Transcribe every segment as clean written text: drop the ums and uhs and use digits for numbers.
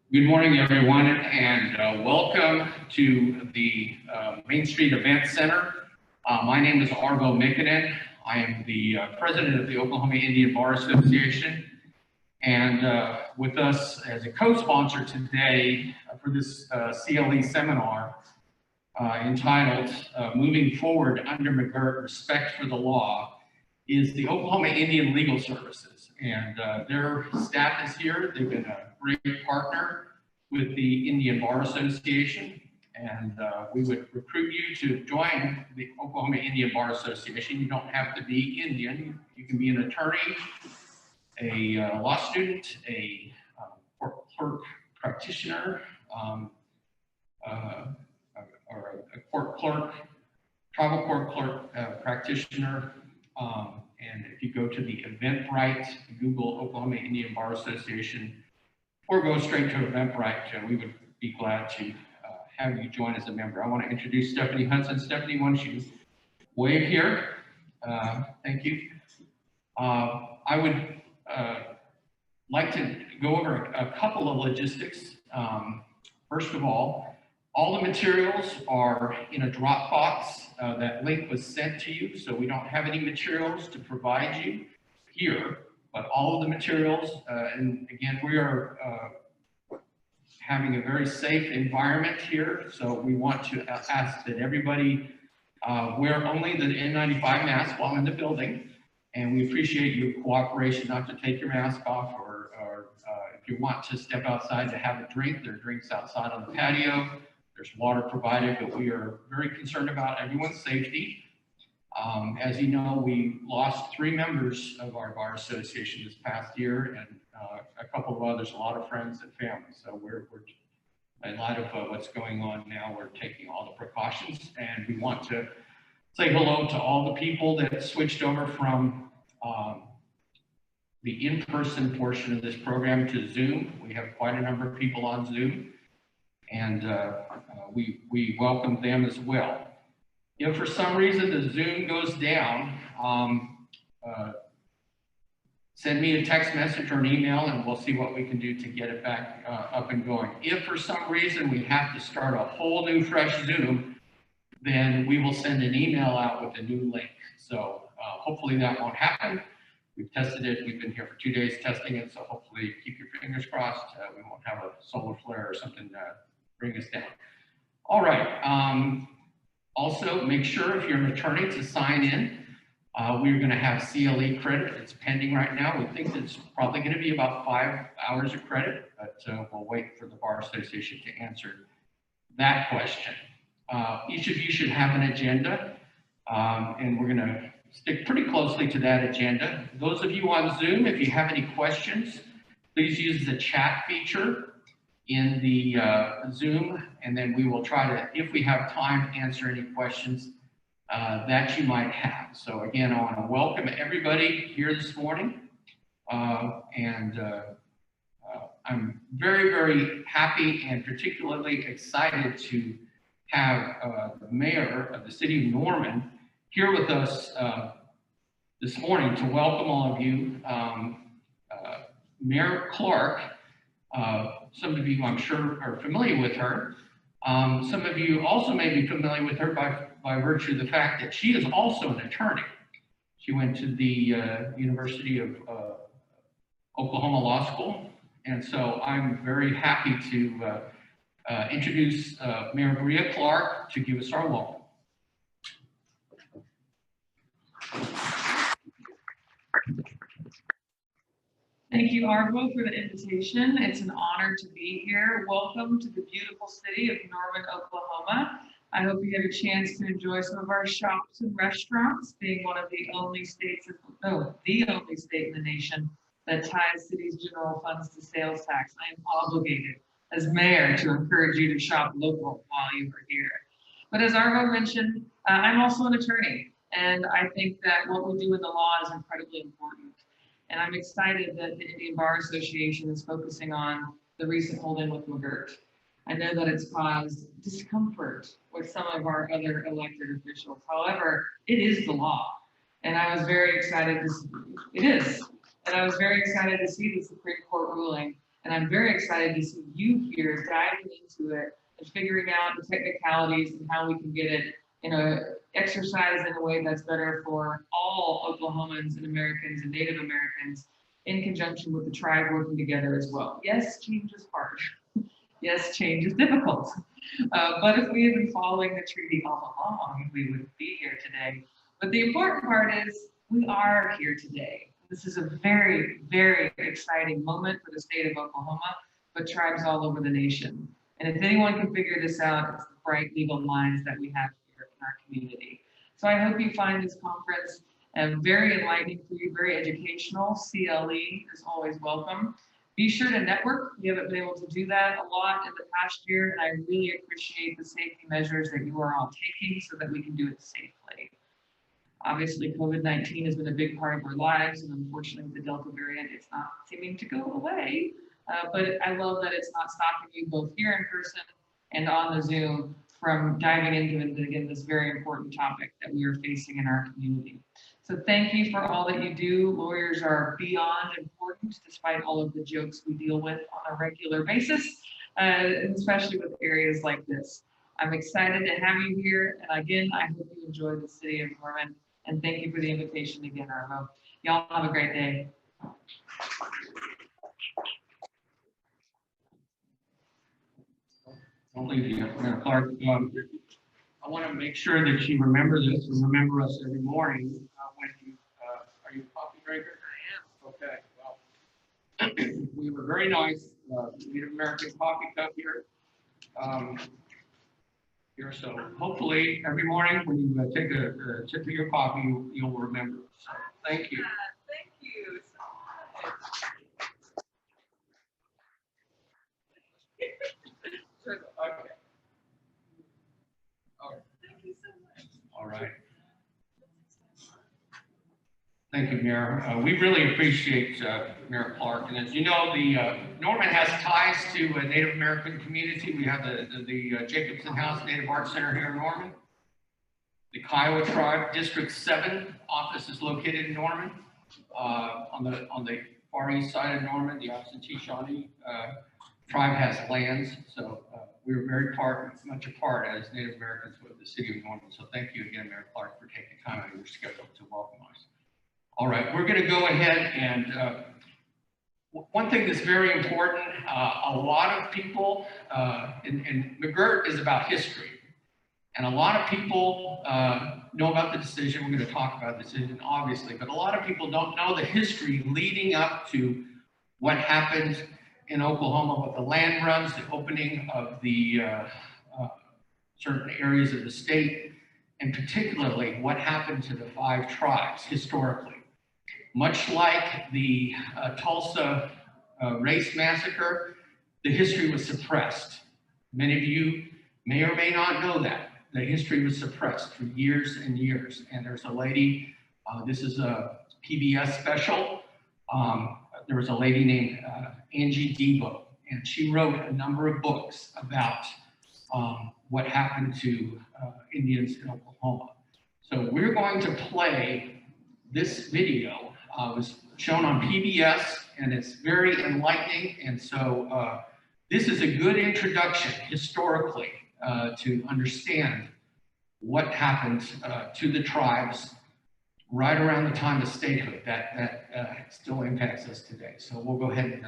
Good morning, everyone, and welcome to the Main Street Event Center. My name is Arvo McGirt. I am the president of the Oklahoma Indian Bar Association, and with us as a co-sponsor today for this CLE seminar entitled Moving Forward Under McGirt, Respect for the Law, is the Oklahoma Indian Legal Services. And their staff is here. They've been a great partner with the Indian Bar Association, and we would recruit you to join the Oklahoma Indian Bar Association. You don't have to be Indian. You can be an attorney, a law student, a court clerk practitioner, or a court clerk, tribal court clerk practitioner. And if you go to the Eventbrite, Google Oklahoma Indian Bar Association, or go straight to Eventbrite, we would be glad to have you join as a member. I want to introduce Stephanie Hudson. Stephanie, why don't you wave here? Thank you. I would like to go over a couple of logistics. First of all the materials are in a Dropbox. That link was sent to you, so we don't have any materials to provide you here, but all of the materials, and again, we are having a very safe environment here, so we want to ask that everybody wear only the N95 mask while in the building, and we appreciate your cooperation not to take your mask off, or if you want to step outside to have a drink, there are drinks outside on the patio. There's water provided, but we are very concerned about everyone's safety. As you know, we lost 3 members of our bar association this past year, and a couple of others, a lot of friends and family. So we're in light of what's going on now, we're taking all the precautions, and we want to say hello to all the people that switched over from the in-person portion of this program to Zoom. We have quite a number of people on Zoom, and we welcome them as well. If for some reason the Zoom goes down, send me a text message or an email, and we'll see what we can do to get it back up and going. If for some reason we have to start a whole new fresh Zoom, then we will send an email out with a new link. So hopefully that won't happen. We've tested it. We've been here for 2 days testing it, so hopefully keep your fingers crossed. We won't have a solar flare or something bring us down. All right. Also, make sure if you're an attorney to sign in. We're going to have CLE credit. It's pending right now. We think it's probably going to be about 5 hours of credit, but we'll wait for the Bar Association to answer that question. Each of you should have an agenda, and we're going to stick pretty closely to that agenda. Those of you on Zoom, if you have any questions, please use the chat feature in the Zoom, and then we will try to, if we have time, answer any questions that you might have. So again, I want to welcome everybody here this morning, and I'm very, very happy and particularly excited to have the mayor of the city of Norman here with us this morning to welcome all of you. Mayor Clark, some of you I'm sure are familiar with her. Some of you also may be familiar with her by virtue of the fact that she is also an attorney. She went to the University of Oklahoma Law School, and so I'm very happy to introduce Mayor Maria Clark to give us our welcome. Thank you, Arvo, for the invitation. It's an honor to be here. Welcome to the beautiful city of Norman, Oklahoma. I hope you get a chance to enjoy some of our shops and restaurants, being one of the only states, the only state in the nation that ties cities' general funds to sales tax. I am obligated as mayor to encourage you to shop local while you are here. But as Arvo mentioned, I'm also an attorney, and I think that what we do in the law is incredibly important. And I'm excited that the Indian Bar Association is focusing on the recent hold-in with McGirt. I know that it's caused discomfort with some of our other elected officials. However, it is the law. And I was very excited to see the Supreme Court ruling And I'm very excited to see you here diving into it and figuring out the technicalities and how we can get it exercise in a way that's better for all Oklahomans and Americans and Native Americans in conjunction with the tribe working together as well. Yes, change is hard. Yes, change is difficult. But if we had been following the treaty all along, we would be here today. But the important part is we are here today. This is a very, very exciting moment for the state of Oklahoma, but tribes all over the nation. And if anyone can figure this out, it's the bright legal minds that we have here in our community. So I hope you find this conference very enlightening for you, very educational. CLE is always welcome. Be sure to network. We haven't been able to do that a lot in the past year, and I really appreciate the safety measures that you are all taking so that we can do it safely. Obviously, COVID-19 has been a big part of our lives, and unfortunately, with the Delta variant, it's not seeming to go away. But I love that it's not stopping you both here in person and on the Zoom from diving into, again, this very important topic that we are facing in our community. So thank you for all that you do. Lawyers are beyond important, despite all of the jokes we deal with on a regular basis, and especially with areas like this. I'm excited to have you here. And again, I hope you enjoy the city of Norman. And thank you for the invitation again, Arvo. Y'all have a great day. Don't leave you, Mayor Clark. I want to make sure that you remember this and remember us every morning when you, are you a coffee drinker? I am. Okay, well, we were very nice, Native American coffee cup here. So hopefully every morning when you take a sip of your coffee, you'll remember. So thank you. Thank you so much. Okay. All right. Thank you so much. All right. Thank you, Mayor. We really appreciate Mayor Clark. And as you know, Norman has ties to a Native American community. We have the Jacobson House Native Arts Center here in Norman. The Kiowa Tribe District 7 office is located in Norman. On the far east side of Norman, the absentee Shawnee tribe has lands. So we're very much a part as Native Americans with the city of Norman. So thank you again, Mayor Clark, for taking time out of your schedule to welcome us. All right, we're going to go ahead and one thing that's very important, a lot of people, and McGirt is about history, and a lot of people know about the decision. We're going to talk about the decision, obviously, but a lot of people don't know the history leading up to what happened in Oklahoma with the land runs, the opening of the certain areas of the state, and particularly what happened to the 5 tribes historically. Much like the Tulsa race massacre, the history was suppressed. Many of you may or may not know that. The history was suppressed for years and years. And there's a lady, this is a PBS special. There was a lady named Angie Debo, and she wrote a number of books about what happened to Indians in Oklahoma. So we're going to play this video. It was shown on PBS, and it's very enlightening. And so this is a good introduction historically to understand what happened to the tribes right around the time of statehood that still impacts us today. So we'll go ahead and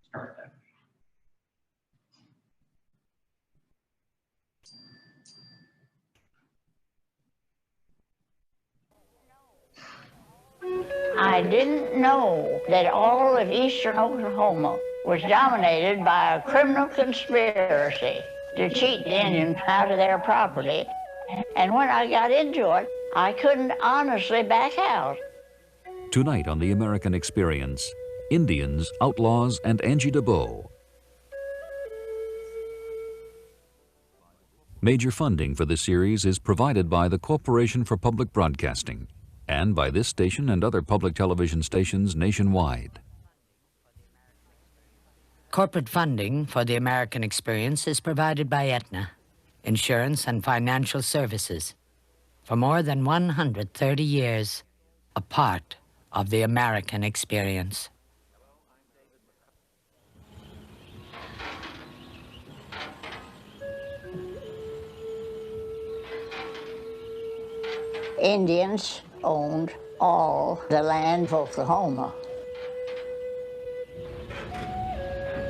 start that. I didn't know that all of eastern Oklahoma was dominated by a criminal conspiracy to cheat the Indians out of their property. And when I got into it, I couldn't honestly back out. Tonight on The American Experience, Indians, Outlaws, and Angie DeBow. Major funding for this series is provided by the Corporation for Public Broadcasting and by this station and other public television stations nationwide. Corporate funding for the American Experience is provided by Aetna, Insurance and Financial Services. For more than 130 years, a part of the American Experience. Indians owned all the land of Oklahoma.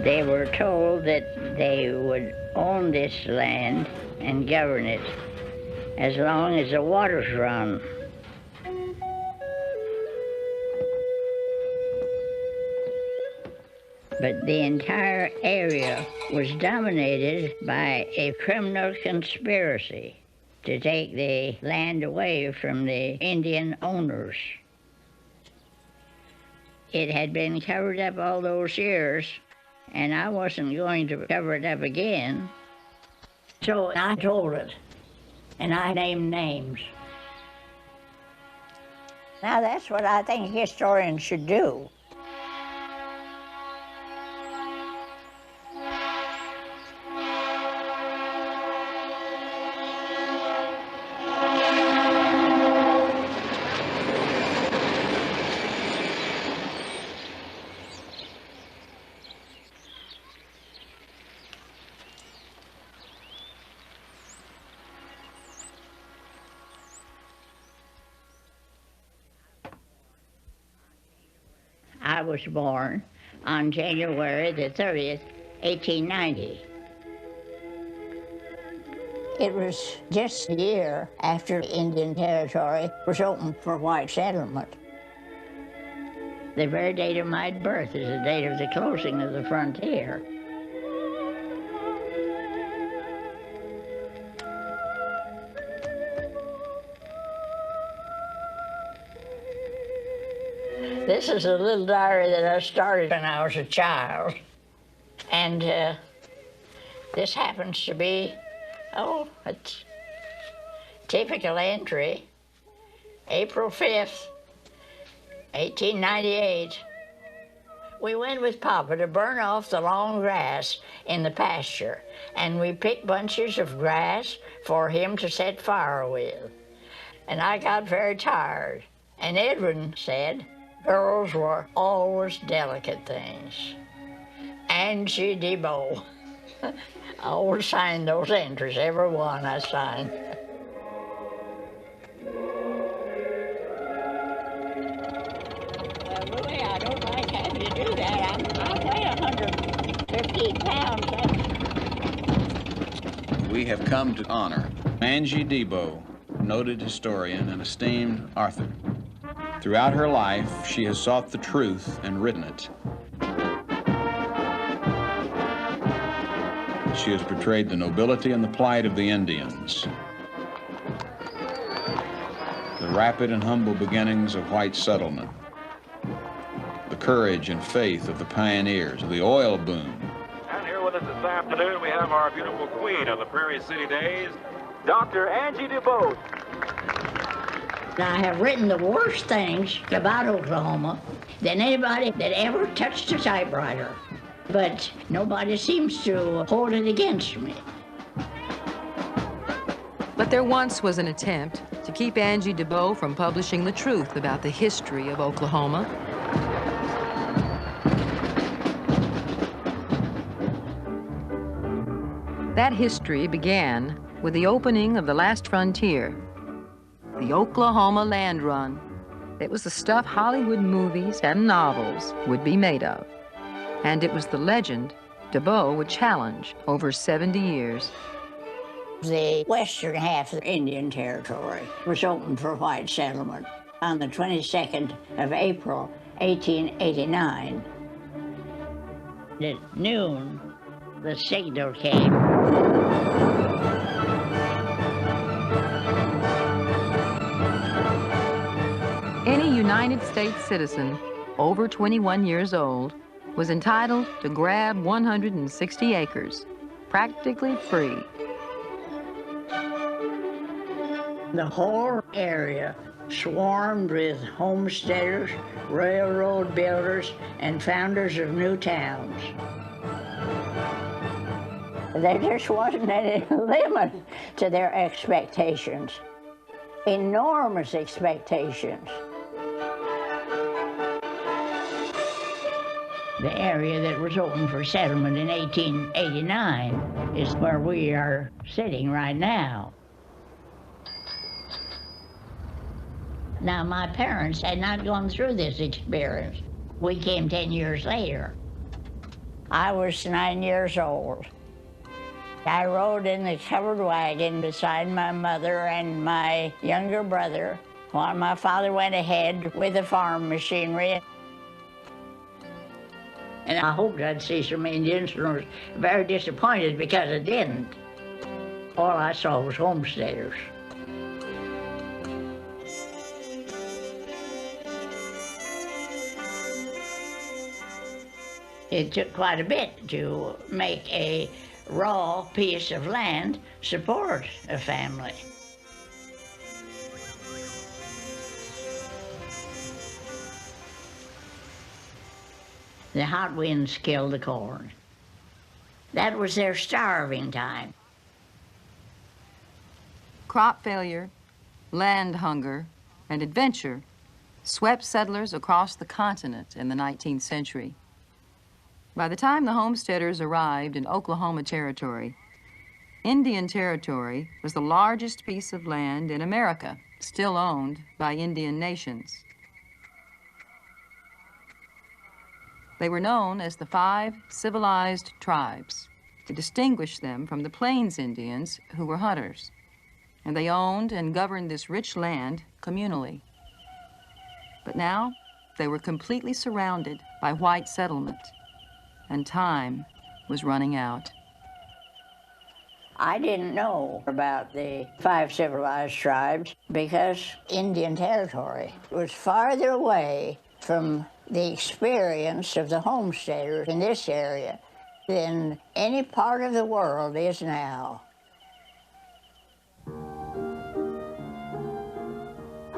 They were told that they would own this land and govern it as long as the waters run. But the entire area was dominated by a criminal conspiracy to take the land away from the Indian owners. It had been covered up all those years, and I wasn't going to cover it up again. So I told it, and I named names. Now that's what I think historians should do. I was born on January the 30th, 1890. It was just a year after Indian Territory was opened for white settlement. The very date of my birth is the date of the closing of the frontier. This is a little diary that I started when I was a child. And this happens to be, a typical entry, April 5th, 1898. We went with Papa to burn off the long grass in the pasture, and we picked bunches of grass for him to set fire with. And I got very tired, and Edwin said, girls were always delicate things. Angie DeBow. I always signed those entries, every one I signed. Well, really, I don't like having to do that. I weigh 115 pounds. We have come to honor Angie DeBow, noted historian and esteemed author. Throughout her life, she has sought the truth and written it. She has portrayed the nobility and the plight of the Indians, the rapid and humble beginnings of white settlement, the courage and faith of the pioneers, of the oil boom. And here with us this afternoon, we have our beautiful queen of the Prairie City Days, Dr. Angie DeBow. I have written the worst things about Oklahoma than anybody that ever touched a typewriter. But nobody seems to hold it against me. But there once was an attempt to keep Angie DeBow from publishing the truth about the history of Oklahoma. That history began with the opening of the last frontier, the Oklahoma Land Run. It was the stuff Hollywood movies and novels would be made of. And it was the legend DeBow would challenge over 70 years. The western half of the Indian Territory was open for white settlement on the 22nd of April, 1889. At noon, the signal came. Any United States citizen over 21 years old was entitled to grab 160 acres, practically free. The whole area swarmed with homesteaders, railroad builders, and founders of new towns. There just wasn't any limit to their expectations. Enormous expectations. The area that was open for settlement in 1889 is where we are sitting right now. Now, my parents had not gone through this experience. We came 10 years later. I was 9 years old. I rode in the covered wagon beside my mother and my younger brother while my father went ahead with the farm machinery. And I hoped I'd see some Indians, and I was very disappointed because I didn't. All I saw was homesteaders. It took quite a bit to make a raw piece of land support a family. The hot winds killed the corn. That was their starving time. Crop failure, land hunger, and adventure swept settlers across the continent in the 19th century. By the time the homesteaders arrived in Oklahoma Territory, Indian Territory was the largest piece of land in America, still owned by Indian nations. They were known as the 5 civilized tribes to distinguish them from the Plains Indians who were hunters, and they owned and governed this rich land communally. But now they were completely surrounded by white settlement, and time was running out. I didn't know about the 5 civilized tribes because Indian Territory was farther away from the experience of the homesteaders in this area than any part of the world is now.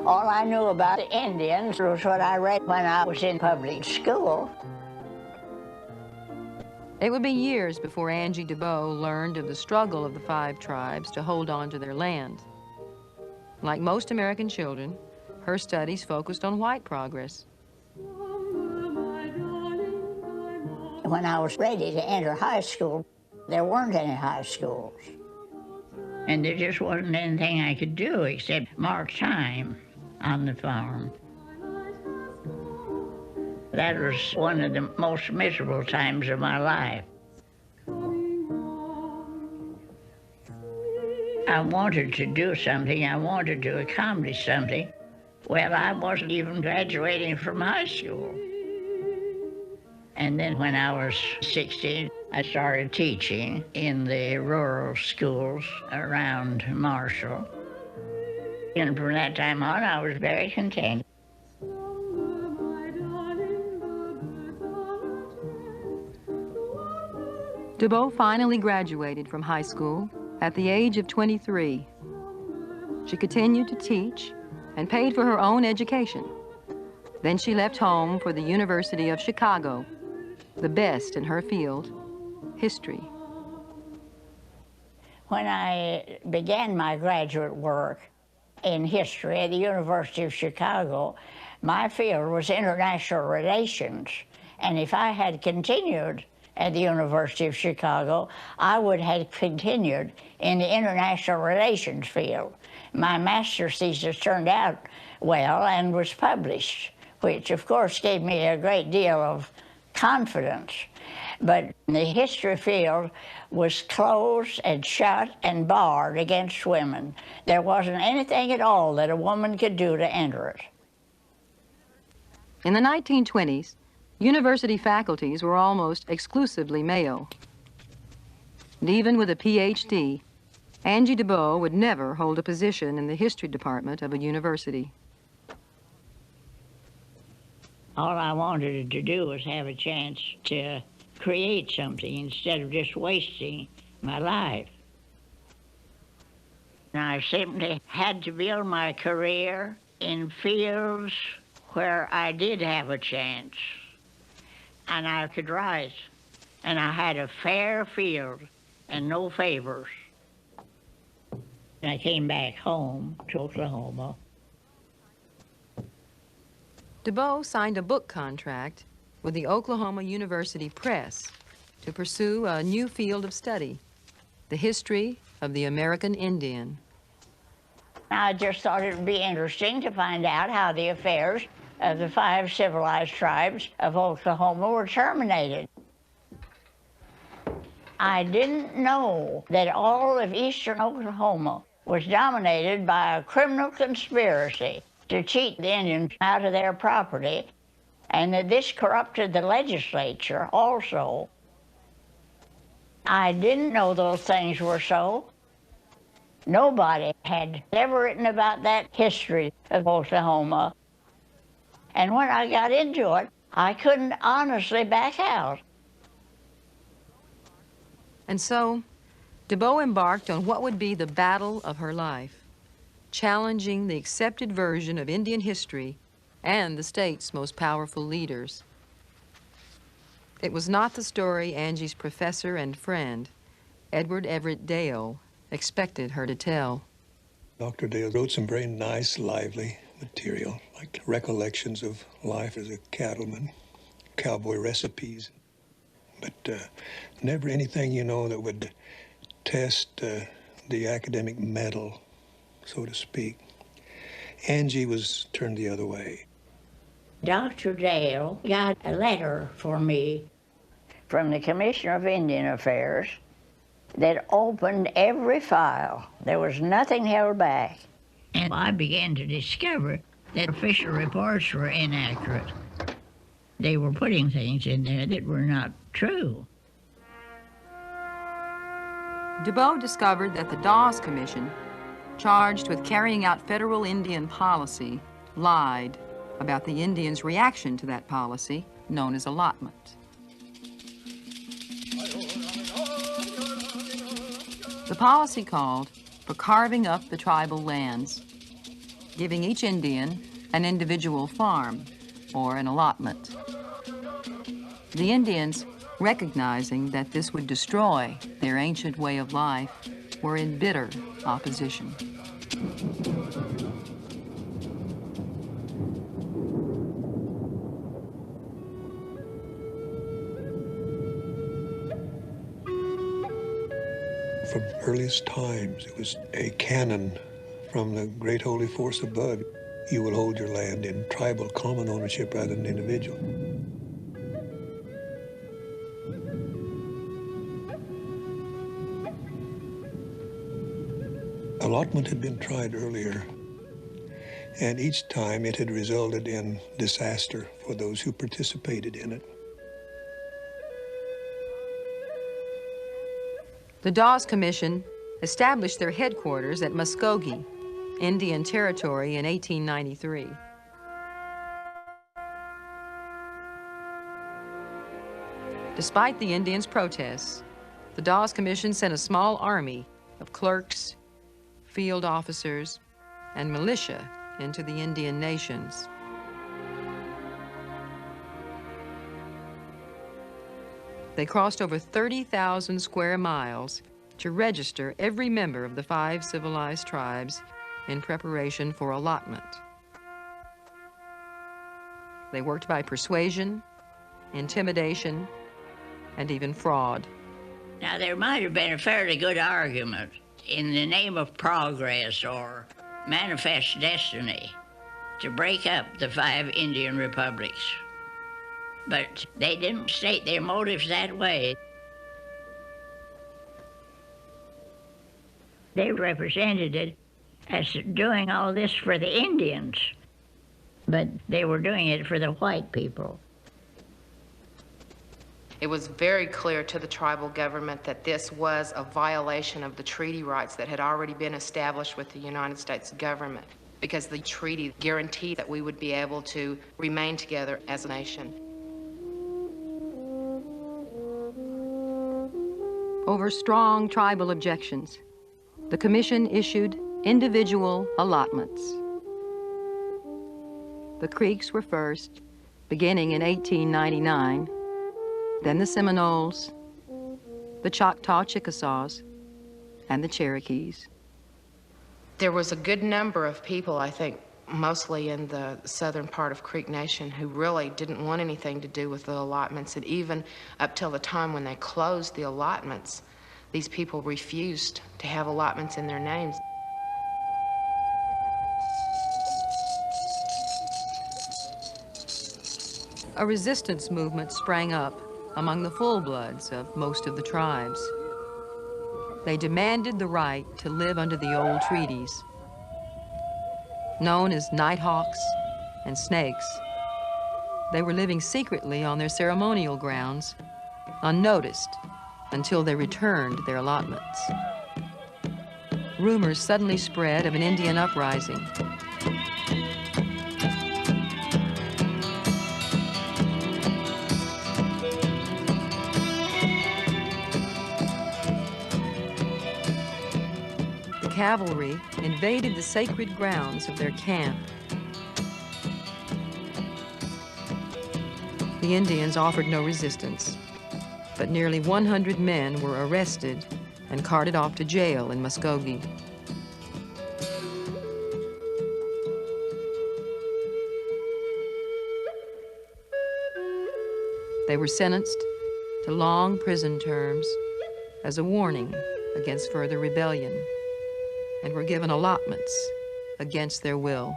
All I knew about the Indians was what I read when I was in public school. It would be years before Angie DeBow learned of the struggle of the 5 tribes to hold on to their land. Like most American children, her studies focused on white progress. When I was ready to enter high school, there weren't any high schools. And there just wasn't anything I could do except mark time on the farm. That was one of the most miserable times of my life. I wanted to do something. I wanted to accomplish something. Well, I wasn't even graduating from high school. And then when I was 16, I started teaching in the rural schools around Marshall. And from that time on, I was very content. DeBow finally graduated from high school at the age of 23. She continued to teach and paid for her own education. Then she left home for the University of Chicago, the best in her field, history. When I began my graduate work in history at the University of Chicago, my field was international relations. And if I had continued at the University of Chicago, I would have continued in the international relations field. My master's thesis turned out well and was published, which of course gave me a great deal of confidence. But the history field was closed and shut and barred against women. There wasn't anything at all that a woman could do to enter it. In the 1920s, university faculties were almost exclusively male. And even with a PhD, Angie DeBow would never hold a position in the history department of a university. All I wanted to do was have a chance to create something instead of just wasting my life. And I simply had to build my career in fields where I did have a chance and I could rise. And I had a fair field and no favors. I came back home to Oklahoma. DeBow signed a book contract with the Oklahoma University Press to pursue a new field of study, the history of the American Indian. I just thought it would be interesting to find out how the affairs of the 5 civilized tribes of Oklahoma were terminated. I didn't know that all of eastern Oklahoma was dominated by a criminal conspiracy to cheat the Indians out of their property, and that this corrupted the legislature also. I didn't know those things were so. Nobody had ever written about that history of Oklahoma. And when I got into it, I couldn't honestly back out. And so, DeBow embarked on what would be the battle of her life, challenging the accepted version of Indian history and the state's most powerful leaders. It was not the story Angie's professor and friend, Edward Everett Dale, expected her to tell. Dr. Dale wrote some very nice, lively material, like recollections of life as a cattleman, cowboy recipes, but never anything, you know, that would test the academic mettle, so to speak. Angie was turned the other way. Dr. Dale got a letter for me from the Commissioner of Indian Affairs that opened every file. There was nothing held back. And I began to discover that official reports were inaccurate. They were putting things in there that were not true. DeBow discovered that the Dawes Commission, charged with carrying out federal Indian policy, lied about the Indians' reaction to that policy, known as allotment. The policy called for carving up the tribal lands, giving each Indian an individual farm or an allotment. The Indians, recognizing that this would destroy their ancient way of life, were in bitter opposition. From earliest times, it was a canon from the great holy force above. You will hold your land in tribal common ownership rather than individual. Allotment had been tried earlier, and each time it had resulted in disaster for those who participated in it. The Dawes Commission established their headquarters at Muskogee, Indian Territory, in 1893. Despite the Indians' protests, the Dawes Commission sent a small army of clerks, field officers, and militia into the Indian nations. They crossed over 30,000 square miles to register every member of the 5 civilized tribes in preparation for allotment. They worked by persuasion, intimidation, and even fraud. Now, there might have been a fairly good argument in the name of progress or manifest destiny to break up the 5 Indian republics. But they didn't state their motives that way. They represented it as doing all this for the Indians, but they were doing it for the white people. It was very clear to the tribal government that this was a violation of the treaty rights that had already been established with the United States government, because the treaty guaranteed that we would be able to remain together as a nation. Over strong tribal objections, the commission issued individual allotments. The Creeks were first, beginning in 1899, then the Seminoles, the Choctaw Chickasaws, and the Cherokees. There was a good number of people, I think, mostly in the southern part of Creek Nation, who really didn't want anything to do with the allotments. And even up till the time when they closed the allotments, these people refused to have allotments in their names. a resistance movement sprang up among the full-bloods of most of the tribes. They demanded the right to live under the old treaties. Known as nighthawks and snakes, they were living secretly on their ceremonial grounds, unnoticed, until they returned their allotments. Rumors suddenly spread of an Indian uprising. The cavalry invaded the sacred grounds of their camp. The Indians offered no resistance, but nearly 100 men were arrested and carted off to jail in Muskogee. They were sentenced to long prison terms as a warning against further rebellion, and were given allotments against their will.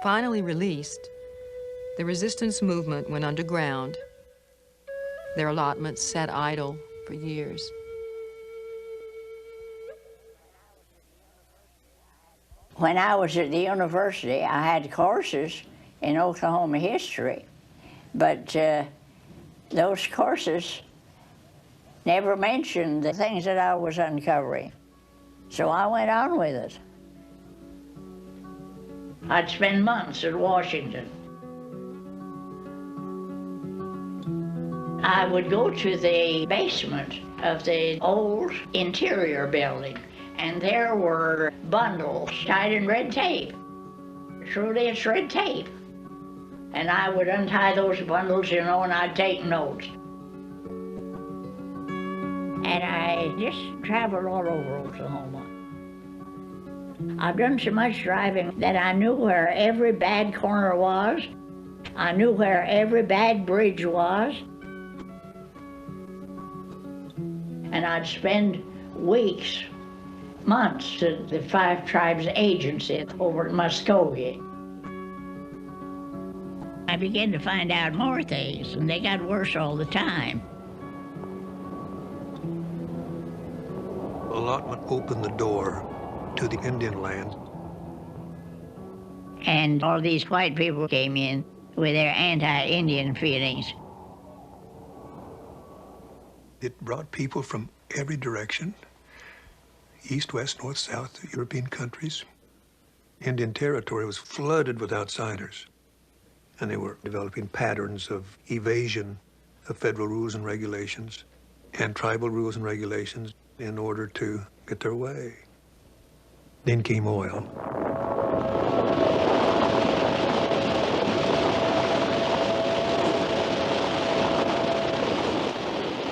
Finally released, the resistance movement went underground. Their allotments sat idle for years. When I was at the university, I had courses in Oklahoma history, but those courses never mentioned the things that I was uncovering. So I went on with it. I'd spend months in Washington. I would go to the basement of the old interior building, and there were bundles tied in red tape. Truly, it's red tape. And I would untie those bundles, you know, and I'd take notes. And I just traveled all over Oklahoma. I've done so much driving that I knew where every bad corner was. I knew where every bad bridge was. And I'd spend weeks, months at the Five Tribes Agency over at Muskogee. I began to find out more things, and they got worse all the time. Allotment opened the door to the Indian land. And all these white people came in with their anti-Indian feelings. It brought people from every direction, east, west, north, south, European countries. Indian territory was flooded with outsiders, and they were developing patterns of evasion of federal rules and regulations and tribal rules and regulations in order to get their way. Then came oil.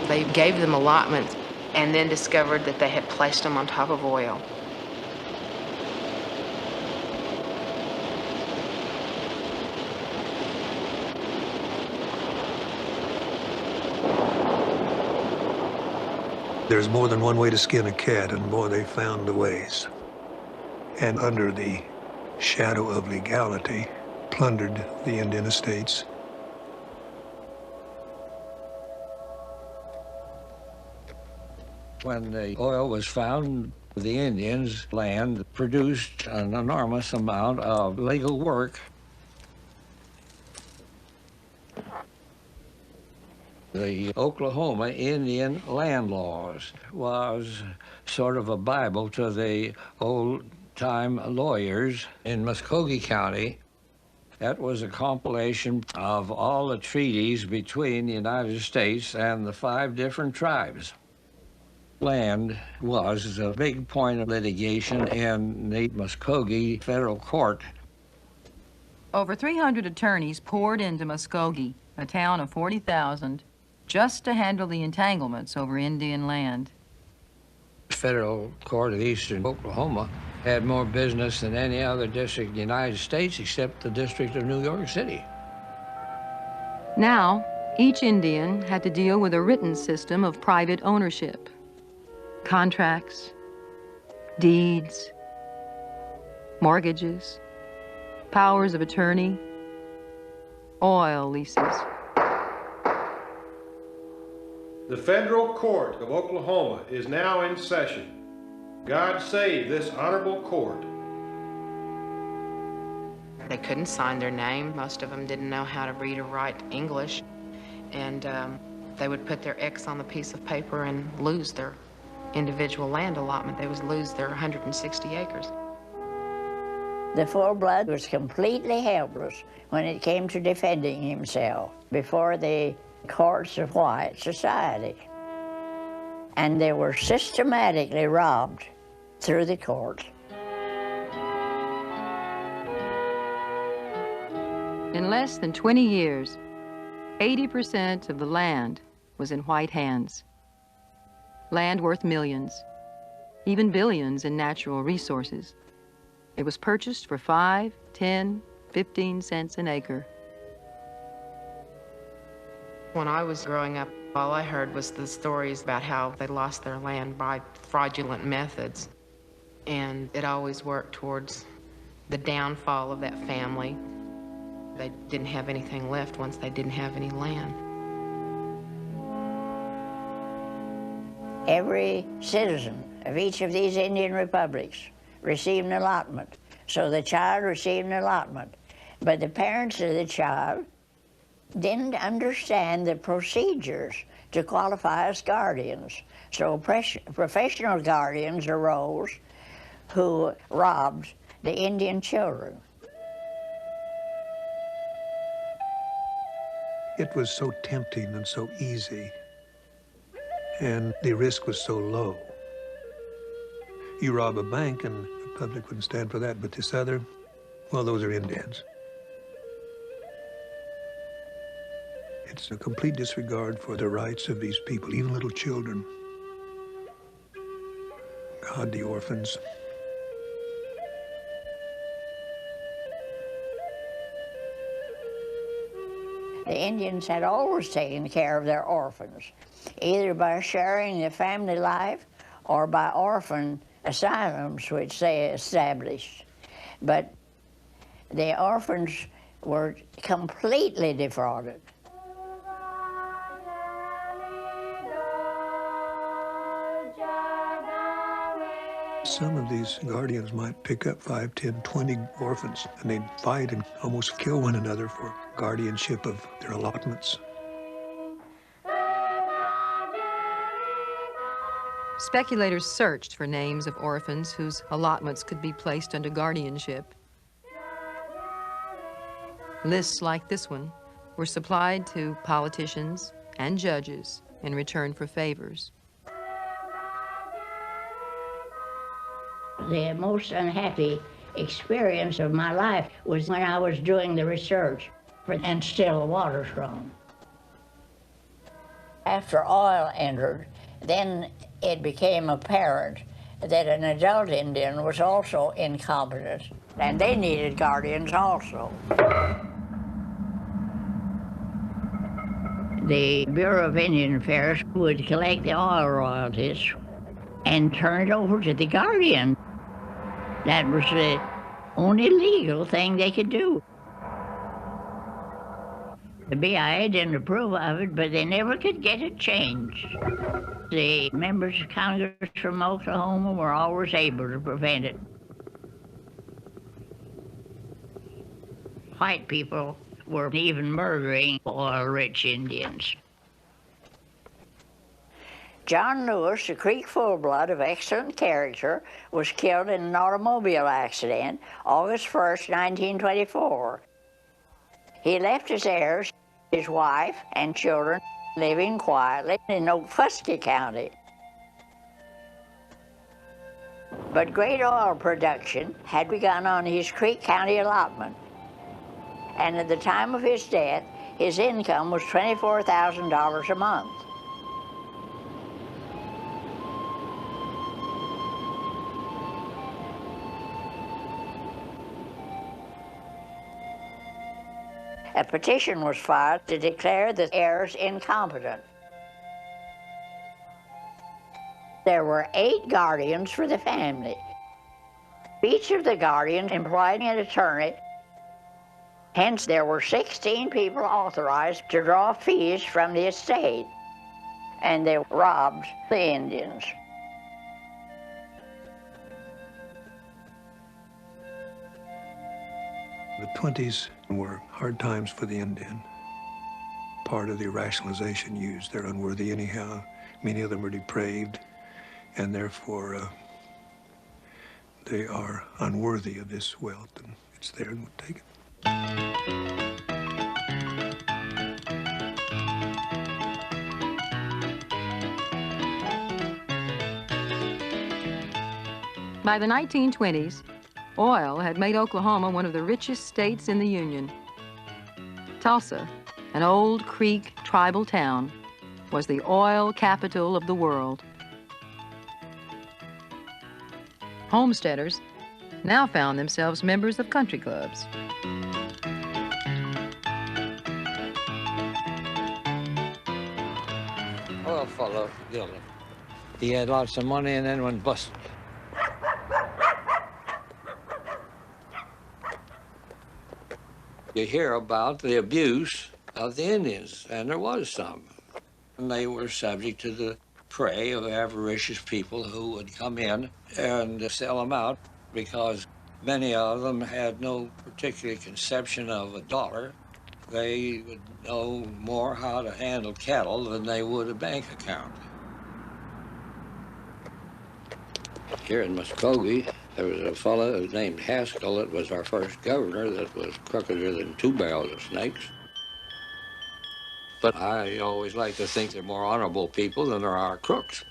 They gave them allotments and then discovered that they had placed them on top of oil. There's more than one way to skin a cat, and boy, they found the ways. And under the shadow of legality, plundered the Indian estates. When the oil was found, the Indians' land produced an enormous amount of legal work. The Oklahoma Indian land laws was sort of a Bible to the old-time lawyers in Muskogee County. That was a compilation of all the treaties between the United States and the 5 different tribes. Land was a big point of litigation in the Muskogee federal court. Over 300 attorneys poured into Muskogee, a town of 40,000, just to handle the entanglements over Indian land. The federal court of eastern Oklahoma had more business than any other district in the United States except the District of New York City. Now, each Indian had to deal with a written system of private ownership. contracts, deeds, mortgages, powers of attorney, oil leases. The federal court of Oklahoma is now in session. God save this honorable court. They couldn't sign their name. Most of them didn't know how to read or write English. And they would put their X on the piece of paper and lose their individual land allotment. They would lose their 160 acres. The full-blood was completely helpless when it came to defending himself before the courts of white society. And they were systematically robbed through the courts. In less than 20 years, 80% of the land was in white hands. Land worth millions, even billions in natural resources. It was purchased for 5, 10, 15 cents an acre. When I was growing up, all I heard was the stories about how they lost their land by fraudulent methods. And it always worked towards the downfall of that family. They didn't have anything left once they didn't have any land. Every citizen of each of these Indian republics received an allotment. So the child received an allotment. But the parents of the child didn't understand the procedures to qualify as guardians. So professional guardians arose who robbed the Indian children. It was so tempting and so easy, and the risk was so low. You rob a bank and the public wouldn't stand for that, but this other, well, those are Indians. It's a complete disregard for the rights of these people, even little children. God, the orphans. The Indians had always taken care of their orphans, either by sharing the family life or by orphan asylums, which they established. But the orphans were completely defrauded. Some of these guardians might pick up 5, 10, 20 orphans, and they'd fight and almost kill one another for guardianship of their allotments. Speculators searched for names of orphans whose allotments could be placed under guardianship. Lists like this one were supplied to politicians and judges in return for favors. The most unhappy experience of my life was when I was doing the research for And Still the Water's Run. After oil entered, then it became apparent that an adult Indian was also incompetent, and they needed guardians also. The Bureau of Indian Affairs would collect the oil royalties and turn it over to the guardian. That was the only legal thing they could do. The BIA didn't approve of it, but they never could get it changed. The members of Congress from Oklahoma were always able to prevent it. White people were even murdering oil-rich Indians. John Lewis, a Creek full-blood of excellent character, was killed in an automobile accident August 1st, 1924. He left his heirs, his wife and children, living quietly in Okfuskee County. But great oil production had begun on his Creek County allotment, and at the time of his death, his income was $24,000 a month. A petition was filed to declare the heirs incompetent. There were 8 guardians for the family. Each of the guardians employed an attorney. Hence, there were 16 people authorized to draw fees from the estate, and they robbed the Indians. The 20s were hard times for the Indian. Part of the rationalization used, they're unworthy anyhow. Many of them were depraved, and therefore they are unworthy of this wealth, and it's there and we'll take it. By the 1920s, oil had made Oklahoma one of the richest states in the Union. Tulsa, an old Creek tribal town, was the oil capital of the world. Homesteaders now found themselves members of country clubs. Oil fellow, guilty. He had lots of money and then went busted. You hear about the abuse of the Indians, and there was some. And they were subject to the prey of avaricious people who would come in and sell them out because many of them had no particular conception of a dollar. They would know more how to handle cattle than they would a bank account. Here in Muskogee, there was a fellow named Haskell that was our first governor that was crookeder than 2 barrels of snakes. But I always like to think they're more honorable people than there are crooks.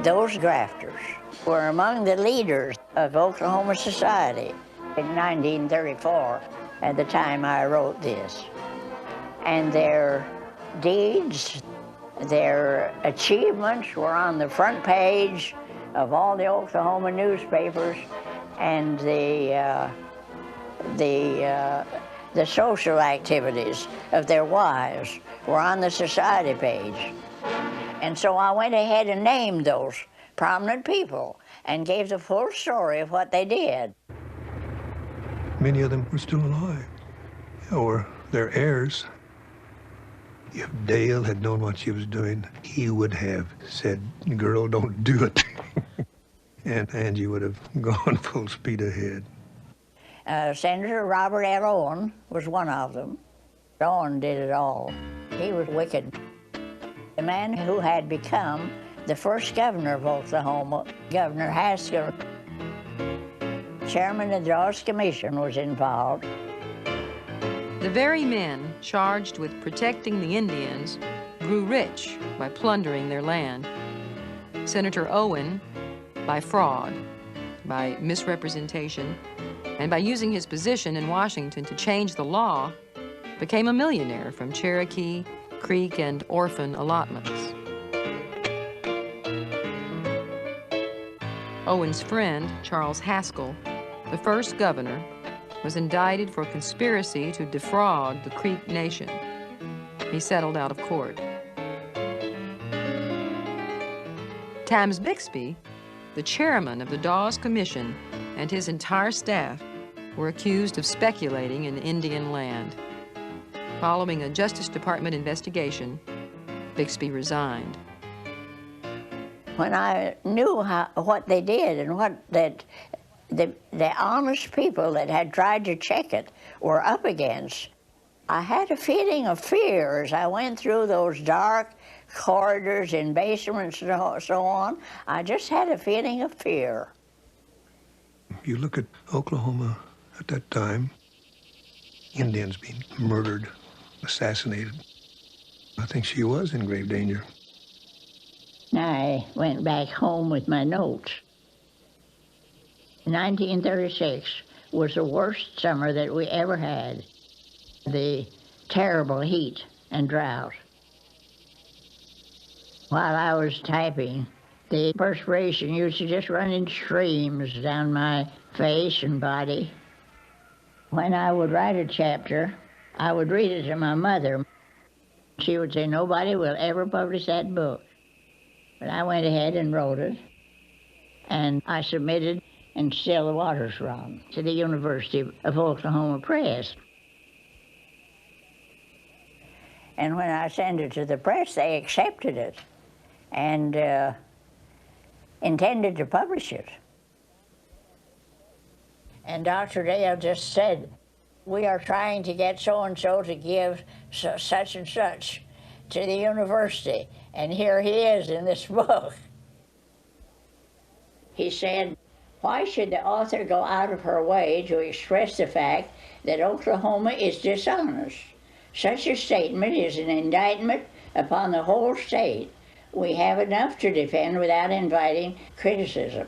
Those grafters were among the leaders of Oklahoma society in 1934, at the time I wrote this. And their deeds, their achievements were on the front page of all the Oklahoma newspapers, and the social activities of their wives were on the society page. And so I went ahead and named those prominent people and gave the full story of what they did. Many of them were still alive, or their heirs. If Dale had known what she was doing, he would have said, "Girl, don't do it." And Angie would have gone full speed ahead. Senator Robert L. Owen was one of them. Owen did it all. He was wicked. The man who had become the first governor of Oklahoma, Governor Haskell. Chairman of the Dawes Commission was involved. The very men charged with protecting the Indians grew rich by plundering their land. Senator Owen, by fraud, by misrepresentation, and by using his position in Washington to change the law, became a millionaire from Cherokee, Creek, and orphan allotments. Owen's friend, Charles Haskell, the first governor, was indicted for conspiracy to defraud the Creek Nation. He settled out of court. Tams Bixby, the chairman of the Dawes Commission, and his entire staff were accused of speculating in Indian land. Following a Justice Department investigation, Bixby resigned. When I knew what they did and what the honest people that had tried to check it were up against, I had a feeling of fear as I went through those dark corridors and basements and so on. I just had a feeling of fear. You look at Oklahoma at that time, Indians being murdered, assassinated. I think she was in grave danger. I went back home with my notes. 1936 was the worst summer that we ever had. The terrible heat and drought. While I was typing, the perspiration used to just run in streams down my face and body. When I would write a chapter, I would read it to my mother. She would say, nobody will ever publish that book. But I went ahead and wrote it, and I submitted, and still the water's wrong, to the University of Oklahoma Press. And when I sent it to the press, they accepted it and intended to publish it. And Dr. Dale just said, we are trying to get so-and-so to give such and such to the university, and here he is in this book. He said, why should the author go out of her way to express the fact that Oklahoma is dishonest? Such a statement is an indictment upon the whole state. We have enough to defend without inviting criticism.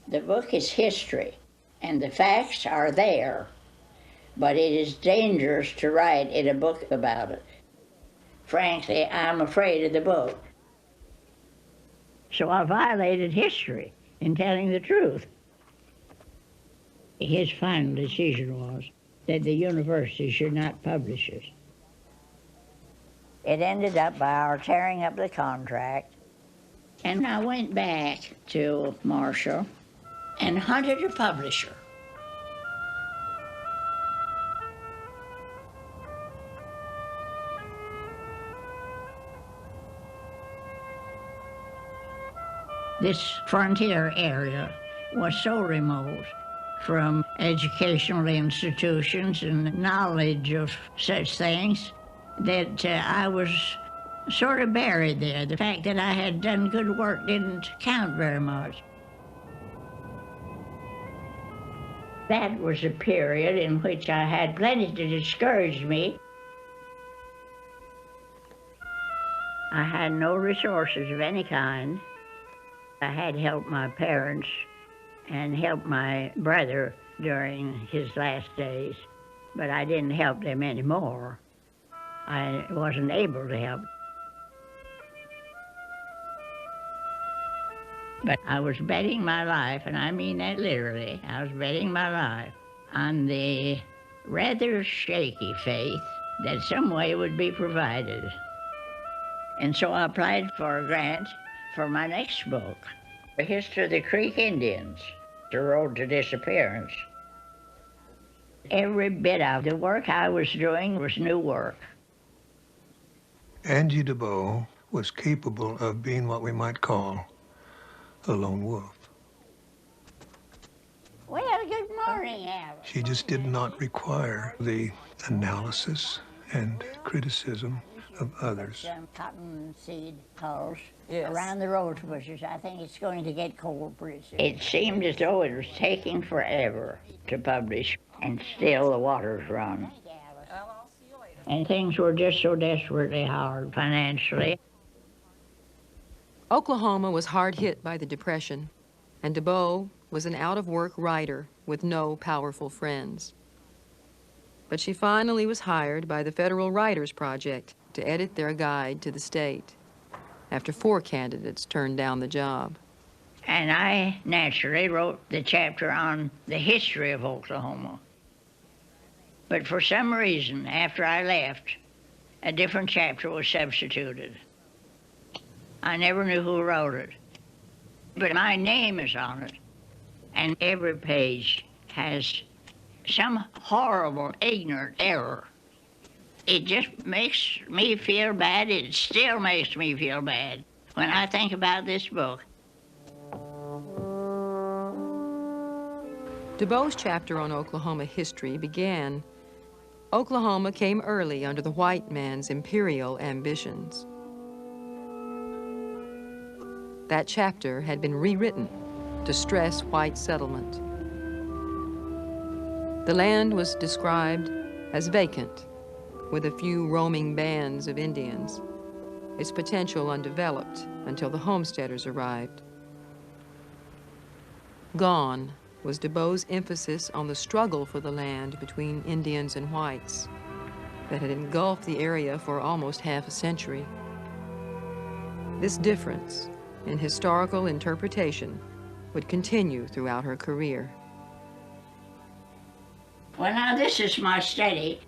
The book is history, and the facts are there, but it is dangerous to write in a book about it. Frankly, I'm afraid of the book. So I violated history in telling the truth. His final decision was that the university should not publish it. It ended up by our tearing up the contract, and I went back to Marshall and hunted a publisher. This frontier area was so remote from educational institutions and knowledge of such things that I was sort of buried there. The fact that I had done good work didn't count very much. That was a period in which I had plenty to discourage me. I had no resources of any kind. I had helped my parents and helped my brother during his last days, but I didn't help them anymore. I wasn't able to help. But I was betting my life, and I mean that literally, I was betting my life on the rather shaky faith that some way would be provided. And so I applied for a grant for my next book, The History of the Creek Indians, The Road to Disappearance. Every bit of the work I was doing was new work. Angie DeBow was capable of being what we might call a lone wolf. Well, good morning, Alice. She just did not require the analysis and criticism of others. Some cottonseed hulls around the rose bushes. I think it's going to get cold pretty soon. It seemed as though it was taking forever to publish, and still the water's run. And things were just so desperately hard financially. Oklahoma was hard hit by the Depression, and DeBow was an out-of-work writer with no powerful friends. But she finally was hired by the Federal Writers Project to edit their guide to the state, after 4 candidates turned down the job. And I naturally wrote the chapter on the history of Oklahoma. But for some reason, after I left, a different chapter was substituted. I never knew who wrote it, but my name is on it, and every page has some horrible, ignorant error. It just makes me feel bad. It still makes me feel bad when I think about this book. DeBow's chapter on Oklahoma history began, Oklahoma came early under the white man's imperial ambitions. That chapter had been rewritten to stress white settlement. The land was described as vacant, with a few roaming bands of Indians, its potential undeveloped until the homesteaders arrived. Gone was DeBow's emphasis on the struggle for the land between Indians and whites that had engulfed the area for almost half a century. This difference in historical interpretation would continue throughout her career. Well, now this is my study.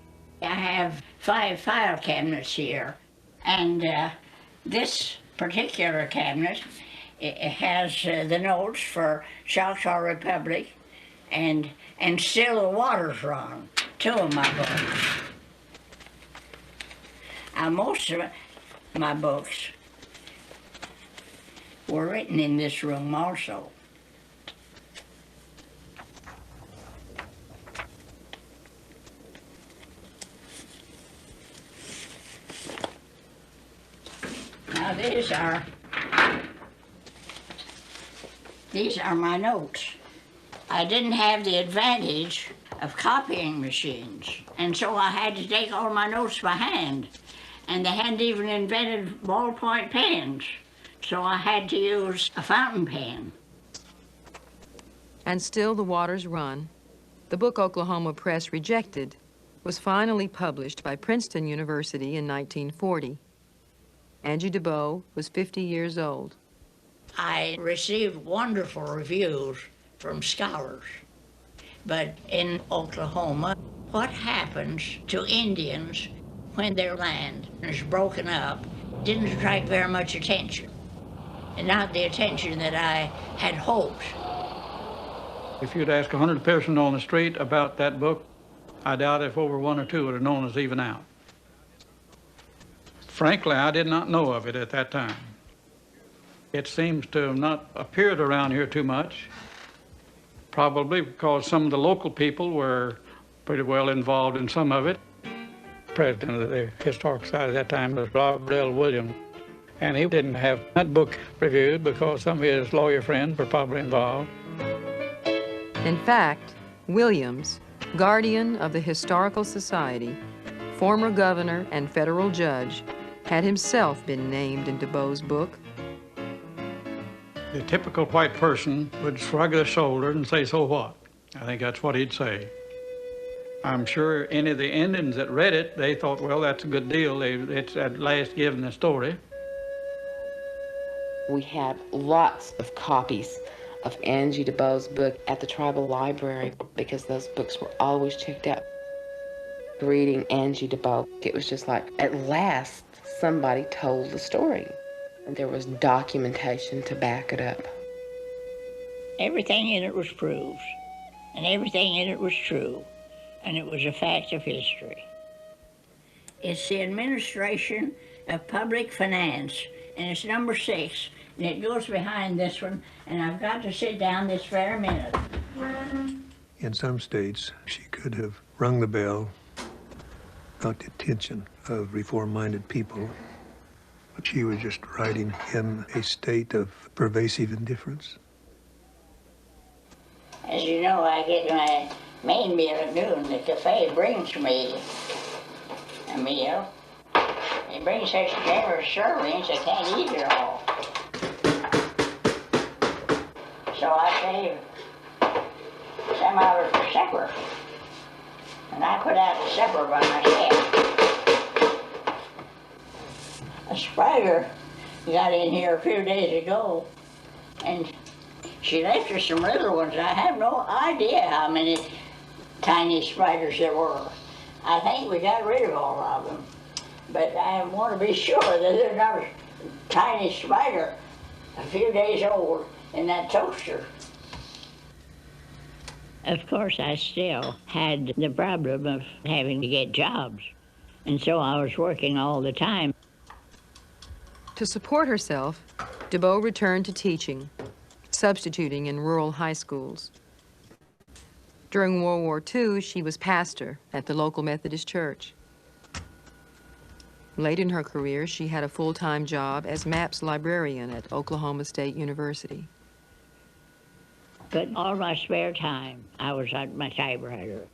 I have 5 file cabinets here, and this particular cabinet, it has the notes for Choctaw Republic and Still the Waters Run, 2 of my books. Most of my books were written in this room also. Now these are my notes. I didn't have the advantage of copying machines, and so I had to take all my notes by hand. And they hadn't even invented ballpoint pens, so I had to use a fountain pen. And Still the Waters Run, the book Oklahoma Press rejected, was finally published by Princeton University in 1940. Angie DeBow was 50 years old. I received wonderful reviews from scholars. But in Oklahoma, what happens to Indians when their land is broken up didn't attract very much attention, and not the attention that I had hoped. If you'd ask 100 persons on the street about that book, I doubt if over 1 or 2 would have known us even out. Frankly, I did not know of it at that time. It seems to have not appeared around here too much, probably because some of the local people were pretty well involved in some of it. President of the Historic Society at that time was Robert L. Williams, and he didn't have that book reviewed because some of his lawyer friends were probably involved. In fact, Williams, guardian of the Historical Society, former governor and federal judge, had himself been named in DeBow's book. The typical white person would shrug their shoulder and say, "So what?" I think that's what he'd say. I'm sure any of the Indians that read it, they thought, well, that's a good deal. It's at last given the story. We had lots of copies of Angie DeBow's book at the tribal library because those books were always checked out. Reading Angie DeBow, it was just like, at last, somebody told the story. And there was documentation to back it up. Everything in it was proved, and everything in it was true, and it was a fact of history. It's the administration of public finance, and it's number 6, and it goes behind this one, and I've got to sit down this very minute. In some states, she could have rung the bell, got the attention of reform-minded people, but she was just riding in a state of pervasive indifference. As you know, I get my main meal at noon. The cafe brings me a meal. It brings such generous servings I can't eat it all. So I save some of it for supper. And I put out the supper by myself. A spider got in here a few days ago, and she left us some little ones. I have no idea how many tiny spiders there were. I think we got rid of all of them. But I want to be sure that there's not a tiny spider a few days old in that toaster. Of course, I still had the problem of having to get jobs. And so I was working all the time. To support herself, DeBow returned to teaching, substituting in rural high schools. During World War II, she was pastor at the local Methodist church. Late in her career, she had a full-time job as maps librarian at Oklahoma State University. But all my spare time, I was at my typewriter.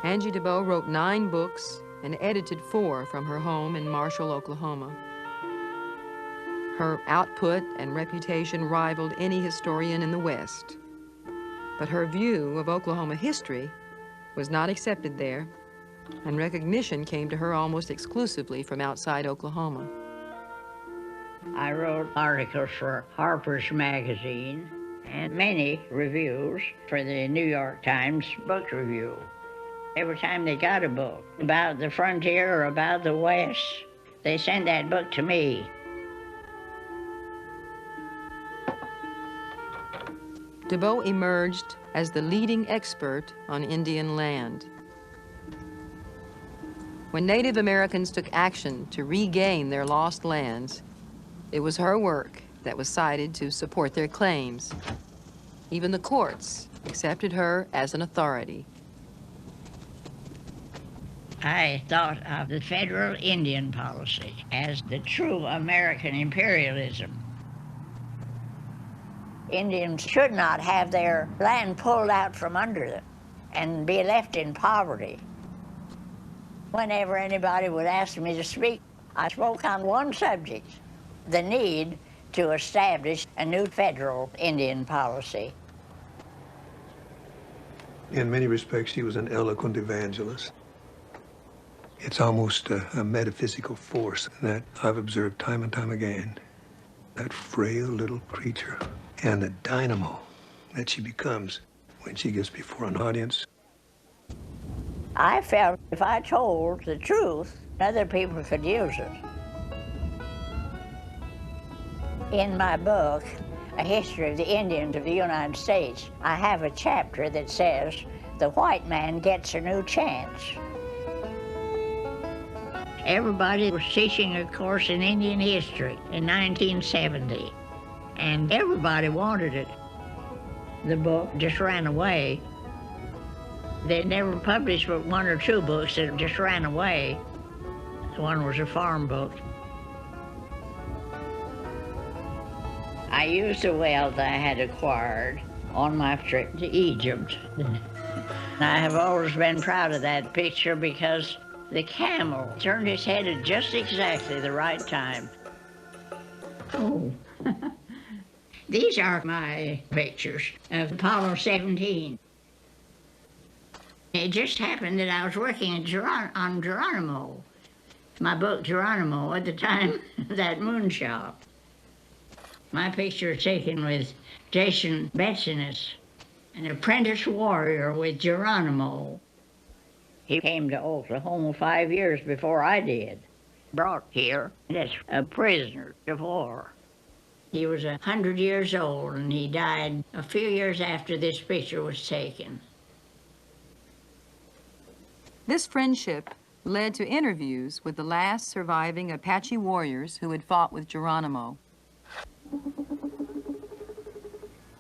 Angie DeBow wrote 9 books and edited 4 from her home in Marshall, Oklahoma. Her output and reputation rivaled any historian in the West. But her view of Oklahoma history was not accepted there, and recognition came to her almost exclusively from outside Oklahoma. I wrote articles for Harper's Magazine and many reviews for the New York Times Book Review. Every time they got a book about the frontier or about the West, they sent that book to me. DeBow emerged as the leading expert on Indian land. When Native Americans took action to regain their lost lands, it was her work that was cited to support their claims. Even the courts accepted her as an authority. I thought of the federal Indian policy as the true American imperialism. Indians should not have their land pulled out from under them and be left in poverty. Whenever anybody would ask me to speak, I spoke on one subject, the need to establish a new federal Indian policy. In many respects, she was an eloquent evangelist. It's almost a metaphysical force that I've observed time and time again. That frail little creature and the dynamo that she becomes when she gets before an audience. I felt if I told the truth, other people could use it. In my book, A History of the Indians of the United States, I have a chapter that says, the white man gets a new chance. Everybody was teaching a course in Indian history in 1970, and everybody wanted it. The book just ran away. They never published but one or two books that just ran away. One was a farm book. I used the wealth I had acquired on my trip to Egypt. I have always been proud of that picture because the camel turned his head at just exactly the right time. Oh. These are my pictures of Apollo 17. It just happened that I was working on Geronimo, my book Geronimo, at the time of that moon shot. My picture is taken with Jason Betsinus, an apprentice warrior with Geronimo. He came to Oklahoma 5 years before I did, brought here as a prisoner of war. He was 100 years old, and he died a few years after this picture was taken. This friendship led to interviews with the last surviving Apache warriors who had fought with Geronimo.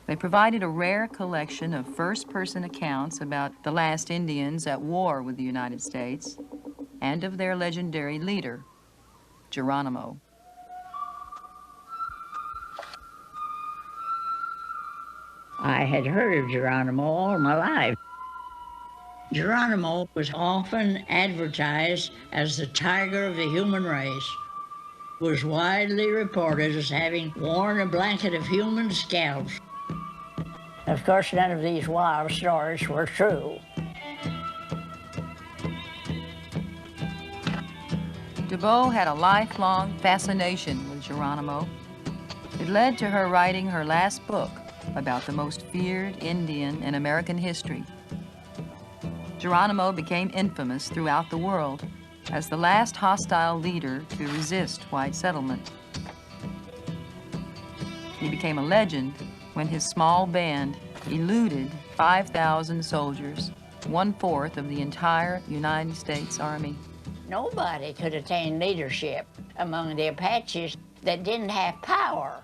They provided a rare collection of first-person accounts about the last Indians at war with the United States and of their legendary leader, Geronimo. I had heard of Geronimo all my life. Geronimo was often advertised as the tiger of the human race, was widely reported as having worn a blanket of human scalps. Of course, none of these wild stories were true. DeBow had a lifelong fascination with Geronimo. It led to her writing her last book about the most feared Indian in American history. Geronimo became infamous throughout the world as the last hostile leader to resist white settlement. He became a legend when his small band eluded 5,000 soldiers, 1/4 of the entire United States Army. Nobody could attain leadership among the Apaches that didn't have power.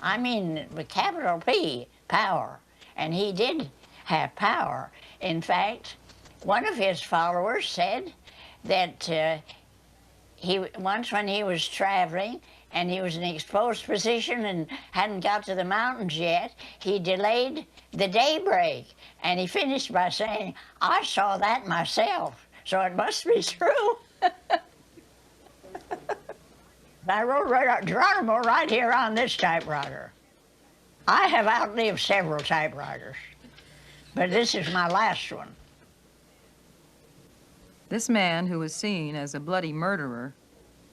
I mean, with capital P, power. And he did have power. In fact, one of his followers said that once when he was traveling and he was in an exposed position and hadn't got to the mountains yet, he delayed the daybreak. And he finished by saying, I saw that myself, so it must be true. I wrote Geronimo right here on this typewriter. I have outlived several typewriters, but this is my last one. This man, who was seen as a bloody murderer,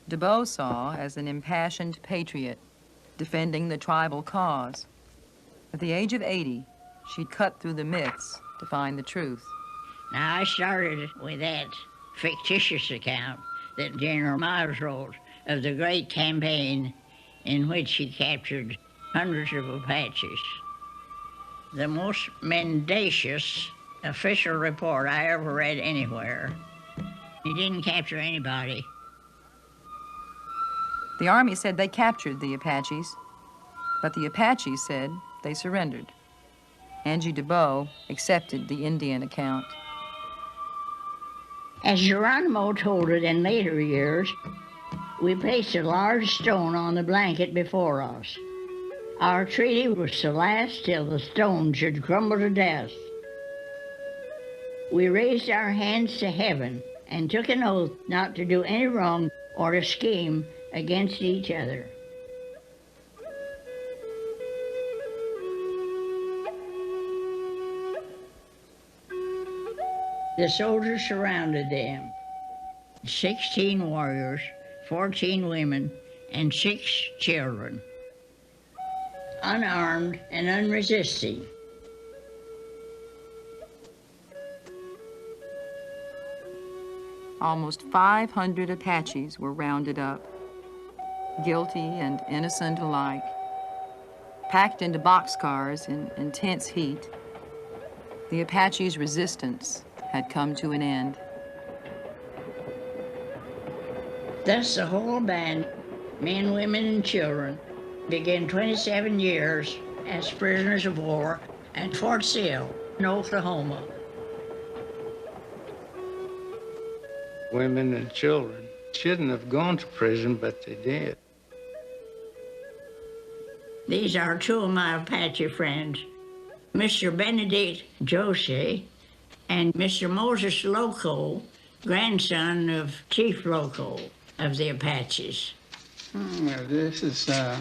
DeBow saw as an impassioned patriot defending the tribal cause. At the age of 80, she'd cut through the myths to find the truth. Now, I started with that fictitious account that General Miles wrote of the great campaign in which he captured hundreds of Apaches. The most mendacious official report I ever read anywhere. He didn't capture anybody. The Army said they captured the Apaches, but the Apaches said they surrendered. Angie DeBow accepted the Indian account. As Geronimo told it in later years, we placed a large stone on the blanket before us. Our treaty was to last till the stone should crumble to death. We raised our hands to heaven and took an oath not to do any wrong or to scheme against each other. The soldiers surrounded them. 16 warriors, 14 women, and 6 children, unarmed and unresisting. Almost 500 Apaches were rounded up, guilty and innocent alike, packed into boxcars in intense heat. The Apaches' resistance had come to an end. Thus the whole band, men, women, and children, began 27 years as prisoners of war at Fort Sill in Oklahoma. Women and children shouldn't have gone to prison, but they did. These are 2 of my Apache friends, Mr. Benedict Josie and Mr. Moses Loco, grandson of Chief Loco of the Apaches. Well, this is the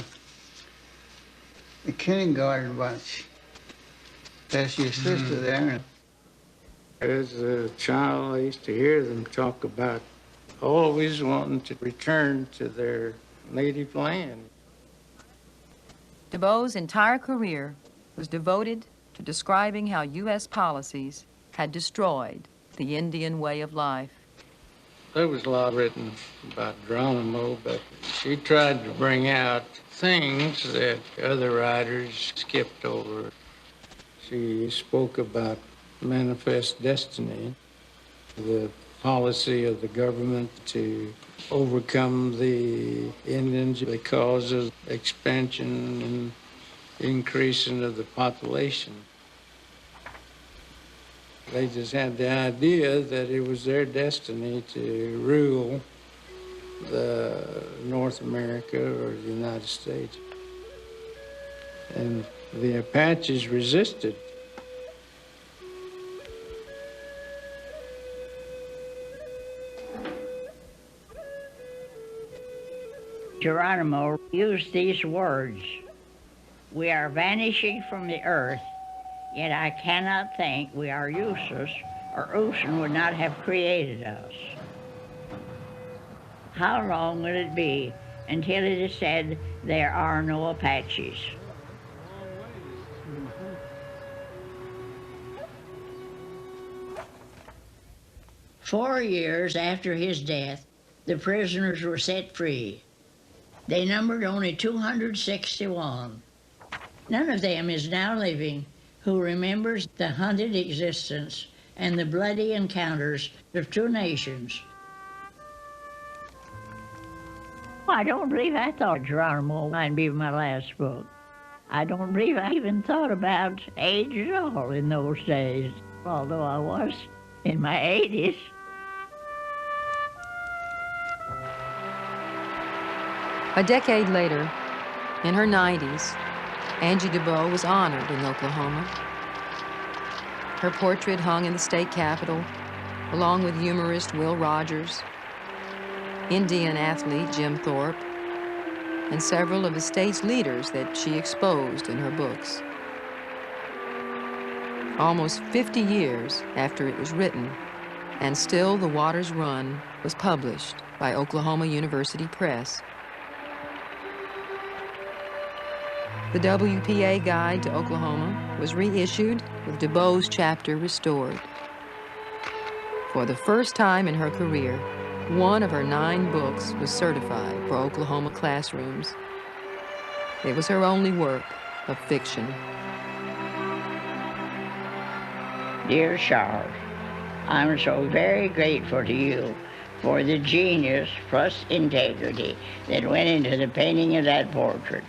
kindergarten bunch. That's your sister there. As a child, I used to hear them talk about always wanting to return to their native land. DeBow's entire career was devoted to describing how U.S. policies had destroyed the Indian way of life. There was a lot written about Geronimo, but she tried to bring out things that other writers skipped over. She spoke about manifest destiny, the policy of the government to overcome the Indians because of expansion and increasing of the population. They just had the idea that it was their destiny to rule the North America or the United States. And the Apaches resisted. Geronimo used these words, "We are vanishing from the earth, yet I cannot think we are useless, or ocean would not have created us." How long will it be until it is said there are no Apaches? Four years after his death, the prisoners were set free. They numbered only 261. None of them is now living who remembers the hunted existence and the bloody encounters of 2 nations. I don't believe I thought Geronimo might be my last book. I don't believe I even thought about age at all in those days, although I was in my 80s. A decade later, in her 90s, Angie DeBow was honored in Oklahoma. Her portrait hung in the state capitol, along with humorist Will Rogers, Indian athlete Jim Thorpe, and several of the state's leaders that she exposed in her books. Almost 50 years after it was written, And Still the Waters Run was published by Oklahoma University Press. The WPA Guide to Oklahoma was reissued with DuBois' chapter restored. For the first time in her career, one of her 9 books was certified for Oklahoma classrooms. It was her only work of fiction. Dear Charles, I'm so very grateful to you for the genius plus integrity that went into the painting of that portrait.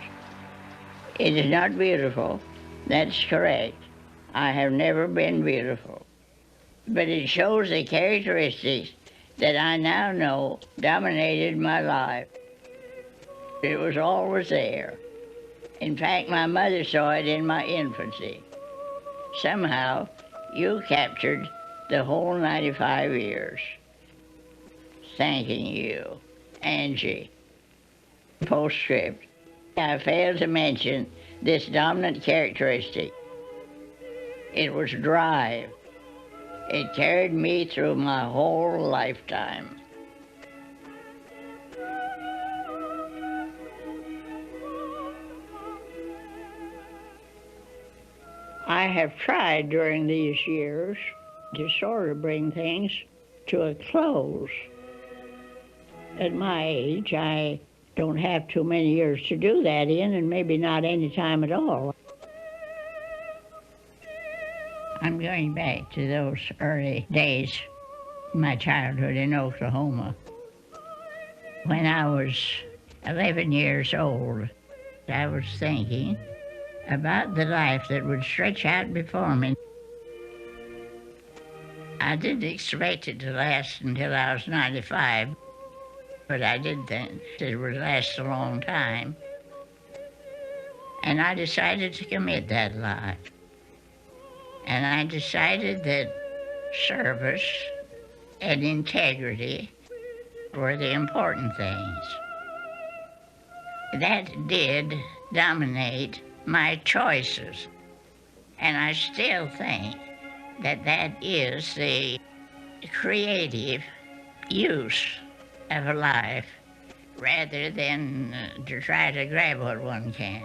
It is not beautiful, that's correct. I have never been beautiful. But it shows the characteristics that I now know dominated my life. It was always there. In fact, my mother saw it in my infancy. Somehow, you captured the whole 95 years. Thanking you, Angie. Postscript. I failed to mention this dominant characteristic. It was drive. It carried me through my whole lifetime. I have tried during these years to sort of bring things to a close. At my age, I don't have too many years to do that in, and maybe not any time at all. I'm going back to those early days in my childhood in Oklahoma. When I was 11 years old, I was thinking about the life that would stretch out before me. I didn't expect it to last until I was 95, but I did think it would last a long time. And I decided to commit that life. And I decided that service and integrity were the important things. That did dominate my choices. And I still think that that is the creative use of a life rather than to try to grab what one can.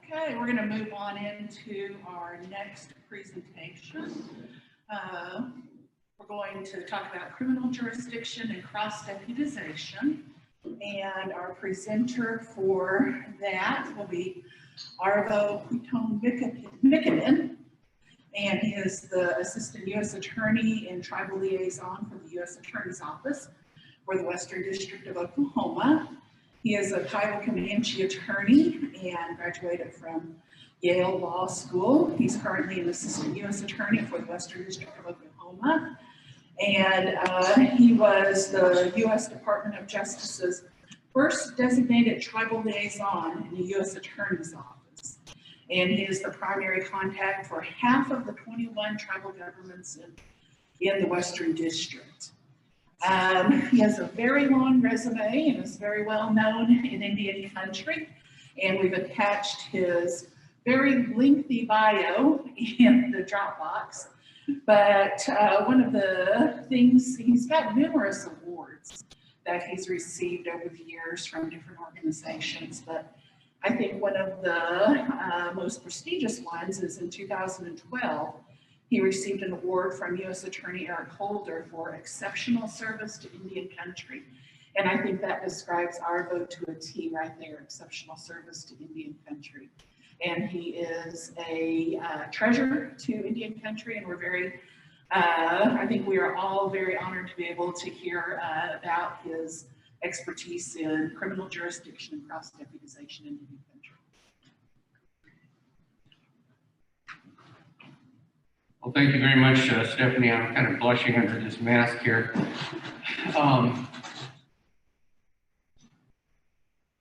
Okay, we're going to move on into our next presentation. We're going to talk about criminal jurisdiction and cross-deputization. And our presenter for that will be Arvo Mikkonen. And he is the Assistant U.S. Attorney and Tribal Liaison for the U.S. Attorney's Office for the Western District of Oklahoma. He is a Kiowa Comanche attorney and graduated from Yale Law School. He's currently an Assistant U.S. Attorney for the Western District of Oklahoma. And he was the U.S. Department of Justice's first designated tribal liaison in the U.S. Attorney's Office. And he is the primary contact for half of the 21 tribal governments in the Western District. He has a very long resume and is very well known in Indian country. And we've attached his very lengthy bio in the Dropbox. But one of the things, he's got numerous awards that he's received over the years from different organizations. But I think one of the most prestigious ones is in 2012. He received an award from U.S. Attorney Eric Holder for exceptional service to Indian country. And I think that describes Arvo to a T right there, exceptional service to Indian country. And he is a treasure to Indian country, and we're very, I think we are all very honored to be able to hear about his expertise in criminal jurisdiction and cross-deputization in Indian country. Well, thank you very much, Stephanie. I'm kind of blushing under this mask here.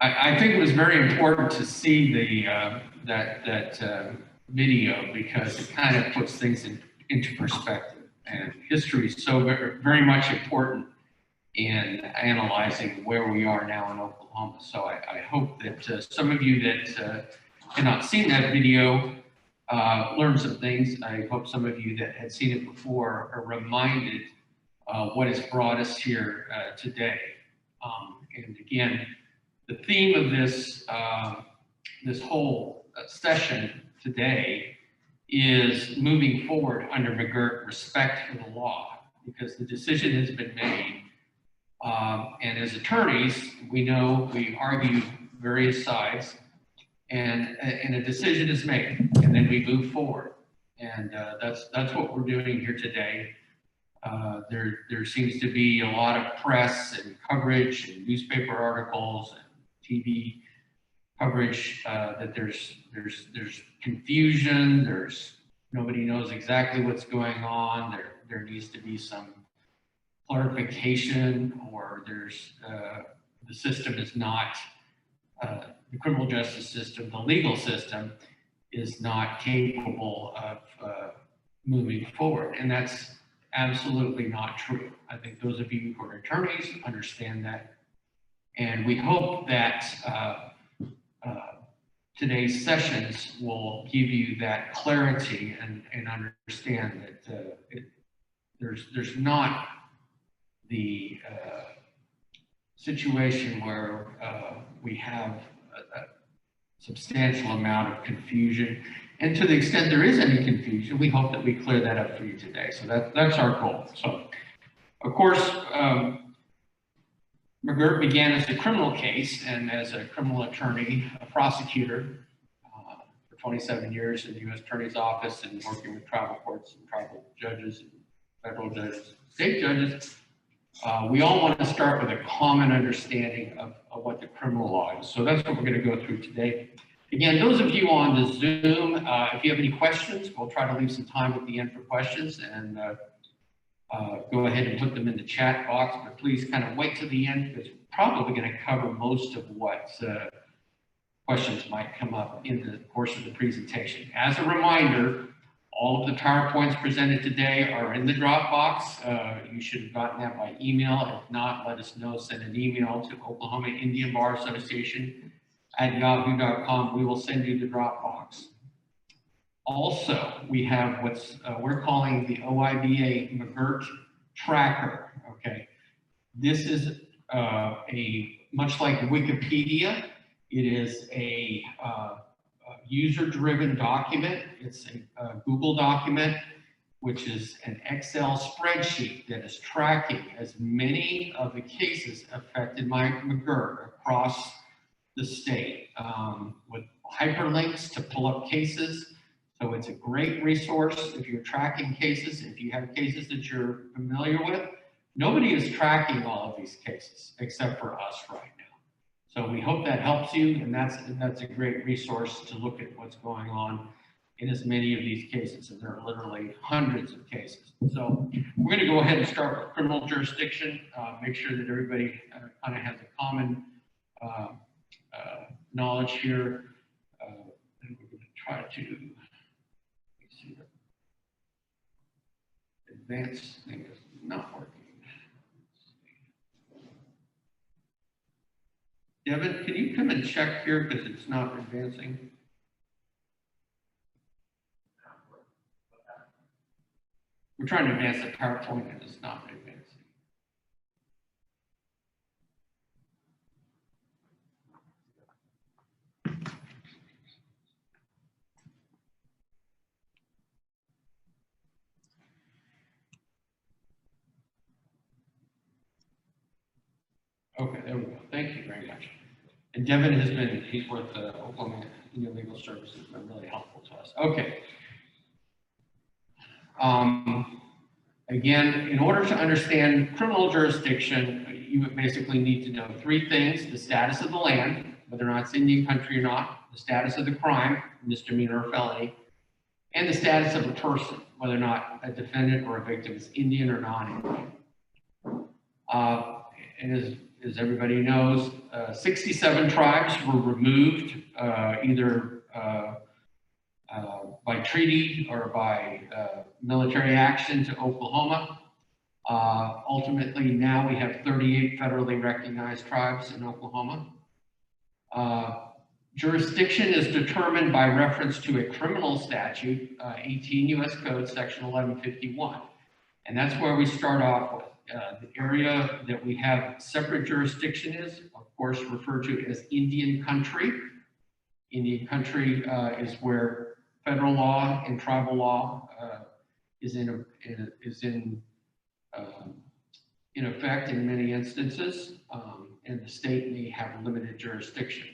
I think it was very important to see the that video because it kind of puts things into perspective. And history is so very much important in analyzing where we are now in Oklahoma. So I hope that some of you that had not seen that video learned some things. I hope some of you that had seen it before are reminded what has brought us here today. And again, the theme of this this whole session today is moving forward under McGirt, respect for the law, because the decision has been made. And as attorneys, we know we argue various sides, and a decision is made, and then we move forward. And that's what we're doing here today. There seems to be a lot of press and coverage and newspaper articles and TV coverage that there's confusion. Nobody knows exactly what's going on. There needs to be some clarification, or the system is not the criminal justice system, the legal system is not capable of moving forward, and that's absolutely not true. I think those of you who are attorneys understand that, and we hope that today's sessions will give you that clarity and understand that there's not the situation where we have a substantial amount of confusion. And to the extent there is any confusion, we hope that we clear that up for you today. So that's our goal. So, of course, McGirt began as a criminal case, and as a criminal attorney, a prosecutor for 27 years in the U.S. Attorney's Office and working with tribal courts and tribal judges, and federal judges, state judges. We all want to start with a common understanding of what the criminal law is. So that's what we're going to go through today. Again, those of you on the Zoom, if you have any questions, we'll try to leave some time at the end for questions, and go ahead and put them in the chat box, but please kind of wait to the end because we're probably going to cover most of what questions might come up in the course of the presentation. As a reminder, all of the PowerPoints presented today are in the Dropbox. You should have gotten that by email. If not, let us know. Send an email to Oklahoma Indian Bar Association at yahoo.com. We will send you the Dropbox. Also, we have what's we're calling the OIBA McGirt Tracker. Okay, this is much like Wikipedia. It is a user-driven document. It's a Google document, which is an Excel spreadsheet that is tracking as many of the cases affected by McGirt across the state, with hyperlinks to pull up cases. So it's a great resource if you're tracking cases, if you have cases that you're familiar with. Nobody is tracking all of these cases except for us right now. So we hope that helps you, and that's a great resource to look at what's going on in as many of these cases, and there are literally hundreds of cases. So we're going to go ahead and start with criminal jurisdiction, make sure that everybody kind of has a common knowledge here. And we're going to try to advance thing is not working. Devin, can you come and check here because it's not advancing? We're trying to advance the PowerPoint and it's not advancing. Okay, there we go. Thank you very much. And Devin has been, he's with Oklahoma Indian Legal Services, been really helpful to us. Okay. Again, in order to understand criminal jurisdiction, you would basically need to know three things: the status of the land, whether or not it's Indian country or not, the status of the crime, misdemeanor or felony, and the status of a person, whether or not a defendant or a victim is Indian or non-Indian. And as everybody knows, 67 tribes were removed either by treaty or by military action to Oklahoma. Ultimately, now we have 38 federally recognized tribes in Oklahoma. Jurisdiction is determined by reference to a criminal statute, 18 U.S. Code, Section 1151. And that's where we start off with. The area that we have separate jurisdiction is, of course, referred to as Indian country. Indian country is where federal law and tribal law is in effect in many instances, and the state may have limited jurisdiction.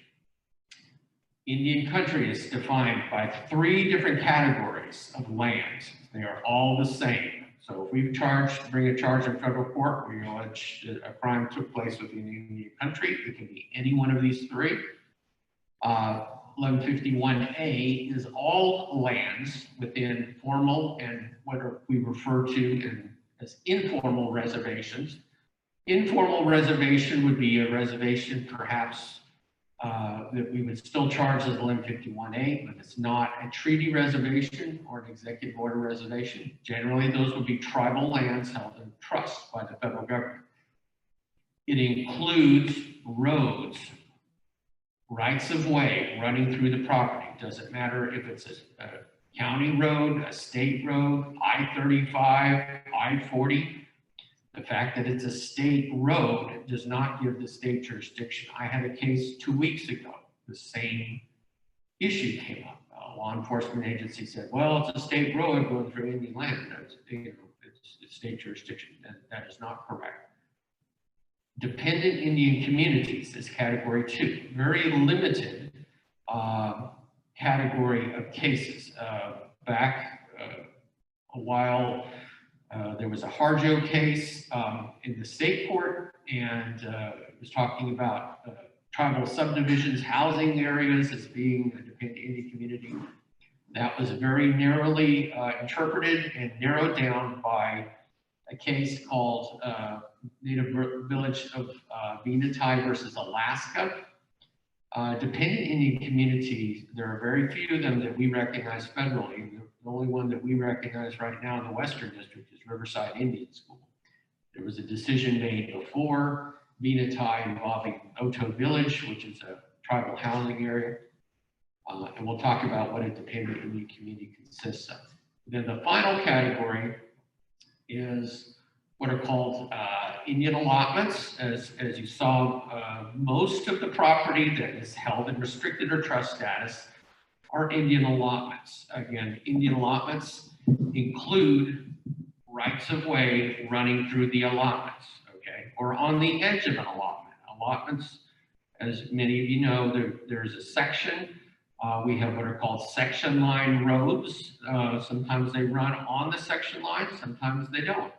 Indian country is defined by 3 different categories of land. They are all the same. So if we bring a charge in federal court where you allege that a crime took place within Indian country, it can be any one of these 3. 1151A is all lands within formal and what we refer to as informal reservations. Informal reservation would be a reservation perhaps that we would still charge as 1151A, but it's not a treaty reservation or an executive order reservation. Generally, those would be tribal lands held in trust by the federal government. It includes roads, rights of way running through the property. Doesn't matter if it's a county road, a state road, I-35, I-40. The fact that it's a state road does not give the state jurisdiction. I had a case 2 weeks ago. The same issue came up. A law enforcement agency said, well, it's a state road going through Indian land. It's state jurisdiction. That is not correct. Dependent Indian communities is category 2. Very limited category of cases. Back a while, there was a Harjo case in the state court, and it was talking about tribal subdivisions, housing areas as being a dependent Indian community. That was very narrowly interpreted and narrowed down by a case called Native Village of Venati versus Alaska. Dependent Indian communities, there are very few of them that we recognize federally. The only one that we recognize right now in the Western District is Riverside Indian School. There was a decision made before Venati involving Oto Village, which is a tribal housing area. And we'll talk about what a dependent Indian community consists of. Then the final category is what are called Indian allotments. As you saw, most of the property that is held in restricted or trust status are Indian allotments. Again, Indian allotments include rights of way running through the allotments, okay, or on the edge of an allotment. Allotments, as many of you know, there's a section. We have what are called section line roads. Sometimes they run on the section line, sometimes they don't.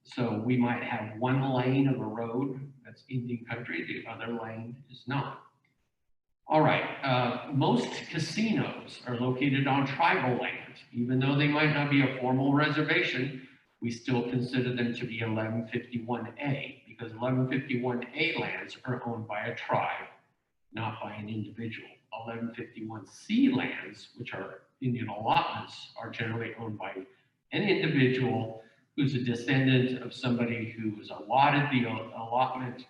So we might have one lane of a road that's Indian country, the other lane is not. All right, most casinos are located on tribal land. Even though they might not be a formal reservation, we still consider them to be 1151A, because 1151A lands are owned by a tribe, not by an individual. 1151C lands, which are Indian allotments, are generally owned by an individual who's a descendant of somebody who was allotted the allotment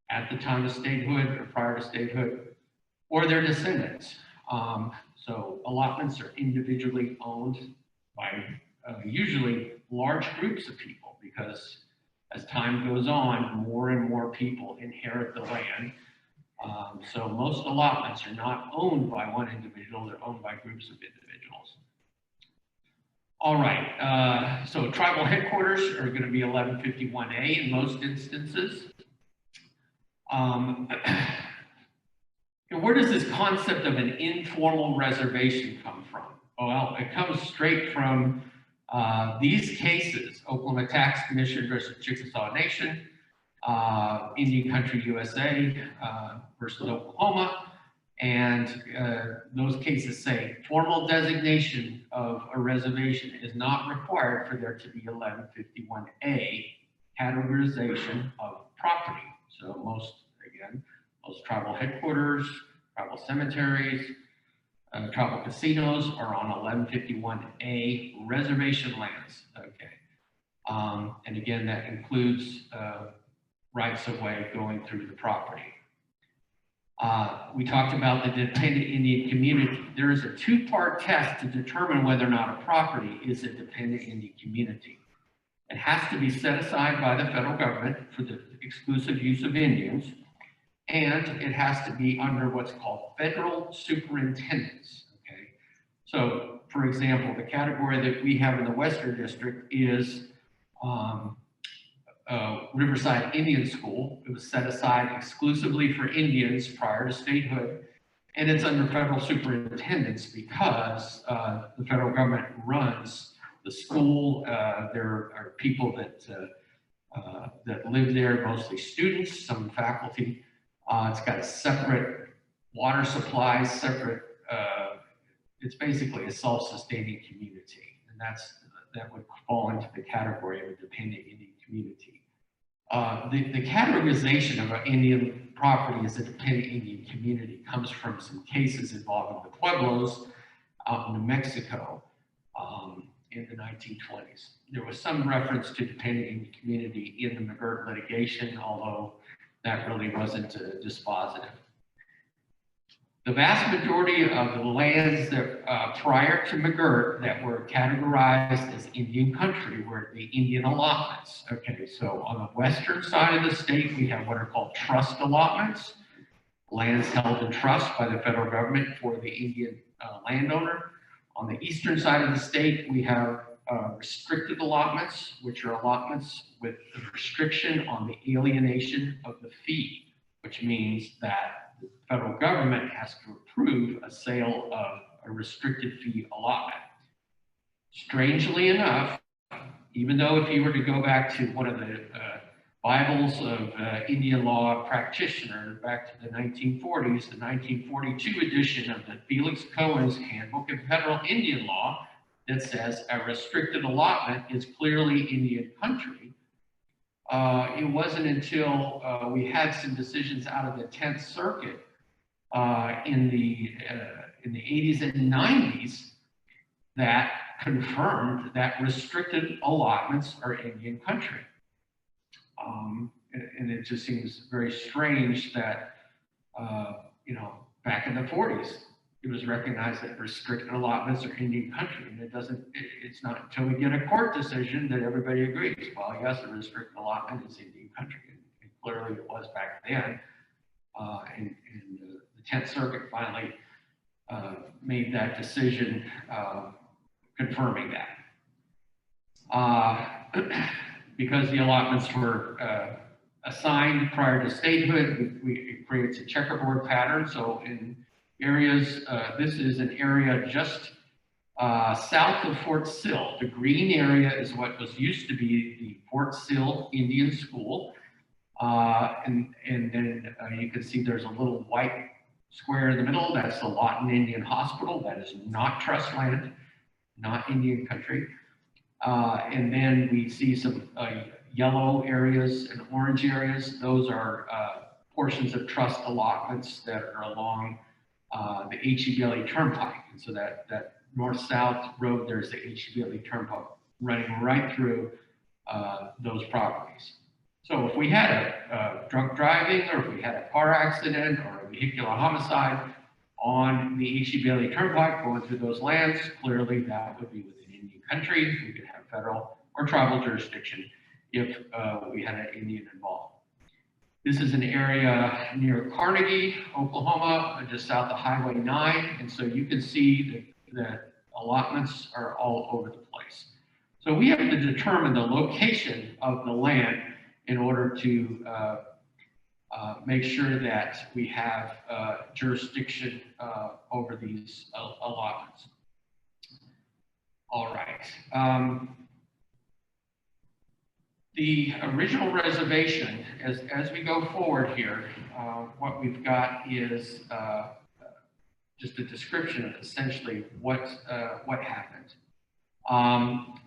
at the time of statehood or prior to statehood, or their descendants. So allotments are individually owned by usually large groups of people, because as time goes on, more and more people inherit the land. So most allotments are not owned by one individual, they're owned by groups of individuals. All right, so tribal headquarters are going to be 1151A in most instances. Where does this concept of an informal reservation come from? Well, it comes straight from these cases: Oklahoma Tax Commission versus Chickasaw Nation, Indian Country USA versus Oklahoma. And those cases say formal designation of a reservation is not required for there to be 1151A categorization of property. So most tribal headquarters, tribal cemeteries, tribal casinos are on 1151A reservation lands. Okay. And again, that includes rights of way going through the property. We talked about the dependent Indian community. There is a two-part test to determine whether or not a property is a dependent Indian community. It has to be set aside by the federal government for the exclusive use of Indians, and it has to be under what's called federal superintendence. Okay, so for example, the category that we have in the Western District is Riverside Indian School. It was set aside exclusively for Indians prior to statehood, and it's under federal superintendence because the federal government runs the school. There are people that live there, mostly students, some faculty. It's got a separate water supply, separate, it's basically a self-sustaining community, and that would fall into the category of a dependent Indian community. The categorization of an Indian property as a dependent Indian community comes from some cases involving the Pueblos out in New Mexico in the 1920s. There was some reference to dependent Indian community in the McGirt litigation, although that really wasn't dispositive. The vast majority of the lands that prior to McGirt that were categorized as Indian country were the Indian allotments. Okay, so on the western side of the state, we have what are called trust allotments, lands held in trust by the federal government for the Indian landowner. On the eastern side of the state, we have restricted allotments, which are allotments with the restriction on the alienation of the fee, which means that the federal government has to approve a sale of a restricted fee allotment. Strangely enough, even though if you were to go back to one of the Bibles of Indian law practitioners back to the 1940s, the 1942 edition of the Felix Cohen's Handbook of Federal Indian Law that says a restricted allotment is clearly Indian country. It wasn't until we had some decisions out of the 10th Circuit in the 80s and 90s that confirmed that restricted allotments are Indian country. And it just seems very strange that, back in the 40s, it was recognized that restricted allotments are Indian country, and it's not until we get a court decision that everybody agrees. Well, yes, a restricted allotment is Indian country, and clearly it was back then. And the 10th Circuit finally made that decision confirming that. Because the allotments were assigned prior to statehood, it creates a checkerboard pattern. So in areas, this is an area just south of Fort Sill. The green area is what was used to be the Fort Sill Indian School. And then you can see there's a little white square in the middle. That's the Lawton Indian Hospital. That is not trust land, not Indian country. And then we see some yellow areas and orange areas. Those are portions of trust allotments that are along the H.E.B.L.E. Turnpike. And so that north-south road, there's the H.E.B.L.E. Turnpike running right through those properties. So if we had a drunk driving, or if we had a car accident or a vehicular homicide on the H.E.B.L.E. Turnpike going through those lands, clearly that would be within Indian country. We could have federal or tribal jurisdiction if we had an Indian involved. This is an area near Carnegie, Oklahoma, just south of Highway 9. And so you can see that allotments are all over the place. So we have to determine the location of the land in order to make sure that we have jurisdiction over these allotments. All right. The original reservation, as we go forward here, what we've got is just a description of essentially what happened.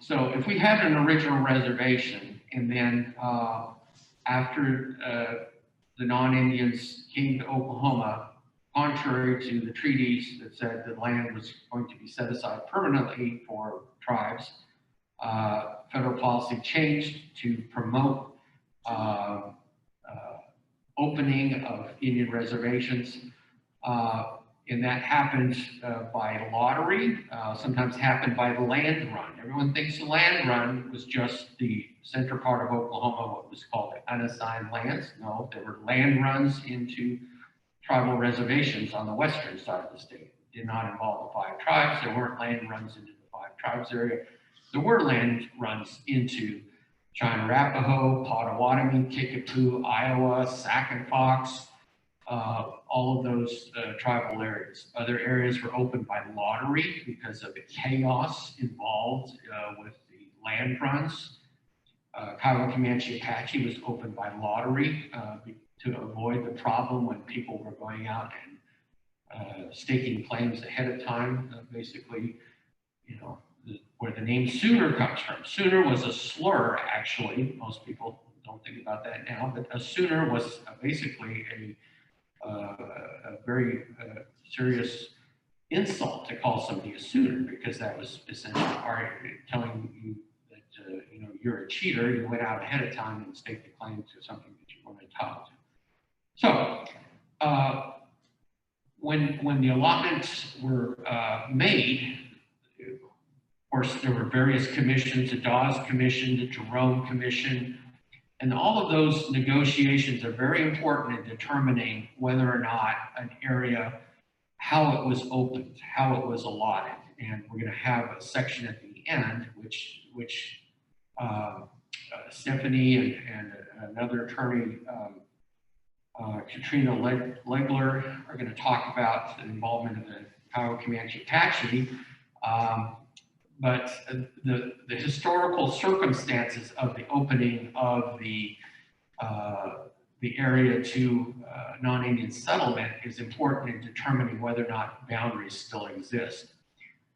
So if we had an original reservation, and then after the non-Indians came to Oklahoma, contrary to the treaties that said the land was going to be set aside permanently for tribes, federal policy changed to promote opening of Indian reservations. And that happened by lottery, sometimes happened by the land run. Everyone thinks the land run was just the center part of Oklahoma, what was called unassigned lands. No, there were land runs into tribal reservations on the western side of the state. It did not involve the 5 tribes. There weren't land runs into the 5 tribes area. There were land runs into Cheyenne Arapaho, Potawatomi, Kickapoo, Iowa, Sac and Fox, all of those tribal areas. Other areas were opened by lottery because of the chaos involved with the land runs. Kiowa Comanche Apache was opened by lottery to avoid the problem when people were going out and staking claims ahead of time. Basically, you know, where the name Sooner comes from. Sooner was a slur, actually. Most people don't think about that now, but a Sooner was basically a very serious insult to call somebody a Sooner, because that was essentially telling you that you know, you're a cheater. You went out ahead of time and staked a claim to something that you weren't entitled to. So when the allotments were made, of course, there were various commissions, the Dawes Commission, the Jerome Commission, and all of those negotiations are very important in determining whether or not an area, how it was opened, how it was allotted. And we're going to have a section at the end, which Stephanie and another attorney, Katrina Legler, are going to talk about the involvement of the Kiowa Comanche Apache. But the historical circumstances of the opening of the area to non-Indian settlement is important in determining whether or not boundaries still exist.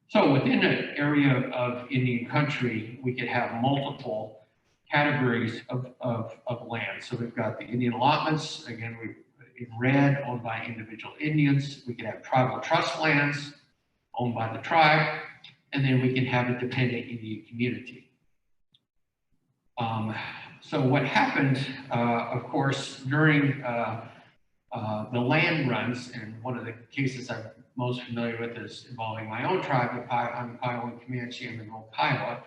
So within an area of Indian country, we could have multiple categories of land. So we've got the Indian allotments, again, in red, owned by individual Indians. We could have tribal trust lands owned by the tribe. And then we can have a dependent Indian community. So what happened, of course, during the land runs, and one of the cases I'm most familiar with is involving my own tribe. I'm Kiowa and Comanche, I'm in Old Kiowa.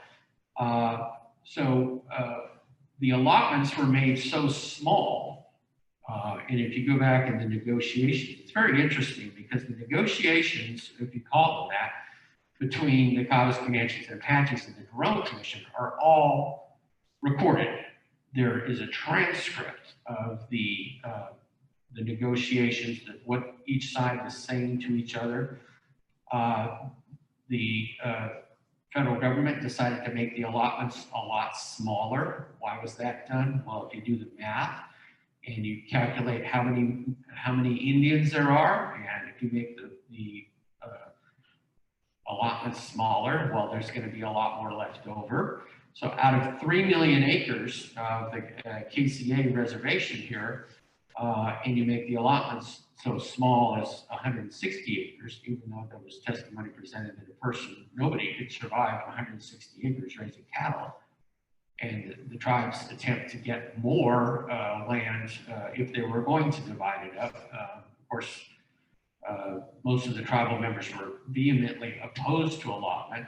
So the allotments were made so small, and if you go back in the negotiations, it's very interesting because the negotiations, if you call them that, between the Kiowas, Comanches, and Apaches and the Jerome Commission are all recorded. There is a transcript of the negotiations, that what each side was saying to each other. The federal government decided to make the allotments a lot smaller. Why was that done? Well, if you do the math and you calculate how many Indians there are, and if you make the allotments smaller, well, there's going to be a lot more left over. So out of 3 million acres of the KCA reservation here, and you make the allotments so small as 160 acres, even though there was testimony presented that nobody could survive 160 acres raising cattle. And the tribes attempt to get more land if they were going to divide it up. Of course, most of the tribal members were vehemently opposed to allotment,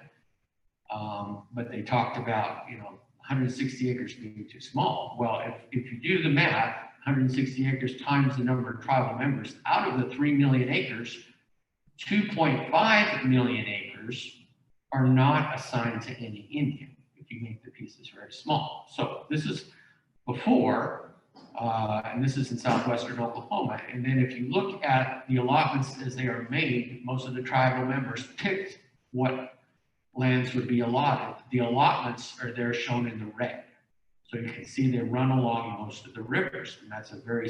but they talked about, 160 acres being too small. Well, if you do the math, 160 acres times the number of tribal members, out of the 3 million acres, 2.5 million acres are not assigned to any Indian if you make the pieces very small. So this is before, and this is in southwestern Oklahoma. And then if you look at the allotments as they are made, most of the tribal members picked what lands would be allotted. The allotments are there shown in the red. So you can see they run along most of the rivers, and that's a very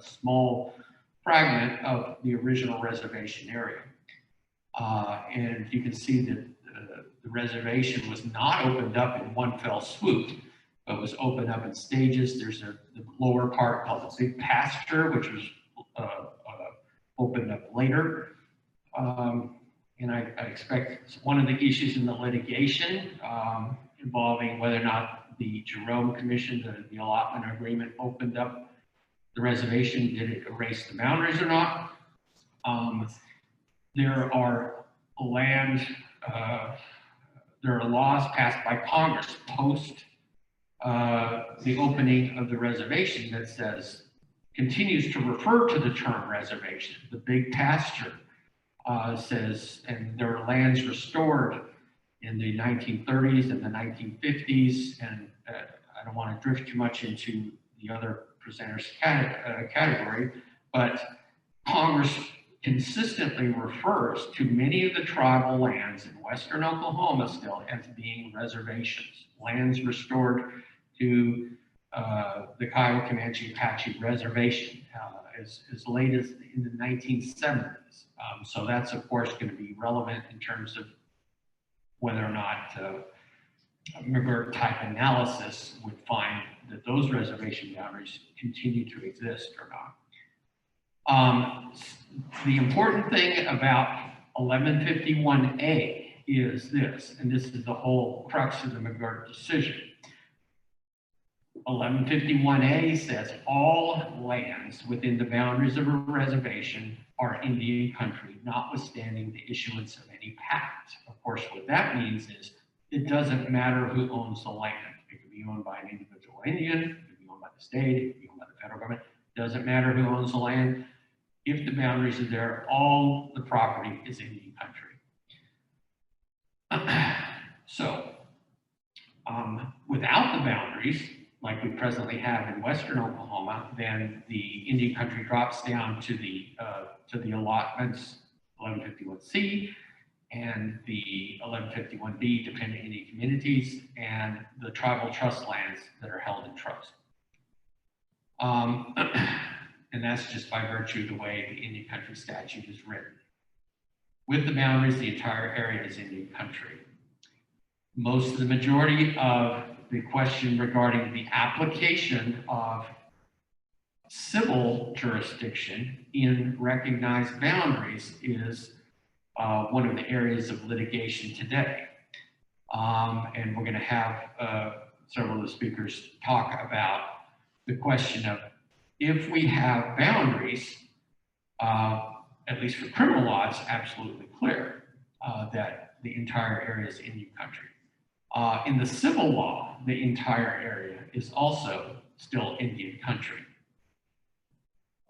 small fragment of the original reservation area. And you can see that the reservation was not opened up in one fell swoop. but was opened up in stages. There's the lower part called the big pasture, which was opened up later. And I expect one of the issues in the litigation involving whether or not the Jerome Commission, the allotment agreement, opened up the reservation, did it erase the boundaries or not? There are there are laws passed by Congress post the opening of the reservation that continues to refer to the term reservation. The big pasture says, and there are lands restored in the 1930s and the 1950s, and I don't want to drift too much into the other presenters category, but Congress consistently refers to many of the tribal lands in western Oklahoma still as being reservations, lands restored to the Kiowa Comanche Apache Reservation as late as in the 1970s. So that's, of course, going to be relevant in terms of whether or not McGirt type analysis would find that those reservation boundaries continue to exist or not. The important thing about 1151A is this, and this is the whole crux of the McGirt decision. 1151A says all lands within the boundaries of a reservation are Indian country, notwithstanding the issuance of any pact. Of course, what that means is it doesn't matter who owns the land. It could be owned by an individual Indian, it could be owned by the state, it could be owned by the federal government. It doesn't matter who owns the land. If the boundaries are there, all the property is Indian country. So, without the boundaries, like we presently have in western Oklahoma, then the Indian country drops down to the allotments 1151C and the 1151B dependent Indian communities and the tribal trust lands that are held in trust. And that's just by virtue of the way the Indian country statute is written. With the boundaries, the entire area is Indian country. Most of the majority of the question regarding the application of civil jurisdiction in recognized boundaries is one of the areas of litigation today. And we're going to have several of the speakers talk about the question of if we have boundaries, at least for criminal law, it's absolutely clear that the entire area is Indian country. In the civil law, the entire area is also still Indian country.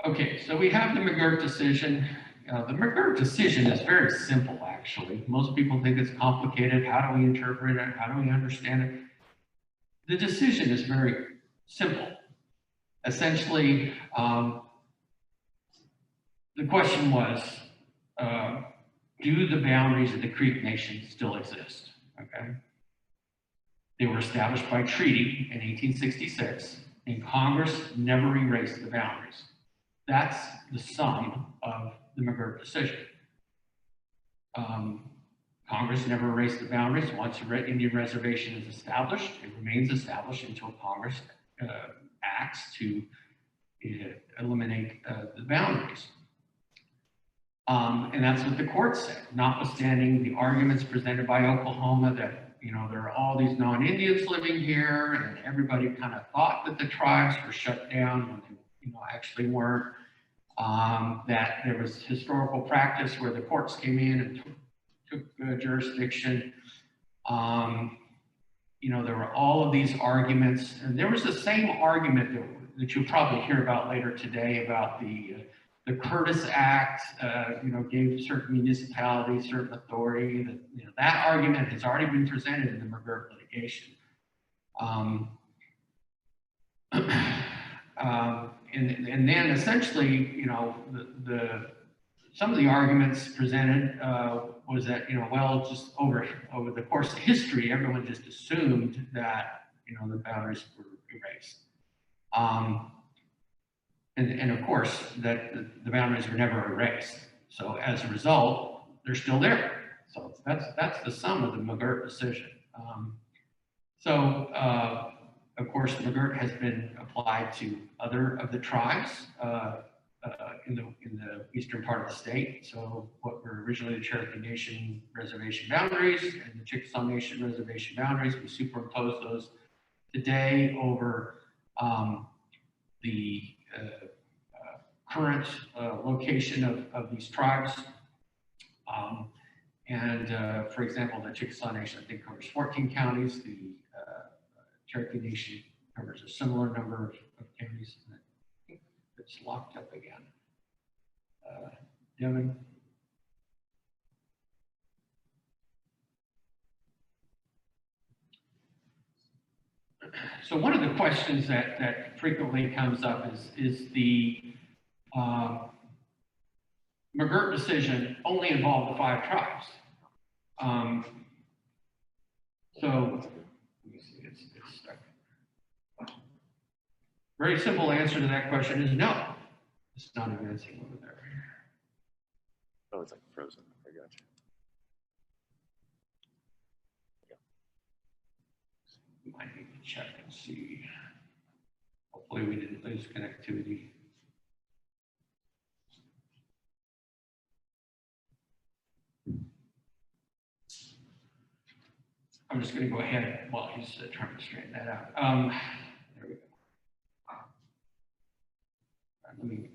Okay, so we have the McGirt decision. The McGirt decision is very simple, actually. Most people think it's complicated. How do we interpret it? How do we understand it? The decision is very simple. Essentially, the question was, do the boundaries of the Creek Nation still exist? Okay. They were established by treaty in 1866, and Congress never erased the boundaries. That's the sum of the McGirt decision. Congress never erased the boundaries. Once an Indian reservation is established, it remains established until Congress acts to eliminate the boundaries. And that's what the court said, notwithstanding the arguments presented by Oklahoma that, there are all these non-Indians living here, and everybody kind of thought that the tribes were shut down when they, actually weren't. That there was historical practice where the courts came in and took jurisdiction. There were all of these arguments, and there was the same argument that you'll probably hear about later today about the Curtis Act, gave certain municipalities certain authority. That argument has already been presented in the McGirt litigation. And then essentially, some of the arguments presented was that, just over the course of history, everyone just assumed that, the boundaries were erased. And of course, that the boundaries were never erased. So as a result, they're still there. So that's the sum of the McGirt decision. Of course, McGirt has been applied to other of the tribes in the eastern part of the state. So what were originally the Cherokee Nation reservation boundaries and the Chickasaw Nation reservation boundaries, we superimpose those today over the current location of these tribes. For example, the Chickasaw Nation, I think, covers 14 counties. The Cherokee Nation covers a similar number of counties. I think it's locked up again. Devin? So one of the questions that frequently comes up is the McGirt decision only involved the 5 tribes. So let me see, it's stuck. Very simple answer to that question is no. It's not advancing over there. Oh, it's like frozen. I got you. Might need to check and see. Hopefully we didn't lose connectivity. I'm just going to go ahead while he's trying to straighten that out. There we go.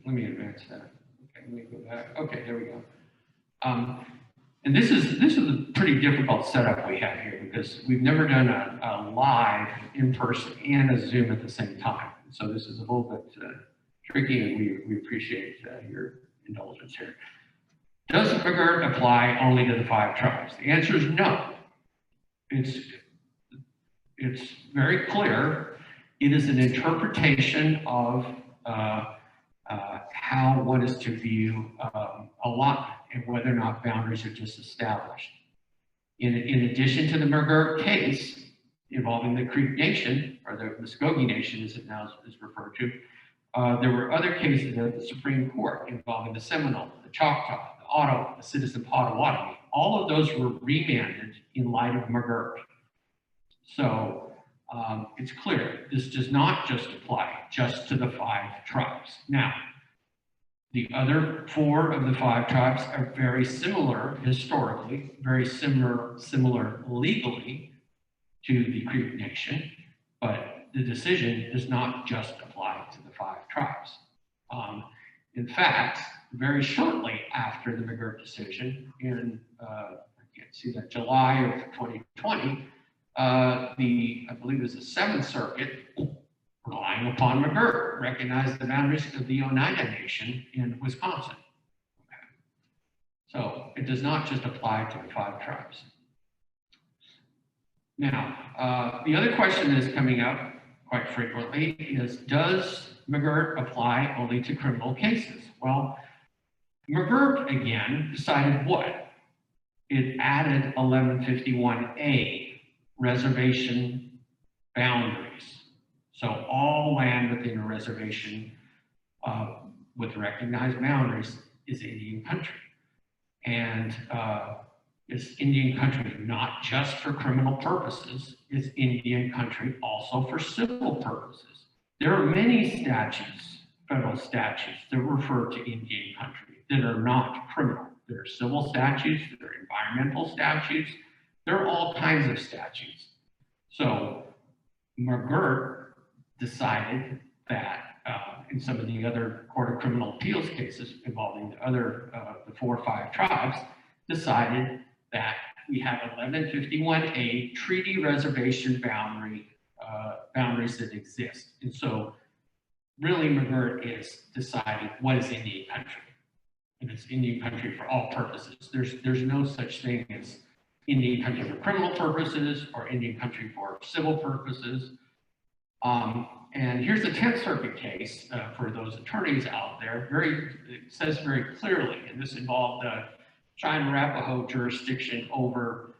Let me advance that. Okay, let me go back. Okay, there we go. And this is a pretty difficult setup we have here because we've never done a live in person and a Zoom at the same time. So this is a little bit tricky, and we appreciate your indulgence here. Does McGirt apply only to the 5 tribes? The answer is no. It's very clear. It is an interpretation of how one is to view a lot and whether or not boundaries are just established. In addition to the McGirt case involving the Creek Nation, or the Muskogee Nation as it now is referred to, there were other cases at the Supreme Court involving the Seminole, the Choctaw, the Ottawa, the Citizen Potawatomi. All of those were remanded in light of McGirt. So it's clear this does not just apply just to the 5 tribes. Now, the other 4 of the 5 tribes are very similar historically, very similar legally to the Creek Nation, but the decision does not just apply to the 5 tribes. In fact, very shortly after the McGirt decision in, I can't see that, July of 2020, I believe it was the 7th Circuit, relying upon McGirt, recognized the boundaries of the Oneida Nation in Wisconsin. Okay. So it does not just apply to the 5 tribes. Now, the other question that is coming up quite frequently is, does McGirt apply only to criminal cases? Well, McGirt, again, decided what? It added 1151A, reservation boundaries. So all land within a reservation with recognized boundaries is Indian country. And it's Indian country not just for criminal purposes, it's Indian country also for civil purposes. There are many statutes, federal statutes, that refer to Indian country that are not criminal. There are civil statutes, there are environmental statutes, there are all kinds of statutes. So McGirt decided that in some of the other Court of Criminal Appeals cases involving the other, the 4 or 5 tribes, decided that we have 1151A treaty reservation boundaries that exist. And so really McGirt is deciding what is Indian country. And it's Indian country for all purposes. There's no such thing as Indian country for criminal purposes or Indian country for civil purposes. And here's the 10th Circuit case for those attorneys out there. It says very clearly, and this involved Cheyenne-Arapaho jurisdiction over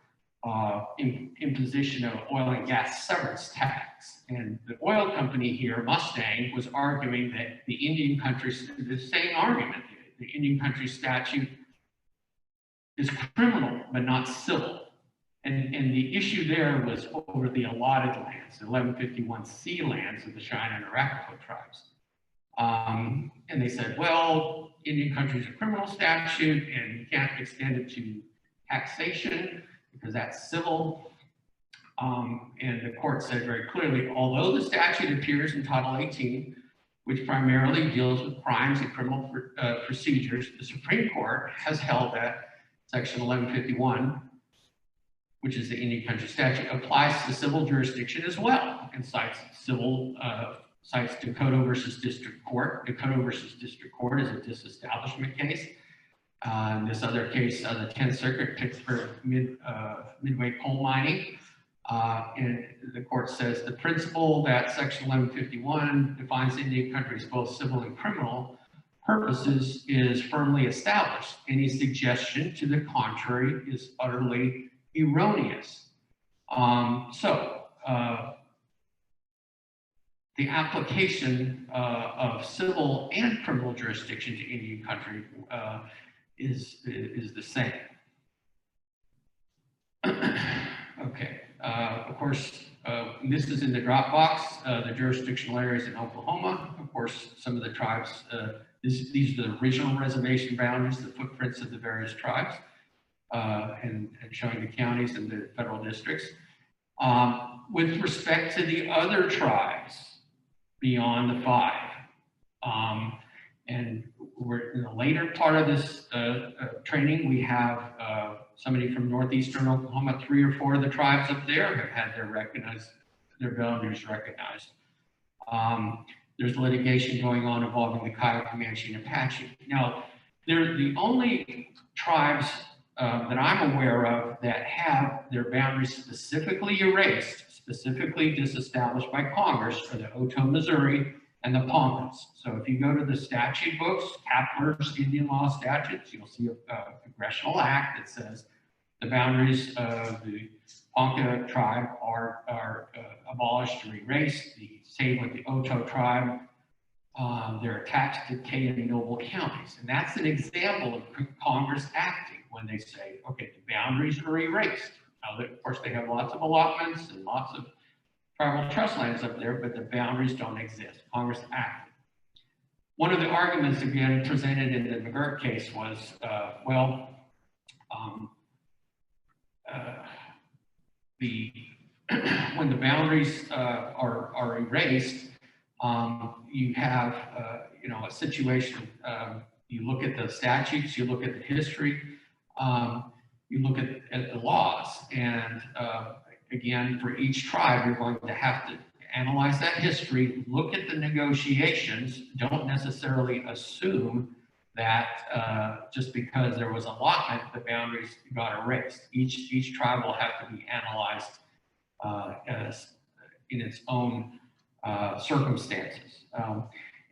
imposition of oil and gas severance tax. And the oil company here, Mustang, was arguing that the Indian country, the same argument, the Indian country statute is criminal but not civil. And the issue there was over the allotted lands, the 1151C lands of the Cheyenne and Arapaho tribes. And they said, well, Indian country is a criminal statute and you can't extend it to taxation because that's civil. And the court said very clearly, although the statute appears in Title 18, which primarily deals with crimes and criminal procedures, the Supreme Court has held that Section 1151, which is the Indian country statute, applies to civil jurisdiction as well, and cites Dakota versus District Court. Dakota versus District Court is a disestablishment case. This other case, the 10th Circuit, Pittsburgh Midway coal mining. And the court says the principle that Section 1151 defines Indian country as both civil and criminal purposes is firmly established. Any suggestion to the contrary is utterly erroneous. The application of civil and criminal jurisdiction to Indian country is the same. Okay, of course, this is in the Dropbox, the jurisdictional areas in Oklahoma. Of course, some of the tribes, these are the original reservation boundaries, the footprints of the various tribes, and showing the counties and the federal districts. With respect to the other tribes beyond the 5, and we're in the later part of this training, we have somebody from northeastern Oklahoma. 3 or 4 of the tribes up there have had their boundaries recognized. There's litigation going on involving the Kiowa, Comanche, and Apache. Now, they're the only tribes that I'm aware of that have their boundaries specifically erased, specifically disestablished by Congress, are the Otoe, Missouri, and the Poncas. So if you go to the statute books, Kapler's Indian law statutes, you'll see a congressional act that says the boundaries of the Ponca tribe are abolished or erased. The same with the Otoe tribe. They're attached to Kay and Noble counties. And that's an example of Congress acting when they say, okay, the boundaries are erased. Now, of course, they have lots of allotments and lots of tribal trust lands up there, but the boundaries don't exist. Congress acted. One of the arguments, again, presented in the McGirt case was, when the boundaries are erased, you have a situation. You look at the statutes, you look at the history, you look at the laws, and again, for each tribe, you're going to have to analyze that history, look at the negotiations. Don't necessarily assume that just because there was allotment, the boundaries got erased. Each tribe will have to be analyzed in its own circumstances.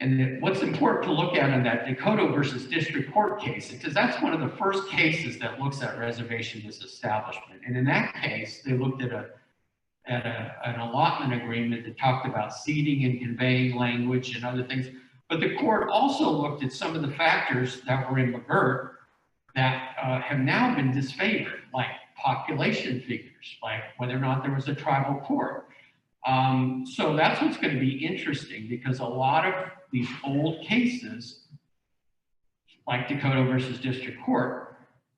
And what's important to look at in that Dakota versus District Court case, because that's one of the first cases that looks at reservation disestablishment. And in that case, they looked at an allotment agreement that talked about ceding and conveying language and other things. But the court also looked at some of the factors that were in McGirt that have now been disfavored, like population figures, like whether or not there was a tribal court. So that's what's going to be interesting, because a lot of these old cases, like Dakota versus District Court,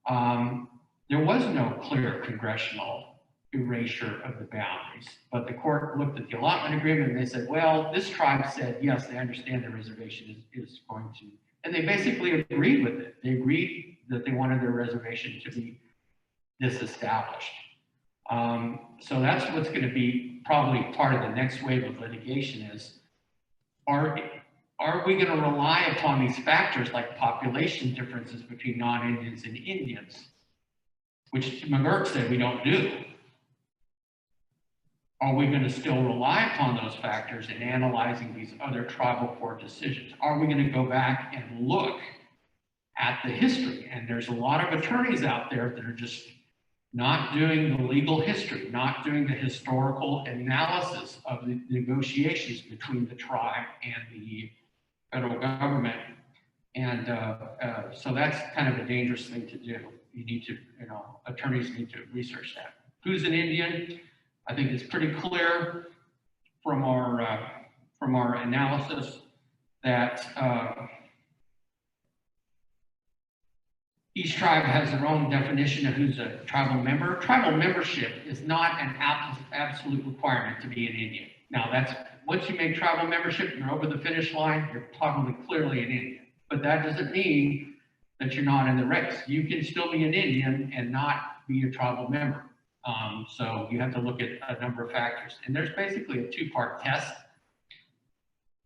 there was no clear congressional erasure of the boundaries. But the court looked at the allotment agreement and they said, well, this tribe said, yes, they understand the reservation is going to, and they basically agreed with it. They agreed that they wanted their reservation to be disestablished. So that's what's going to be probably part of the next wave of litigation is, are we going to rely upon these factors like population differences between non-Indians and Indians, which McGirt said we don't do? Are we going to still rely upon those factors in analyzing these other tribal court decisions? Are we going to go back and look at the history? And there's a lot of attorneys out there that are just not doing the legal history, not doing the historical analysis of the negotiations between the tribe and the federal government. And so that's kind of a dangerous thing to do. You need to, attorneys need to research that. Who's an Indian? I think it's pretty clear from our analysis that each tribe has their own definition of who's a tribal member. Tribal membership is not an absolute requirement to be an Indian. Now, that's once you make tribal membership, you're over the finish line, you're probably clearly an Indian. But that doesn't mean that you're not in the race. You can still be an Indian and not be a tribal member. So you have to look at a number of factors. And there's basically a two-part test.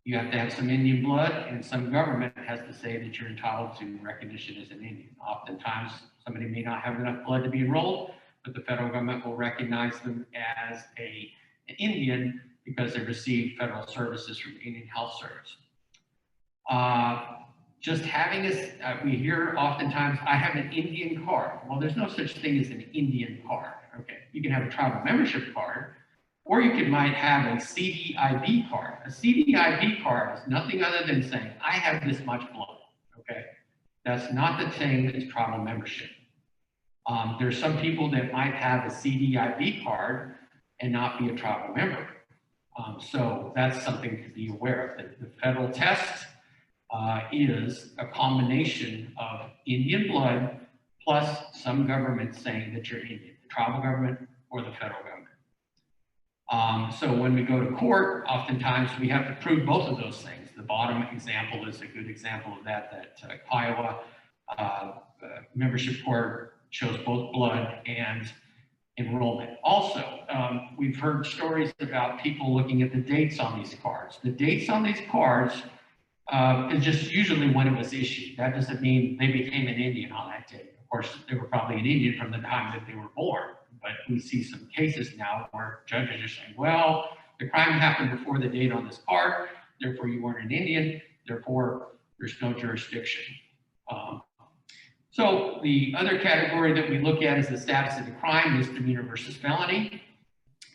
You have to have some Indian blood, and some government has to say that you're entitled to recognition as an Indian. Oftentimes, somebody may not have enough blood to be enrolled, but the federal government will recognize them as an Indian because they receive federal services from the Indian Health Service. Just having we hear oftentimes, I have an Indian card. Well, there's no such thing as an Indian card. Okay, you can have a tribal membership card, or you might have a CDIB card. A CDIB card is nothing other than saying, I have this much blood, okay? That's not the same as tribal membership. There's some people that might have a CDIB card and not be a tribal member. So that's something to be aware of. The federal test is a combination of Indian blood plus some government saying that you're Indian, the tribal government or the federal government. So when we go to court, oftentimes we have to prove both of those things. The bottom example is a good example of that Iowa membership court shows both blood and enrollment. Also, we've heard stories about people looking at the dates on these cards. The dates on these cards is just usually when it was issued. That doesn't mean they became an Indian on that date. Of course, they were probably an Indian from the time that they were born. But we see some cases now where judges are saying, well, the crime happened before the date on this card, therefore you weren't an Indian, therefore there's no jurisdiction. So the other category that we look at is the status of the crime, misdemeanor versus felony,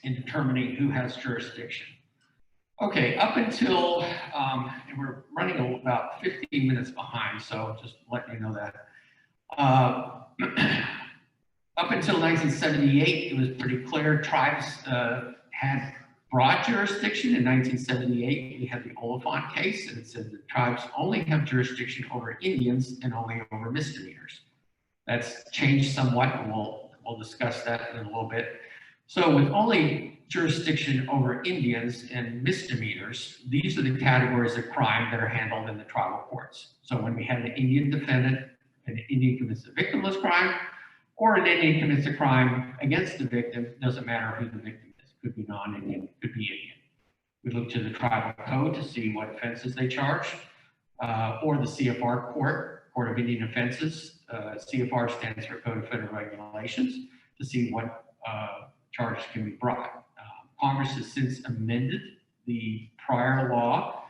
in determining who has jurisdiction. Okay, up until, and we're running about 15 minutes behind, so just letting you know that. Up until 1978, it was pretty clear tribes had broad jurisdiction. In 1978, we had the Oliphant case, and it said that tribes only have jurisdiction over Indians and only over misdemeanors. That's changed somewhat, and we'll discuss that in a little bit. So with only jurisdiction over Indians and misdemeanors, these are the categories of crime that are handled in the tribal courts. So when we have an Indian defendant, an Indian commits a victimless crime, or an Indian commits a crime against the victim, doesn't matter who the victim is. Could be non-Indian, could be Indian. We look to the tribal code to see what offenses they charge, or the CFR Court of Indian Offenses. CFR stands for Code of Federal Regulations, to see what charges can be brought. Congress has since amended the prior law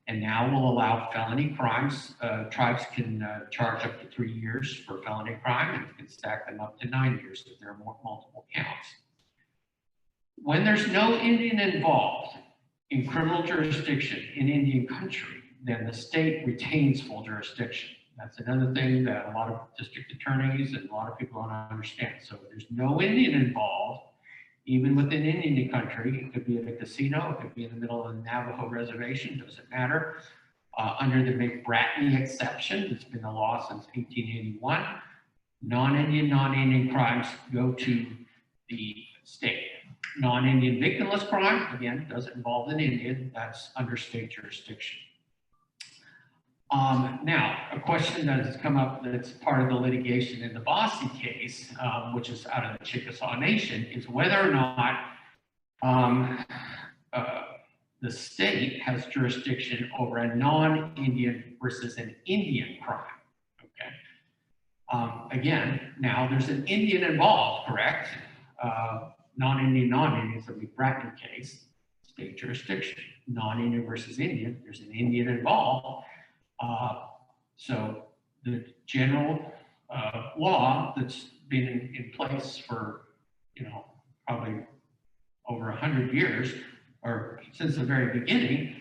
and now will allow felony crimes. Tribes can charge up to 3 years for felony crime and can stack them up to 9 years if there are multiple counts. When there's no Indian involved in criminal jurisdiction in Indian country, then the state retains full jurisdiction. That's another thing that a lot of district attorneys and a lot of people don't understand. So if there's no Indian involved, even within Indian country, it could be at a casino, it could be in the middle of the Navajo reservation, doesn't matter. Under the McGirt exception, it's been the law since 1881, non-Indian crimes go to the state. Non-Indian victimless crime, again, doesn't involve an Indian, that's under state jurisdiction. Now, a question that has come up that's part of the litigation in the Bosse case, which is out of the Chickasaw Nation, is whether or not the state has jurisdiction over a non-Indian versus an Indian crime. Okay. Again, now there's an Indian involved, correct? Non-Indian is a McGirt case, state jurisdiction. Non-Indian versus Indian, there's an Indian involved. So the general law that's been in place for, probably over 100 years, or since the very beginning,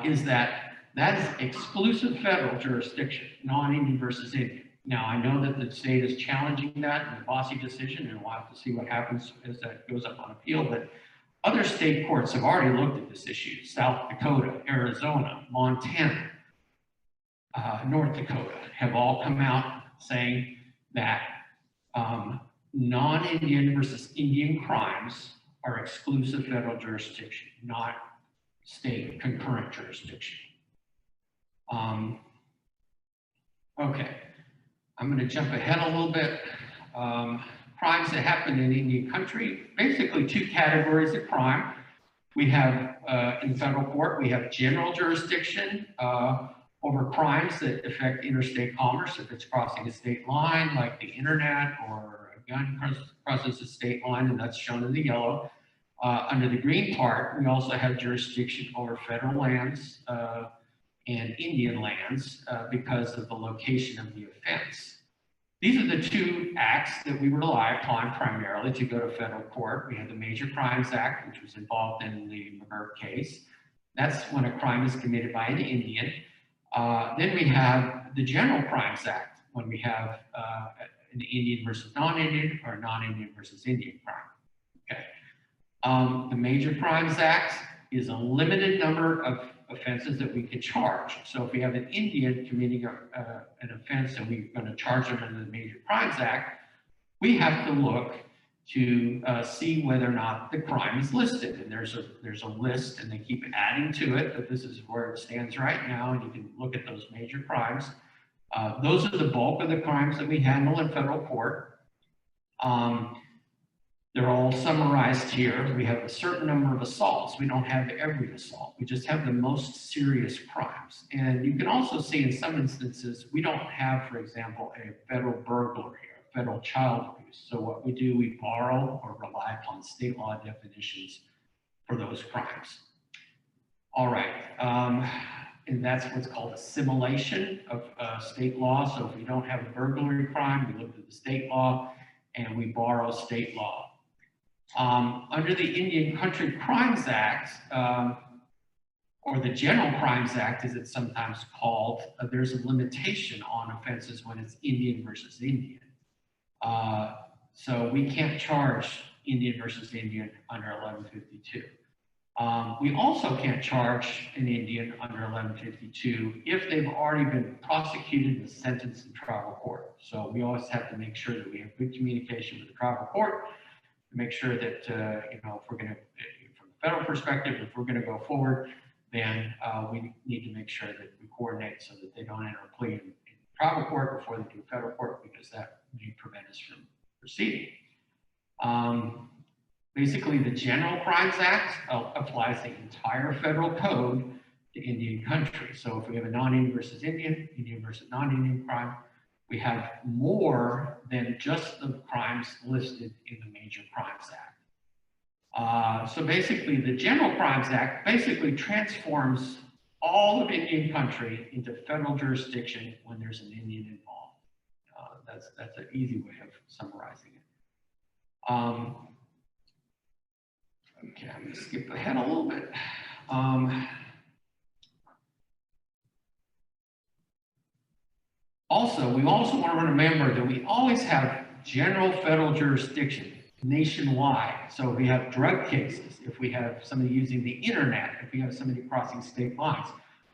is that is exclusive federal jurisdiction, non-Indian versus Indian. Now, I know that the state is challenging that in the Bossy decision, and we'll have to see what happens as that goes up on appeal, but other state courts have already looked at this issue. South Dakota, Arizona, Montana, North Dakota have all come out saying that non-Indian versus Indian crimes are exclusive federal jurisdiction, not state concurrent jurisdiction. Okay, I'm going to jump ahead a little bit. Crimes that happen in Indian country, basically two categories of crime. We have, in federal court, we have general jurisdiction over crimes that affect interstate commerce. If it's crossing a state line, like the internet, or a gun crosses a state line, and that's shown in the yellow. Under the green part, we also have jurisdiction over federal lands and Indian lands because of the location of the offense. These are the two acts that we rely upon primarily to go to federal court. We have the Major Crimes Act, which was involved in the McGirt case. That's when a crime is committed by an Indian. Then we have the General Crimes Act, when we have an Indian versus non-Indian, or non-Indian versus Indian crime. Okay. The Major Crimes Act is a limited number of offenses that we can charge. So if we have an Indian committing an offense and we're going to charge them under the Major Crimes Act, we have to look to see whether or not the crime is listed. And there's a list, and they keep adding to it, but this is where it stands right now, and you can look at those major crimes. Those are the bulk of the crimes that we handle in federal court. They're all summarized here. We have a certain number of assaults. We don't have every assault. We just have the most serious crimes. And you can also see in some instances, we don't have, for example, a federal burglary or federal child abuse. So what we do, we borrow or rely upon state law definitions for those crimes. All right. And that's what's called assimilation of state law. So if we don't have a burglary crime, we look at the state law and we borrow state law. Under the Indian Country Crimes Act, or the General Crimes Act, as it's sometimes called, there's a limitation on offenses when it's Indian versus Indian. So we can't charge Indian versus Indian under 1152. We also can't charge an Indian under 1152 if they've already been prosecuted and sentenced in tribal court. So we always have to make sure that we have good communication with the tribal court, make sure that, you know, if we're going to, from a federal perspective, if we're going to go forward, then we need to make sure that we coordinate so that they don't enter a plea in tribal court before they do federal court, because that may prevent us from proceeding. Basically, the General Crimes Act applies the entire federal code to Indian country. So if we have a non-Indian versus Indian, Indian versus non-Indian crime, we have more than just the crimes listed in the Major Crimes Act. So basically, the General Crimes Act basically transforms all of Indian country into federal jurisdiction when there's an Indian involved. That's an easy way of summarizing it. Okay, I'm going to skip ahead a little bit. Also, we also want to remember that we always have general federal jurisdiction nationwide. So if we have drug cases, if we have somebody using the internet, if we have somebody crossing state lines,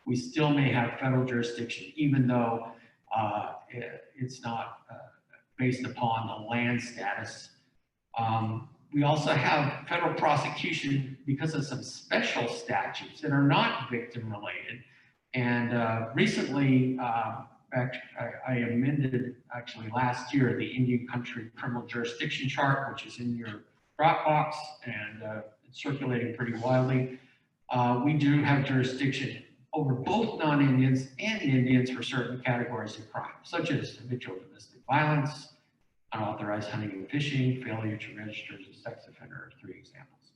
we still may have federal jurisdiction, even though it's not based upon the land status. We also have federal prosecution because of some special statutes that are not victim related. And recently, I amended, actually last year, the Indian Country Criminal Jurisdiction Chart, which is in your Dropbox, and it's circulating pretty widely. We do have jurisdiction over both non-Indians and Indians for certain categories of crime, such as habitual domestic violence, unauthorized hunting and fishing, failure to register as a sex offender are 3 examples.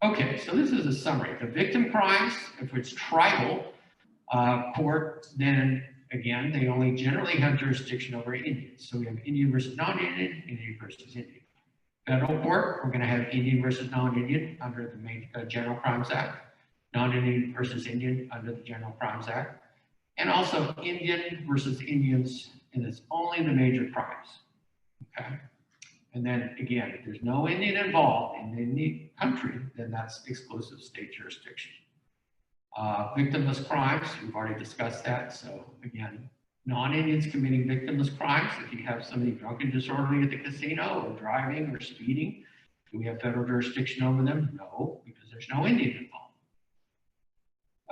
Okay, so this is a summary. The victim crimes, if it's tribal court, then again, they only generally have jurisdiction over Indians. So we have Indian versus non-Indian, Indian versus Indian. Federal court, we're going to have Indian versus non-Indian under the General Crimes Act, non-Indian versus Indian under the General Crimes Act, and also Indian versus Indians and it's only the major crimes, okay? And then again, if there's no Indian involved in any country, then that's exclusive state jurisdiction. Victimless crimes, we've already discussed that. So again, non-Indians committing victimless crimes, if you have somebody drunk and disorderly at the casino or driving or speeding, do we have federal jurisdiction over them? No, because there's no Indian involved.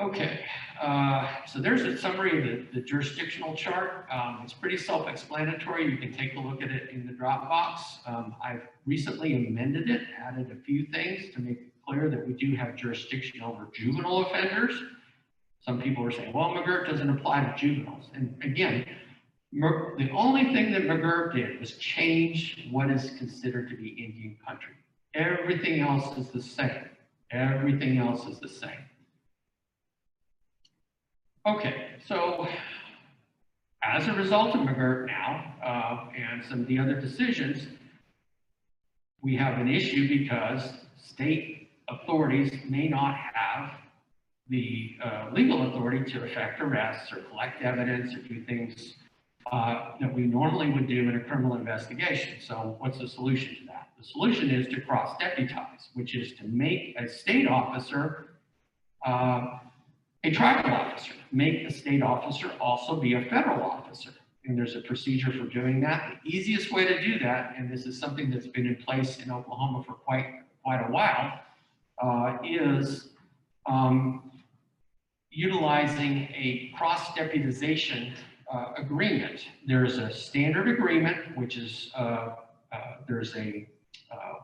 Okay, so there's a summary of the jurisdictional chart. It's pretty self-explanatory. You can take a look at it in the Dropbox. I've recently amended it, added a few things to make it clear that we do have jurisdiction over juvenile offenders. Some people are saying, well, McGirt doesn't apply to juveniles. And again, the only thing that McGirt did was change what is considered to be Indian country. Everything else is the same. Everything else is the same. Okay, so as a result of McGirt now and some of the other decisions, we have an issue because state authorities may not have the legal authority to effect arrests or collect evidence or do things that we normally would do in a criminal investigation. So what's the solution to that? The solution is to cross-deputize, which is to make a state officer a tribal officer, make a state officer also be a federal officer. And there's a procedure for doing that. The easiest way to do that, and this is something that's been in place in Oklahoma for quite a while, is utilizing a cross-deputization agreement. There's a standard agreement, which is, there's a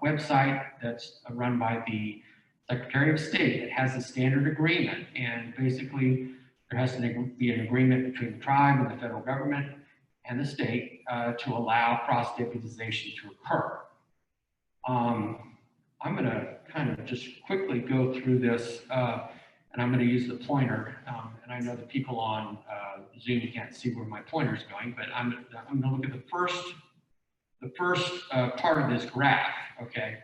website that's run by the Secretary of State. It has a standard agreement, and basically there has to be an agreement between the tribe and the federal government and the state to allow cross-deputization to occur. I'm going to kind of just quickly go through this, and I'm going to use the pointer. And I know the people on Zoom can't see where my pointer is going, but I'm going to look at the first part of this graph. Okay.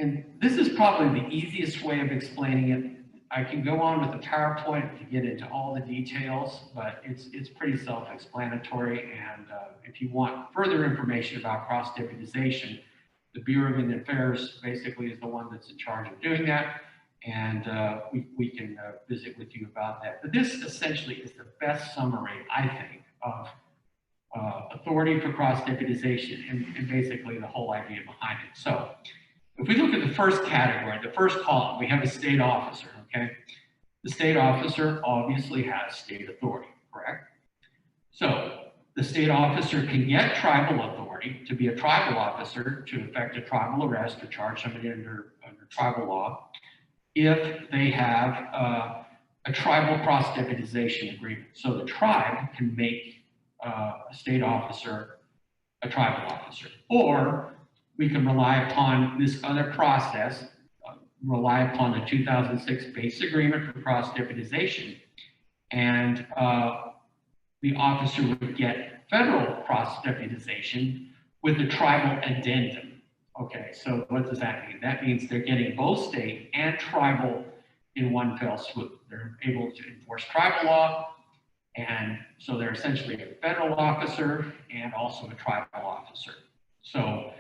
And this is probably the easiest way of explaining it. I can go on with the PowerPoint to get into all the details, but it's pretty self-explanatory. And if you want further information about cross-deputization, the Bureau of Indian Affairs basically is the one that's in charge of doing that. And we can visit with you about that. But this essentially is the best summary, I think, of authority for cross-deputization and basically the whole idea behind it. So if we look at the first category, the first column, we have a state officer, okay? The state officer obviously has state authority, correct? So the state officer can get tribal authority to be a tribal officer to effect a tribal arrest or charge somebody under tribal law if they have a tribal cross-deputization agreement. So the tribe can make a state officer a tribal officer, or we can rely upon this other process, rely upon the 2006 base agreement for cross-deputization, and the officer would get federal cross-deputization with the tribal addendum. Okay, so what does that mean? That means they're getting both state and tribal in one fell swoop. They're able to enforce tribal law, and so they're essentially a federal officer and also a tribal officer. So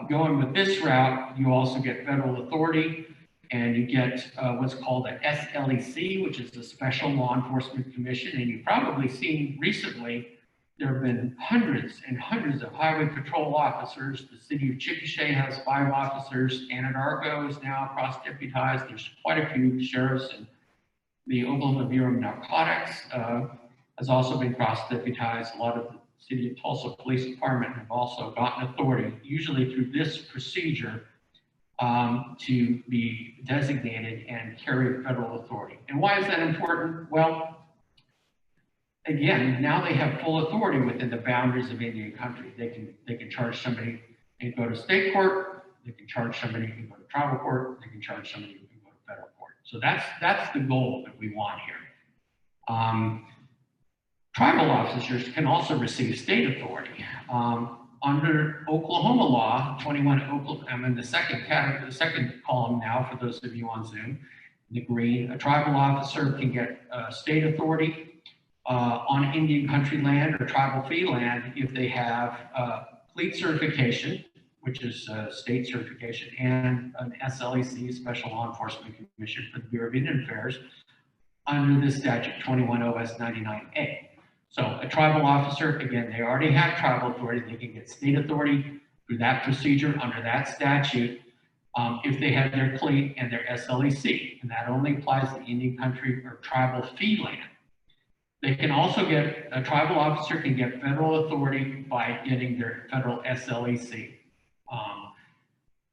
going with this route, you also get federal authority, and you get what's called a SLEC, which is the Special Law Enforcement Commission. And you've probably seen recently, there have been hundreds and hundreds of highway patrol officers. The city of Chickasha has 5 officers. Anadarko is now cross-deputized. There's quite a few sheriffs, and the Oklahoma Bureau of Narcotics has also been cross-deputized. A lot of the City of Tulsa Police Department have also gotten authority, usually through this procedure, to be designated and carry federal authority. And why is that important? Well, again, now they have full authority within the boundaries of Indian country. They can charge somebody and go to state court. They can charge somebody and go to tribal court. They can charge somebody and go to federal court. So that's the goal that we want here. Tribal officers can also receive state authority. Under Oklahoma law, 21 Oklahoma, I'm in the second column now for those of you on Zoom, the green, a tribal officer can get state authority on Indian country land or tribal fee land if they have fleet certification, which is state certification, and an SLEC, Special Law Enforcement Commission for the Bureau of Indian Affairs, under this statute 21 OS 99A. So a tribal officer, again, they already have tribal authority. They can get state authority through that procedure under that statute if they have their CLEAT and their SLEC, and that only applies to Indian country or tribal fee land. They can also get, a tribal officer can get federal authority by getting their federal SLEC.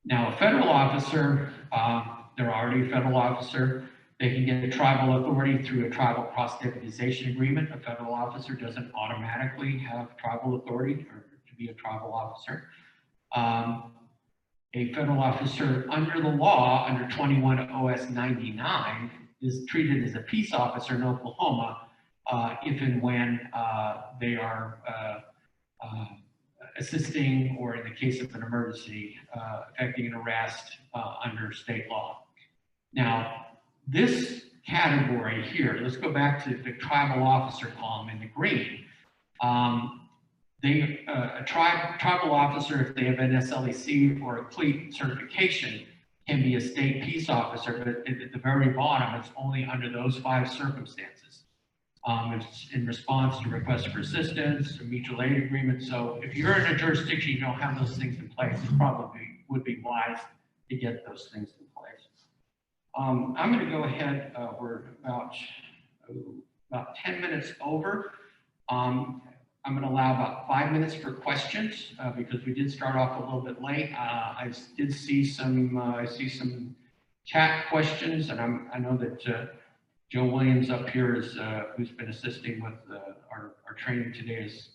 Now a federal officer, they're already a federal officer. They can get a tribal authority through a tribal cross-deputization agreement. A federal officer doesn't automatically have tribal authority or to be a tribal officer. A federal officer under the law, under 21 OS 99, is treated as a peace officer in Oklahoma if and when they are assisting, or in the case of an emergency, effecting an arrest under state law. Now, this category here, let's go back to the tribal officer column in the green. A tribal officer, if they have an SLEC or a CLEAT certification, can be a state peace officer, but at the very bottom, it's only under those 5 circumstances. It's in response to requests for assistance, a mutual aid agreement. So if you're in a jurisdiction, you don't have those things in place, it probably would be wise to get those things in place. I'm going to go ahead, we're about 10 minutes over. I'm going to allow about 5 minutes for questions because we did start off a little bit late. I did see some chat questions, and I know that Joe Williams up here is who's been assisting with our training today, is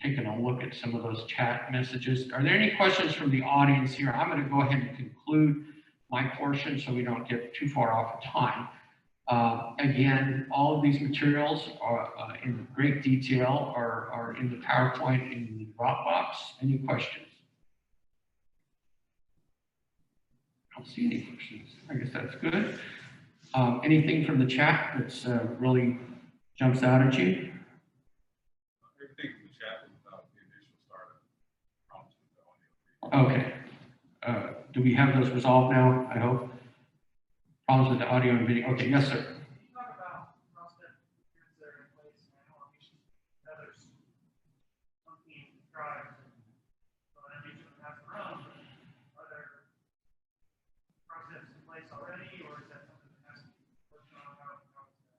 taking a look at some of those chat messages. Are there any questions from the audience here? I'm going to go ahead and conclude my portion so we don't get too far off of time. Again, all of these materials are in great detail, are in the PowerPoint in the Dropbox. Any questions? I don't see any questions. I guess that's good. Anything from the chat that's really jumps out at you? Everything from the chat was about the initial startup problems with the audio. Okay. Do we have those resolved now, I hope? Problems with the audio and video. Okay, yes, sir.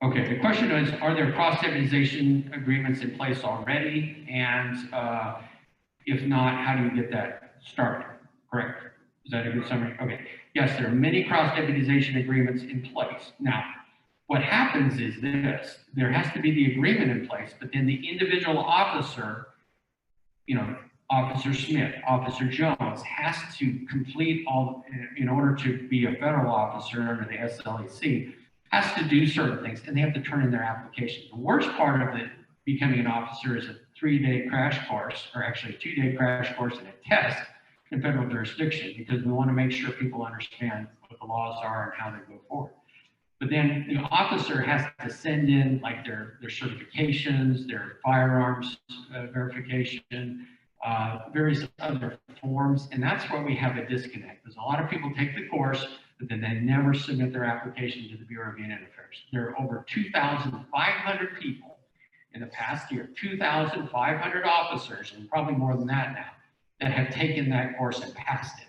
Okay, the question is, are there cross-deputization agreements in place already? And if not, how do you get that started? Correct. Is that a good summary? Okay. Yes, there are many cross-deputization agreements in place. Now, what happens is this: there has to be the agreement in place, but then the individual officer, Officer Smith, Officer Jones, has to complete all, in order to be a federal officer under the SLEC, has to do certain things, and they have to turn in their application. The worst part of it, becoming an officer, is a 3-day crash course, or actually a 2-day crash course and a test in federal jurisdiction, because we want to make sure people understand what the laws are and how they go forward. But then the officer has to send in like their certifications, their firearms verification, various other forms, and that's where we have a disconnect. Because a lot of people take the course, but then they never submit their application to the Bureau of Indian Affairs. There are over 2,500 people in the past year, 2,500 officers, and probably more than that now, that have taken that course and passed it.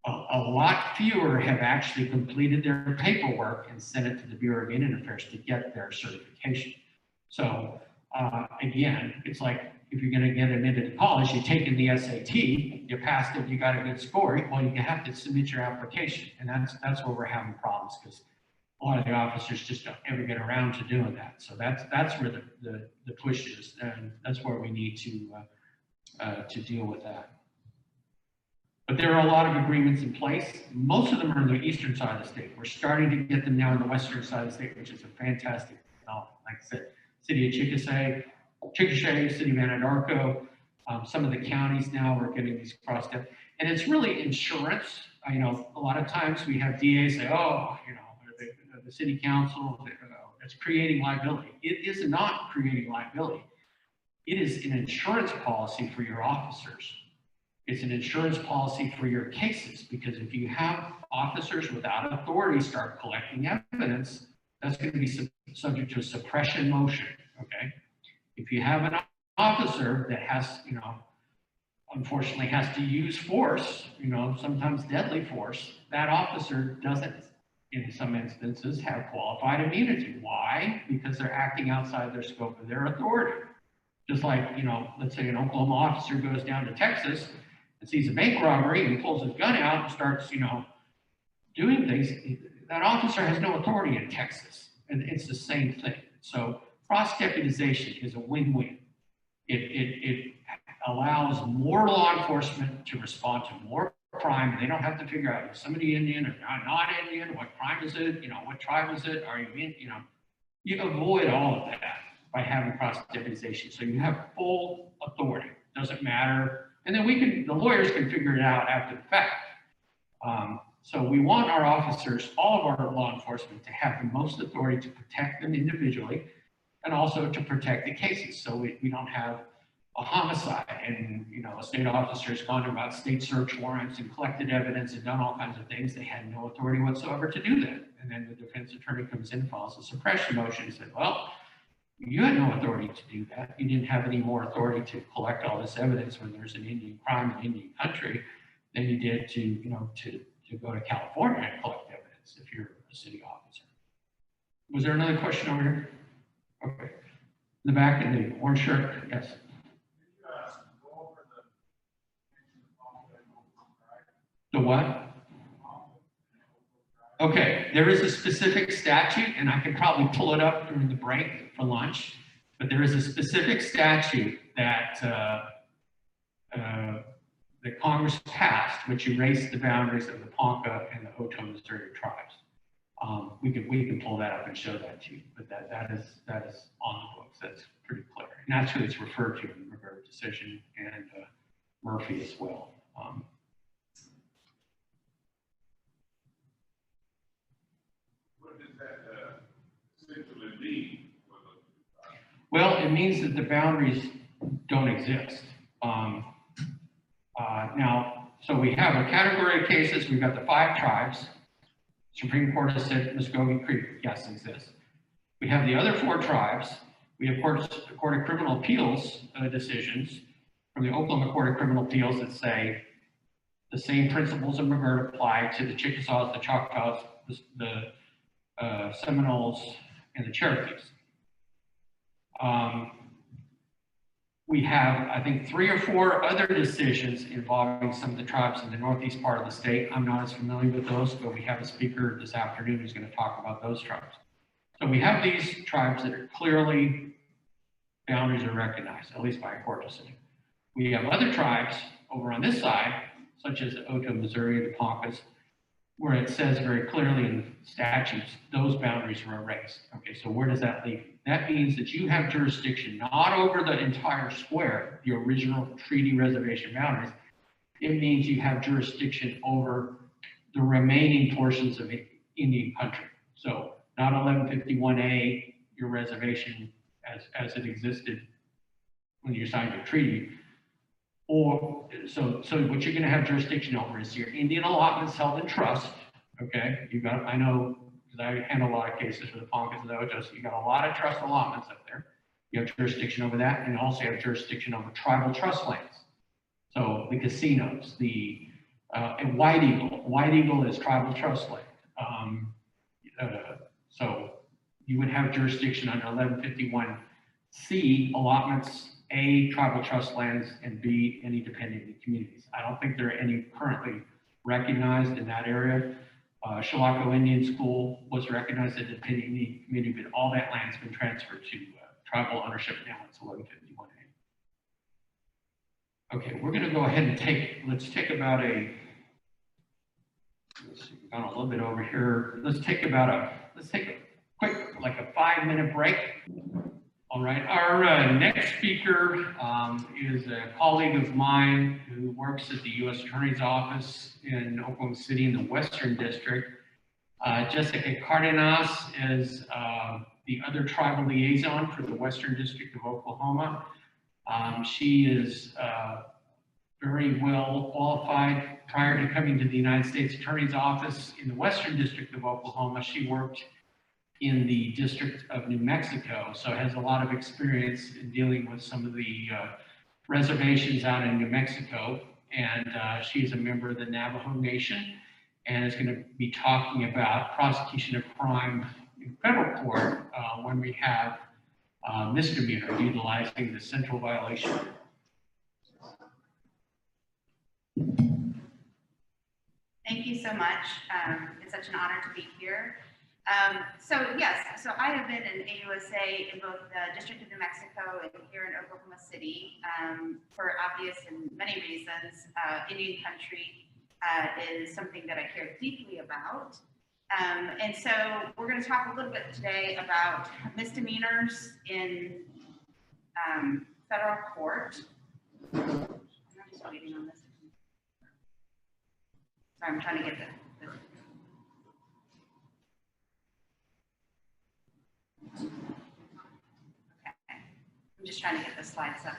A lot fewer have actually completed their paperwork and sent it to the Bureau of Indian Affairs to get their certification. So again, it's like if you're going to get admitted to college, you've taken the SAT, you passed it, you got a good score, well, you have to submit your application. And that's where we're having problems, because a lot of the officers just don't ever get around to doing that. So that's where the push is, and that's where we need to deal with that. But there are a lot of agreements in place. Most of them are on the eastern side of the state. We're starting to get them now on the western side of the state, which is a fantastic development. Like I said, city of Chickasha, city of Anadarko, some of the counties now are getting these crossed up. And it's really insurance. A lot of times we have DAs say, oh, the city council, It's creating liability. It is not creating liability. It is an insurance policy for your officers. It's an insurance policy for your cases, because if you have officers without authority start collecting evidence, that's going to be subject to a suppression motion, okay? If you have an officer that has, unfortunately has to use force, sometimes deadly force, that officer doesn't, in some instances, have qualified immunity. Why? Because they're acting outside their scope of their authority. Just like, let's say an Oklahoma officer goes down to Texas and sees a bank robbery and pulls his gun out and starts, doing things. That officer has no authority in Texas, and it's the same thing. So cross-deputization is a win-win. It allows more law enforcement to respond to more crime. They don't have to figure out, is somebody Indian or not Indian? What crime is it? What tribe is it? Are you in? You avoid all of that by having cross-deputization. So you have full authority. Doesn't matter. And then the lawyers can figure it out after the fact. So we want our officers, all of our law enforcement, to have the most authority to protect them individually and also to protect the cases. So we don't have a homicide and, a state officer has gone about state search warrants and collected evidence and done all kinds of things. They had no authority whatsoever to do that. And then the defense attorney comes in, files a suppression motion and said, well, you had no authority to do that. You didn't have any more authority to collect all this evidence when there's an Indian crime in Indian country than you did to go to California and collect evidence if you're a city officer. Was there another question over here? Okay. In the back in the orange shirt, yes. The what? Okay, there is a specific statute, and I can probably pull it up during the break for lunch, but there is a specific statute that that Congress passed, which erased the boundaries of the Ponca and the Oto Missouri tribes. We can pull that up and show that to you, but that is on the books. That's pretty clear, and that's who it's referred to in the McGirt decision and Murphy as well. What does that essentially mean? Well, it means that the boundaries don't exist. Now, so we have a category of cases. We've got the 5 tribes. Supreme Court has said Muskogee Creek, yes, exists. We have the other 4 tribes. We have Court of Criminal Appeals decisions from the Oklahoma Court of Criminal Appeals that say the same principles of McGirt apply to the Chickasaws, the Choctaws, the Seminoles, and the Cherokees. We have, I think, 3 or 4 other decisions involving some of the tribes in the northeast part of the state. I'm not as familiar with those, but we have a speaker this afternoon who's going to talk about those tribes. So we have these tribes that are clearly boundaries are recognized, at least by a court decision. We have other tribes over on this side, such as the Oto, Missouri, the Poncas, where it says very clearly in the statutes, those boundaries are erased. Okay, so where does that leave you? That means that you have jurisdiction not over the entire square, the original treaty reservation boundaries. It means you have jurisdiction over the remaining portions of Indian country. So not 1151A, your reservation as it existed when you signed the treaty. Or so what you're going to have jurisdiction over is your Indian allotments held in trust. Okay, you got, I know, because I handle a lot of cases for the Poncas and the Otos, you got a lot of trust allotments up there. You have jurisdiction over that, and also you have jurisdiction over tribal trust lands. So the casinos, and White Eagle. White Eagle is tribal trust land. So you would have jurisdiction under 1151C allotments, A, tribal trust lands, and B, any dependent communities. I don't think there are any currently recognized in that area. Chilocco Indian School was recognized as a dependent community, but all that land's been transferred to tribal ownership now. It's 1151A. Okay, we're going to go ahead and let's take about a, let's see, we've gone a little bit over here. Let's take a quick, like a 5-minute break. All right, our next speaker is a colleague of mine who works at the U.S. Attorney's Office in Oklahoma City in the Western District. Jessica Cardenas is the other tribal liaison for the Western District of Oklahoma. She is very well qualified. Prior to coming to the United States Attorney's Office in the Western District of Oklahoma, she worked in the District of New Mexico, so has a lot of experience in dealing with some of the reservations out in New Mexico. And she is a member of the Navajo Nation and is going to be talking about prosecution of crime in federal court when we have misdemeanor utilizing the central violation. Thank you so much. It's such an honor to be here. So I have been in AUSA in both the District of New Mexico and here in Oklahoma City for obvious and many reasons. Indian country is something that I care deeply about. And so we're going to talk a little bit today about misdemeanors in federal court. I'm just waiting on this. Sorry, I'm trying to get this. Okay. I'm just trying to get the slides up.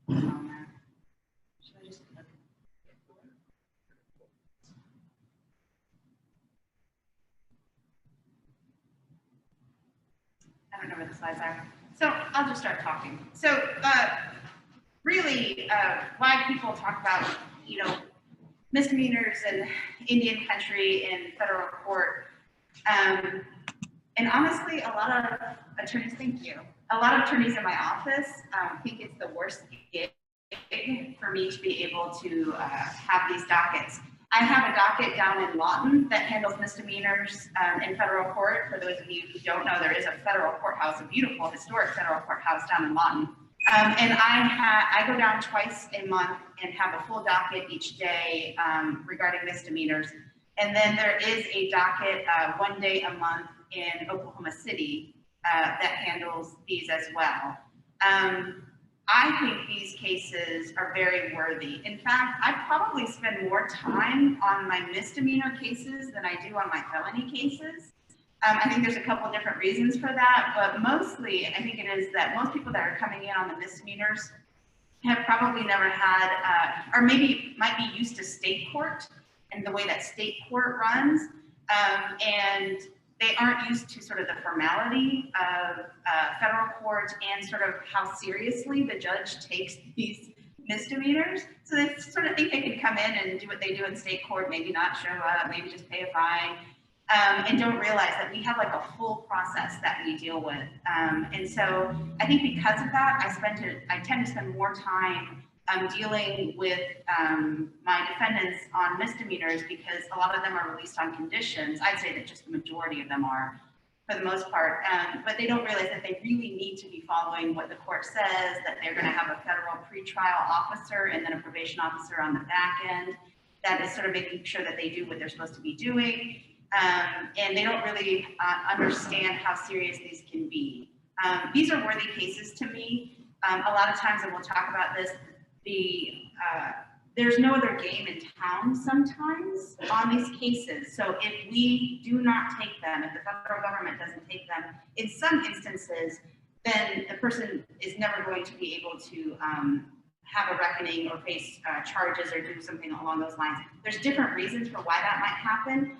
Should I just look? I don't know where the slides are. So I'll just start talking. So really, why people talk about, misdemeanors in Indian country in federal court. And honestly, a lot of attorneys, thank you. A lot of attorneys in my office think it's the worst gig for me to be able to have these dockets. I have a docket down in Lawton that handles misdemeanors in federal court. For those of you who don't know, there is a federal courthouse, a beautiful historic federal courthouse down in Lawton. And I go down twice a month and have a full docket each day regarding misdemeanors. And then there is a docket 1 day a month in Oklahoma City that handles these as well. I think these cases are very worthy. In fact, I probably spend more time on my misdemeanor cases than I do on my felony cases. I think there's a couple different reasons for that, but mostly I think it is that most people that are coming in on the misdemeanors have probably never had, or maybe might be used to state court and the way that state court runs, and they aren't used to sort of the formality of federal court and sort of how seriously the judge takes these misdemeanors. So they sort of think they can come in and do what they do in state court, maybe not show up, maybe just pay a fine, and don't realize that we have like a full process that we deal with. And so I think because of that, I tend to spend more time dealing with my defendants on misdemeanors because a lot of them are released on conditions. I'd say that just the majority of them are, for the most part, but they don't realize that they really need to be following what the court says, that they're going to have a federal pretrial officer and then a probation officer on the back end that is sort of making sure that they do what they're supposed to be doing. And they don't really understand how serious these can be. These are worthy cases to me. A lot of times, and we'll talk about this, there's no other game in town sometimes on these cases. So if we do not take them, if the federal government doesn't take them, in some instances, then the person is never going to be able to have a reckoning or face charges or do something along those lines. There's different reasons for why that might happen,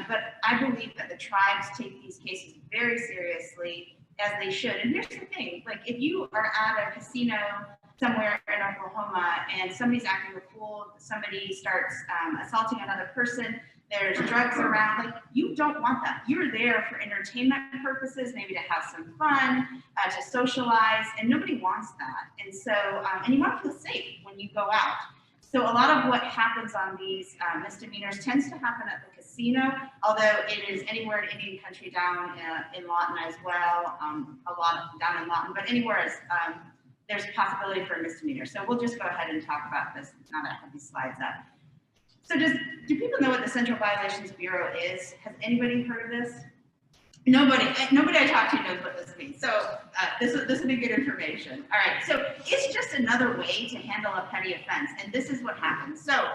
but I believe that the tribes take these cases very seriously, as they should. And here's the thing, like if you are at a casino somewhere in Oklahoma and somebody's acting a fool, somebody starts assaulting another person, there's drugs around, like you don't want that. You're there for entertainment purposes, maybe to have some fun, to socialize, and nobody wants that. And so, and you want to feel safe when you go out. So a lot of what happens on these misdemeanors tends to happen at the casino, although it is anywhere in Indian country down in Lawton as well, a lot down in Lawton, but anywhere else, there's a possibility for a misdemeanor. So we'll just go ahead and talk about this now that I have these slides up. So do people know what the Central Violations Bureau is? Has anybody heard of this? Nobody I talk to knows what this means. So this will be good information. All right, so it's just another way to handle a petty offense. And this is what happens. So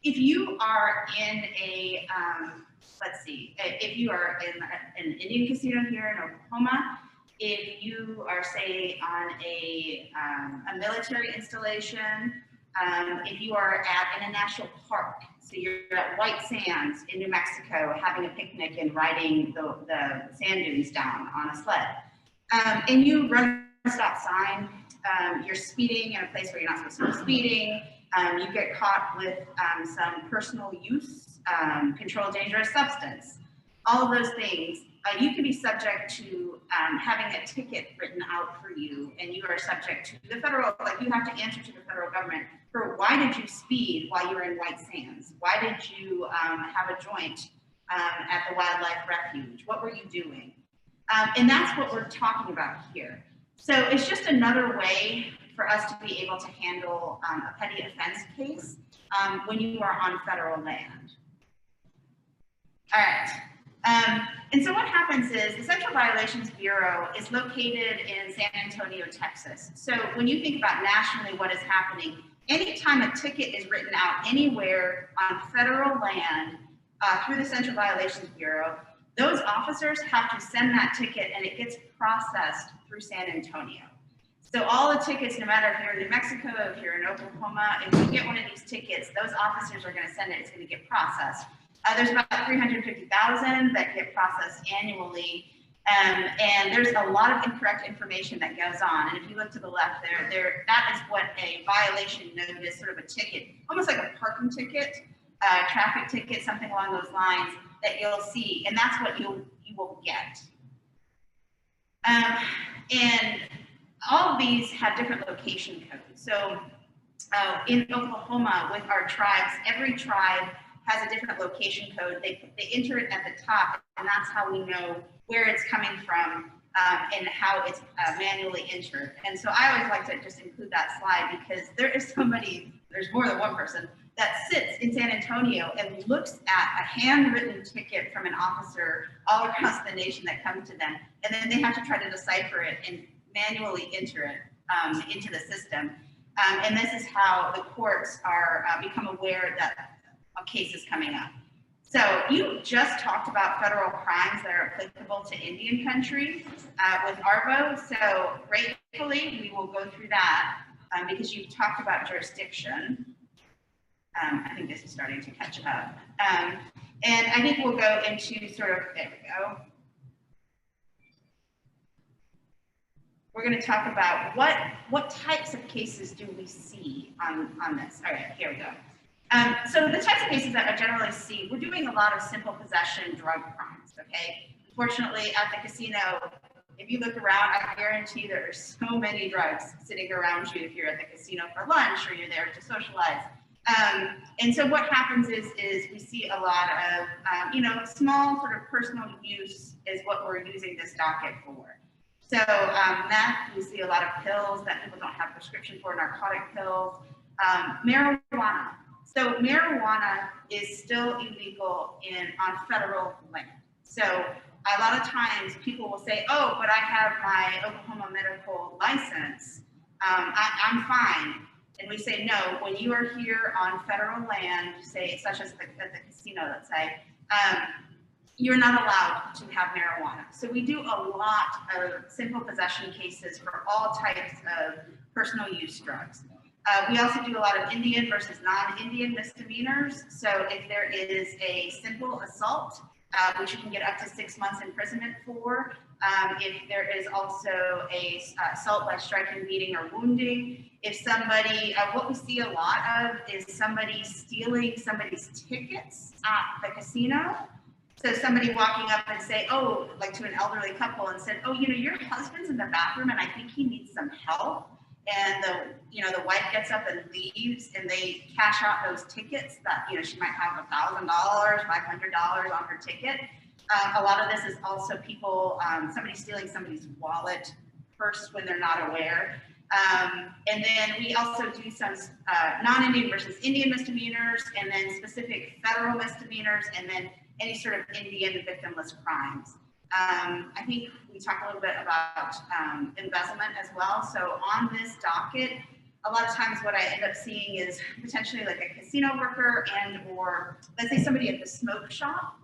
if you are in a let's see, if you are in an Indian casino here in Oklahoma, if you are, say, on a military installation, if you are in a national park, so you're at White Sands in New Mexico having a picnic and riding the sand dunes down on a sled, and you run a stop sign, you're speeding in a place where you're not supposed to be speeding, you get caught with some personal use, controlled dangerous substance, all of those things, you can be subject to having a ticket written out for you, and you are subject to the federal, like you have to answer to the federal government for why did you speed while you were in White Sands? Why did you have a joint at the wildlife refuge? What were you doing? And that's what we're talking about here. So it's just another way for us to be able to handle a petty offense case when you are on federal land. All right. And so what happens is the Central Violations Bureau is located in San Antonio, Texas. So when you think about nationally what is happening, anytime a ticket is written out anywhere on federal land through the Central Violations Bureau, those officers have to send that ticket and it gets processed through San Antonio. So all the tickets, no matter if you're in New Mexico, if you're in Oklahoma, if you get one of these tickets, those officers are going to send it, it's going to get processed. There's about 350,000 that get processed annually, and there's a lot of incorrect information that goes on. And if you look to the left there, that is what a violation notice, sort of a ticket, almost like a parking ticket, traffic ticket, something along those lines that you'll see, and that's what you will get. And all of these have different location codes. So in Oklahoma, with our tribes, every tribe has a different location code. They enter it at the top, and that's how we know where it's coming from and how it's manually entered. And so I always like to just include that slide because there is somebody, there's more than one person, that sits in San Antonio and looks at a handwritten ticket from an officer all across the nation that comes to them, and then they have to try to decipher it and manually enter it into the system. And this is how the courts are become aware that a case is coming up. So you just talked about federal crimes that are applicable to Indian country with ARVO. So gratefully, we will go through that because you've talked about jurisdiction. I think this is starting to catch up. And I think we'll go into sort of, there we go. We're going to talk about what types of cases do we see on this. All right, here we go. So the types of cases that I generally see, we're doing a lot of simple possession drug crimes, okay? Unfortunately, at the casino, if you look around, I guarantee there are so many drugs sitting around you if you're at the casino for lunch or you're there to socialize. And so what happens is we see a lot of, small sort of personal use is what we're using this docket for. So meth, we see a lot of pills that people don't have prescription for, narcotic pills, marijuana. So marijuana is still illegal on federal land. So a lot of times people will say, oh, but I have my Oklahoma medical license, I'm fine. And we say, no, when you are here on federal land, say such as at the casino, let's say, you're not allowed to have marijuana. So we do a lot of simple possession cases for all types of personal use drugs. We also do a lot of Indian versus non-Indian misdemeanors. So if there is a simple assault, which you can get up to 6 months imprisonment for, if there is also a assault by striking, beating, or wounding, if somebody, what we see a lot of is somebody stealing somebody's tickets at the casino. So somebody walking up and say, oh, like to an elderly couple and said, oh, your husband's in the bathroom and I think he needs some help. And the wife gets up and leaves and they cash out those tickets that, she might have $1,000, $500 on her ticket. A lot of this is also people, somebody stealing somebody's wallet, purse when they're not aware. And then we also do some non-Indian versus Indian misdemeanors, and then specific federal misdemeanors, and then any sort of Indian victimless crimes. I think we talked a little bit about embezzlement as well. So on this docket, a lot of times what I end up seeing is potentially like a casino worker and or let's say somebody at the smoke shop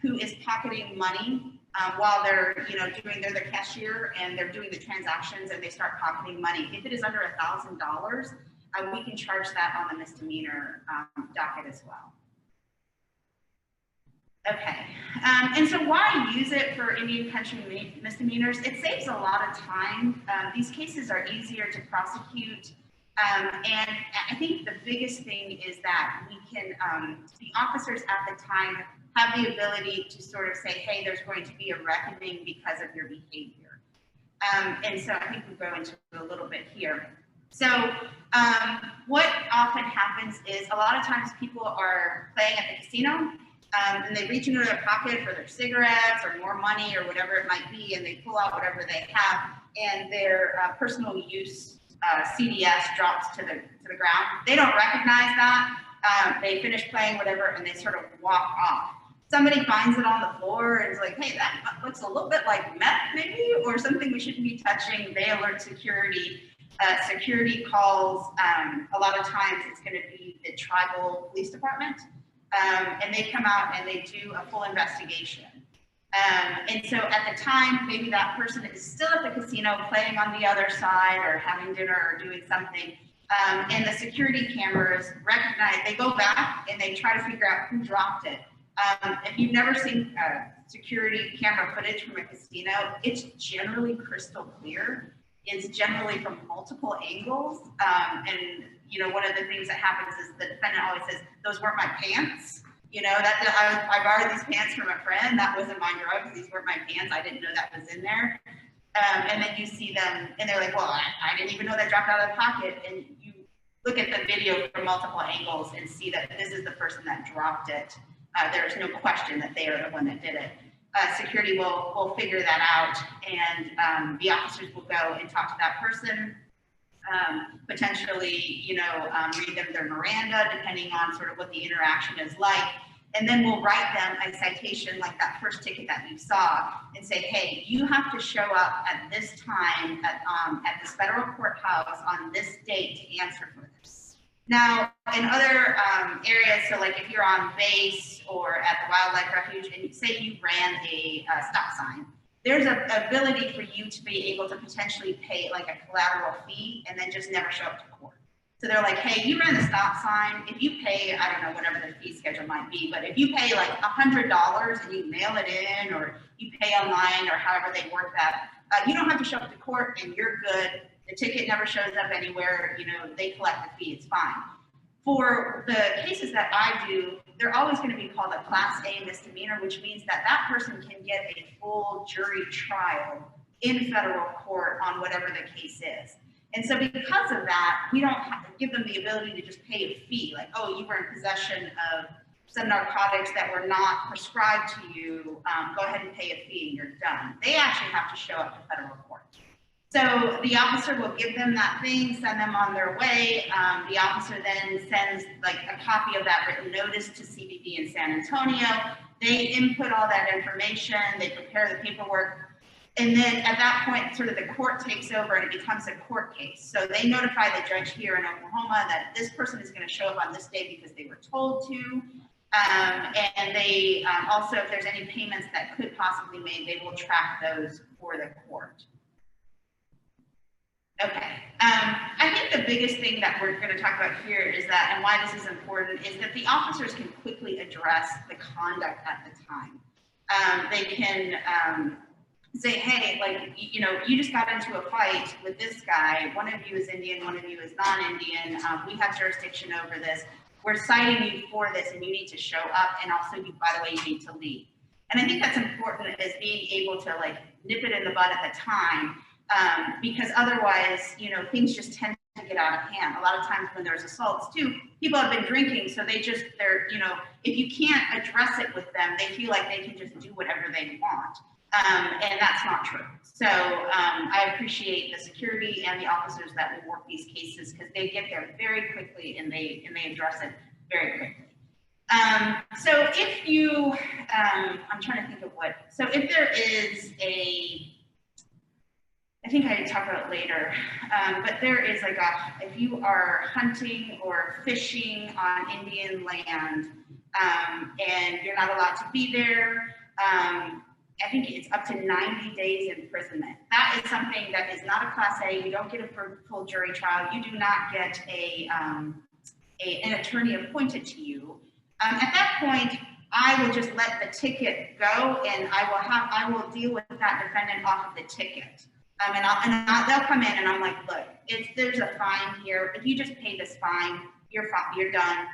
who is pocketing money while they're, they're the cashier and they're doing the transactions and they start pocketing money. If it is under $1,000, we can charge that on the misdemeanor docket as well. Okay, and so why use it for Indian country misdemeanors? It saves a lot of time. These cases are easier to prosecute. And I think the biggest thing is that we can, the officers at the time have the ability to sort of say, hey, there's going to be a reckoning because of your behavior. And so I think we go into a little bit here. So what often happens is a lot of times people are playing at the casino and they reach into their pocket for their cigarettes or more money or whatever it might be, and they pull out whatever they have, and their personal use CDS drops to the ground. They don't recognize that. They finish playing whatever, and they sort of walk off. Somebody finds it on the floor and is like, hey, that looks a little bit like meth maybe, or something we shouldn't be touching. They alert security. Security calls, a lot of times it's going to be the tribal police department, and they come out and they do a full investigation. And so at the time, maybe that person is still at the casino playing on the other side or having dinner or doing something, and the security cameras recognize, they go back and they try to figure out who dropped it. If you've never seen security camera footage from a casino, it's generally crystal clear. It's generally from multiple angles. And, one of the things that happens is the defendant always says, those weren't my pants. I borrowed these pants from a friend. That wasn't my drugs. These weren't my pants. I didn't know that was in there. And then you see them and they're like, well, I didn't even know that dropped out of the pocket. And you look at the video from multiple angles and see that this is the person that dropped it. There's no question that they are the one that did it. Security will figure that out, and the officers will go and talk to that person, potentially, read them their Miranda, depending on sort of what the interaction is like. And then we'll write them a citation like that first ticket that you saw and say, hey, you have to show up at this time at this federal courthouse on this date to answer for this. Now, in other areas, so like if you're on base or at the wildlife refuge and say you ran a stop sign, there's an ability for you to be able to potentially pay like a collateral fee and then just never show up to court. So they're like, hey, you ran the stop sign. If you pay, I don't know, whatever the fee schedule might be, but if you pay like $100 and you mail it in or you pay online or however they work that, you don't have to show up to court and you're good. The ticket never shows up anywhere, they collect the fee, it's fine. For the cases that I do, they're always going to be called a Class A misdemeanor, which means that that person can get a full jury trial in federal court on whatever the case is. And so because of that, we don't have to give them the ability to just pay a fee, like, oh, you were in possession of some narcotics that were not prescribed to you, go ahead and pay a fee and you're done. They actually have to show up to federal court. So the officer will give them that thing, send them on their way. The officer then sends like a copy of that written notice to CBP in San Antonio. They input all that information, they prepare the paperwork. And then at that point, sort of the court takes over and it becomes a court case. So they notify the judge here in Oklahoma that this person is going to show up on this day because they were told to. And they also, if there's any payments that could possibly be made, they will track those for the court. Okay, I think the biggest thing that we're going to talk about here is that, and why this is important, is that the officers can quickly address the conduct at the time. They can say, hey, like, you just got into a fight with this guy. One of you is Indian, one of you is non-Indian. We have jurisdiction over this. We're citing you for this, and you need to show up. And also, by the way, you need to leave. And I think that's important, is being able to like nip it in the bud at the time. Because otherwise, things just tend to get out of hand. A lot of times when there's assaults too, people have been drinking, so they're, if you can't address it with them, they feel like they can just do whatever they want. And that's not true. So I appreciate the security and the officers that will work these cases because they get there very quickly and they address it very quickly. So if you, I'm trying to think of so if there is I think I talk about it later, but there is if you are hunting or fishing on Indian land, and you're not allowed to be there. I think it's up to 90 days imprisonment. That is something that is not a Class A. You don't get a full jury trial. You do not get an attorney appointed to you. At that point, I will just let the ticket go, and I will deal with that defendant off of the ticket. They'll come in, and I'm like, look, there's a fine here. If you just pay this fine, you're done.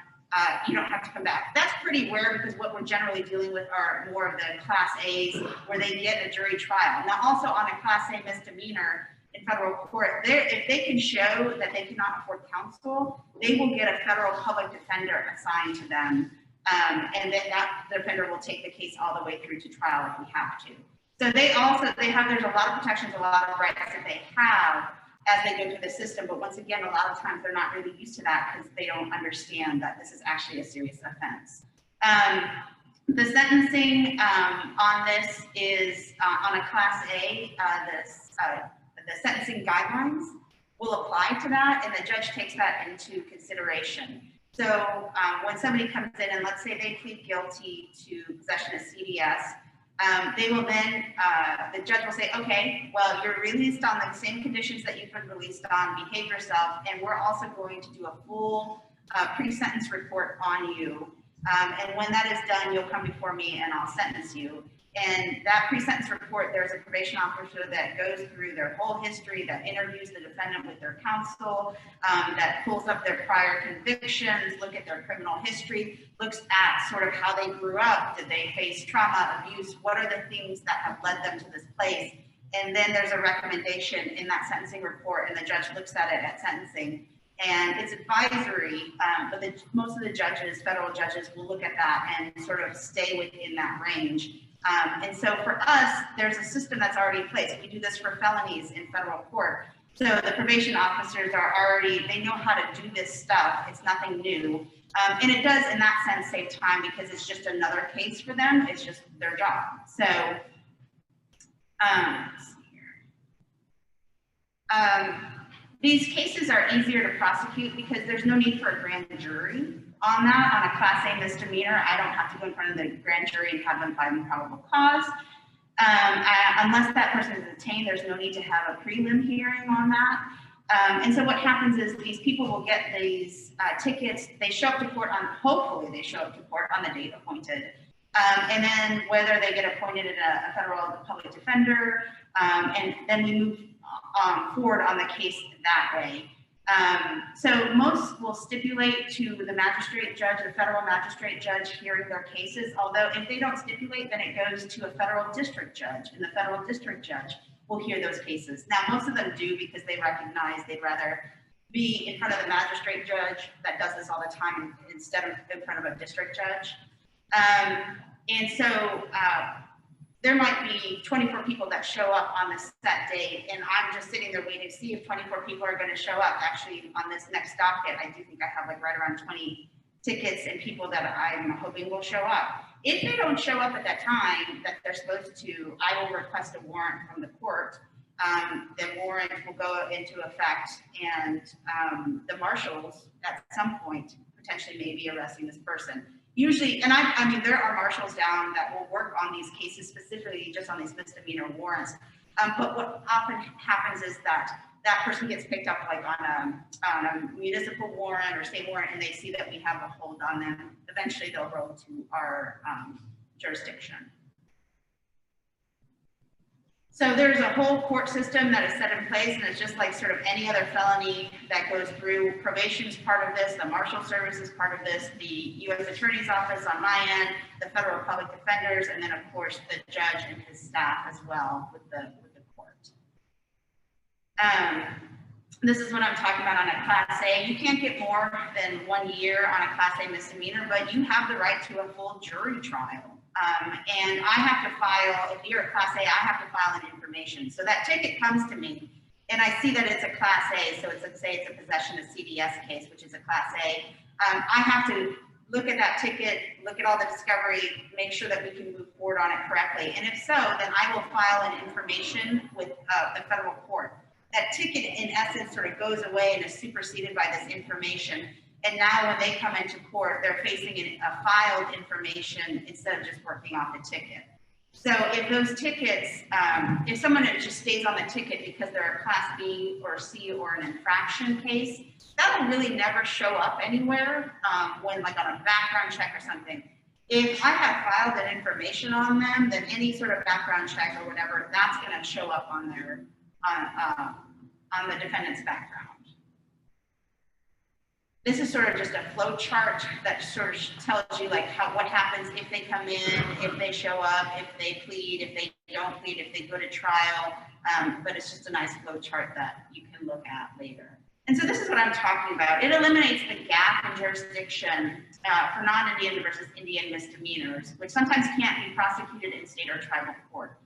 You don't have to come back. That's pretty rare because what we're generally dealing with are more of the Class A's where they get a jury trial. Now, also on a Class A misdemeanor in federal court, if they can show that they cannot afford counsel, they will get a federal public defender assigned to them. And then that defender will take the case all the way through to trial if we have to. So there's a lot of protections, a lot of rights that they have as they go through the system. But once again, a lot of times they're not really used to that because they don't understand that this is actually a serious offense. The sentencing on this is on a Class A, the sentencing guidelines will apply to that, and the judge takes that into consideration. So when somebody comes in and let's say they plead guilty to possession of CDS, they will then, the judge will say, okay, well, you're released on the same conditions that you've been released on, behave yourself, and we're also going to do a full pre-sentence report on you. And when that is done, you'll come before me and I'll sentence you. And that pre-sentence report, there's a probation officer that goes through their whole history, that interviews the defendant with their counsel, that pulls up their prior convictions, look at their criminal history, looks at sort of how they grew up. Did they face trauma, abuse? What are the things that have led them to this place? And then there's a recommendation in that sentencing report, and the judge looks at it at sentencing. And it's advisory, but most of the judges, federal judges, will look at that and sort of stay within that range. And so for us, there's a system that's already in place. We do this for felonies in federal court. So the probation officers they know how to do this stuff. It's nothing new. And it does, in that sense, save time because it's just another case for them. It's just their job. So, let's see here. These cases are easier to prosecute because there's no need for a grand jury on that. On a Class A misdemeanor, I don't have to go in front of the grand jury and have them find probable cause. Unless that person is detained, there's no need to have a prelim hearing on that. And so what happens is these people will get these tickets. They show up to court hopefully they show up to court on the date appointed. And then whether they get appointed at a federal public defender, and then we move forward on the case that way. So most will stipulate to the magistrate judge, the federal magistrate judge hearing their cases, although if they don't stipulate, then it goes to a federal district judge, and the federal district judge will hear those cases. Now, most of them do because they recognize they'd rather be in front of the magistrate judge that does this all the time instead of in front of a district judge. And so there might be 24 people that show up on this set date, and I'm just sitting there waiting to see if 24 people are going to show up. Actually, on this next docket, I do think I have like right around 20 tickets and people that I'm hoping will show up. If they don't show up at that time that they're supposed to, I will request a warrant from the court. The warrant will go into effect, and the marshals at some point potentially may be arresting this person. Usually, and I mean, there are marshals down that will work on these cases specifically just on these misdemeanor warrants. But what often happens is that that person gets picked up like on a municipal warrant or state warrant, and they see that we have a hold on them. Eventually, they'll roll to our jurisdiction. So there's a whole court system that is set in place, and it's just like sort of any other felony that goes through. Probation is part of this, the Marshal Service is part of this, the U.S. Attorney's Office on my end, the federal public defenders, and then of course the judge and his staff as well with the court. This is what I'm talking about on a Class A. You can't get more than 1 year on a Class A misdemeanor, but you have the right to a full jury trial. And I have to file, if you're a Class A, I have to file an information. So that ticket comes to me, and I see that it's a Class A, so it's, let's say it's a possession of CDS case, which is a Class A. I have to look at that ticket, look at all the discovery, make sure that we can move forward on it correctly. And if so, then I will file an information with the federal court. That ticket, in essence, sort of goes away and is superseded by this information. And now when they come into court, they're facing a filed information instead of just working off a ticket. So if those tickets, if someone just stays on the ticket because they're a Class B or C or an infraction case, that'll really never show up anywhere when like on a background check or something. If I have filed that information on them, then any sort of background check or whatever, that's going to show up on their on the defendant's background. This is sort of just a flow chart that sort of tells you like what happens if they come in, if they show up, if they plead, if they don't plead, if they go to trial. But it's just a nice flow chart that you can look at later. And so this is what I'm talking about. It eliminates the gap in jurisdiction for non-Indian versus Indian misdemeanors, which sometimes can't be prosecuted in state or tribal court.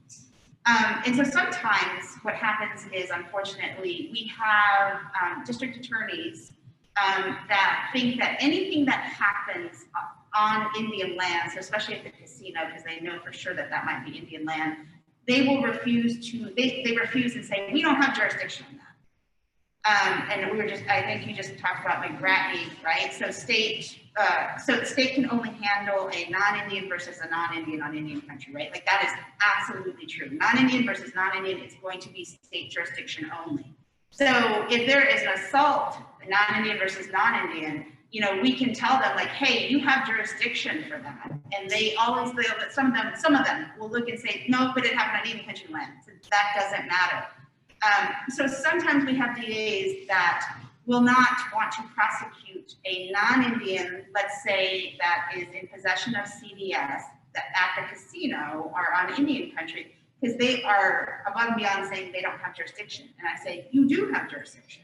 And so sometimes what happens is, unfortunately, we have district attorneys that think that anything that happens on Indian land, so especially at the casino, because they know for sure that that might be Indian land, they will refuse to, they refuse and say, we don't have jurisdiction on that. And we were just, I think you just talked about McGirt, right? So the state can only handle a non-Indian versus a non-Indian on Indian country, right? Like that is absolutely true. Non-Indian versus non-Indian, it's going to be state jurisdiction only. So if there is an assault, non-Indian versus non-Indian, you know, we can tell them like, hey, you have jurisdiction for that. And they always, some of them will look and say, no, but it happened on Indian country land. So that doesn't matter. So sometimes we have DAs that will not want to prosecute a non-Indian, let's say that is in possession of CDS that at the casino or on Indian country, because they are above and beyond saying they don't have jurisdiction. And I say, you do have jurisdiction.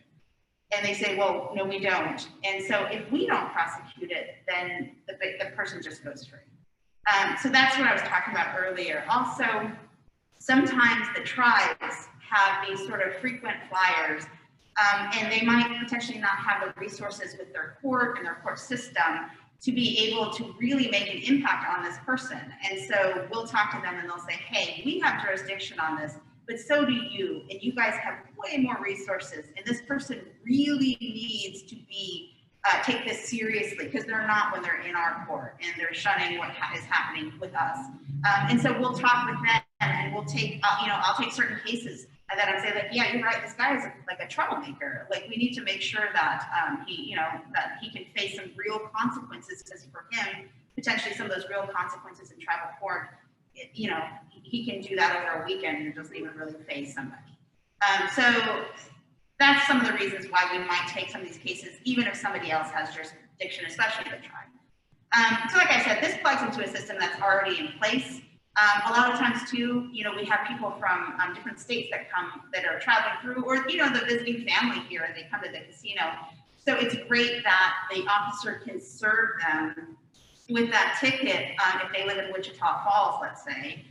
And they say, well, no, we don't. And so if we don't prosecute it, then the person just goes free. So that's what I was talking about earlier. Also, sometimes the tribes have these sort of frequent flyers, and they might potentially not have the resources with their court and their court system to be able to really make an impact on this person. And so we'll talk to them and they'll say, hey, we have jurisdiction on this, but so do you, and you guys have way more resources, and this person really needs to be take this seriously, because they're not when they're in our court, and they're shunning what is happening with us. And so we'll talk with them, and we'll take, I'll take certain cases and then I'd say like, yeah, you're right, this guy is like a troublemaker. Like we need to make sure that that he can face some real consequences, because for him, potentially some of those real consequences in tribal court, he can do that over a weekend and doesn't even really face somebody. So that's some of the reasons why we might take some of these cases, even if somebody else has jurisdiction, especially the tribe. So like I said, this plugs into a system that's already in place. A lot of times too, we have people from different states that are traveling through, or, the visiting family here, and they come to the casino. So it's great that the officer can serve them with that ticket if they live in Wichita Falls, let's say,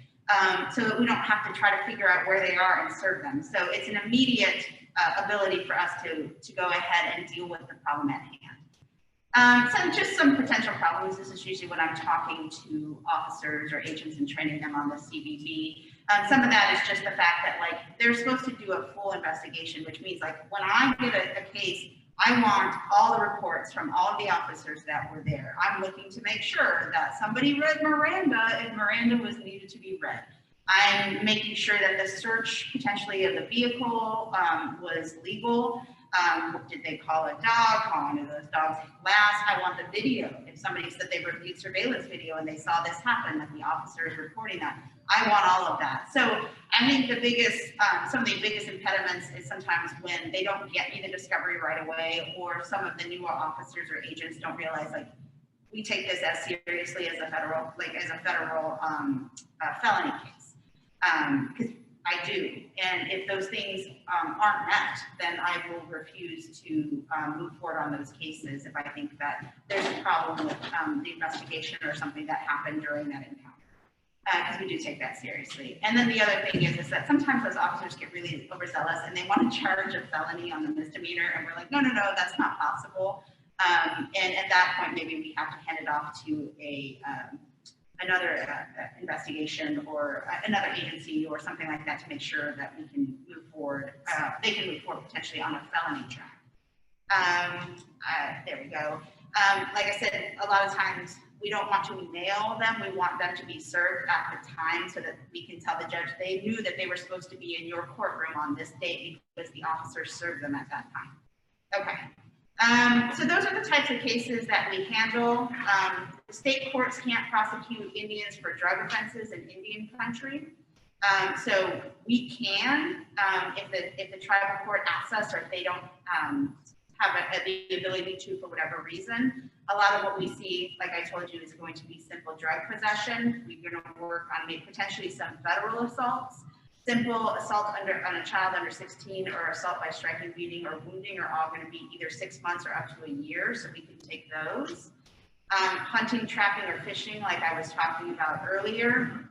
so that we don't have to try to figure out where they are and serve them. So it's an immediate ability for us to go ahead and deal with the problem at hand. So just some potential problems. This is usually when I'm talking to officers or agents and training them on the CBB. Some of that is just the fact that they're supposed to do a full investigation, which means when I get a case, I want all the reports from all of the officers that were there. I'm looking to make sure that somebody read Miranda if Miranda was needed to be read. I'm making sure that the search potentially of the vehicle was legal. Did they call a dog? How long did those dogs last? I want the video. If somebody said they reviewed surveillance video and they saw this happen, that the officer is reporting that, I want all of that. So I think the biggest, some of the biggest impediments is sometimes when they don't get me the discovery right away, or some of the newer officers or agents don't realize we take this as seriously as a federal, felony case. Because I do, and if those things aren't met, then I will refuse to move forward on those cases if I think that there's a problem with the investigation or something that happened during that encounter, because we do take that seriously. And then the other thing is that sometimes those officers get really overzealous and they want to charge a felony on the misdemeanor, and we're like, no, that's not possible. And at that point, maybe we have to hand it off to another investigation or another agency or something like that to make sure that we can move forward. They can move forward potentially on a felony track. There we go. Like I said, a lot of times we don't want to mail them. We want them to be served at the time so that we can tell the judge they knew that they were supposed to be in your courtroom on this date because the officer served them at that time. Okay. So those are the types of cases that we handle. State courts can't prosecute Indians for drug offenses in Indian country. So we can, if the tribal court asks us, or if they don't have the ability to for whatever reason. A lot of what we see, like I told you, is going to be simple drug possession. We're going to work on maybe potentially some federal assaults. Simple assault on a child under 16 or assault by striking, beating, or wounding are all going to be either 6 months or up to a year, so we can take those. Hunting, trapping, or fishing, like I was talking about earlier.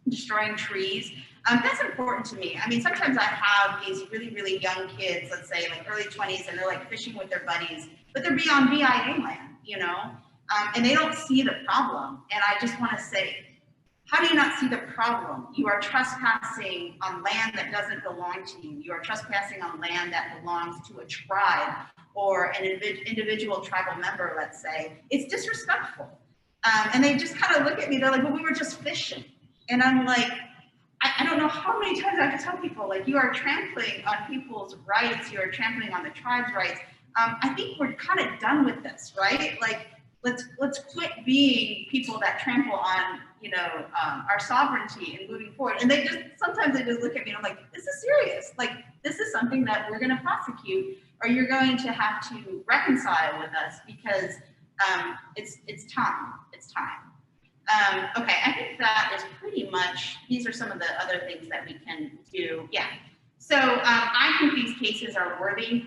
Destroying trees. That's important to me. I mean, sometimes I have these really, really young kids, let's say like early 20s, and they're like fishing with their buddies, but they're beyond BIA land, you know, and they don't see the problem. And I just want to say, how do you not see the problem? You are trespassing on land that doesn't belong to you. You are trespassing on land that belongs to a tribe or an individual tribal member, let's say. It's disrespectful. And they just kind of look at me, they're like, well, we were just fishing. And I'm like, I don't know how many times I have to tell people, like, you are trampling on people's rights, you are trampling on the tribe's rights. I think we're kind of done with this, right? Like, let's quit being people that trample on, you know, our sovereignty and moving forward. And they just, sometimes they just look at me and I'm like, this is serious. Like, this is something that we're going to prosecute, or you're going to have to reconcile with us because it's time. It's time. Okay, I think that is pretty much, these are some of the other things that we can do. Yeah, so I think these cases are worthy.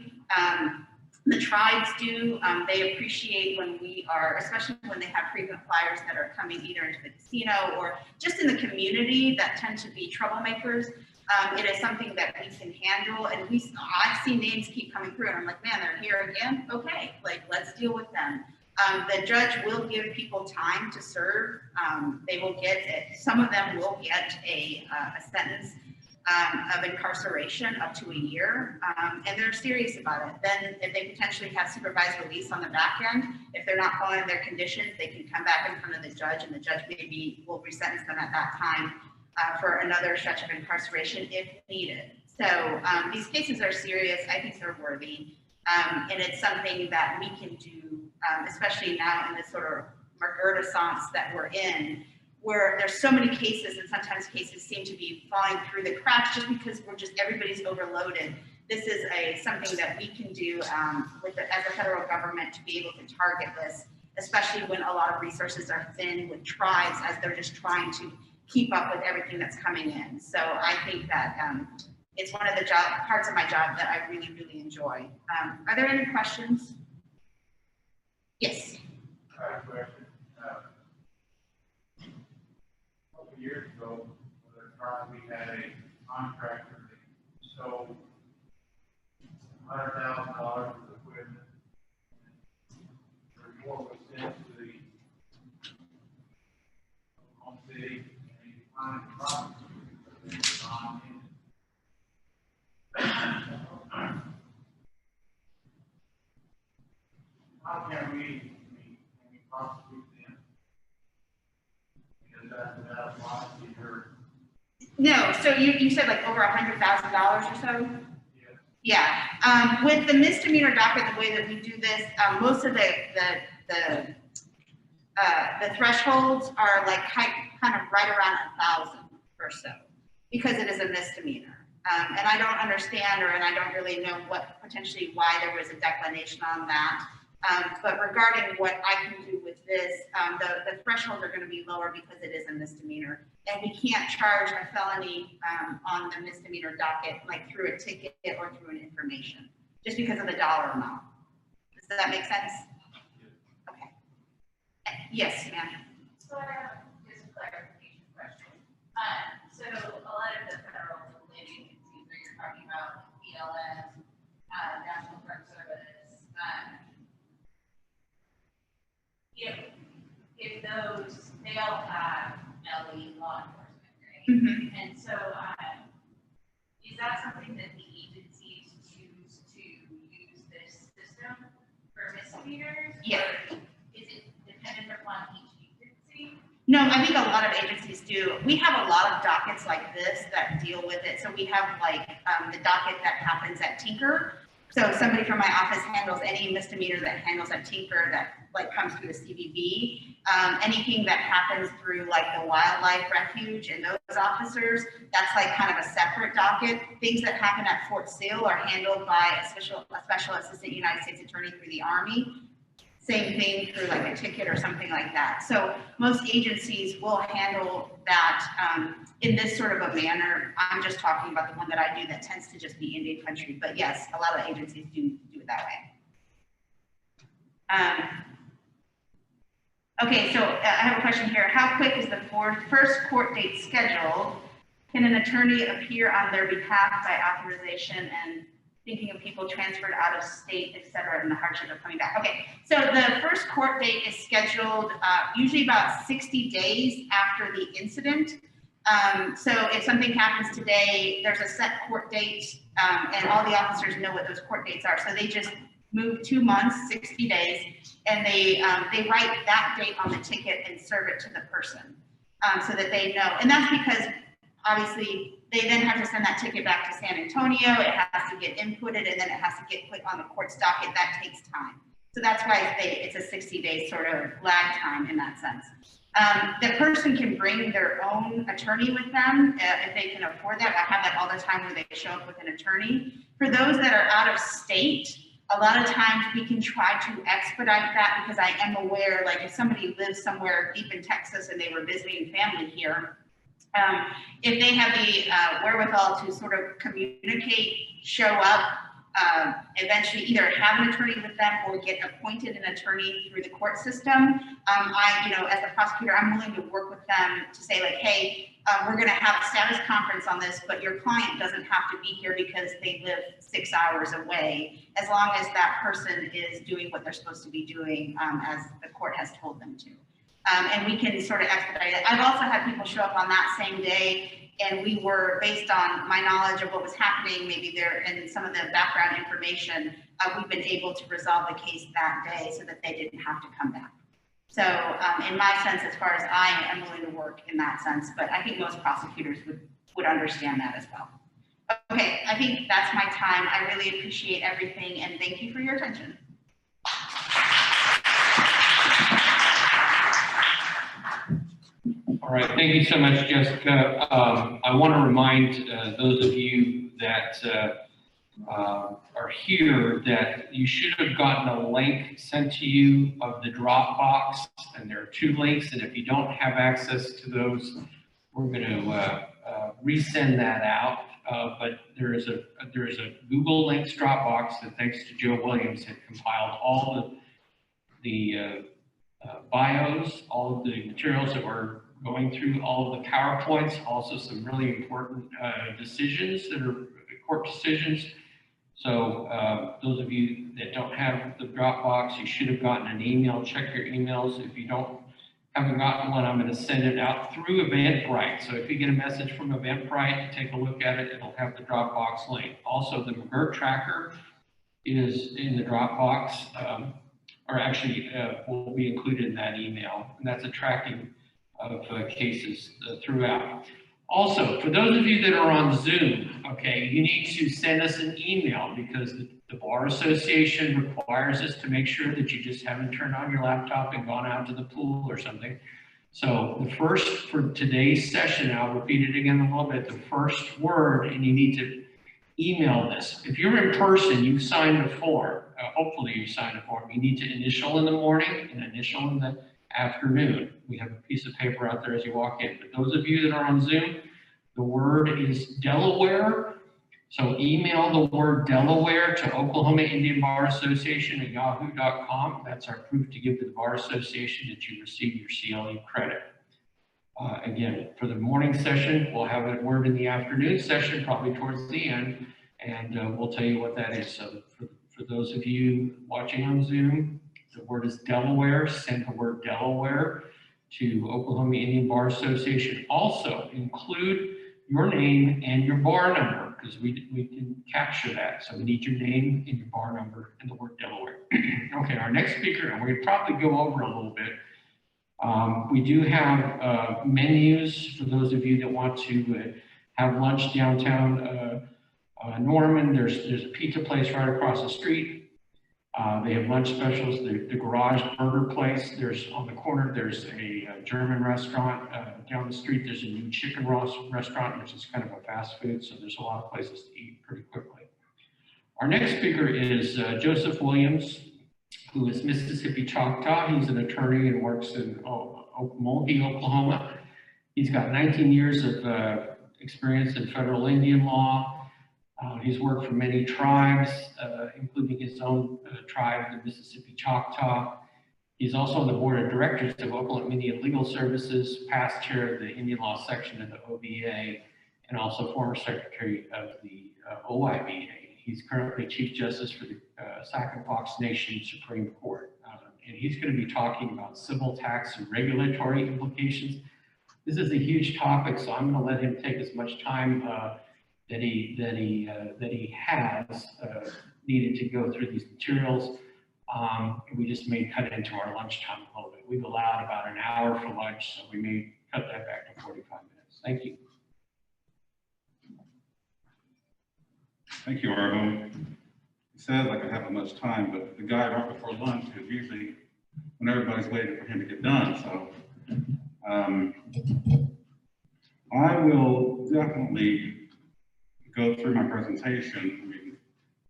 The tribes do, they appreciate when we are, especially when they have frequent flyers that are coming either into the casino or just in the community that tend to be troublemakers. It is something that we can handle, and I've seen names keep coming through and I'm like, man, they're here again? Okay, like, let's deal with them. The judge will give people time to serve. They will get it. Some of them will get a sentence of incarceration up to a year, and they're serious about it. Then if they potentially have supervised release on the back end, if they're not following their conditions, they can come back in front of the judge, and the judge maybe will resentence them at that time for another stretch of incarceration if needed. So these cases are serious. I think they're worthy, and it's something that we can do, especially now in this sort of McGirt that we're in, where there's so many cases, and sometimes cases seem to be falling through the cracks just because everybody's overloaded. This is something that we can do as a federal government to be able to target this, especially when a lot of resources are thin with tribes as they're just trying to keep up with everything that's coming in. So I think that it's one of the parts of my job that I really, really enjoy. Are there any questions? Yes. I have a question. A couple years ago, with a tribe, we had a contractor that sold $100,000 worth of equipment. The report was sent to the home city, and he declined the property because it was non-ended. How can we prosecute them? Because that's without policy or. No, so you said like over $100,000 or so? Yeah. With the misdemeanor docket, the way that we do this, most of the thresholds are like kind of right around 1,000 or so, because it is a misdemeanor. And I don't understand, and I don't really know why there was a declination on that. But regarding what I can do with this, the thresholds are going to be lower because it is a misdemeanor. And we can't charge a felony on the misdemeanor docket, like through a ticket or through an information, just because of the dollar amount. Does that make sense? Okay. Yes, ma'am. So I have just a clarification question. So a lot of the federal agencies that you're talking about, BLS, National Park Service, if those, they all have LE law enforcement, right? Mm-hmm. And so is that something that the agencies choose to use this system, system for misdemeanors? Yeah. Or is it dependent upon each agency? No, I think a lot of agencies do. We have a lot of dockets like this that deal with it. So we have like the docket that happens at Tinker. So somebody from my office handles any misdemeanor that handles at Tinker that like comes through the CBB. Anything that happens through like the wildlife refuge and those officers, that's like kind of a separate docket. Things that happen at Fort Sill are handled by a special assistant United States attorney through the Army. Same thing through like a ticket or something like that. So most agencies will handle that in this sort of a manner. I'm just talking about the one that I do that tends to just be Indian country. But yes, a lot of agencies do it that way. Okay, so I have a question here. How quick is the first court date scheduled? Can an attorney appear on their behalf by authorization and thinking of people transferred out of state, et cetera, and the hardship of coming back? Okay, so the first court date is scheduled usually about 60 days after the incident. So if something happens today, there's a set court date, and all the officers know what those court dates are. So they just move 2 months, 60 days, and they write that date on the ticket and serve it to the person so that they know. And that's because obviously they then have to send that ticket back to San Antonio. It has to get inputted, and then it has to get put on the court's docket. That takes time. So that's why it's a 60-day sort of lag time in that sense. The person can bring their own attorney with them if they can afford that. I have that all the time where they show up with an attorney. For those that are out of state, a lot of times we can try to expedite that because I am aware, like if somebody lives somewhere deep in Texas and they were visiting family here, if they have the wherewithal to sort of communicate, show up, eventually either have an attorney with them or get appointed an attorney through the court system, as the prosecutor, I'm willing to work with them to say like, hey, we're going to have a status conference on this, but your client doesn't have to be here because they live 6 hours away, as long as that person is doing what they're supposed to be doing as the court has told them to. And we can sort of expedite it. I've also had people show up on that same day, and we were, based on my knowledge of what was happening, maybe there and some of the background information, we've been able to resolve the case that day so that they didn't have to come back. So in my sense, as far as I am willing to work in that sense, but I think most prosecutors would understand that as well. Okay, I think that's my time. I really appreciate everything, and thank you for your attention. All right, thank you so much, Jessica. I want to remind those of you that are here that you should have gotten a link sent to you of the Dropbox, and there are 2 links, and if you don't have access to those, we're going to resend that out. But there is a Google Links Dropbox that, thanks to Joe Williams, had compiled all the bios, all of the materials that we're going through, all of the PowerPoints, also some really important decisions that are court decisions. So those of you that don't have the Dropbox, you should have gotten an email. Check your emails. If you haven't gotten one, I'm going to send it out through Eventbrite. So if you get a message from Eventbrite, take a look at it. It'll have the Dropbox link. Also, the McGirt tracker is in the Dropbox, or actually will be included in that email. And that's a tracking of cases throughout. Also, for those of you that are on Zoom, okay, you need to send us an email because the Bar Association requires us to make sure that you just haven't turned on your laptop and gone out to the pool or something. So the first for today's session, I'll repeat it again a little bit, the first word, and you need to email this. If you're in person, you've signed a form. Hopefully you signed a form. You need to initial in the morning and initial in the afternoon. We have a piece of paper out there as you walk in. But those of you that are on Zoom, the word is Delaware. So email the word Delaware to Oklahoma Indian Bar Association at yahoo.com. That's our proof to give to the Bar Association that you received your CLE credit. Again, for the morning session, we'll have a word in the afternoon session, probably towards the end, and we'll tell you what that is. So for those of you watching on Zoom, the word is Delaware. Send the word Delaware to Oklahoma Indian Bar Association. Also include your name and your bar number because we can capture that. So we need your name and your bar number and the word Delaware. Okay, our next speaker, and we'll probably go over a little bit. We do have menus for those of you that want to have lunch downtown Norman. There's a pizza place right across the street. They have lunch specials. The Garage Burger Place. There's on the corner. There's a German restaurant down the street. There's a new chicken restaurant, which is kind of a fast food. So there's a lot of places to eat pretty quickly. Our next speaker is Joseph Williams, who is Mississippi Choctaw. He's an attorney and works in Mulkey, Oklahoma. He's got 19 years of experience in federal Indian law. He's worked for many tribes, including his own tribe, the Mississippi Choctaw. He's also on the board of directors of Oklahoma Indian Legal Services, past chair of the Indian Law section of the OBA, and also former secretary of the OIBA. He's currently Chief Justice for the Sac-and-Fox Nation Supreme Court. And he's going to be talking about civil tax and regulatory implications. This is a huge topic, so I'm going to let him take as much time that he has needed to go through these materials. We just may cut into our lunchtime a little bit. We've allowed about an hour for lunch, so we may cut that back to 45 minutes. Thank you. Thank you, Arvo. He says I could have much time, but the guy right before lunch is usually when everybody's waiting for him to get done. So I will definitely go through my presentation. I mean,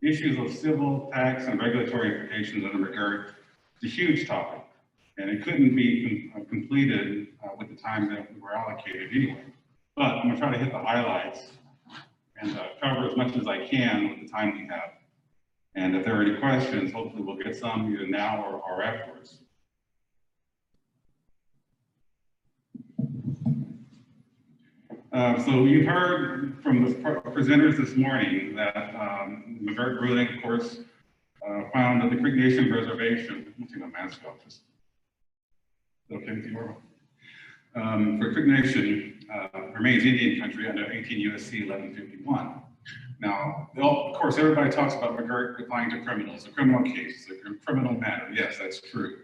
issues of civil, tax, and regulatory implications under McGirt is a huge topic, and it couldn't be completed with the time that we were allocated anyway. But I'm going to try to hit the highlights and cover as much as I can with the time we have. And if there are any questions, hopefully we'll get some either now or afterwards. So you've heard from the presenters this morning that McGirt ruling, of course, found that the Creek Nation Reservation, let me take my mask off, just okay with you, Orville? For Creek Nation remains Indian country under 18 U.S.C. 1151. Now, of course, everybody talks about McGirt applying to criminals, a criminal case, a criminal matter. Yes, that's true.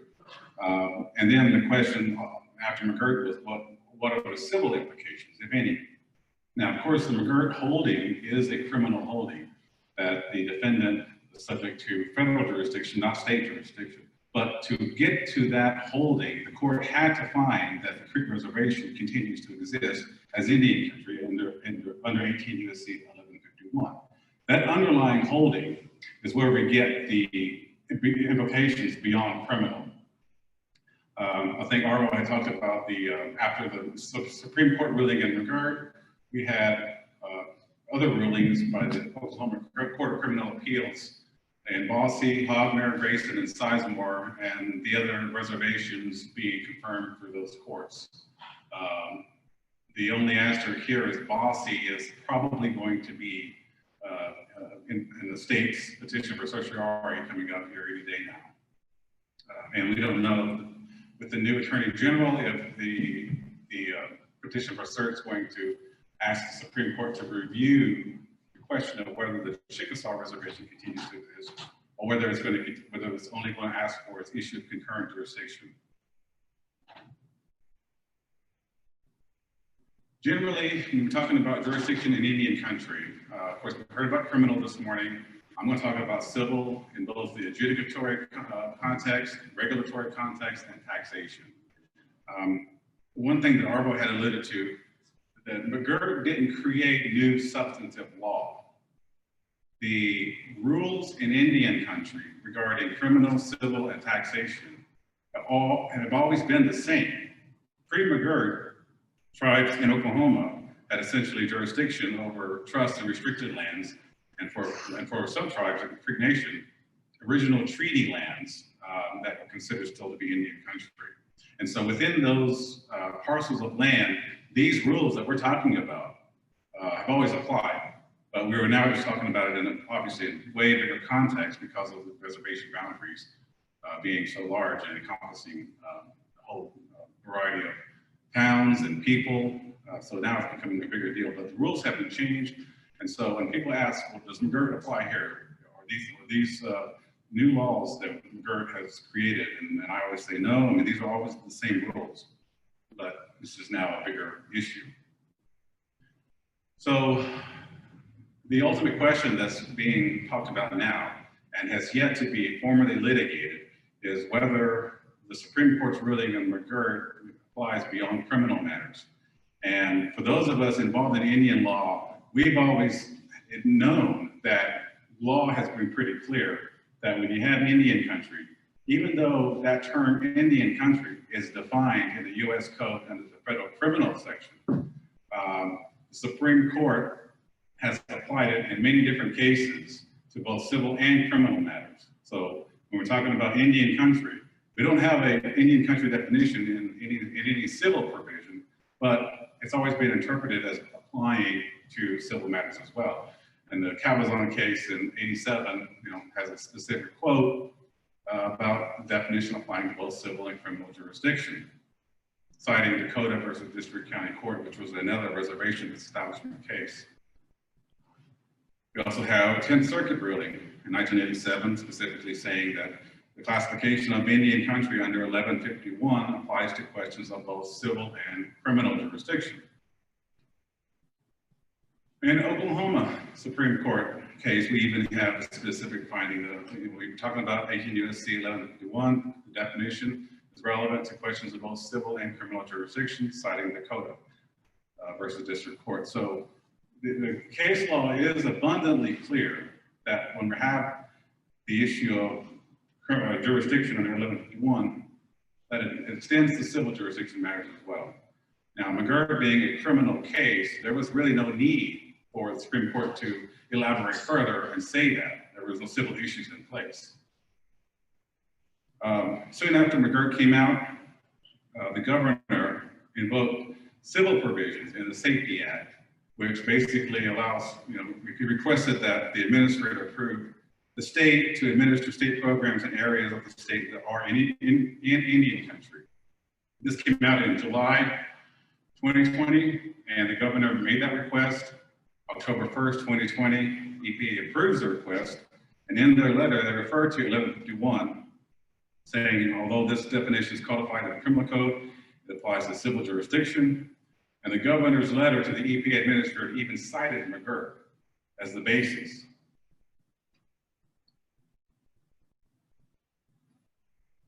And then the question after McGirt was, what are the civil implications, if any? Now, of course, the McGirt holding is a criminal holding that the defendant is subject to federal jurisdiction, not state jurisdiction. But to get to that holding, the court had to find that the Creek Reservation continues to exist as Indian country under 18 U.S.C. 1151. That underlying holding is where we get the implications beyond criminal. I think Arvo had talked about after the Supreme Court ruling in McGirt, we had other rulings by the Oklahoma Court of Criminal Appeals in Bosse, Hogmer, Grayson, and Sizemore, and the other reservations being confirmed for those courts. The only answer here is Bosse is probably going to be in the state's petition for certiorari coming up here any day now. And we don't know with the new Attorney General if the petition for cert is going to ask the Supreme Court to review the question of whether the Chickasaw Reservation continues to exist, or whether it's only going to ask for its issue of concurrent jurisdiction. Generally, when we're talking about jurisdiction in Indian country, of course, we heard about criminal this morning. I'm going to talk about civil in both the adjudicatory context, regulatory context, and taxation. One thing that Arvo had alluded to, that McGirt didn't create new substantive law. The rules in Indian country regarding criminal, civil, and taxation have always been the same. Pre-McGirt, tribes in Oklahoma had essentially jurisdiction over trust and restricted lands, and for some tribes, like the Creek Nation, original treaty lands that were considered still to be Indian country. And so within those parcels of land, these rules that we're talking about have always applied, but we are now just talking about it in obviously a way bigger context because of the reservation boundaries being so large and encompassing a whole variety of towns and people. So now it's becoming a bigger deal, but the rules haven't changed. And so when people ask, well, does McGirt apply here? Or these new laws that McGirt has created. And I always say, no, I mean, these are always the same rules, but this is now a bigger issue. So the ultimate question that's being talked about now and has yet to be formally litigated is whether the Supreme Court's ruling on McGirt applies beyond criminal matters. And for those of us involved in Indian law, we've always known that law has been pretty clear that when you have Indian country, even though that term Indian country is defined in the US Code under the federal criminal section, the Supreme Court has applied it in many different cases to both civil and criminal matters. So when we're talking about Indian country, we don't have an Indian country definition in any civil provision, but it's always been interpreted as applying to civil matters as well. And the Cabazon case in '87, has a specific quote about the definition applying to both civil and criminal jurisdiction, citing Dakota versus District County Court, which was another reservation establishment case. We also have a 10th Circuit ruling in 1987, specifically saying that the classification of Indian country under 1151 applies to questions of both civil and criminal jurisdiction. In Oklahoma Supreme Court case, we even have a specific finding that we're talking about 18 U.S.C. 1151. The definition is relevant to questions of both civil and criminal jurisdiction, citing Dakota versus District Court. So the case law is abundantly clear that when we have the issue of jurisdiction under 1151, that it extends to civil jurisdiction matters as well. Now, McGirt being a criminal case, there was really no need for the Supreme Court to elaborate further and say that there was no civil issues in place. Soon after McGirt came out, the governor invoked civil provisions in the Safety Act, which basically allows, he requested that the administrator approve the state to administer state programs in areas of the state that are in Indian country. This came out in July 2020, and the governor made that request. October 1st, 2020, EPA approves the request, and in their letter, they refer to 1151, saying, although this definition is codified in the criminal code, it applies to civil jurisdiction. And the governor's letter to the EPA administrator even cited McGirt as the basis.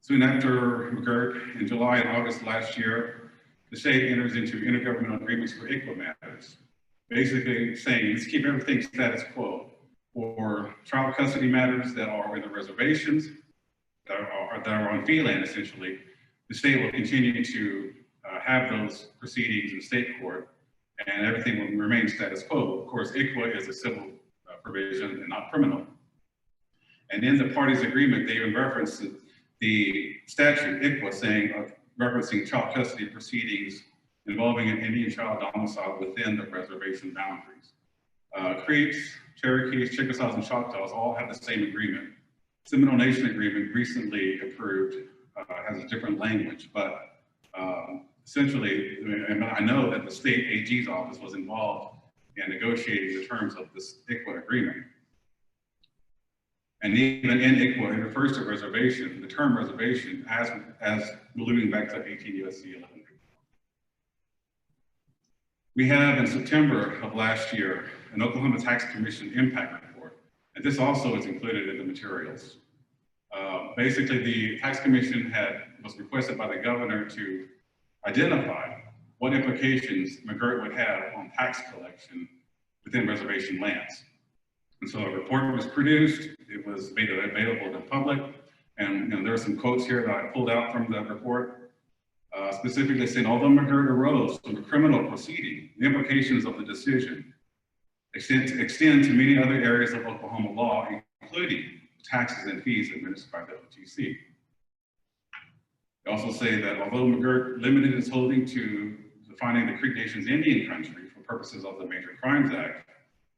Soon after McGirt, in July and August last year, the state enters into intergovernmental agreements for ICWA matters, basically saying, let's keep everything status quo. For child custody matters that are in the reservations, that are on fee land, essentially, the state will continue to have those proceedings in state court, and everything will remain status quo. Of course, ICWA is a civil provision and not criminal. And in the parties' agreement, they even referenced the statute, ICWA, saying, referencing child custody proceedings involving an Indian child domicile within the reservation boundaries. Creeks, Cherokees, Chickasaws, and Choctaws all have the same agreement. Seminole Nation agreement recently approved has a different language, but essentially, and I know that the state AG's office was involved in negotiating the terms of this ICWA agreement. And even in ICWA, it refers to reservation, the term reservation, as alluding back to 18 U.S.C. 11. We have in September of last year an Oklahoma Tax Commission impact report, and this also is included in the materials. Basically, the Tax Commission was requested by the governor to identify what implications McGirt would have on tax collection within reservation lands. And so a report was produced, it was made available to the public, and there are some quotes here that I pulled out from the report. Specifically saying, although McGirt arose from a criminal proceeding, the implications of the decision extend to many other areas of Oklahoma law, including taxes and fees administered by the OTC. They also say that although McGirt limited its holding to defining the Creek Nation's Indian country for purposes of the Major Crimes Act,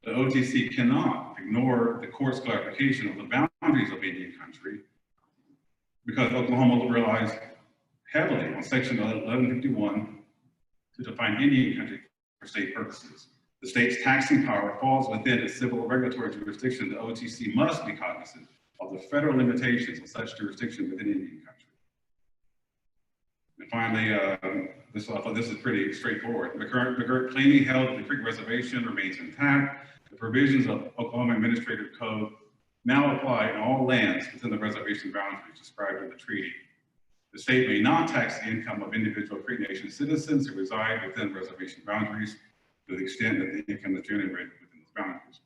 the OTC cannot ignore the court's clarification of the boundaries of Indian country, because Oklahoma relies heavily on Section 1151 to define Indian country for state purposes. The state's taxing power falls within its civil regulatory jurisdiction. The OTC must be cognizant of the federal limitations of such jurisdiction within Indian country. And finally, I thought this is pretty straightforward. McGirt plainly held that the Creek Reservation remains intact. The provisions of Oklahoma Administrative Code now apply in all lands within the reservation boundaries described in the treaty. The state may not tax the income of individual Creek Nation citizens who reside within reservation boundaries to the extent that the income is generated within those boundaries.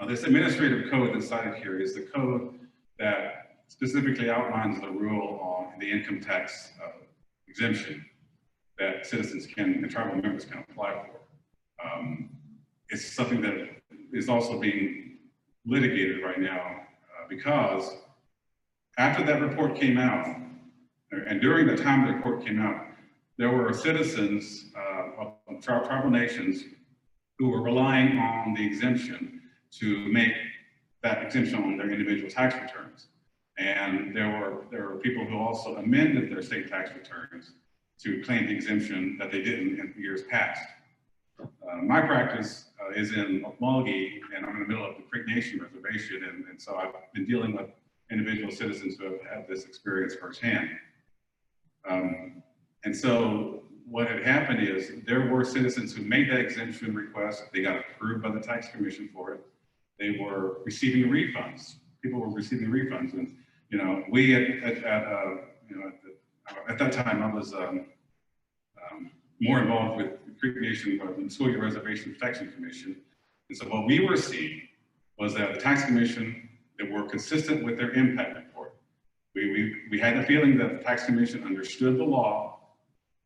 Now, this administrative code that's cited here is the code that specifically outlines the rule on the income tax exemption that citizens and tribal members can apply for. It's something that is also being litigated right now because after that report came out, and during the time the report came out, there were citizens of tribal nations who were relying on the exemption to make that exemption on their individual tax returns. And there were people who also amended their state tax returns to claim the exemption that they didn't in years past. My practice is in Okmulgee, and I'm in the middle of the Creek Nation Reservation, and so I've been dealing with individual citizens who have had this experience firsthand. And so what had happened is there were citizens who made that exemption request. They got approved by the tax commission for it. They were receiving refunds. People were receiving refunds, and we at that time I was more involved with the Creek Nation, the School Year Reservation Protection Commission, and so what we were seeing was that the tax commission that were consistent with their impact report. We had the feeling that the tax commission understood the law,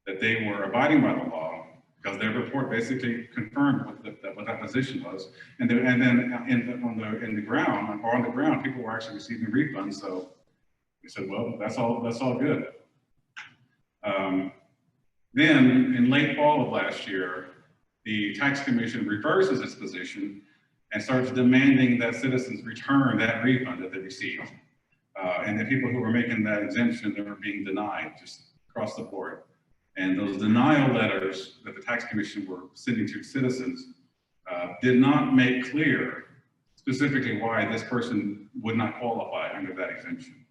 that they were abiding by the law, because their report basically confirmed what that position was. And then on the ground, people were actually receiving refunds. So we said, well, that's all good. Then in late fall of last year, the tax commission reverses its position and starts demanding that citizens return that refund that they received. And the people who were making that exemption, they were being denied just across the board. And those denial letters that the tax commission were sending to citizens did not make clear specifically why this person would not qualify under that exemption.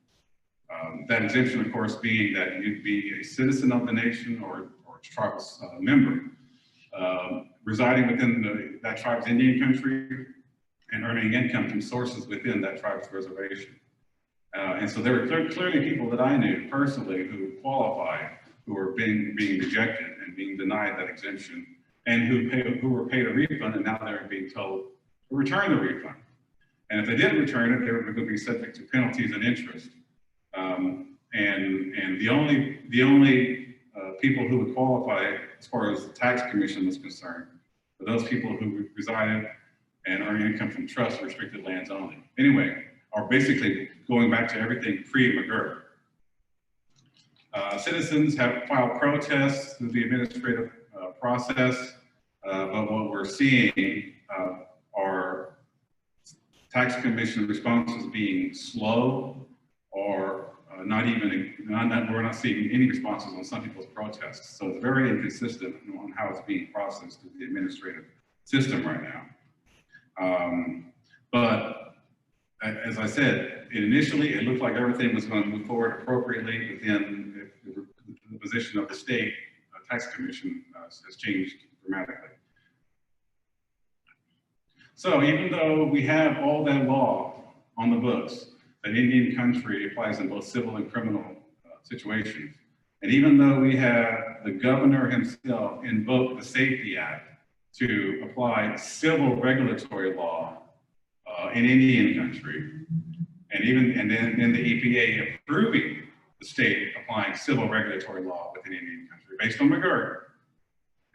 That exemption, of course, being that you'd be a citizen of the nation or tribal member residing within that tribe's Indian country and earning income from sources within that tribe's reservation. And so there were clearly people that I knew personally who qualified, who were being rejected and being denied that exemption, and who were paid a refund, and now they're being told to return the refund. And if they didn't return it, they were going to be subject to penalties and interest. And the only people who would qualify as far as the tax commission was concerned were those people who resided and earned income from trust restricted lands only. Anyway, or basically going back to everything pre-McGirt. Citizens have filed protests through the administrative process, but what we're seeing are tax commission responses being slow, or we're not seeing any responses on some people's protests. So it's very inconsistent on how it's being processed through the administrative system right now. But as I said, initially it looked like everything was going to move forward appropriately within the position of the state tax commission has changed dramatically. So even though we have all that law on the books, that Indian country applies in both civil and criminal situations, and even though we have the governor himself invoke the Safety Act to apply civil regulatory law in Indian country, and then the EPA approving the state applying civil regulatory law within Indian country based on McGirt,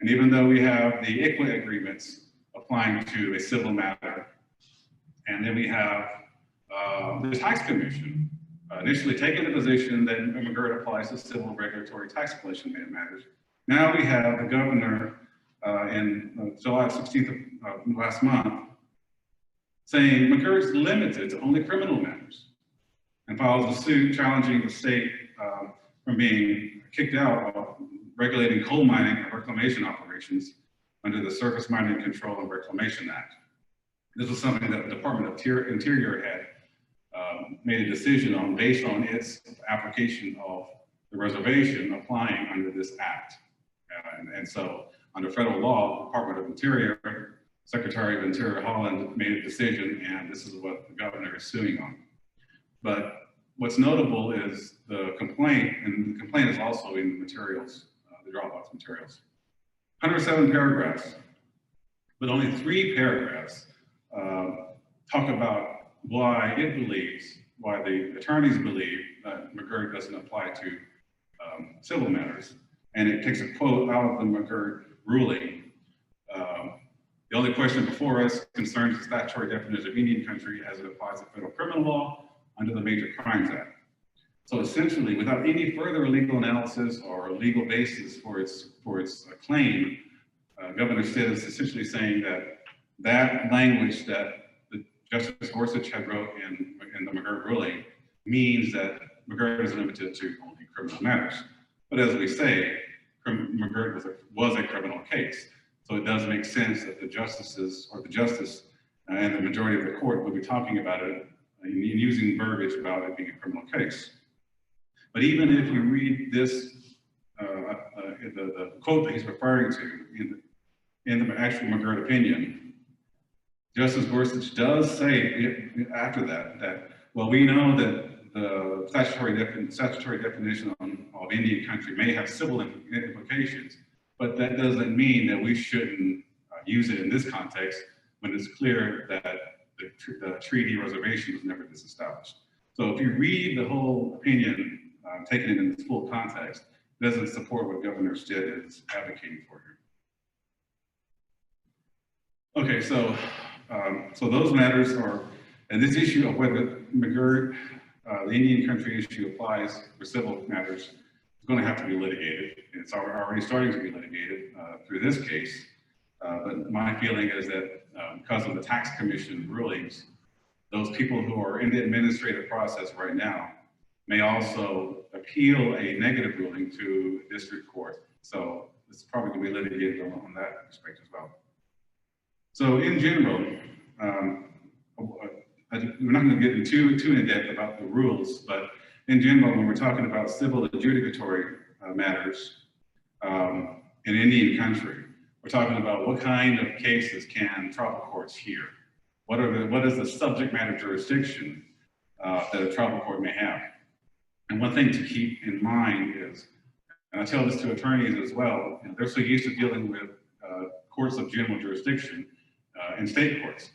and even though we have the ICWA agreements applying to a civil matter, and then we have the tax commission initially taking the position that McGirt applies to civil regulatory tax collection matters. Now we have the governor in July 16th of last month saying McGirt's limited to only criminal matters, and files a suit challenging the state from being kicked out of regulating coal mining and reclamation operations under the Surface Mining Control and Reclamation Act. This was something that the Department of Interior had made a decision on based on its application of the reservation applying under this act. And so under federal law, Department of Interior, Secretary of Interior Holland made a decision, and this is what the governor is suing on. But what's notable is the complaint, and the complaint is also in the materials, the Dropbox materials. 107 paragraphs, but only 3 paragraphs talk about why it believes, why the attorneys believe that McGirt doesn't apply to civil matters. And it takes a quote out of the McGirt ruling. The only question before us concerns the statutory definition of Indian country as it applies to federal criminal law under the Major Crimes Act. So essentially, without any further legal analysis or legal basis for its claim, Governor Stitt is essentially saying that that language that Justice Gorsuch had wrote in the McGirt ruling means that McGirt is limited to only criminal matters. But as we say, McGirt was a criminal case. So it does make sense that the justices or the justice and the majority of the court will be talking about it and using verbiage about it being a criminal case. But even if you read this, the quote that he's referring to in the actual McGirt opinion, Justice Gorsuch does say after that, well, we know that the statutory definition of Indian country may have civil implications, but that doesn't mean that we shouldn't use it in this context when it's clear that the treaty reservation was never disestablished. So if you read the whole opinion, taking it in its full context, it doesn't support what Governor Stitt is advocating for here. Okay, so those matters are, and this issue of whether McGirt, the Indian country issue applies for civil matters, is going to have to be litigated. It's already starting to be litigated through this case. But my feeling is that because of the tax commission rulings, those people who are in the administrative process right now may also appeal a negative ruling to district court. So it's probably going to be litigated on that respect as well. So in general, we're not going to get too in depth about the rules, but in general, when we're talking about civil adjudicatory matters in Indian country, we're talking about what kind of cases can tribal courts hear? What is the subject matter jurisdiction that a tribal court may have? And one thing to keep in mind is, and I tell this to attorneys as well, they're so used to dealing with courts of general jurisdiction in state courts.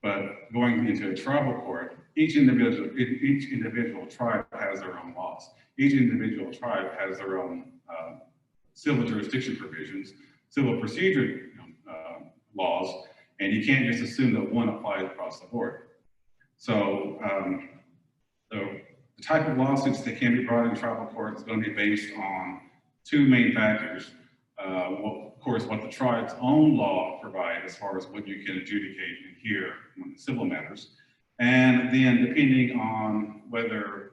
But going into a tribal court, each individual tribe has their own laws. Each individual tribe has their own civil jurisdiction provisions, civil procedure laws, and you can't just assume that one applies across the board. So the type of lawsuits that can be brought in tribal court is going to be based on 2 main factors. Of course, what the tribe's own law provides as far as what you can adjudicate and hear in civil matters. And then depending on whether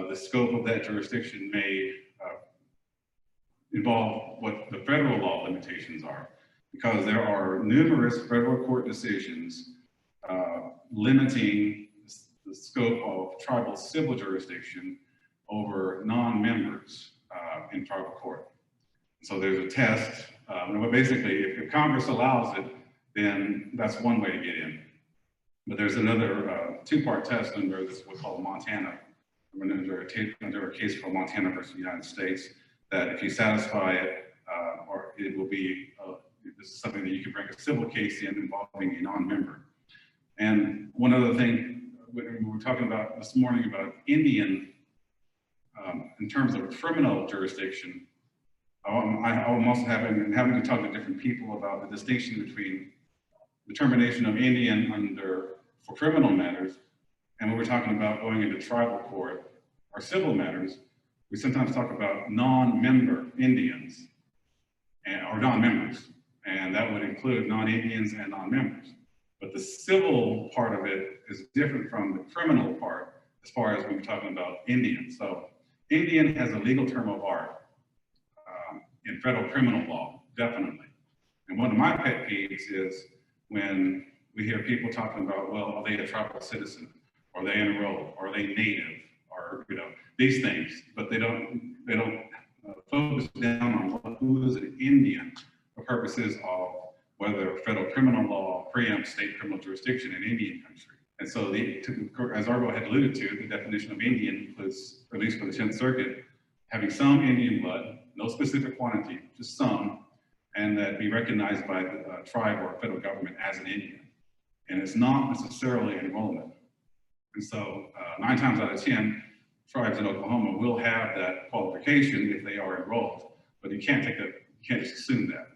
the scope of that jurisdiction may involve what the federal law limitations are, because there are numerous federal court decisions limiting the scope of tribal civil jurisdiction over non-members in tribal court. So there's a test. Basically, if Congress allows it, then that's one way to get in. But there's another 2-part test under this what's called Montana, under a case called Montana versus the United States, that if you satisfy it, or it will be, this is something that you can bring a civil case in involving a non-member. And one other thing, we were talking about this morning about Indian, in terms of criminal jurisdiction, I'm also having to talk to different people about the distinction between the termination of Indian for criminal matters, and when we're talking about going into tribal court or civil matters, we sometimes talk about non-member Indians or non-members, and that would include non-Indians and non-members. But the civil part of it is different from the criminal part as far as when we're talking about Indian. So Indian has a legal term of art in federal criminal law, definitely. And one of my pet peeves is when we hear people talking about, well, are they a tribal citizen? Are they enrolled? Are they native? Or, these things, but they don't focus down on who is an Indian for purposes of whether federal criminal law preempts state criminal jurisdiction in Indian country. And so, as Arvo had alluded to, the definition of Indian was, at least for the 10th Circuit, having some Indian blood, no specific quantity, just some, and that be recognized by the tribe or federal government as an Indian. And it's not necessarily enrollment. And so 9 times out of 10, tribes in Oklahoma will have that qualification if they are enrolled, but you can't just assume that.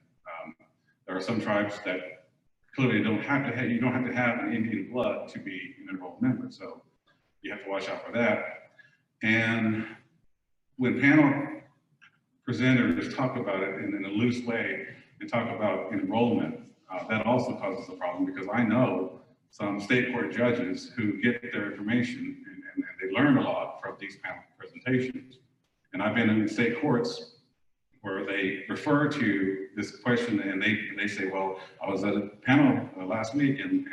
There are some tribes that clearly you don't have to have an Indian blood to be an enrolled member. So you have to watch out for that. And when panel presenters talk about it in a loose way and talk about enrollment, that also causes a problem, because I know some state court judges who get their information and they learn a lot from these panel presentations. And I've been in state courts where they refer to this question and they say, well, I was at a panel last week and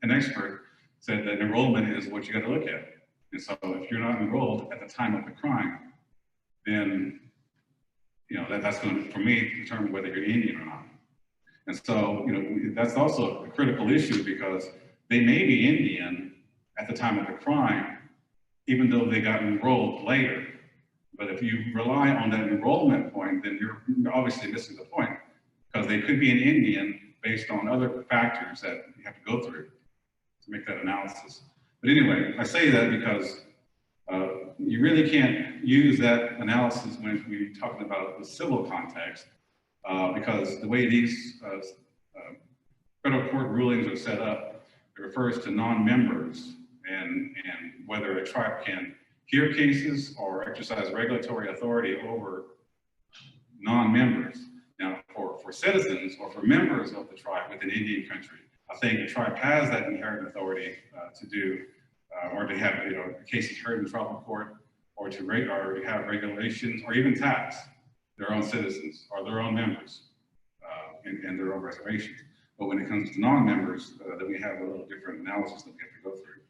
an expert said that enrollment is what you got to look at. And so if you're not enrolled at the time of the crime, then that's going to, for me, determine whether you're Indian or not. And so, that's also a critical issue, because they may be Indian at the time of the crime, even though they got enrolled later. But if you rely on that enrollment point, then you're obviously missing the point, because they could be an Indian based on other factors that you have to go through to make that analysis. But anyway, I say that because you really can't use that analysis when we're talking about the civil context, because the way these federal court rulings are set up, it refers to non-members and whether a tribe can hear cases or exercise regulatory authority over non-members. Now, for citizens or for members of the tribe within Indian country, I think the tribe has that inherent authority to do, or to have cases heard in tribal court, or to have regulations, or even tax their own citizens or their own members in their own reservations. But when it comes to non-members, then we have a little different analysis that we have to go through.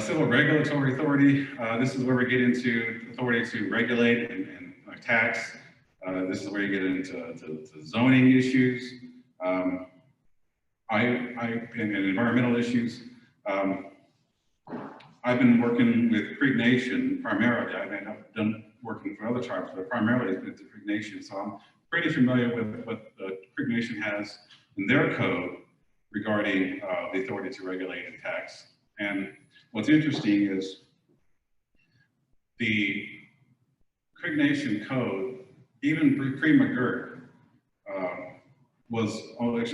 Civil regulatory authority, this is where we get into authority to regulate and tax. This is where you get into zoning issues, and environmental issues. I've been working with Creek Nation primarily. I've done working for other tribes, but primarily it's been to Creek Nation. So I'm pretty familiar with what the Creek Nation has in their code regarding the authority to regulate and tax. And what's interesting is the Creek Nation code, even pre-McGirt, was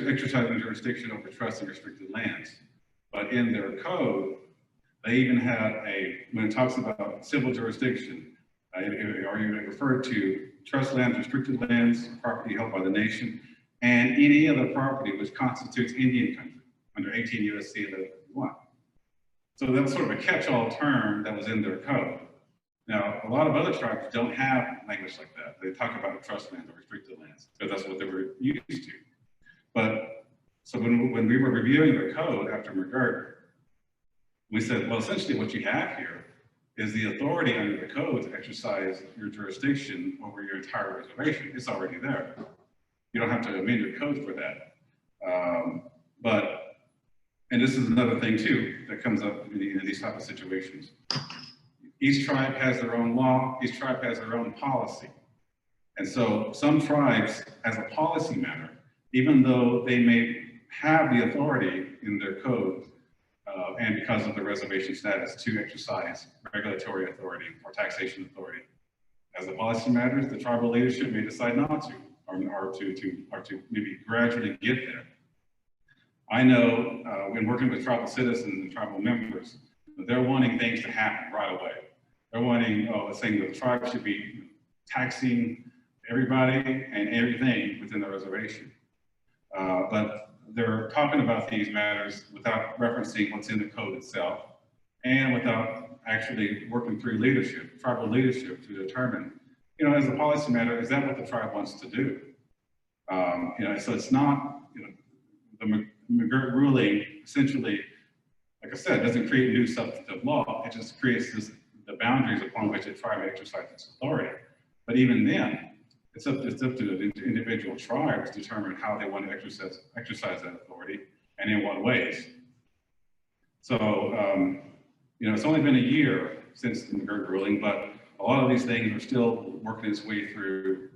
exercising jurisdiction over trust and restricted lands. But in their code, they even had when it talks about civil jurisdiction, or you refer to trust lands, restricted lands, property held by the nation, and any other property which constitutes Indian country under 18 U.S.C. 1151. So that was sort of a catch-all term that was in their code. Now, a lot of other tribes don't have language like that. They talk about trust lands or restricted lands, because that's what they were used to. But so when we were reviewing the code after McGirt, we said, well, essentially what you have here is the authority under the code to exercise your jurisdiction over your entire reservation. It's already there. You don't have to amend your code for that. And this is another thing too that comes up in these type of situations. Each tribe has their own law. Each tribe has their own policy. And so some tribes, as a policy matter, even though they may have the authority in their code, and because of the reservation status, to exercise regulatory authority or taxation authority, as a policy matter, the tribal leadership may decide not to, or to maybe gradually get there. I know when working with tribal citizens and tribal members, they're wanting things to happen right away. They're wanting, saying that the tribe should be taxing everybody and everything within the reservation. But they're talking about these matters without referencing what's in the code itself, and without actually working through leadership, tribal leadership, to determine, as a policy matter, is that what the tribe wants to do? So it's not, McGirt ruling essentially, like I said, doesn't create new substantive law. It just creates the boundaries upon which a tribe may exercise its authority. But even then, it's up to the individual tribes to determine how they want to exercise that authority and in what ways. So, you know, it's only been a year since the McGirt ruling, but a lot of these things are still working its way through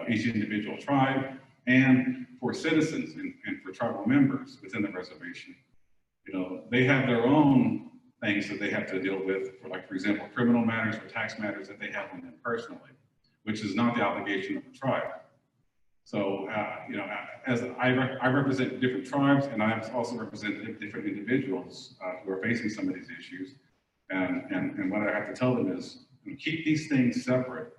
each individual tribe and for citizens and for tribal members within the reservation. You know, they have their own things that they have to deal with, for example, criminal matters or tax matters that they have on them personally, which is not the obligation of the tribe. So, you know, as I represent different tribes, and I also represent different individuals who are facing some of these issues. And what I have to tell them is, keep these things separate,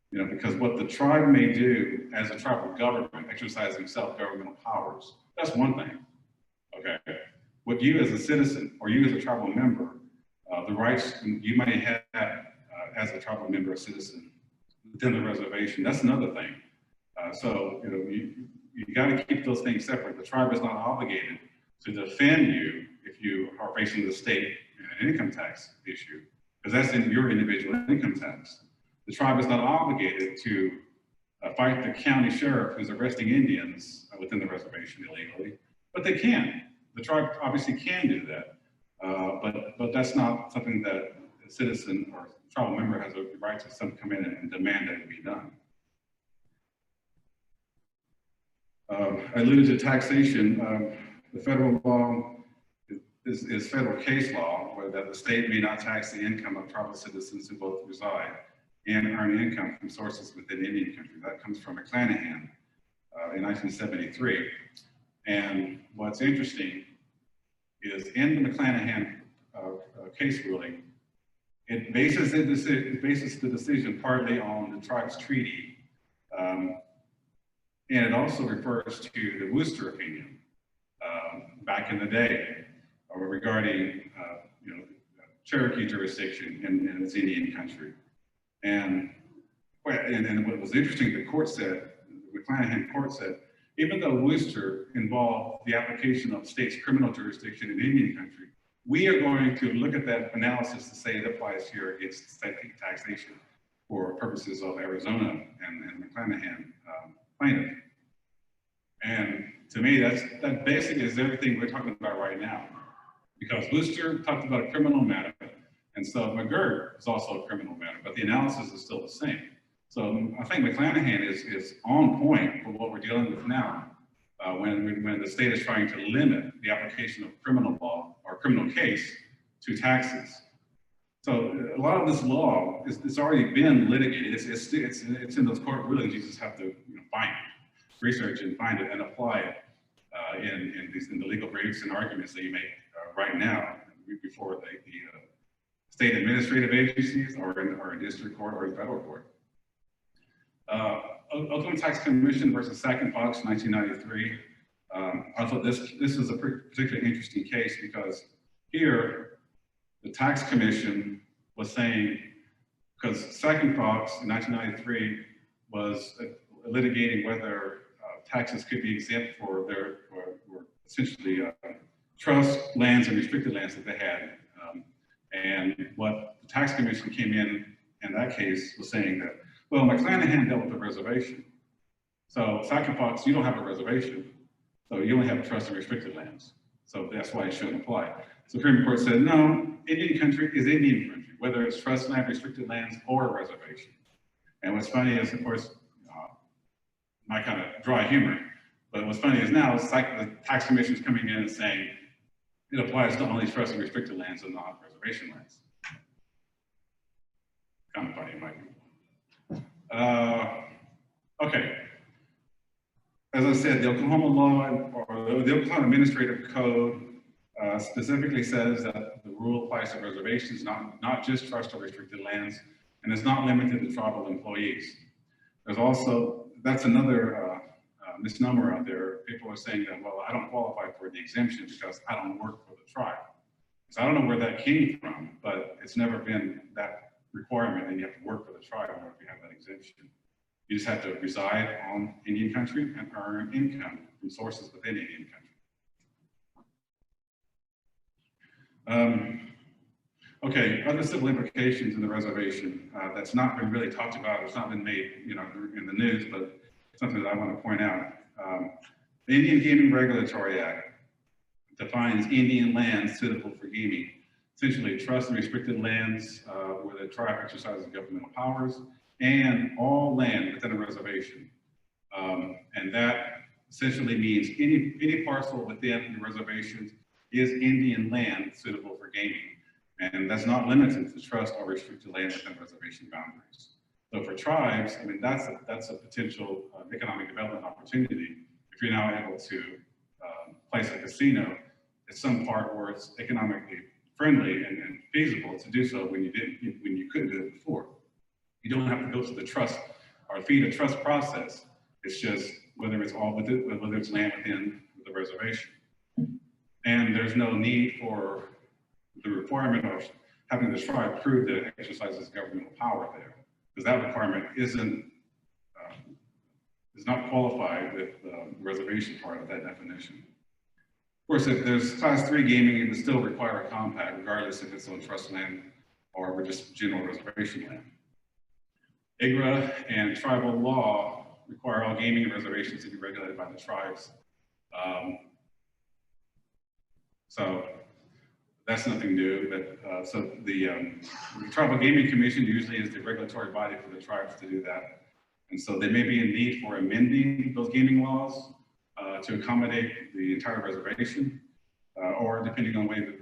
you know, because what the tribe may do as a tribal government, exercising self-governmental powers, that's one thing, okay? What you as a citizen, or you as a tribal member, the rights you might have as a tribal member or citizen within the reservation, that's another thing. So, you know, you got to keep those things separate. The tribe is not obligated to defend you if you are facing the state income tax issue, because that's in your individual income tax. The tribe is not obligated to fight the county sheriff who's arresting Indians within the reservation illegally, but they can. The tribe obviously can do that, but that's not something that a citizen or tribal member has a right to come in and demand that it be done. I alluded to taxation. The federal law is federal case law, where that the state may not tax the income of tribal citizens who both reside and earn income from sources within Indian country. That comes from McClanahan in 1973. And what's interesting is in the McClanahan case ruling, it bases the decision partly on the tribe's treaty, and it also refers to the Worcester opinion back in the day regarding you know, Cherokee jurisdiction in its Indian country. And what was interesting, the court said, the McClanahan court said, even though Worcester involved the application of state's criminal jurisdiction in Indian country, we are going to look at that analysis to say it applies here against state taxation for purposes of Arizona and McClanahan plaintiff. And to me, that basically is everything we're talking about right now, because Worcester talked about a criminal matter, and so McGirt is also a criminal matter, but the analysis is still the same. So I think McClanahan is on point for what we're dealing with now, when the state is trying to limit the application of criminal law or criminal case to taxes. So a lot of this law it's already been litigated. It's in those court rulings. You just have to find it, research and find it and apply it in the legal briefs and arguments that you make right now before the state administrative agencies or in district court or in federal court. Oklahoma Tax Commission versus Sack and Fox, 1993. I thought this was a particularly interesting case because here the tax commission was saying, because Sack and Fox in 1993 was litigating whether taxes could be exempt for their essentially trust lands and restricted lands that they had. And what the tax commission came in that case was saying that, well, McClanahan dealt with a reservation. So Sack and Fox, you don't have a reservation. So you only have trust and restricted lands. So that's why it shouldn't apply. Supreme Court said, no, Indian country is Indian country, whether it's trust land, restricted lands, or a reservation. And what's funny is, of course, my kind of dry humor, but what's funny is now it's like the tax commission is coming in and saying it applies to only trust and restricted lands and not reservation lands. Kind of funny, in my view. Okay. As I said, the Oklahoma law or the Oklahoma Administrative Code specifically says that the rule applies to reservations, not just trust or restricted lands, and it's not limited to tribal employees. There's also, that's another misnomer out there. People are saying that, well, I don't qualify for the exemption because I don't work for the tribe. So I don't know where that came from, but it's never been that requirement that you have to work for the tribe in order to have that exemption. You just have to reside on Indian country and earn income from sources within Indian country. Okay, other civil implications in the reservation that's not been really talked about, it's not been made, in the news, but something that I want to point out. The Indian Gaming Regulatory Act defines Indian lands suitable for gaming, essentially trust and restricted lands where the tribe exercises governmental powers, and all land within a reservation. And that essentially means any parcel within the reservations is Indian land suitable for gaming. And that's not limited to trust or restricted land within reservation boundaries. So for tribes, I mean, that's a potential economic development opportunity. If you're now able to place a casino at some part where it's economically friendly and feasible to do so when you couldn't do it before. You don't have to go through the trust or feed a trust process. It's just whether it's land within the reservation. And there's no need for the requirement of having the tribe prove that it exercises governmental power there, because that requirement is not qualified with the reservation part of that definition. Of course, if there's class 3 gaming, it would still require a compact, regardless if it's on trust land or just general reservation land. IGRA and tribal law require all gaming and reservations to be regulated by the tribes. So that's nothing new. But so the Tribal Gaming Commission usually is the regulatory body for the tribes to do that. And so they may be in need for amending those gaming laws to accommodate the entire reservation, or depending on the way the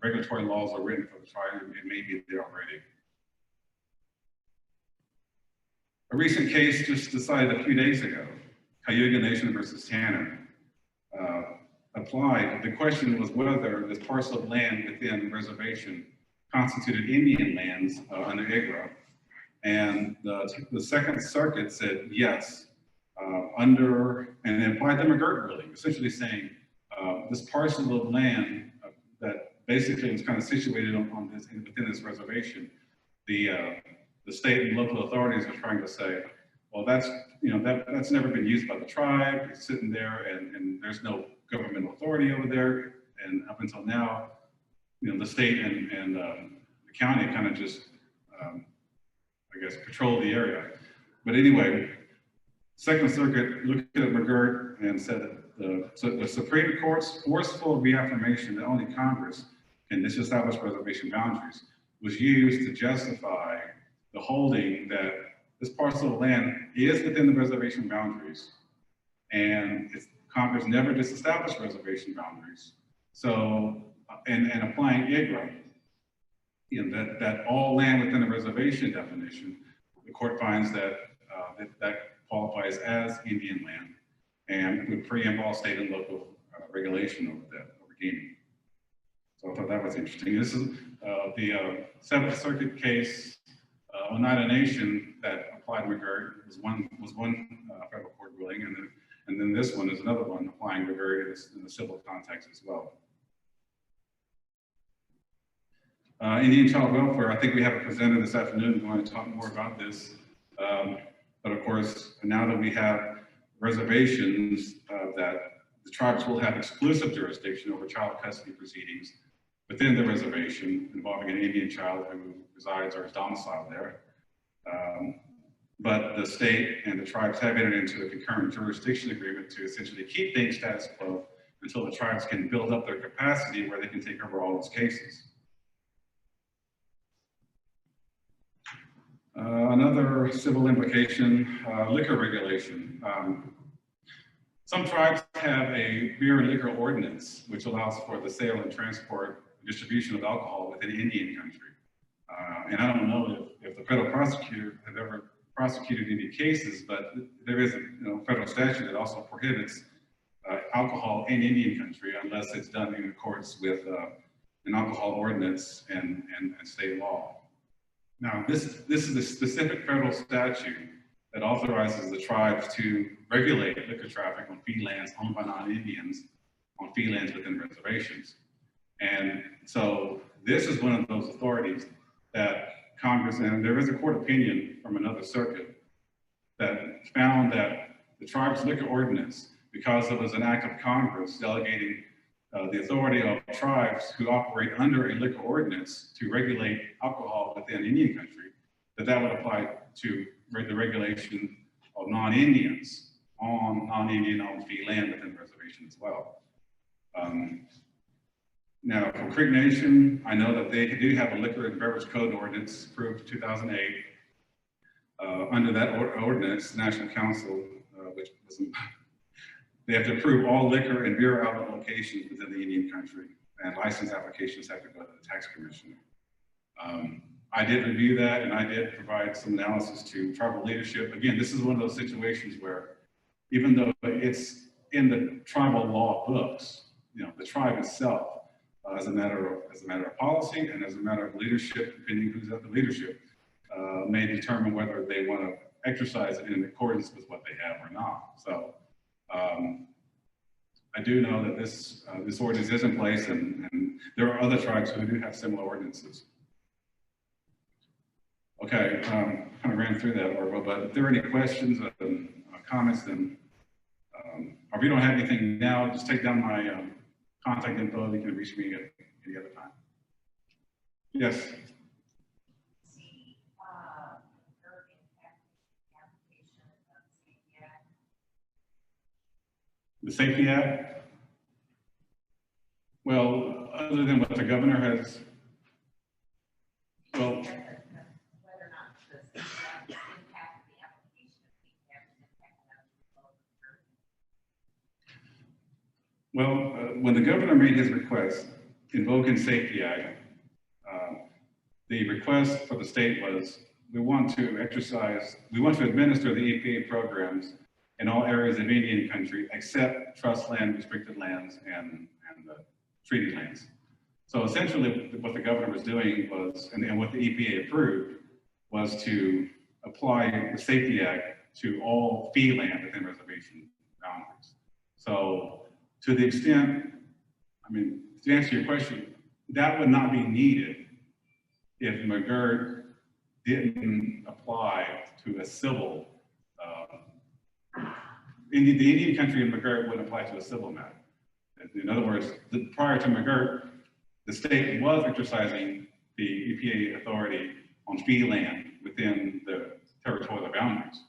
regulatory laws are written for the tribe, it may be there already. A recent case just decided a few days ago, Cayuga Nation versus Tanner, applied. The question was whether this parcel of land within the reservation constituted Indian lands under IGRA. And the Second Circuit said yes, and applied the McGirt ruling, essentially saying this parcel of land that basically was kind of situated within this reservation, the state and local authorities are trying to say, well, that's never been used by the tribe. It's sitting there, and there's no governmental authority over there. And up until now, the state and the county kind of just, I guess, patrol the area. But anyway, Second Circuit looked at McGirt and said that the Supreme Court's forceful reaffirmation that only Congress can disestablish reservation boundaries was used to justify the holding that this parcel of land is within the reservation boundaries, and Congress never disestablished reservation boundaries. So, and applying IGRA, that all land within the reservation definition, the court finds that that qualifies as Indian land, and would preempt all state and local regulation over gaming. So I thought that was interesting. This is the Seventh Circuit case, Oneida Nation, that applied McGirt was one federal court ruling, and then this one is another one applying McGirt in the civil context as well. Indian child welfare, I think we have a presenter this afternoon going to talk more about this. But of course, now that we have reservations, that the tribes will have exclusive jurisdiction over child custody proceedings within the reservation involving an Indian child who resides or is domiciled there. But the state and the tribes have entered into a concurrent jurisdiction agreement to essentially keep things status quo until the tribes can build up their capacity where they can take over all those cases. Another civil implication, liquor regulation. Some tribes have a beer and liquor ordinance, which allows for the sale and transport, distribution of alcohol within Indian country. And I don't know if the federal prosecutor have ever prosecuted any cases, but there is a federal statute that also prohibits alcohol in Indian country unless it's done in accordance with an alcohol ordinance and state law. Now, this is a specific federal statute that authorizes the tribes to regulate liquor traffic on fee lands owned by non-Indians on fee lands within reservations. And so this is one of those authorities that Congress, and there is a court opinion from another circuit that found that the tribe's liquor ordinance, because it was an act of Congress delegating the authority of tribes who operate under a liquor ordinance to regulate alcohol within Indian country, that would apply to the regulation of non-Indians on non-Indian owned fee land within the reservation as well. Now, for Creek Nation, I know that they do have a liquor and beverage code ordinance approved in 2008. Under that ordinance, National Council, which was, they have to approve all liquor and beer outlet locations within the Indian country, and license applications have to go to the tax commissioner. I did review that, and I did provide some analysis to tribal leadership. Again, this is one of those situations where, even though it's in the tribal law books, you know, the tribe itself, as a matter of policy and as a matter of leadership, depending who's at the leadership, may determine whether they want to exercise it in accordance with what they have or not. So I do know that this ordinance is in place, and there are other tribes who do have similar ordinances. Okay, kind of ran through that, Orville, but if there are any questions and comments, then, or if you don't have anything now, just take down my contact info. You can reach me at any other time. Yes. The Safety Act? Well, other than what the governor has, well, when the governor made his request invoking Safety Act, the request for the state was, we want to administer the EPA programs in all areas of Indian country except trust land, restricted lands, and the treaty lands. So essentially what the governor was doing was, and what the EPA approved, was to apply the Safety Act to all fee land within reservation boundaries. So to the extent, I mean, to answer your question, that would not be needed if McGirt didn't apply to a civil, the Indian country in McGirt would apply to a civil matter. In other words, prior to McGirt, the state was exercising the EPA authority on fee land within the territorial boundaries.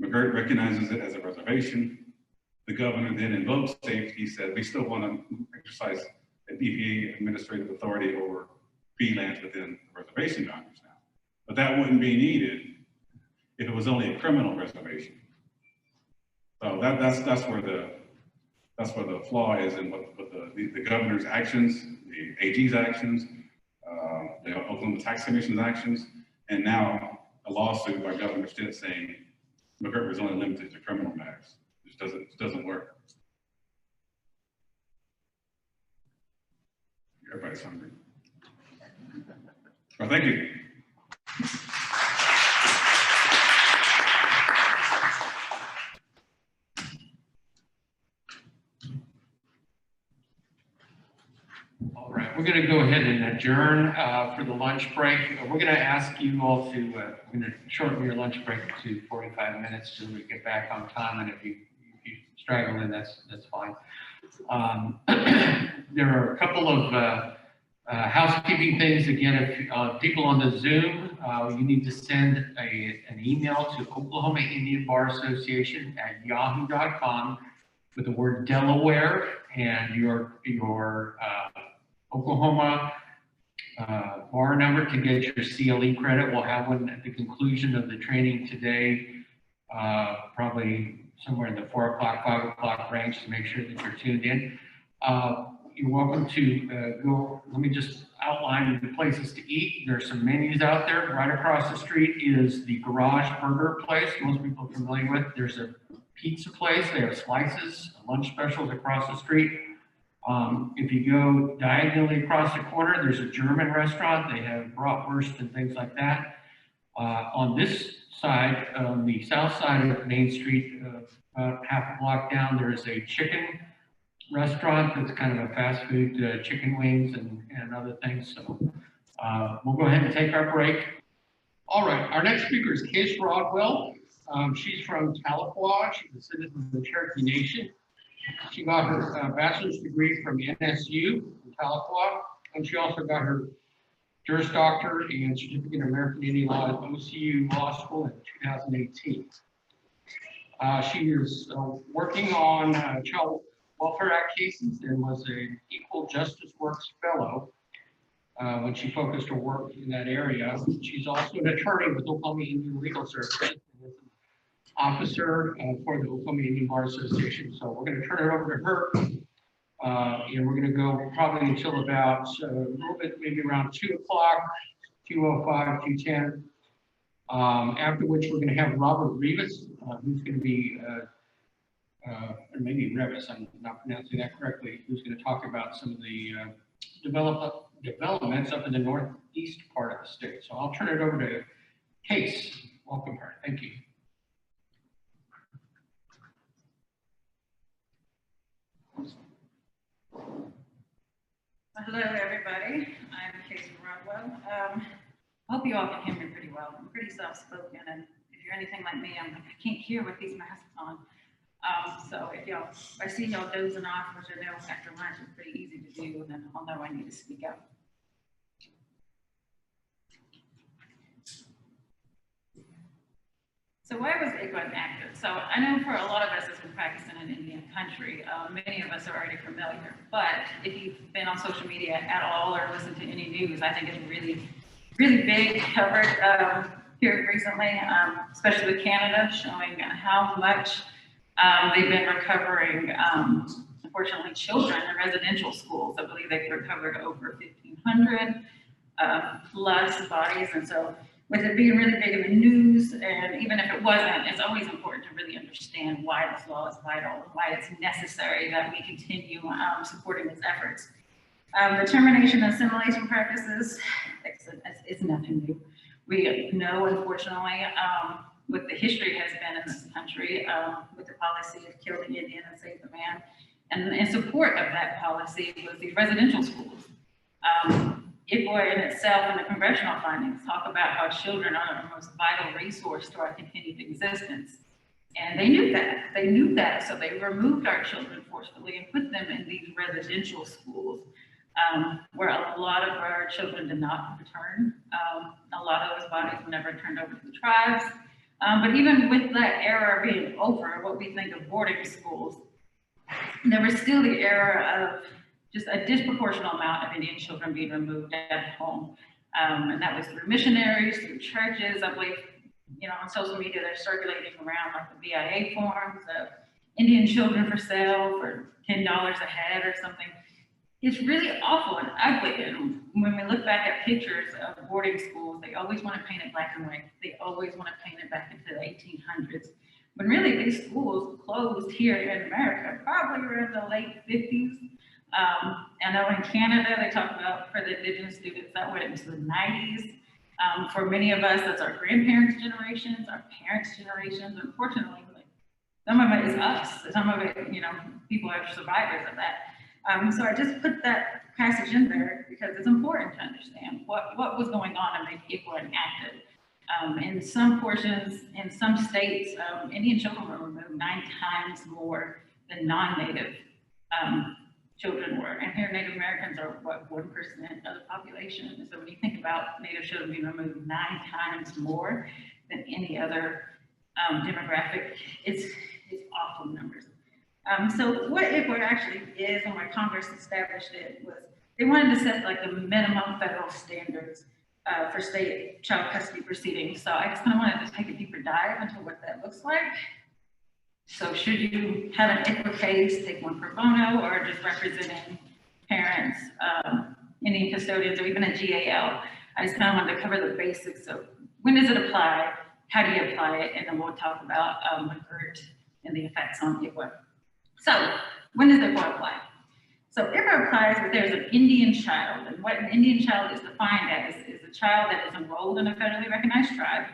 McGirt recognizes it as a reservation. The governor then invoked safety. He said, we still want to exercise an EPA administrative authority over fee lands within the reservation boundaries now. But that wouldn't be needed if it was only a criminal reservation. So that's where the flaw is in what the governor's actions, the AG's actions, the Oklahoma Tax Commission's actions, and now a lawsuit by Governor Stitt saying McGirt was only limited to criminal matters. It doesn't work. Everybody's hungry. Well, thank you. All right, we're going to go ahead and adjourn for the lunch break. We're going to ask you all to, we're going to shorten your lunch break to 45 minutes so we get back on time, and if you straggle in, that's fine. There are a couple of housekeeping things. Again, if people on the Zoom, you need to send an email to Oklahoma Indian Bar Association at yahoo.com with the word Delaware and your Oklahoma bar number to get your CLE credit. We'll have one at the conclusion of the training today, probably somewhere in the 4 o'clock, 5 o'clock range, to make sure that you're tuned in. You're welcome to go. Let me just outline the places to eat. There's some menus out there. Right across the street is the Garage Burger place, most people are familiar with. There's a pizza place. They have slices, lunch specials across the street. If you go diagonally across the corner, there's a German restaurant. They have bratwurst and things like that. On this side, on the south side of Main Street, about half a block down, there is a chicken restaurant that's kind of a fast food, chicken wings and other things. So we'll go ahead and take our break. All right, our next speaker is Case Rodwell. She's from Tahlequah. She's a citizen of the Cherokee Nation. She got her bachelor's degree from NSU in Tahlequah, and she also got her Juris Doctor and Certificate of American Indian Law at OCU Law School in 2018. She is working on Child Welfare Act cases and was an Equal Justice Works Fellow when she focused her work in that area. She's also an attorney with Oklahoma Indian Legal Services, and is an officer for the Oklahoma Indian Bar Association. So we're going to turn it over to her, and we're going to go probably until about a little bit, maybe around 2 o'clock, 2:05, 2:10. After which we're going to have Robert Rivas, who's going to be, or maybe Revis, I'm not pronouncing that correctly, who's going to talk about some of the developments up in the northeast part of the state. So I'll turn it over to Case. Welcome her. Thank you. Hello, everybody. I'm Casey Rodwell. I hope you all can hear me pretty well. I'm pretty soft-spoken, and if you're anything like me, I can't hear with these masks on. So if I see y'all dozing off, which I know after lunch is pretty easy to do, then I'll know I need to speak up. So why was ICWA enacted? So I know for a lot of us that's been practicing in Indian country, many of us are already familiar, but if you've been on social media at all or listened to any news, I think it's really big covered here recently, especially with Canada, showing how much they've been recovering, unfortunately, children in residential schools. I believe they've recovered over 1,500 plus bodies. And so with it being really big in the news, and even if it wasn't, it's always important to really understand why this law is vital, why it's necessary that we continue supporting its efforts. The termination of assimilation practices, it's nothing new. We know, unfortunately, what the history has been in this country, with the policy of kill the Indian and save the man. And in support of that policy was the residential schools. ICWA in itself and the congressional findings talk about how children are the most vital resource to our continued existence. And they knew that. They knew that. So they removed our children forcefully and put them in these residential schools, where a lot of our children did not return. A lot of those bodies were never turned over to the tribes. But even with that era being over, what we think of boarding schools, there was still the era of just a disproportionate amount of Indian children being removed at home. And that was through missionaries, through churches. I believe, on social media, they're circulating around like the BIA forms of Indian children for sale for $10 a head or something. It's really awful and ugly. And when we look back at pictures of boarding schools, they always want to paint it black and white. They always want to paint it back into the 1800s. When really these schools closed here in America, probably around the late 50s. I know in Canada, they talk about for the Indigenous students that went into the 90s. For many of us, that's our grandparents' generations, our parents' generations. Unfortunately, some of it is us. Some of it, people are survivors of that. So I just put that passage in there because it's important to understand what was going on and make ICWA enacted. In some portions, in some states, Indian children were removed 9 times more than non-Native children were. And here Native Americans are, 1% of the population. And so when you think about Native children being removed 9 times more than any other demographic, it's awful numbers. So what ICWA actually is, and why Congress established it, was they wanted to set like the minimum federal standards for state child custody proceedings. So I just kind of wanted to take a deeper dive into what that looks like. So should you have an ICWA case, take one pro bono, or just representing parents, Indian custodians, or even a GAL, I just kind of wanted to cover the basics of when does it apply, how do you apply it, and then we'll talk about McGirt and the effects on ICWA. So when does ICWA apply? So ICWA applies if there's an Indian child, and what an Indian child is defined as is a child that is enrolled in a federally recognized tribe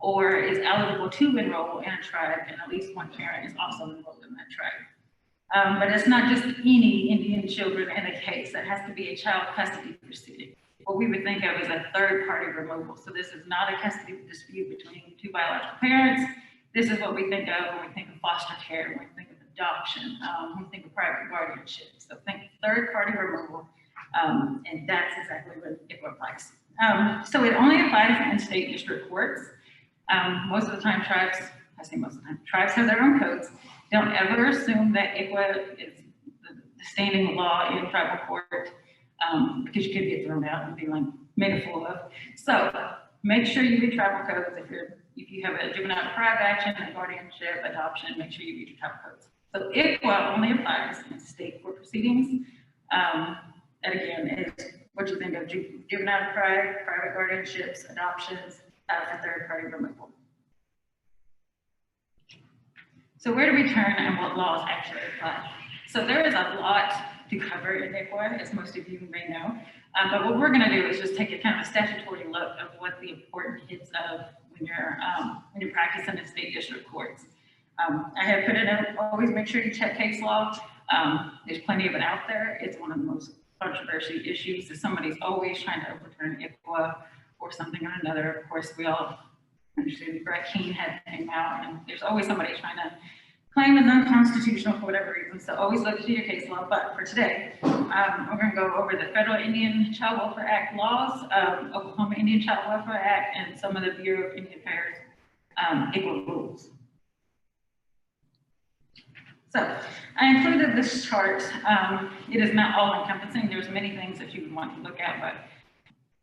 or is eligible to enroll in a tribe, and at least one parent is also enrolled in that tribe. But it's not just any Indian children in a case. That has to be a child custody proceeding. What we would think of as a third-party removal. So this is not a custody dispute between 2 biological parents. This is what we think of when we think of foster care, when we think of adoption. We think of private guardianship. So think third party removal, and that's exactly what ICWA applies. So it only applies in state district courts. Most of the time tribes, I say most of the time, tribes have their own codes. Don't ever assume that ICWA is the standing law in tribal court, because you could get thrown out and be like made a fool of. So make sure you read tribal codes. If you have a juvenile deprived action, a guardianship, adoption, make sure you read your tribal codes. So ICWA only applies in state court proceedings. That again is what you think of juvenile deprived, private guardianships, adoptions, for third party removal. So where do we turn and what laws actually apply? So there is a lot to cover in ICWA, as most of you may know. But what we're going to do is just take a kind of a statutory look of what the important hits of when you're practicing in state district courts. I have put in always make sure you check case law. There's plenty of it out there. It's one of the most controversial issues. If somebody's always trying to overturn ICWA or something or another, of course, we all understand Brett Keene had came out, and there's always somebody trying to claim it's unconstitutional for whatever reason. So always look to your case law. But for today, we're going to go over the Federal Indian Child Welfare Act laws, Oklahoma Indian Child Welfare Act, and some of the Bureau of Indian Affairs ICWA rules. So I included this chart. It is not all encompassing. There's many things that you would want to look at, but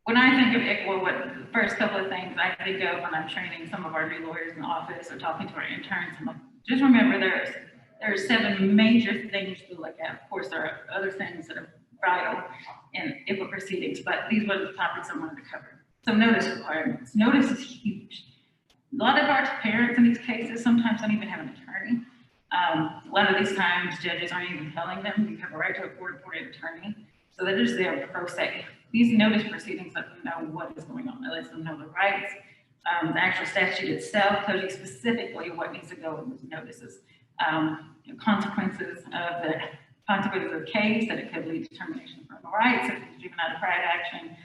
when I think of ICWA, what the first couple of things I think of when I'm training some of our new lawyers in the office or talking to our interns, I'm like, just remember there are 7 major things to look at. Of course, there are other things that are vital in ICWA proceedings, but these were the topics I wanted to cover. So notice requirements. Notice is huge. A lot of our parents in these cases sometimes don't even have an attorney. A lot of these times judges aren't even telling them you have a right to a court-appointed attorney. So they're just there pro se. These notice proceedings let them know what is going on. It lets them know the rights. The actual statute itself tells you specifically what needs to go in those notices. Consequences of the case, that it could lead to termination of parental rights, if it's juvenile deprived action,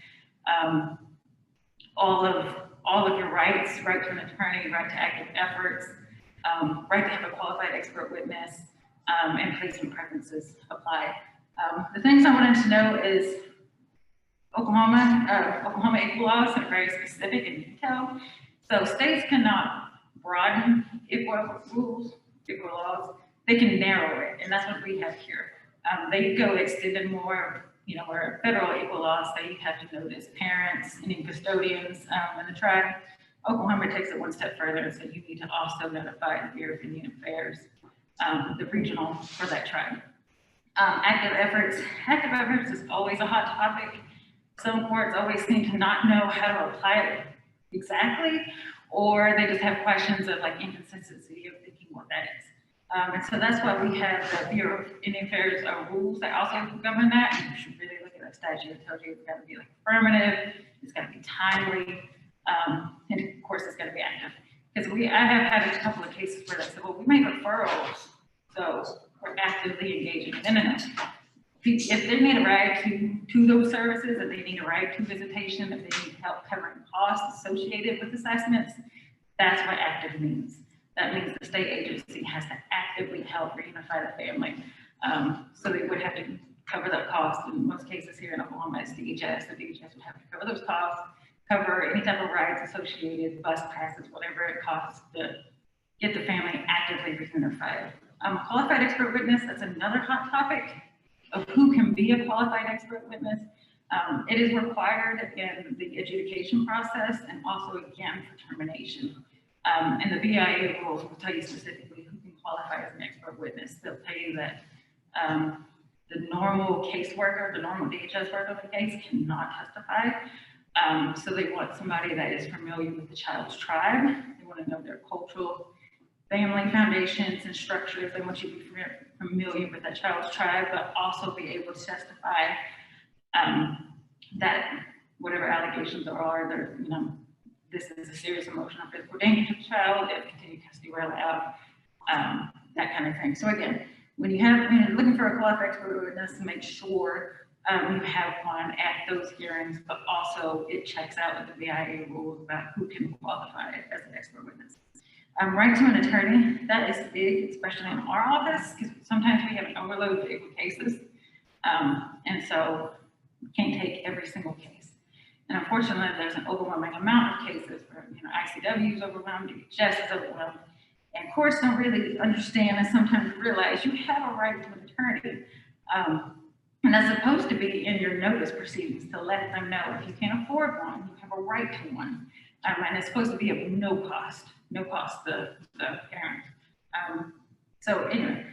all of your rights, right to an attorney, right to active efforts, right to have a qualified expert witness, and placement preferences apply. The things I wanted to know is Oklahoma ICWA laws are very specific in detail. So states cannot broaden ICWA rules, ICWA laws. They can narrow it, and that's what we have here. They go extended more, where federal ICWA laws say you have to notice parents and custodians in the tribe. Oklahoma takes it one step further and said you need to also notify the Bureau of Indian Affairs, the regional for that tribe. Active efforts is always a hot topic. Some courts always seem to not know how to apply it exactly, or they just have questions of like inconsistency of thinking what that is. And so that's why we have the Bureau of Indian Affairs rules that also govern that. And you should really look at that statute. It tells you it's got to be like affirmative, it's got to be timely, and of course it's got to be active. Because I have had a couple of cases where they said, well, we make referrals, so we're actively engaging. No. If they need a ride to those services, if they need a ride to visitation, if they need help covering costs associated with assessments, that's what active means. That means the state agency has to actively help reunify the family. So they would have to cover that cost. In most cases here in Oklahoma, it's DHS. The DHS would have to cover those costs, cover any type of rides associated, bus passes, whatever it costs to get the family actively reunified. Qualified expert witness, that's another hot topic of who can be a qualified expert witness. It is required in the adjudication process and also again for termination. And the BIA rules will tell you specifically who can qualify as an expert witness. They'll tell you that the normal caseworker, the normal DHS worker of the case cannot testify. So they want somebody that is familiar with the child's tribe. They want to know their cultural family foundations and structures. They want you to be familiar with that child's tribe, but also be able to testify that whatever allegations there are, this is a serious emotional or physical danger to the child, if continued custody were allowed, that kind of thing. So again, when you're looking for a qualified expert witness, make sure you have one at those hearings, but also it checks out with the BIA rules about who can qualify as an expert witness. Right to an attorney, that is big, especially in our office, because sometimes we have an overload of big cases. And so we can't take every single case. And unfortunately, there's an overwhelming amount of cases where, ICW is overwhelmed, DHS is overwhelmed, and courts don't really understand and sometimes realize you have a right to an attorney. And that's supposed to be in your notice proceedings to let them know if you can't afford one, you have a right to one. And it's supposed to be of no cost to the parent. So anyway,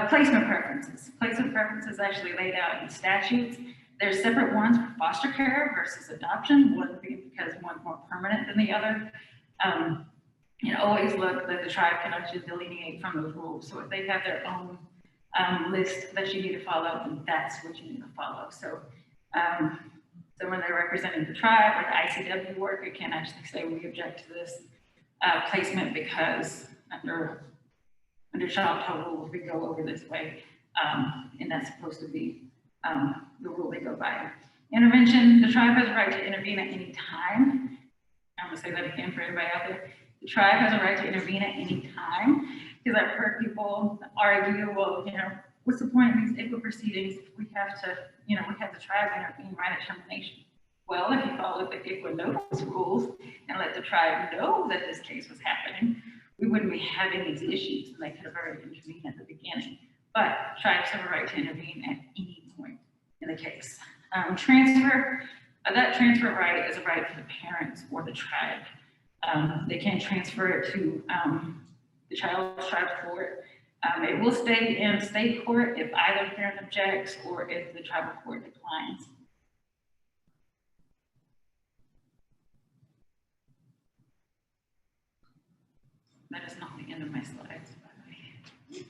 placement preferences. Placement preferences actually laid out in statutes. There's separate ones for foster care versus adoption, one being because one's more permanent than the other. Always look that the tribe can actually delineate from those rules. So if they have their own list that you need to follow, then that's what you need to follow. So, so when they're representing the tribe, like the ICW work, it can actually say we object to this placement because under child total rules, we go over this way, and that's supposed to be the rule they go by. Intervention, the tribe has a right to intervene at any time. I'm gonna say that again for everybody out there. The tribe has a right to intervene at any time, because I've heard people argue, well, what's the point in these ICWA proceedings if we have to, we have the tribe intervene right at termination? Well, if you follow the ICWA notice rules and let the tribe know that this case was happening, we wouldn't be having these issues, and they could have already intervened at the beginning. But tribes have a right to intervene at any point in the case. Transfer, that transfer right is a right for the parents or the tribe. They can transfer it to the child's tribe court. It will stay in state court if either parent objects or if the tribal court declines. That is not the end of my slides, by the way.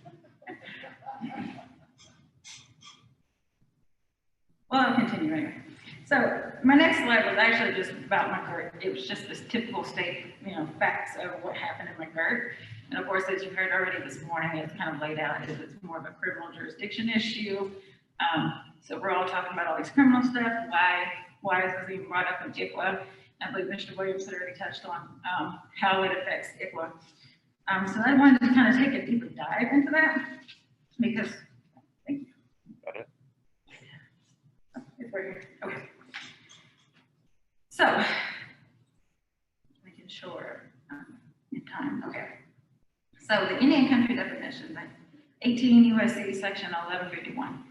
Well, I'll continue anyway. So my next slide was actually just about McGirt. It was just this typical state, facts of what happened in McGirt. And of course, as you heard already this morning, it's kind of laid out as it's more of a criminal jurisdiction issue. So we're all talking about all these criminal stuff. Why is this even brought up in ICWA? I believe Mr. Williams had already touched on how it affects ICWA. So I wanted to kind of take a deeper dive into that because, thank you. Got it. It's right here. Okay. So, making sure in time. Okay. So the Indian country definition, 18 U.S.C. section 1151.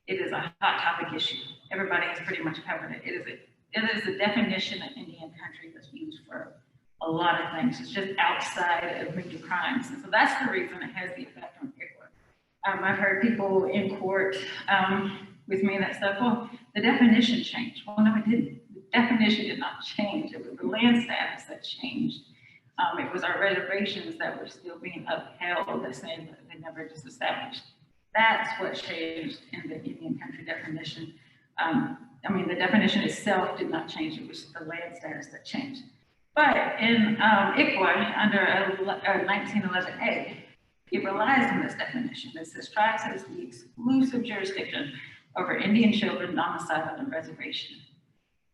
It is a hot topic issue. Everybody has pretty much covered it. It is a definition of Indian country that's used for a lot of things. It's just outside of major crimes. And so that's the reason it has the effect on ICWA. I've heard people in court with me that said, well, the definition changed. Well, no, it didn't. The definition did not change. It was the land status that changed. It was our reservations that were still being upheld, that saying that they never just established. That's what changed in the Indian country definition. The definition itself did not change. It was the land status that changed. But in ICWA, under 1911A, it relies on this definition. It says tribes has the exclusive jurisdiction over Indian children domiciled on the reservation.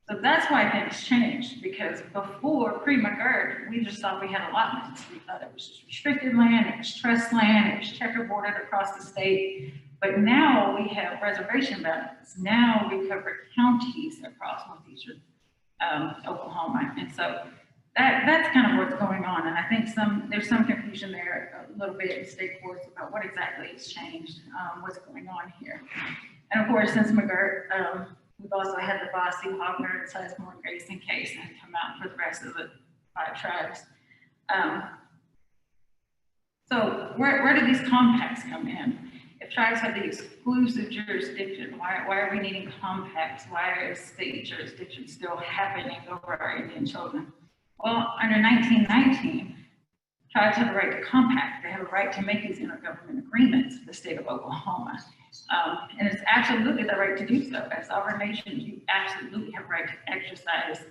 So that's why things changed, because before, pre-McGirt, we just thought we had allotments. We thought it was just restricted land, it was trust land, it was checkerboarded across the state. But now we have reservation boundaries. Now we cover counties across northeastern Oklahoma. And so that's kind of what's going on. And I think there's some confusion there a little bit in state courts about what exactly has changed, what's going on here. And of course, since McGirt, we've also had the Bossy, Hogner, and Sizemore and Grayson case and come out for the rest of the 5 tribes. So where do these compacts come in? If tribes have the exclusive jurisdiction, why are we needing compacts? Why is state jurisdiction still happening over our Indian children? Well, under 1919, tribes have a right to compact. They have a right to make these intergovernmental agreements with the state of Oklahoma. And it's absolutely the right to do so. As sovereign nations, you absolutely have a right to exercise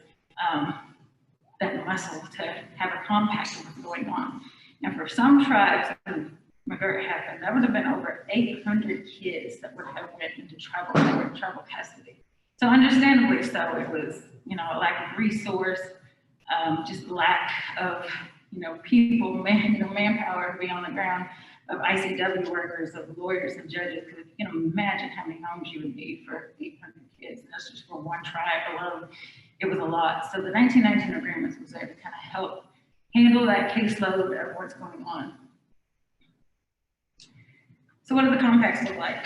that muscle to have a compact of what's going on. And for some tribes, when McGirt happened, there would have been over 800 kids that would have went into tribal custody. So understandably so, it was, a lack of resource, just lack of, people, manpower to be on the ground of ICW workers, of lawyers and judges, because you can imagine how many homes you would need for 800 kids. And that's just for one tribe alone. It was a lot. So the 1919 agreements was there to kind of help handle that caseload of what's going on. So what do the compacts look like?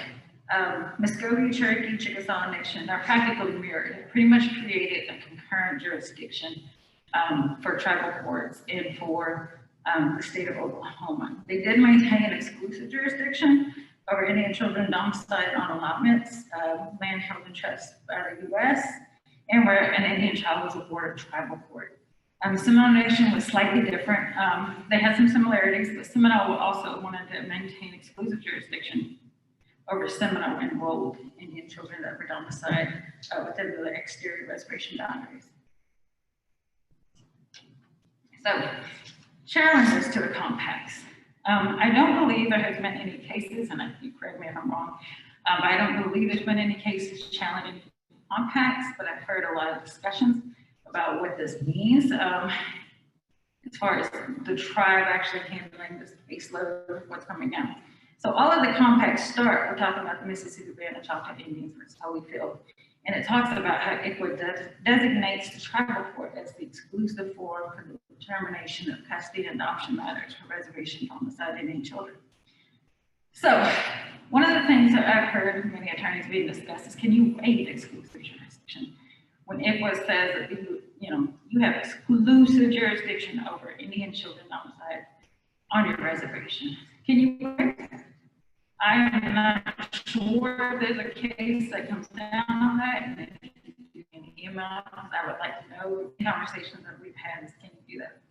Muskogee, Cherokee, Chickasaw Nation are practically mirrored. It pretty much created a concurrent jurisdiction for tribal courts and for the state of Oklahoma. They did maintain an exclusive jurisdiction over Indian children domiciled on allotments, land held in trust by the U.S., and where an Indian child was awarded tribal court. Seminole Nation was slightly different. They had some similarities, but Seminole also wanted to maintain exclusive jurisdiction over Seminole enrolled Indian children that were domiciled within the exterior reservation boundaries. So, challenges to the compacts. I don't believe there has been any cases, and you correct me if I'm wrong, but I don't believe there's been any cases challenging compacts, but I've heard a lot of discussions about what this means as far as the tribe actually handling this baseload, what's coming down. So all of the compacts start, we're talking about the Mississippi Band of Choctaw Indians versus Holyfield, and it talks about how ICWA designates the tribal court as the exclusive forum for the determination of custody and adoption matters for reservation domiciled Indian children. So one of the things that I've heard many attorneys being discussed is, can you waive exclusive jurisdiction? When ICWA says that you have exclusive jurisdiction over Indian children domiciled on your reservation, can you waive that? I'm not sure if there's a case that comes down on that, and if you do any emails, I would like to know the conversations that we've had is, can you do that?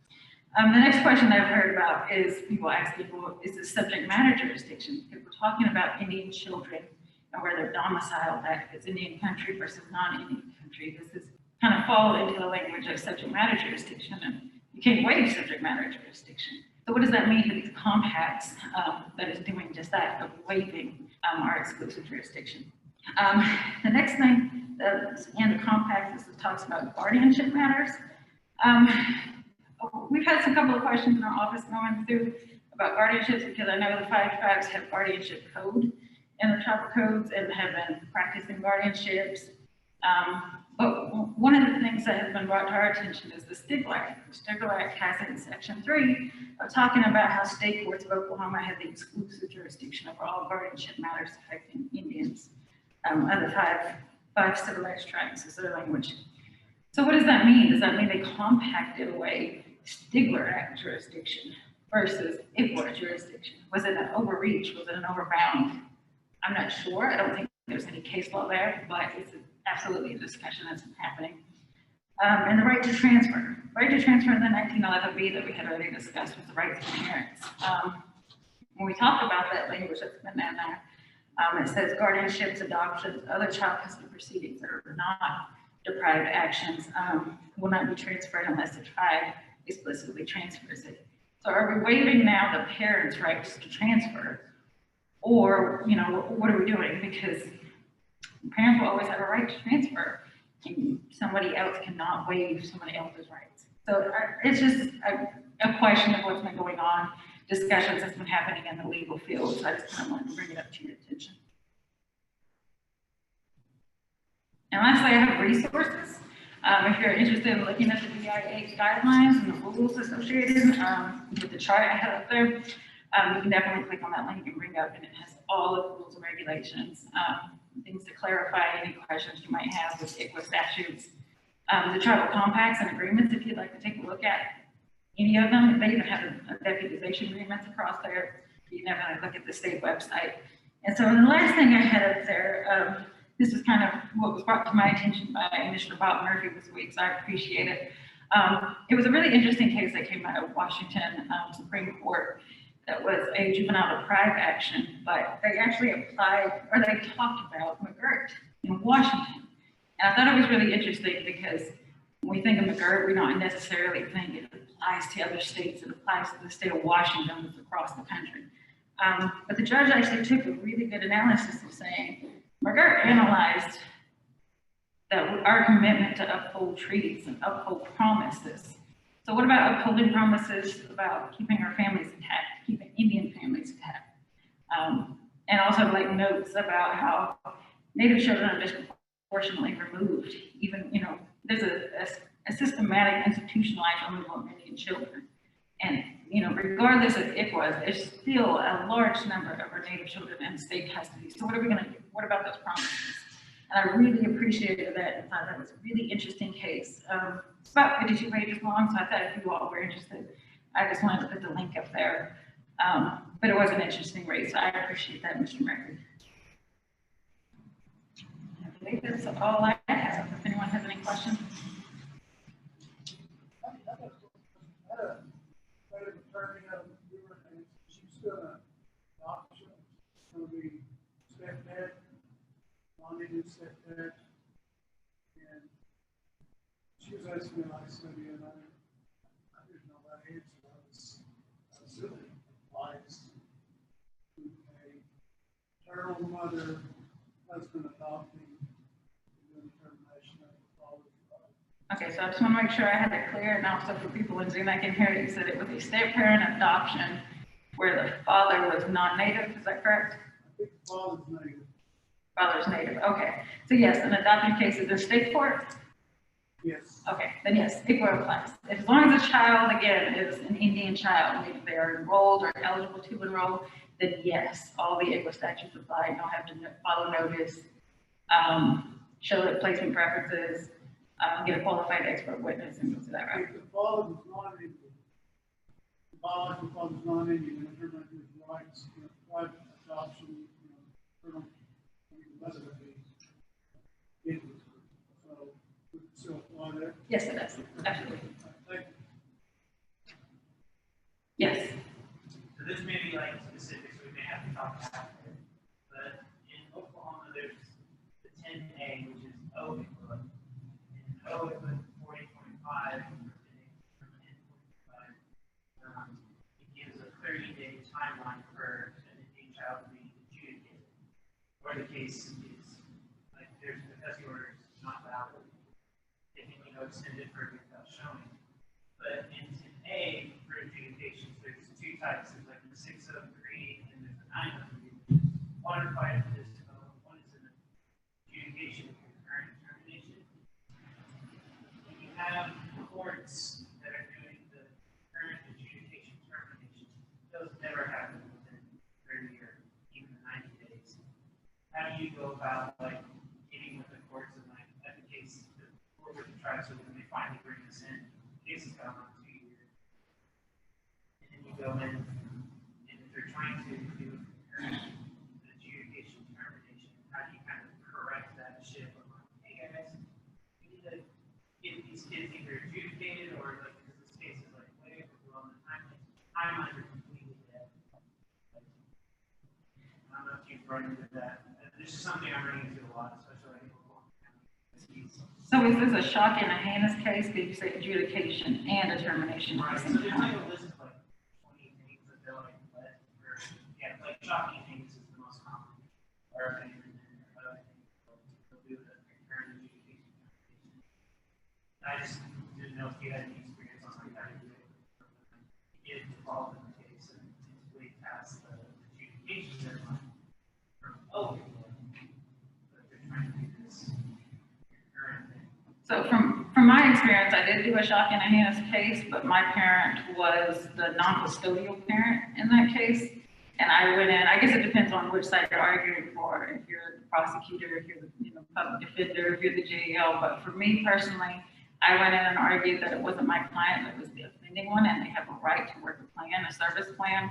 The next question I've heard about is people asking, well, is this subject matter jurisdiction? Because we're talking about Indian children and where they're domiciled at, if it's Indian country versus non-Indian country. This is kind of fall into the language of subject matter jurisdiction, and you can't waive subject matter jurisdiction. So what does that mean for these compacts that is doing just that, of waiving our exclusive jurisdiction? The next thing, in the compact, this talks about guardianship matters. We've had a couple of questions in our office going through about guardianships, because I know the 5 tribes have guardianship code in the tribal codes and have been practicing guardianships. But one of the things that has been brought to our attention is the Stigler Act. The Stigler Act has in Section 3 of talking about how state courts of Oklahoma have the exclusive jurisdiction over all guardianship matters affecting Indians of the five civilized tribes is their language. So what does that mean? Does that mean they compacted away Stigler Act jurisdiction versus ICWA jurisdiction? Was it an overreach? Was it an overbound? I'm not sure. I don't think there's any case law there, but it's absolutely a discussion that's been happening. And the right to transfer. Right to transfer in the 1911B that we had already discussed was the right to parents. When we talk about that language that's been in there, it says guardianships, adoptions, other child custody proceedings that are not deprived actions will not be transferred unless the tribe explicitly transfers it. So are we waiving now the parents' rights to transfer? Or, what are we doing? Because parents will always have a right to transfer, and somebody else cannot waive somebody else's rights. So it's just a question of what's been going on, discussions that's been happening in the legal field. So I just kind of wanted to bring it up to your attention. And lastly, I have resources. If you're interested in looking at the BIA guidelines and the rules associated with the chart I have up there, you can definitely click on that link and bring up, and it has all of the rules and regulations, things to clarify any questions you might have with ICWA statutes, the tribal compacts and agreements, if you'd like to take a look at any of them. They even have a deputization agreements across there. You can definitely look at the state website. And so the last thing I had up there, this is kind of what was brought to my attention by Mr. Bob Murphy this week, so I appreciate it. It was a really interesting case that came out of Washington Supreme Court that was a juvenile deprived action, but they actually applied, or they talked about McGirt in Washington. And I thought it was really interesting because when we think of McGirt, we don't necessarily think it applies to other states. It applies to the state of Washington that's across the country. But the judge actually took a really good analysis of saying, McGirt analyzed that our commitment to uphold treaties and uphold promises. So what about upholding promises about keeping our families intact, keeping Indian families intact? And also like notes about how Native children are disproportionately removed. Even, you know, there's a systematic institutionalized removal of Indian children. And, you know, regardless of ICWA, there's still a large number of our Native children in state custody. So what are we gonna do? What about those promises? And I really appreciated that and thought that was a really interesting case. It's about 52 pages long, so I thought if you all were interested, I just wanted to put the link up there. But it was an interesting read, so I appreciate that, Mr. Murphy. I believe that's all I have. If anyone has any questions. She's got an option for the stepdad, non-native stepdad, and she was asking me, I said, and I didn't know that answer. I was assuming it applies to a paternal mother, husband adopting, and then termination of the father's father. Okay, so I just want to make sure I had it clear, and also for people in Zoom that can hear it, you said it was a step-parent adoption where the father was non-native, is that correct? I think the father's native. Father's native, okay. So yes, an adoption case, is there state court? Yes. Okay, then yes, ICWA applies. As long as a child, again, is an Indian child, if they are enrolled or eligible to enroll, then yes, all the ICWA statutes apply. You don't have to follow notice, show that placement preferences, get a qualified expert witness and go through that route. If the father was non-Indian, the biological father was non-Indian, and everybody has rights, private adoption, mother would be Indian. So, would it still apply there? Yes, it does. Absolutely. Thank you. Yes. So this may be like specifics we may have to talk about, but in Oklahoma there's the 10A, which is OICWA, and OICWA 40.5, it gives a 30-day timeline for an Indian child to be adjudicated, or the case is like there's the custody order is not valid, they can extend it further without showing. But in 10A for adjudications, there's two types. There's like the 603 and there's the 903. Quantified for this, one is an adjudication of concurrent determination. When you have courts that are doing the current adjudication termination, those never happen within 30 or even 90 days. How do you go about like getting with the courts and like at the case the court would try so when they finally bring this in, the case has gone on 2 years. And then you go in and if they're trying to do a concurrent adjudication termination, how do you kind of correct that ship of like, hey guys, we need to get these kids either adjudicated or like because this case is like way below the timelines are completely dead. I don't know if you've run into that. This is something I'm running into a lot, especially in Oklahoma County. So is this a shock and a heinous case? Did you say adjudication and determination? Right. So there's like a list of like 20 things that they'll like let, or yeah, like shocking things is the most common. Or and other things they'll do the concurrent adjudication. I just didn't know if you had any experience on like how to do it. Get involved in the case and it's way past the adjudication deadline. Oh, but they're trying to do this concurrent thing. So from my experience, I did do a shock and a heinous case, but my parent was the non-custodial parent in that case. And I went in, I guess it depends on which side you're arguing for. If you're the prosecutor, if you're the public defender, if you're the JL. But for me personally, I went in and argued that it wasn't my client, that was the offending one, and they have a right to work a plan, a service plan,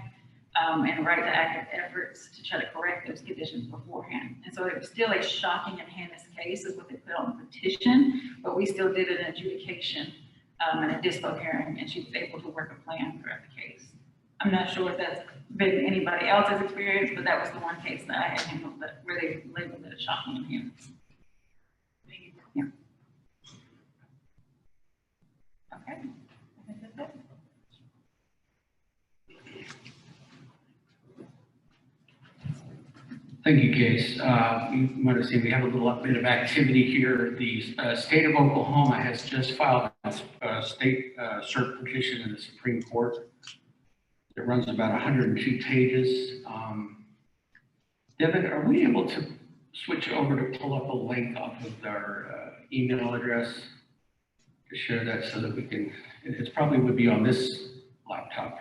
and a right to active efforts to try to correct those conditions beforehand. And so it was still a shocking and heinous case is what they put on the petition, but we still did an adjudication and a dispo hearing, and she was able to work a plan throughout the case. I'm not sure if that's been anybody else's experience, but that was the one case that I had handled that where they labeled it a shocking and heinous. Yeah. Okay. I think that's it. Thank you, Case. You might have seen we have a little bit of activity here. The state of Oklahoma has just filed a state cert petition in the Supreme Court. It runs about 102 pages. Devin, are we able to switch over to pull up a link off of our email address to share that so that we can, it probably would be on this laptop.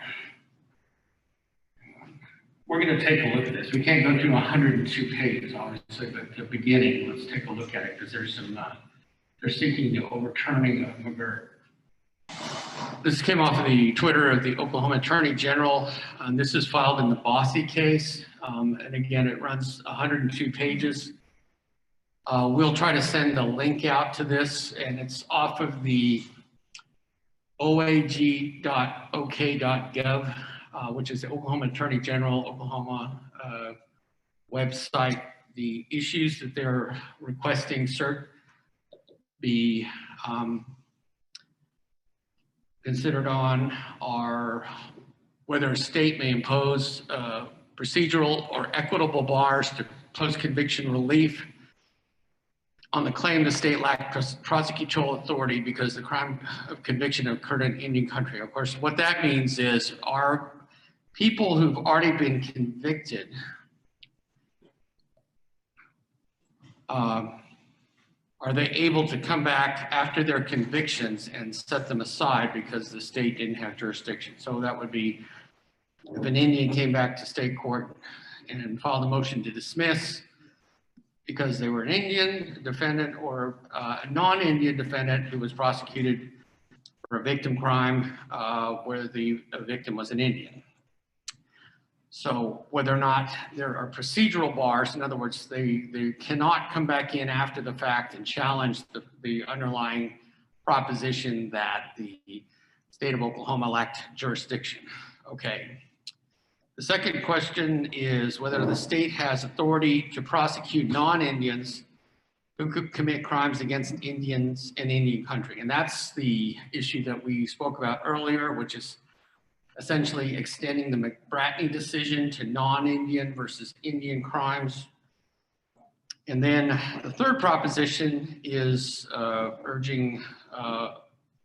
We're going to take a look at this. We can't go through 102 pages, obviously, but the beginning, let's take a look at it because there's some, they're seeking the overturning of McGirt. This came off of the Twitter of the Oklahoma Attorney General. This is filed in the Bossy case. And again, it runs 102 pages. We'll try to send a link out to this, and it's off of the oag.ok.gov, which is the Oklahoma Attorney General, Oklahoma website. The issues that they're requesting cert be considered on are whether a state may impose procedural or equitable bars to post-conviction relief on the claim the state lacked prosecutorial authority because the crime of conviction occurred in Indian country. Of course, what that means is our people who've already been convicted are they able to come back after their convictions and set them aside because the state didn't have jurisdiction? So that would be if an Indian came back to state court and filed a motion to dismiss because they were an Indian defendant or a non-Indian defendant who was prosecuted for a victim crime where the victim was an Indian. So whether or not there are procedural bars, in other words, they cannot come back in after the fact and challenge the underlying proposition that the state of Oklahoma lacked jurisdiction. Okay. The second question is whether the state has authority to prosecute non-Indians who could commit crimes against Indians in Indian country. And that's the issue that we spoke about earlier, which is essentially extending the McGirt decision to non-Indian versus Indian crimes. And then the third proposition is urging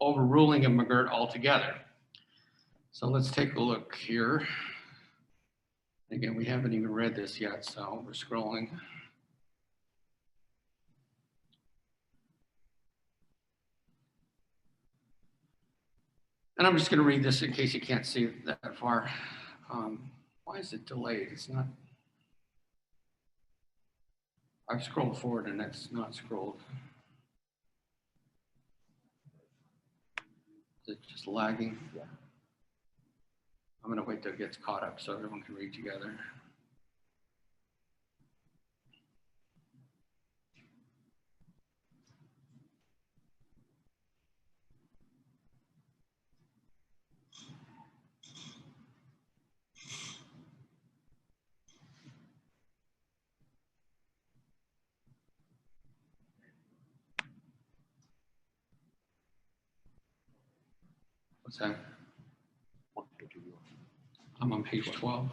overruling of McGirt altogether. So let's take a look here. Again, we haven't even read this yet, so we're scrolling. And I'm just going to read this in case you can't see it that far. Why is it delayed? It's not. I've scrolled forward and it's not scrolled. Is it just lagging? Yeah. I'm going to wait till it gets caught up so everyone can read together. What's that? I'm on page 12.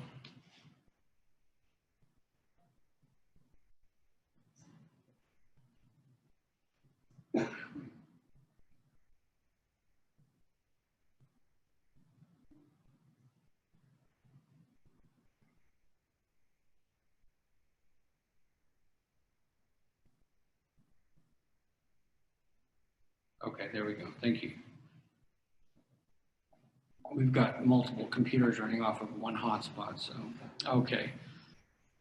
Okay, there we go. Thank you. We've got multiple computers running off of one hotspot, so, okay.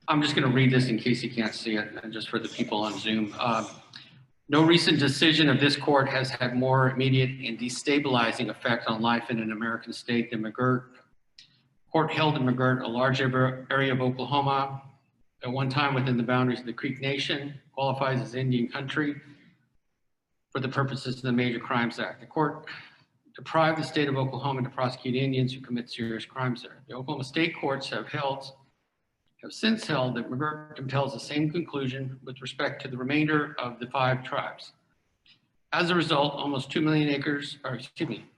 I'm just gonna read this in case you can't see it, and just for the people on Zoom. No recent decision of this court has had more immediate and destabilizing effect on life in an American state than McGirt. Court held in McGirt a large area of Oklahoma, at one time within the boundaries of the Creek Nation, qualifies as Indian country for the purposes of the Major Crimes Act. The court deprived the state of Oklahoma to prosecute Indians who commit serious crimes there. The Oklahoma state courts have since held that McGirt compels the same conclusion with respect to the remainder of the 5 tribes. As a result, almost 2 million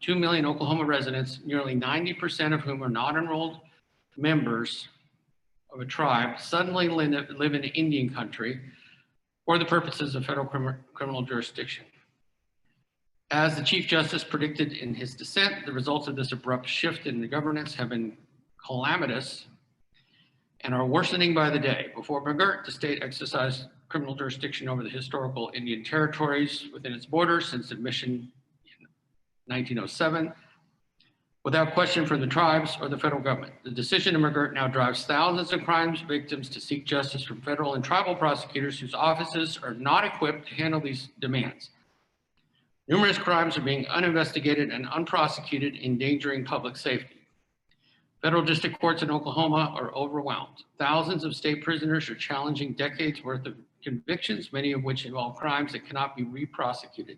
2 million Oklahoma residents, nearly 90% of whom are not enrolled members of a tribe suddenly live in Indian country for the purposes of federal criminal jurisdiction. As the Chief Justice predicted in his dissent, the results of this abrupt shift in the governance have been calamitous and are worsening by the day. Before McGirt, the state exercised criminal jurisdiction over the historical Indian territories within its borders since admission in 1907, without question from the tribes or the federal government. The decision of McGirt now drives thousands of crimes victims to seek justice from federal and tribal prosecutors whose offices are not equipped to handle these demands. Numerous crimes are being uninvestigated and unprosecuted, endangering public safety. Federal district courts in Oklahoma are overwhelmed. Thousands of state prisoners are challenging decades worth of convictions, many of which involve crimes that cannot be re-prosecuted.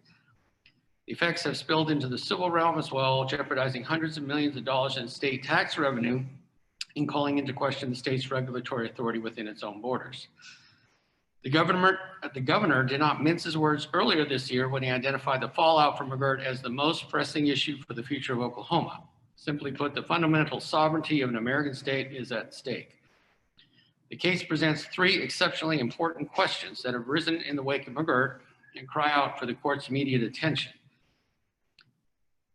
The effects have spilled into the civil realm as well, jeopardizing hundreds of millions of dollars in state tax revenue and calling into question the state's regulatory authority within its own borders. The governor did not mince his words earlier this year when he identified the fallout from McGirt as the most pressing issue for the future of Oklahoma. Simply put, the fundamental sovereignty of an American state is at stake. The case presents three exceptionally important questions that have risen in the wake of McGirt and cry out for the court's immediate attention.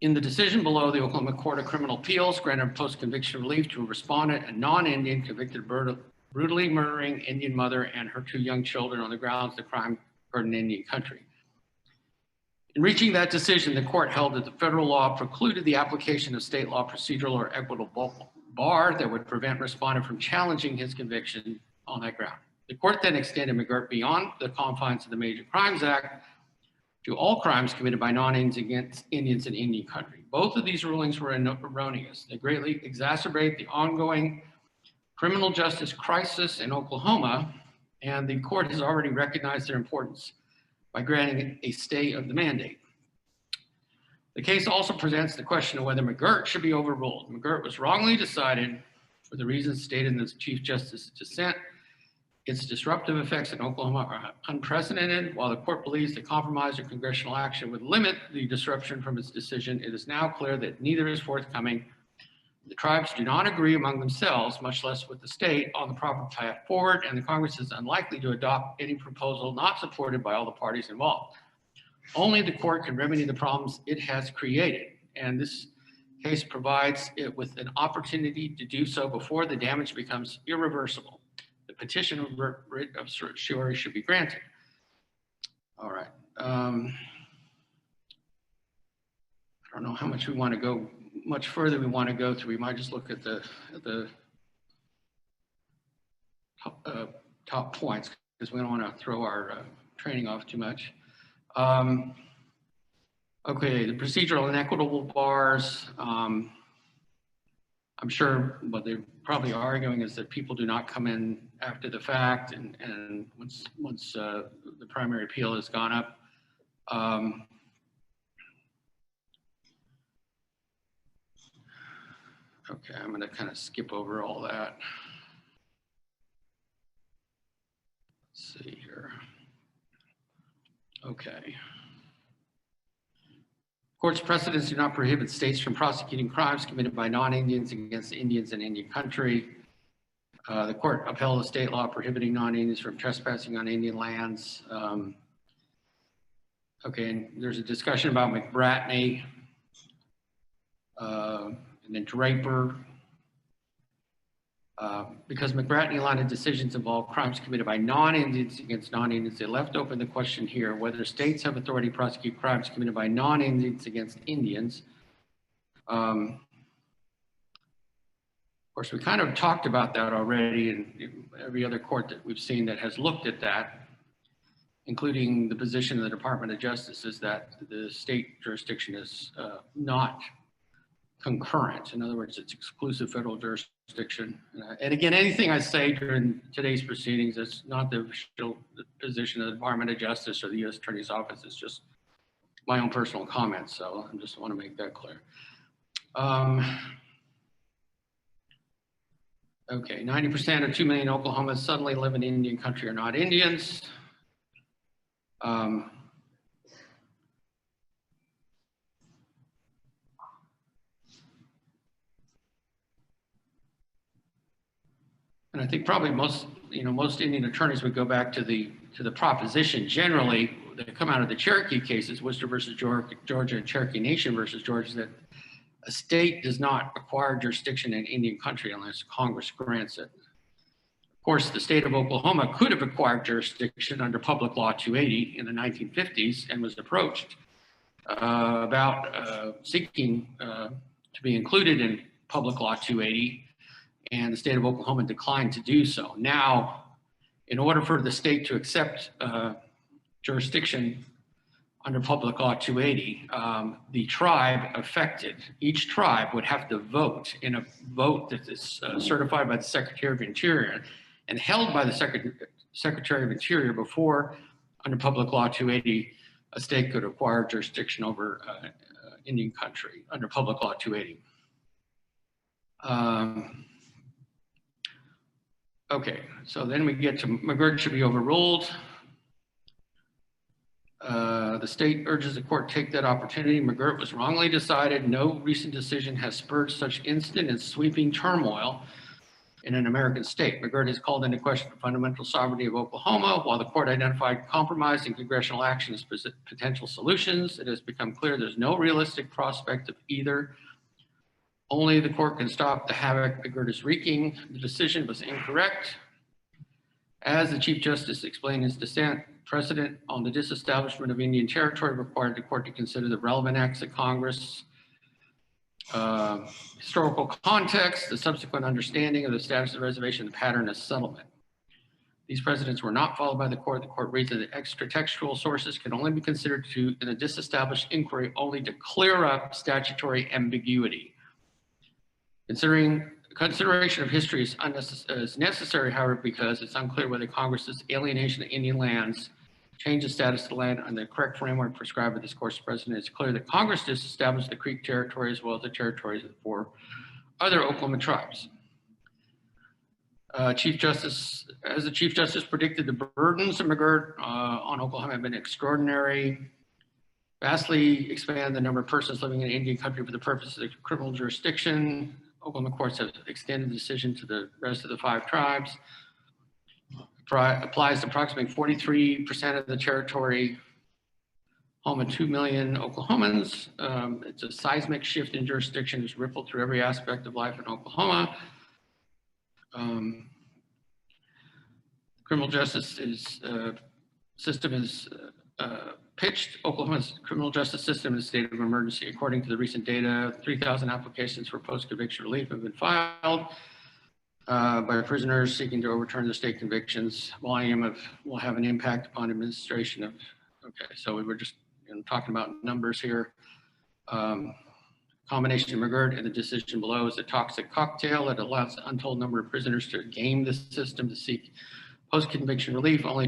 In the decision below, the Oklahoma Court of Criminal Appeals granted post-conviction relief to a respondent, a non-Indian convicted of brutally murdering Indian mother and her 2 young children on the grounds the crime occurred in Indian country. In reaching that decision, the court held that the federal law precluded the application of state law procedural or equitable bar that would prevent respondent from challenging his conviction on that ground. The court then extended McGirt beyond the confines of the Major Crimes Act to all crimes committed by non-Indians against Indians in Indian country. Both of these rulings were erroneous. They greatly exacerbate the ongoing criminal justice crisis in Oklahoma, and the court has already recognized their importance by granting a stay of the mandate. The case also presents the question of whether McGirt should be overruled. McGirt was wrongly decided for the reasons stated in the Chief Justice's dissent. Its disruptive effects in Oklahoma are unprecedented. While the court believes that compromise or congressional action would limit the disruption from its decision, it is now clear that neither is forthcoming. The tribes do not agree among themselves, much less with the state, on the proper path forward, and the Congress is unlikely to adopt any proposal not supported by all the parties involved. Only the court can remedy the problems it has created, and this case provides it with an opportunity to do so before the damage becomes irreversible. The petition of writ of certiorari should be granted. All right. I don't know how much we want to go, much further we want to go through. We might just look at the top points because we don't want to throw our training off too much. Okay, the procedural and equitable bars. I'm sure what they're probably arguing is that people do not come in after the fact, and once the primary appeal has gone up. Okay, I'm going to kind of skip over all that. Let's see here. Okay. Court's precedents do not prohibit states from prosecuting crimes committed by non-Indians against Indians in Indian country. The court upheld a state law prohibiting non-Indians from trespassing on Indian lands. Okay, and there's a discussion about McBratney and then Draper. Because McBratney line of decisions involve crimes committed by non-Indians against non-Indians, they left open the question here whether states have authority to prosecute crimes committed by non-Indians against Indians. Of course, we kind of talked about that already in every other court that we've seen that has looked at that, including the position of the Department of Justice is that the state jurisdiction is not concurrent. In other words, it's exclusive federal jurisdiction. And again, anything I say during today's proceedings is not the official position of the Department of Justice or the U.S. Attorney's Office. It's just my own personal comments. So I just want to make that clear. Okay, 90% of 2 million Oklahomans suddenly live in Indian country are not Indians. And I think probably most Indian attorneys would go back to the proposition generally that come out of the Cherokee cases, Worcester versus Georgia, and Cherokee Nation versus Georgia, that a state does not acquire jurisdiction in Indian country unless Congress grants it. Of course, the state of Oklahoma could have acquired jurisdiction under Public Law 280 in the 1950s and was approached about seeking to be included in Public Law 280, and the state of Oklahoma declined to do so. Now, in order for the state to accept jurisdiction under Public Law 280, the tribe affected, each tribe would have to vote in a vote that is certified by the Secretary of Interior and held by the Secretary of Interior before, under Public Law 280, a state could acquire jurisdiction over Indian country under Public Law 280. Okay, so then we get to McGirt should be overruled. The state urges the court take that opportunity. McGirt was wrongly decided. No recent decision has spurred such instant and sweeping turmoil in an American state. McGirt has called into question the fundamental sovereignty of Oklahoma. While the court identified compromise and congressional action as potential solutions, it has become clear there's no realistic prospect of either. Only the court can stop the havoc McGirt is wreaking. The decision was incorrect. As the Chief Justice explained in his dissent, precedent on the disestablishment of Indian territory required the court to consider the relevant acts of Congress, historical context, the subsequent understanding of the status of the reservation, the pattern of settlement. These precedents were not followed by the court. The court reasoned that extra-textual sources can only be considered in a disestablished inquiry only to clear up statutory ambiguity. Consideration of history is necessary, however, because it's unclear whether Congress's alienation of Indian lands changed the status of the land on the correct framework prescribed by this court's precedent. It's clear that Congress disestablished the Creek territory as well as the territories of the 4 other Oklahoma tribes. As the Chief Justice predicted, the burdens of McGirt on Oklahoma have been extraordinary. Vastly expand the number of persons living in Indian country for the purpose of the criminal jurisdiction. Oklahoma courts have extended the decision to the rest of the 5 tribes. Applies to approximately 43% of the territory, home of 2 million Oklahomans. It's a seismic shift in jurisdiction that's rippled through every aspect of life in Oklahoma. Criminal justice system is pitched Oklahoma's criminal justice system in a state of emergency. According to the recent data, 3,000 applications for post-conviction relief have been filed by prisoners seeking to overturn the state convictions. Volume will have an impact upon administration of, okay, so we were just talking about numbers here. Combination of McGirt and the decision below is a toxic cocktail that allows an untold number of prisoners to game the system to seek post-conviction relief only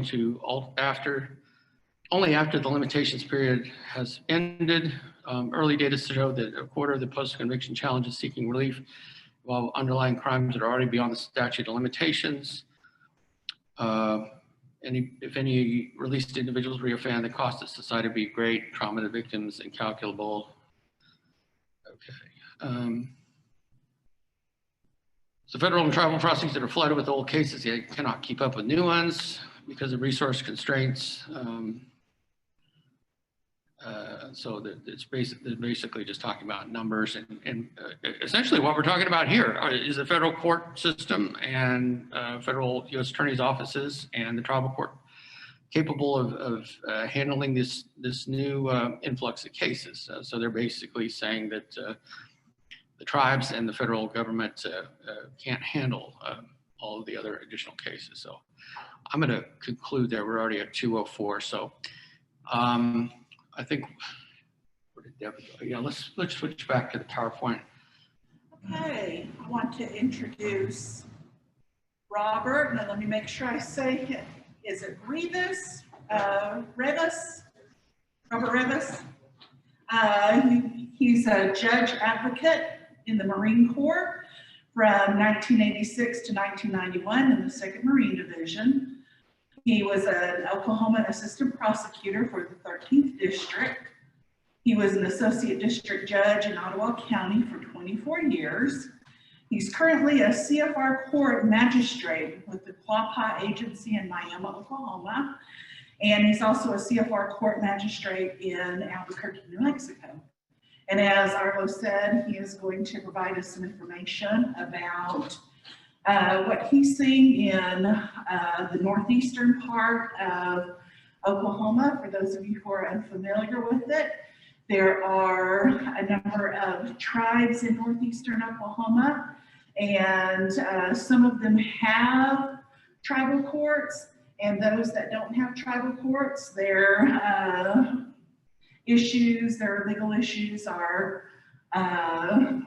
after the limitations period has ended. Early data show that a quarter of the post-conviction challenges seeking relief while underlying crimes that are already beyond the statute of limitations. If any released individuals reoffend, the cost to society would be great, trauma to victims incalculable. Okay. So federal and tribal prosecutors that are flooded with old cases, they cannot keep up with new ones because of resource constraints. So it's basically just talking about numbers and essentially what we're talking about here is the federal court system and federal U.S. attorney's offices and the tribal court capable of handling this new influx of cases. So they're basically saying that the tribes and the federal government can't handle all of the other additional cases. So I'm going to conclude there. We're already at 2:04. So I think, where did Deborah go? Yeah, let's switch back to the PowerPoint. Okay, I want to introduce Robert. Now let me make sure I say it. Is it Revis? Robert Revis? He's a judge advocate in the Marine Corps from 1986 to 1991 in the 2nd Marine Division. He was an Oklahoma assistant prosecutor for the 13th District. He was an associate district judge in Ottawa County for 24 years. He's currently a CFR court magistrate with the Quapaw Agency in Miami, Oklahoma. And he's also a CFR court magistrate in Albuquerque, New Mexico. And as Arvo said, he is going to provide us some information about what he's seeing in the northeastern part of Oklahoma. For those of you who are unfamiliar with it, there are a number of tribes in northeastern Oklahoma, and some of them have tribal courts, and those that don't have tribal courts, their issues, their legal issues are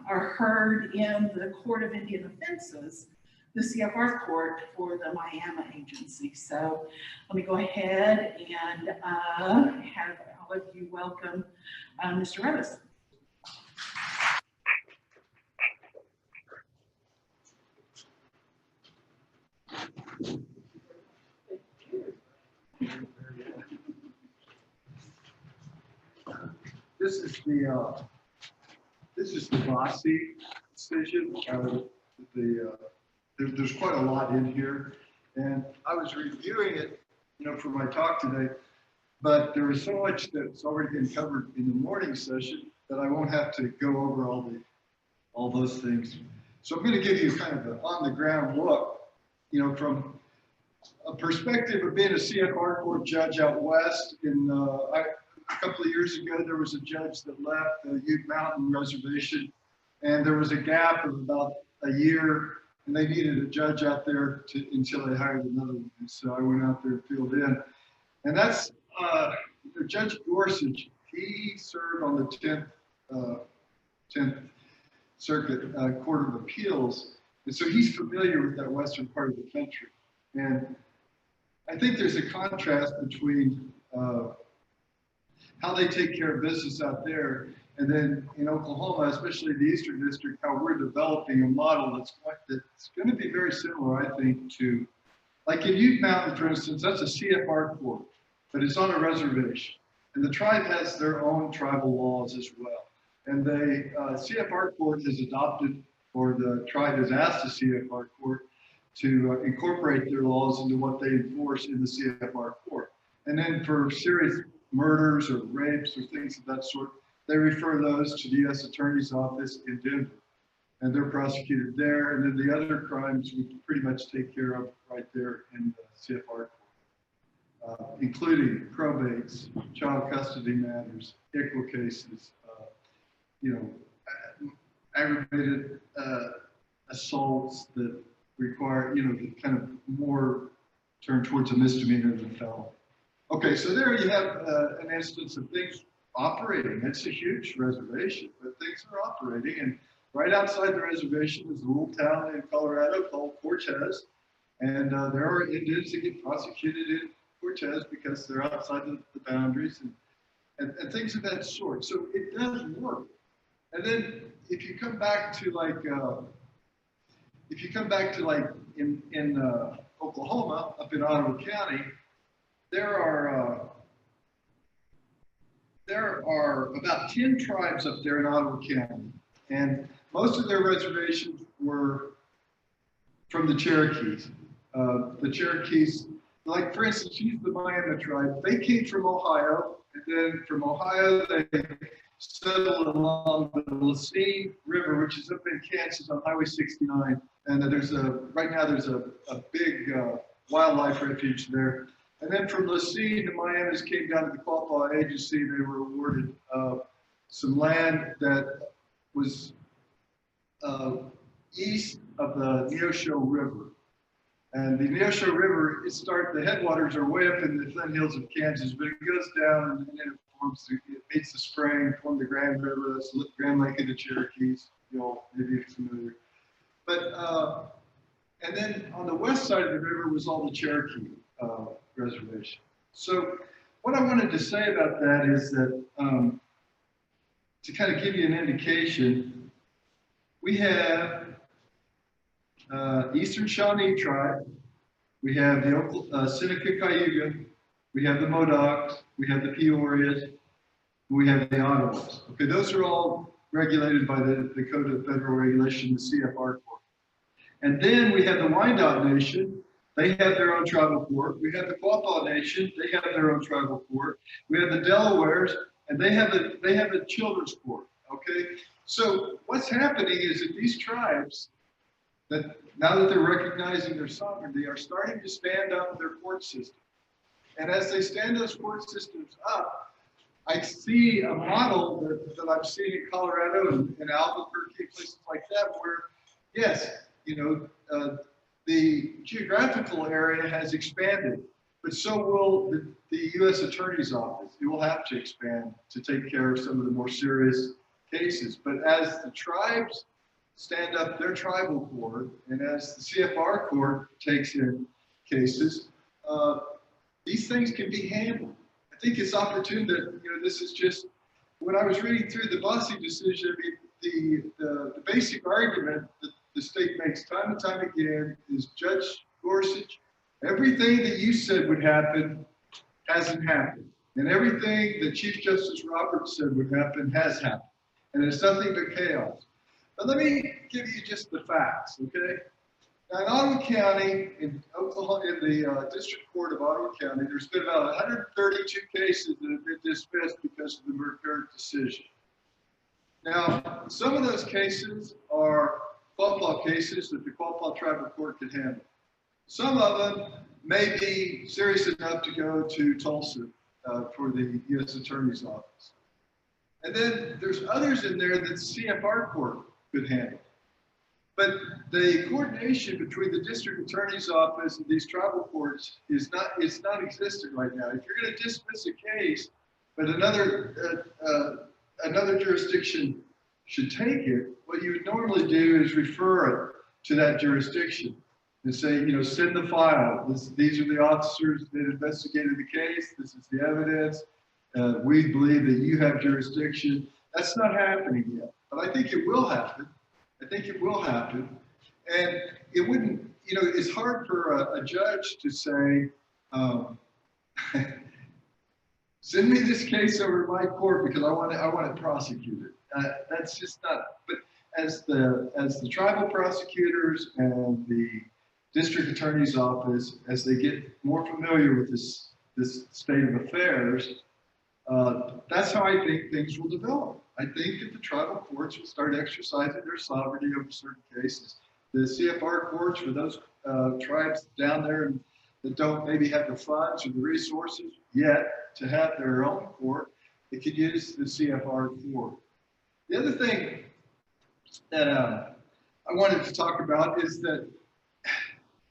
heard in the Court of Indian Offenses, the CFR court for the Miami agency. So let me go ahead and have all of you welcome Mr. Revis. This is the Vossi decision. There's quite a lot in here, and I was reviewing it, for my talk today. But there is so much that's already been covered in the morning session that I won't have to go over all those things. So I'm going to give you kind of an on-the-ground look, from a perspective of being a CFR court judge out west. A couple of years ago, there was a judge that left the Ute Mountain Reservation, and there was a gap of about a year, and they needed a judge out there until they hired another one. And so I went out there and filled in. And that's Judge Gorsuch. He served on the 10th Circuit Court of Appeals, and so he's familiar with that western part of the country. And I think there's a contrast between how they take care of business out there, and then in Oklahoma, especially the Eastern District, how we're developing a model that's going to be very similar, I think, to, like in Ute Mountain, for instance, that's a CFR court, but it's on a reservation. And the tribe has their own tribal laws as well. And the CFR court has adopted, or the tribe has asked the CFR court to incorporate their laws into what they enforce in the CFR court. And then for serious murders or rapes or things of that sort, they refer those to the U.S. Attorney's Office in Denver, and they're prosecuted there. And then the other crimes we pretty much take care of right there in the CFR court, including probates, child custody matters, ICWA cases, aggravated assaults that require, the kind of more turn towards a misdemeanor than a felony. Okay, so there you have an instance of things operating. It's a huge reservation, but things are operating. And right outside the reservation is a little town in Colorado called Cortez. And there are Indians that get prosecuted in Cortez because they're outside the boundaries and things of that sort. So it does work. And then if you come back to in Oklahoma, up in Ottawa County, there are about 10 tribes up there in Ottawa County, and most of their reservations were from the Cherokees. The Cherokees, like for instance, use the Miami tribe. They came from Ohio, and then from Ohio they settled along the Lacine River, which is up in Kansas on Highway 69. And right now there's a big wildlife refuge there. And then from Lacine, the Miamis came down to the Quapaw Agency. They were awarded some land that was east of the Neosho River. And the Neosho River, the headwaters are way up in the Flint Hills of Kansas, but it goes down and then it meets the spring, forms the Grand River. That's the Grand Lake of the Cherokees. Maybe you're familiar. But and then on the west side of the river was all the Cherokee reservation. So what I wanted to say about that is that to kind of give you an indication, we have Eastern Shawnee tribe, we have the Seneca Cayuga, we have the Modocs, we have the Peorias, we have the Ottawas. Okay, those are all regulated by the Code of Federal Regulation, the CFR Court. And then we have the Wyandotte Nation. They have their own tribal court. We have the Quapaw Nation. They have their own tribal court. We have the Delawares, and they have a children's court. Okay, so what's happening is that these tribes, that now that they're recognizing their sovereignty, are starting to stand up their court system. And as they stand those court systems up, I see a model that I've seen in Colorado and Albuquerque, places like that, where, yes, the geographical area has expanded, but so will the U.S. Attorney's Office. It will have to expand to take care of some of the more serious cases. But as the tribes stand up their tribal court, and as the CFR court takes in cases, these things can be handled. I think it's opportune that, this is just, when I was reading through the Bossy decision, I mean, the basic argument that the state makes time and time again is, Judge Gorsuch, everything that you said would happen hasn't happened. And everything that Chief Justice Roberts said would happen has happened. And it's nothing but chaos. But let me give you just the facts, okay? Now, in Ottawa County, in Oklahoma, in the District Court of Ottawa County, there's been about 132 cases that have been dismissed because of the McGirt decision. Now, some of those cases are Quapaw cases that the Quapaw Tribal Court can handle. Some of them may be serious enough to go to Tulsa for the U.S. Attorney's Office. And then there's others in there that the CFR Court could handle. But the coordination between the District Attorney's Office and these tribal courts is not existent right now. If you're going to dismiss a case, but another jurisdiction should take it, what you would normally do is refer it to that jurisdiction and say, send the file. These are the officers that investigated the case. This is the evidence. We believe that you have jurisdiction. That's not happening yet, but I think it will happen. I think it will happen. And it wouldn't, it's hard for a judge to say, send me this case over to my court because I want it prosecuted. That's just not, but as the tribal prosecutors and the district attorney's office, as they get more familiar with this state of affairs, that's how I think things will develop. I think that the tribal courts will start exercising their sovereignty over certain cases. The CFR courts, for those tribes down there that don't maybe have the funds or the resources yet to have their own court, they could use the CFR court. The other thing that I wanted to talk about is that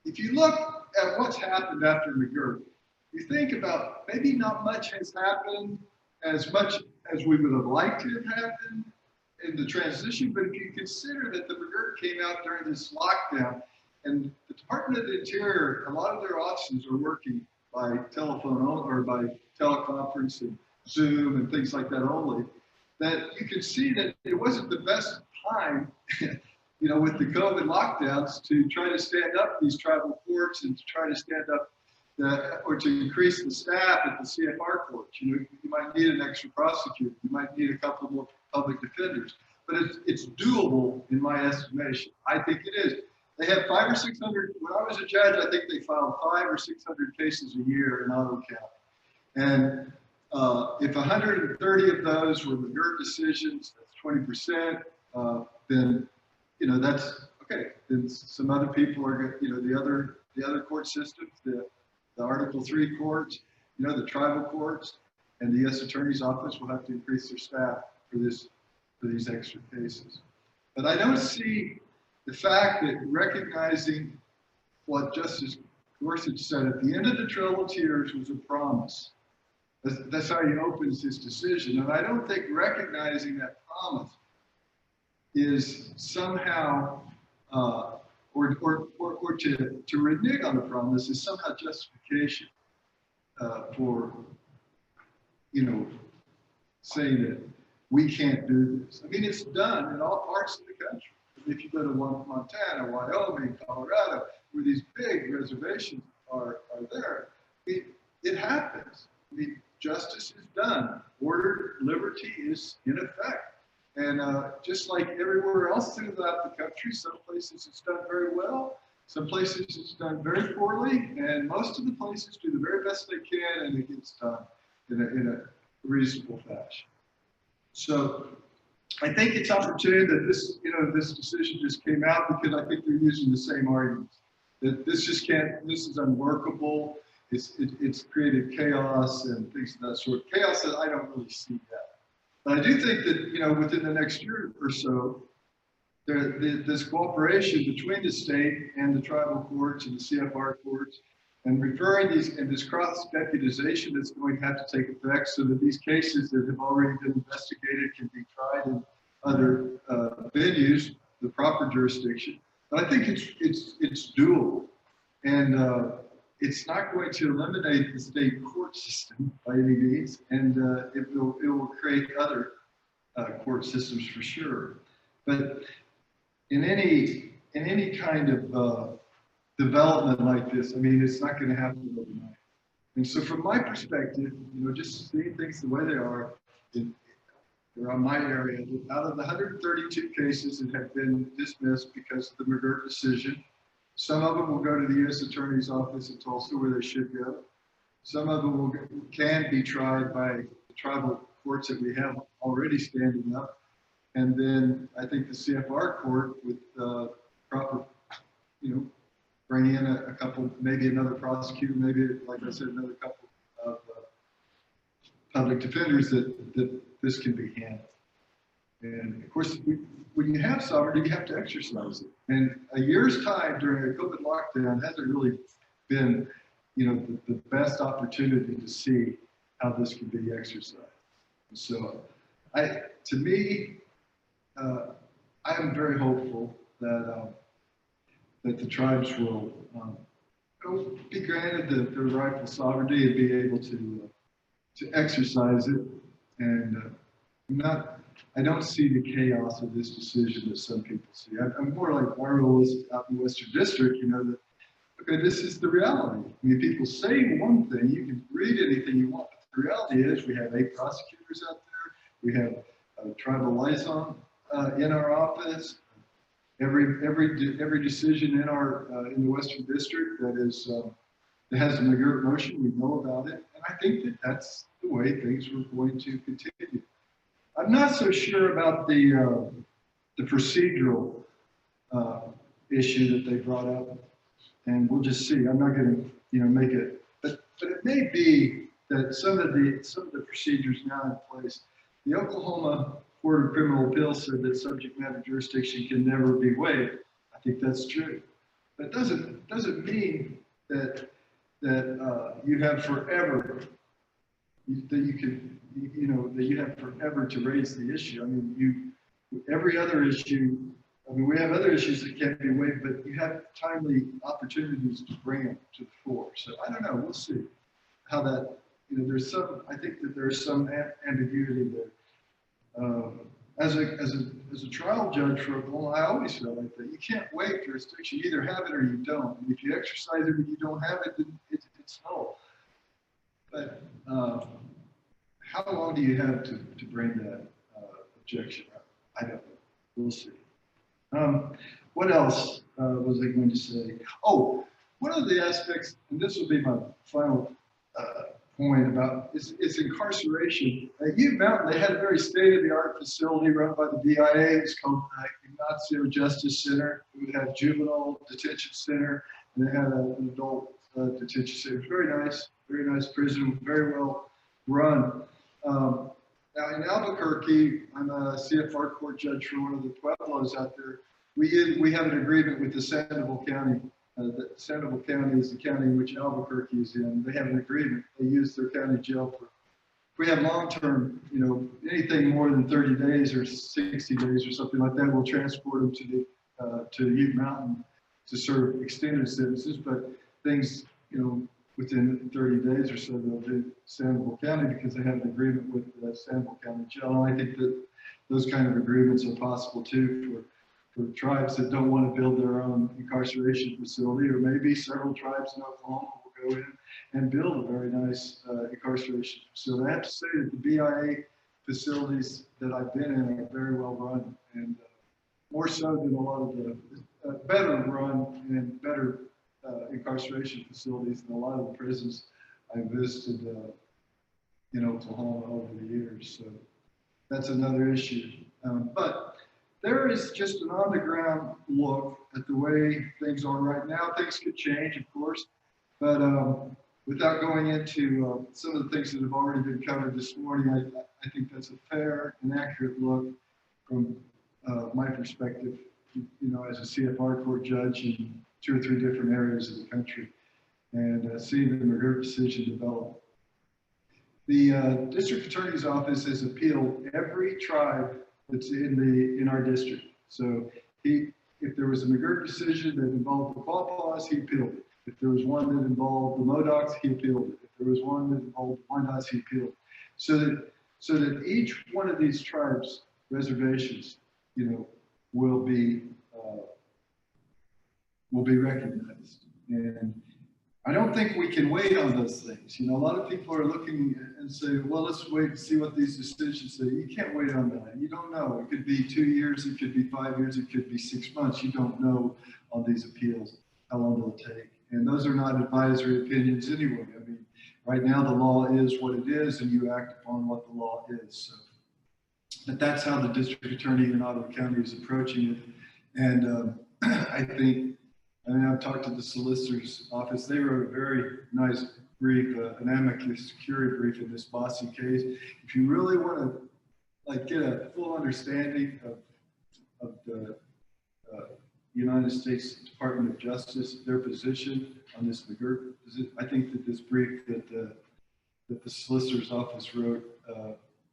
if you look at what's happened after McGirt, you think about maybe not much has happened as much as we would have liked to have happened in the transition, but if you consider that the McGirt came out during this lockdown, and the Department of the Interior, a lot of their offices are working by telephone or by teleconference and Zoom and things like that only, that you can see that it wasn't the best time, with the COVID lockdowns to try to stand up these tribal courts and to try to stand up or to increase the staff at the CFR courts. You might need an extra prosecutor. You might need a couple more public defenders. But it's doable in my estimation. I think it is. They have 500 or 600. When I was a judge, I think they filed 500 or 600 cases a year in Ottawa County. And if 130 of those were McGirt decisions, that's 20%. Then that's okay. Then some other people are, the other court systems, the Article 3 courts, the tribal courts, and the U.S. Attorney's Office will have to increase their staff for these extra cases. But I don't see the fact that recognizing what Justice Gorsuch said at the end of the Trail of Tears was a promise. That's how he opens his decision. And I don't think recognizing that promise is somehow, or to renege on the promise is somehow justification for, saying that we can't do this. I mean, it's done in all parts of the country. If you go to Montana, Wyoming, Colorado, where these big reservations are there, it happens. I mean, justice is done. Order, liberty is in effect. And just like everywhere else throughout the country, some places it's done very well, some places it's done very poorly, and most of the places do the very best they can, and it gets done in a reasonable fashion. So I think it's opportune that this, this decision just came out, because I think they're using the same arguments. That this just can't, this is unworkable, it's created chaos and things of that sort. Chaos that I don't really see that. But I do think that, within the next year or so, this cooperation between the state and the tribal courts and the CFR courts, and referring these, and this cross-deputization that's going to have to take effect, so that these cases that have already been investigated can be tried in other venues, the proper jurisdiction. But I think it's doable, and it's not going to eliminate the state court system by any means, and it will create other court systems for sure. But in any kind of development like this, I mean, it's not going to happen overnight. And so, from my perspective, just seeing things the way they are around my area, out of the 132 cases that have been dismissed because of the McGirt decision, some of them will go to the U.S. Attorney's Office in Tulsa, where they should go. Some of them can be tried by the tribal courts that we have already standing up. And then I think the CFR court with proper, bring in a couple, maybe another prosecutor, maybe, like I said, another couple of public defenders that this can be handled. And of course, when you have sovereignty, you have to exercise it. And a year's time during a COVID lockdown hasn't really been, the best opportunity to see how this can be exercised. And so, to me, I am very hopeful that that the tribes will be granted their rightful sovereignty and be able to exercise it. And I don't see the chaos of this decision that some people see. I'm more like Mario out in the Western District, that, okay, this is the reality. I mean, people say one thing, you can read anything you want, but the reality is we have 8 prosecutors out there, we have a tribal liaison in our office. Every decision in in the Western District that has a McGirt motion, we know about it, and I think that that's the way things were going to continue. I'm not so sure about the procedural issue that they brought up, and we'll just see. I'm not going to make it, but it may be that some of the procedures now in place. The Oklahoma Court of Criminal Appeals said that subject matter jurisdiction can never be waived. I think that's true, but it doesn't mean that you have forever that you have forever to raise the issue. I mean, every other issue. I mean, we have other issues that can't be waived, but you have timely opportunities to bring them to the fore. So I don't know. We'll see how that. I think that there's some ambiguity there. As a trial judge for Oklahoma, I always feel like that. You can't waive jurisdiction. You either have it or you don't. And if you exercise it and you don't have it, then it's null. But how long do you have to bring that objection up? I don't know. We'll see. What else was I going to say? Oh, one of the aspects, and this will be my final point about, is incarceration. At Ute Mountain, they had a very state-of-the-art facility run by the BIA. It's called Ignacio Justice Center. It would have juvenile detention center, and they had an adult detention center. It was very nice prison, very well run. Now in Albuquerque, I'm a CFR court judge for one of the Pueblos out there. We have an agreement with the Sandoval County. Sandoval County is the county in which Albuquerque is in. They have an agreement. They use their county jail for. If we have long-term, anything more than 30 days or 60 days or something like that, we'll transport them to Ute Mountain to serve extended sentences. But things, within 30 days or so, they'll do Sandoval County because they have an agreement with the Sandoval County Jail. And I think that those kind of agreements are possible too for tribes that don't want to build their own incarceration facility, or maybe several tribes in Oklahoma will go in and build a very nice incarceration facility. I have to say that the BIA facilities that I've been in are very well run, and more so than a lot of the better run and better incarceration facilities than a lot of the prisons I visited in Oklahoma over the years. So that's another issue. But there is just an on-the-ground look at the way things are right now. Things could change, of course, but without going into some of the things that have already been covered this morning, I think that's a fair and accurate look from my perspective, as a CFR court judge in 2 or 3 different areas of the country, and seeing the McGirt decision develop. The district attorney's office has appealed every tribe that's in our district. So if there was a McGirt decision that involved the Pawpaws, he appealed it. If there was one that involved the Modocs, he appealed it. If there was one that involved the Wyandottes, he appealed it. So that each one of these tribes' reservations, will be recognized. And I don't think we can wait on those things. A lot of people are looking and say, well, let's wait and see what these decisions say. You can't wait on that. You don't know. It could be 2 years, it could be 5 years, it could be 6 months. You don't know on these appeals how long it'll take. And those are not advisory opinions anyway. I mean, right now the law is what it is, and you act upon what the law is. So, but that's how the district attorney in Ottawa County is approaching it. And I've talked to the solicitor's office. They wrote a very nice brief, an amicus curiae brief in this Bossy case. If you really want to get a full understanding of the United States Department of Justice, their position on this McGirt, I think that this brief that the solicitor's office wrote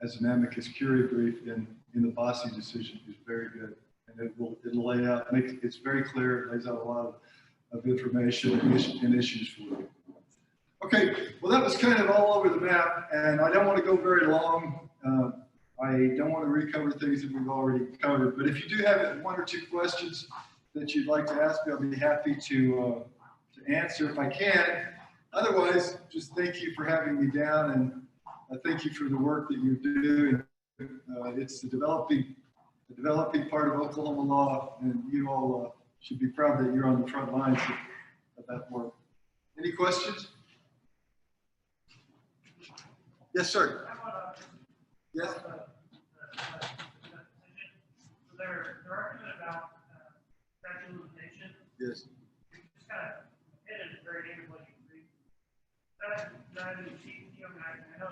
as an amicus curiae brief in the Bossy decision is very good. And it'll lay out, it's very clear, it lays out a lot of information and issues for you. Okay, well that was kind of all over the map, and I don't want to go very long. I don't want to recover things that we've already covered, but if you do have 1 or 2 questions that you'd like to ask me, I'll be happy to answer if I can. Otherwise, just thank you for having me down, and thank you for the work that you're doing. It's the developing part of Oklahoma law, and you all should be proud that you're on the front lines of that work. Any questions? Yes, sir. Yes. They're arguing about statute of limitations. Yes. You just kind of hit it very end of what you read.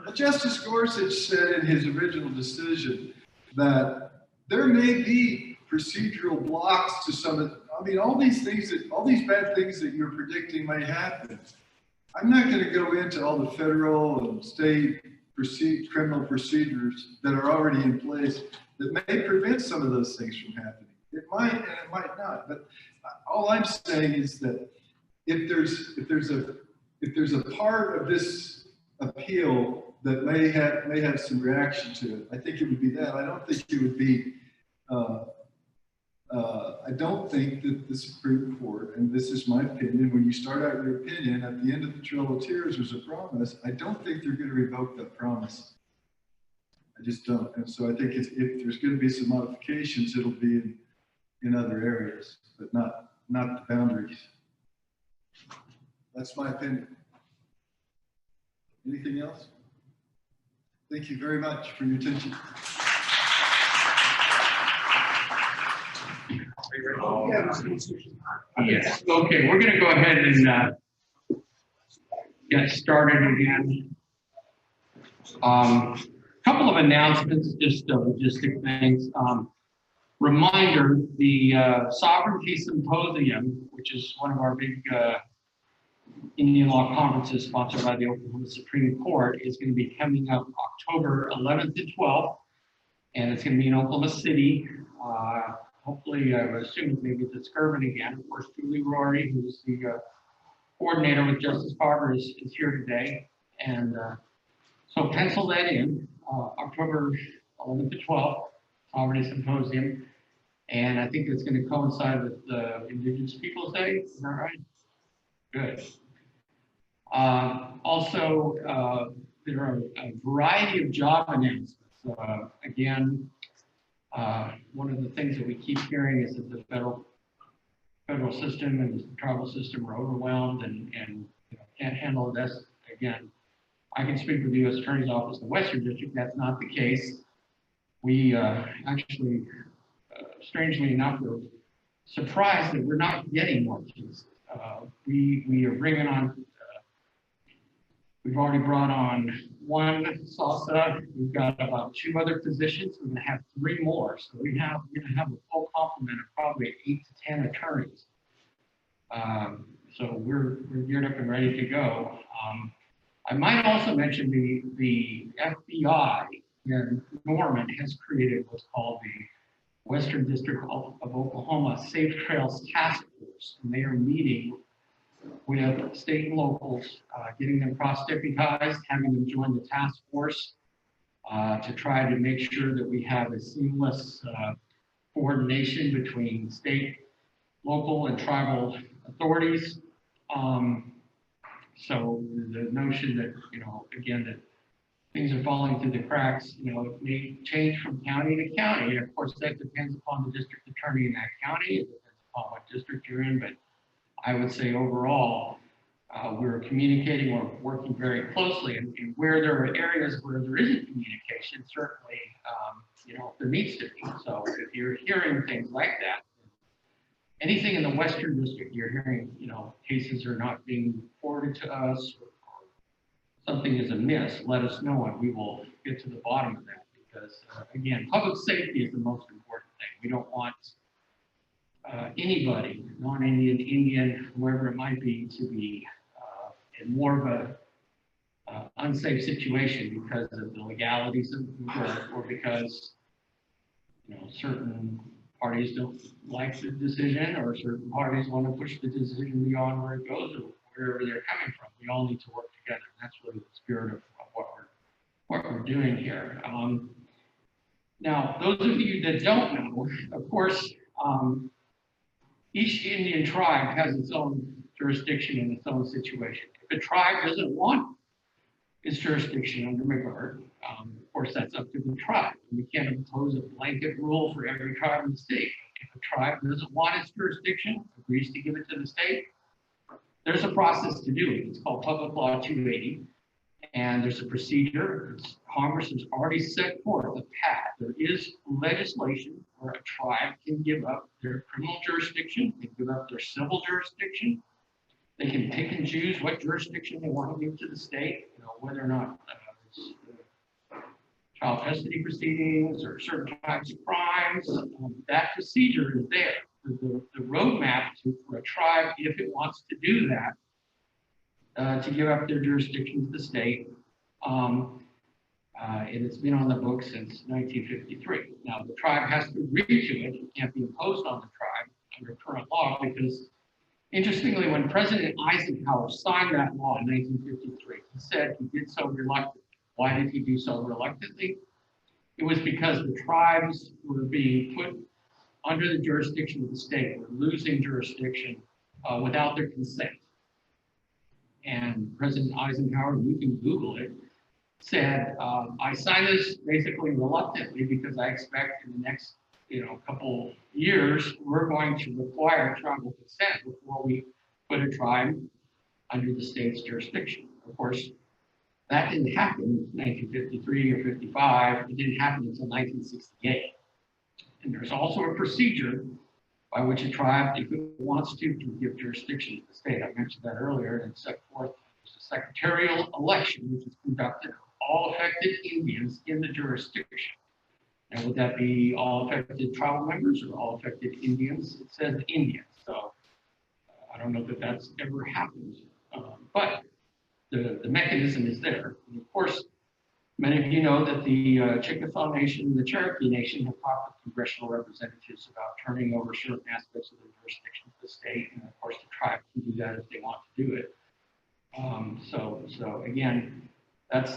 Well, Justice Gorsuch said in his original decision that there may be procedural blocks to some of, all these bad things that you're predicting may happen. I'm not going to go into all the federal and state criminal procedures that are already in place that may prevent some of those things from happening. It might and it might not. But all I'm saying is that if there's a part of this appeal that may have some reaction to it, I think it would be that. I don't think it would be. I don't think that the Supreme Court, and this is my opinion, when you start out your opinion, at the end of the Trail of Tears there's a promise. I don't think they're going to revoke that promise. I just don't. And so I think if there's going to be some modifications, it'll be in other areas, but not the boundaries. That's my opinion. Anything else? Thank you very much for your attention. Yes, okay, we're going to go ahead and get started again. Couple of announcements, just logistic things. Reminder, the Sovereignty Symposium, which is one of our big Indian law conferences sponsored by the Oklahoma Supreme Court, is going to be coming up October 11th and 12th, and it's going to be in Oklahoma City. Hopefully, I would assume maybe it's at Skirvin again. Of course, Julie Rory, who's the coordinator with Justice Carver, is here today. And so pencil that in, October 11th to 12th, Sovereignty Symposium. And I think it's going to coincide with the Indigenous Peoples Day. Is that right? Good. Also, there are a variety of job announcements again, one of the things that we keep hearing is that the federal system and the tribal system are overwhelmed and can't handle this. Again, I can speak for the U.S. Attorney's Office in the Western District. That's not the case. We actually, strangely enough, we're surprised that we're not getting more cases. We are bringing on, we've already brought on one SASA. We've got about 2 other physicians. We're going to have 3 more. So we're going to have a full complement of probably 8 to 10 attorneys. So we're geared up and ready to go. I might also mention the FBI in Norman has created what's called the Western District of Oklahoma Safe Trails Task Force, and they are meeting with state and locals, getting them cross-deputized, having them join the task force to try to make sure that we have a seamless coordination between state, local, and tribal authorities. So the notion that, again, that things are falling through the cracks, it may change from county to county. Of course, that depends upon the district attorney in that county. It depends upon what district you're in. But I would say overall, we're communicating, we're working very closely. And where there are areas where there isn't communication, certainly, there needs to be. So if you're hearing things like that, anything in the Western District, you're hearing, cases are not being forwarded to us, or something is amiss, let us know and we will get to the bottom of that. Because again, public safety is the most important thing. We don't want anybody, non-Indian, Indian, whoever it might be, to be in more of a unsafe situation because of the legalities of McGirt, or because certain parties don't like the decision, or certain parties want to push the decision beyond where it goes, or wherever they're coming from. We all need to work together. And that's really the spirit of what we're doing here. Now, those of you that don't know, of course, each Indian tribe has its own jurisdiction and its own situation. If a tribe doesn't want its jurisdiction under McGirt, of course, that's up to the tribe. We can't impose a blanket rule for every tribe in the state. If a tribe doesn't want its jurisdiction, agrees to give it to the state, there's a process to do it. It's called Public Law 280, and there's a procedure. Congress has already set forth a path. There is legislation where a tribe can give up their criminal jurisdiction, they can give up their civil jurisdiction. They can pick and choose what jurisdiction they want to give to the state, whether or not it's child custody proceedings or certain types of crimes. That procedure is there. The roadmap for a tribe, if it wants to do that, to give up their jurisdiction to the state, and it's been on the books since 1953. Now, the tribe has to agree to it. It can't be imposed on the tribe under current law, because interestingly, when President Eisenhower signed that law in 1953, he said he did so reluctantly. Why did he do so reluctantly? It was because the tribes were being put under the jurisdiction of the state, were losing jurisdiction without their consent. And President Eisenhower, you can Google it, said, I signed this basically reluctantly because I expect in the next couple years, we're going to require tribal consent before we put a tribe under the state's jurisdiction. Of course, that didn't happen in 1953 or 55. It didn't happen until 1968. And there's also a procedure by which a tribe, if it wants to, can give jurisdiction to the state. I mentioned that earlier, and set forth there's a secretarial election, which is conducted of all affected Indians in the jurisdiction. And would that be all affected tribal members or all affected Indians? It says Indians, so I don't know that that's ever happened, but the mechanism is there. And of course, many of you know that the Chickasaw Nation and the Cherokee Nation have talked with congressional representatives about turning over certain aspects of their jurisdiction to the state, and of course the tribe can do that if they want to do it. So again, that's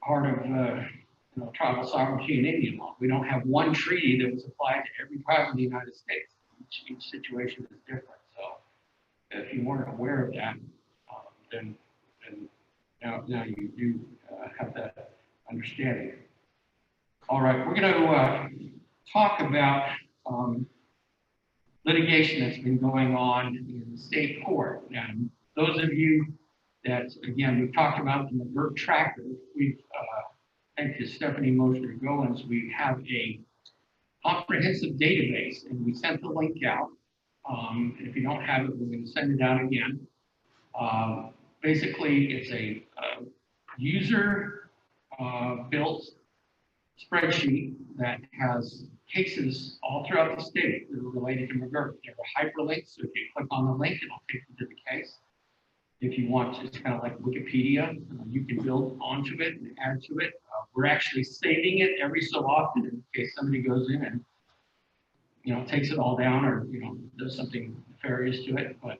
part of tribal sovereignty and Indian law. We don't have one treaty that was applied to every tribe in the United States. Each situation is different. So if you weren't aware of that, then now you do have that understanding. All right, we're going to talk about litigation that's been going on in the state court. And those of you that, again, we've talked about the McGirt tracker. We've, thank you, Stephanie Mosher Goins, we have a comprehensive database, and we sent the link out. If you don't have it, we're going to send it out again. Basically, it's a user built spreadsheet that has cases all throughout the state that are related to McGirt. There are hyperlinks, so if you click on the link, it'll take you to the case. If you want to, it's kind of like Wikipedia. You can build onto it and add to it. We're actually saving it every so often in case somebody goes in and, you know, takes it all down or, you know, does something nefarious to it. But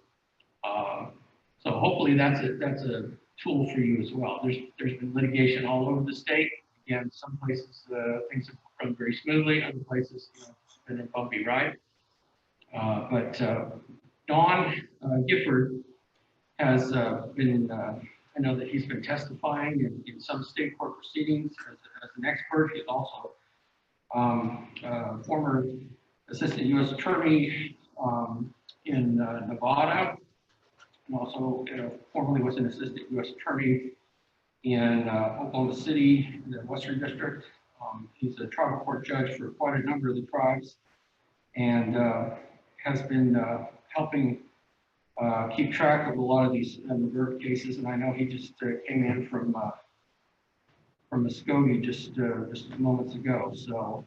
so hopefully that's a tool for you as well. There's been litigation all over the state. Again, some places things have run very smoothly. Other places, you know, it's been a bumpy ride. But Don Gifford has been, I know that he's been testifying in some state court proceedings as an expert. He's also former assistant U.S. attorney in Nevada, and also formerly was an assistant U.S. attorney in Oklahoma City, in the Western District. He's a tribal court judge for quite a number of the tribes, and has been helping keep track of a lot of these McGirt cases. And I know he just came in from Muskogee just moments ago. So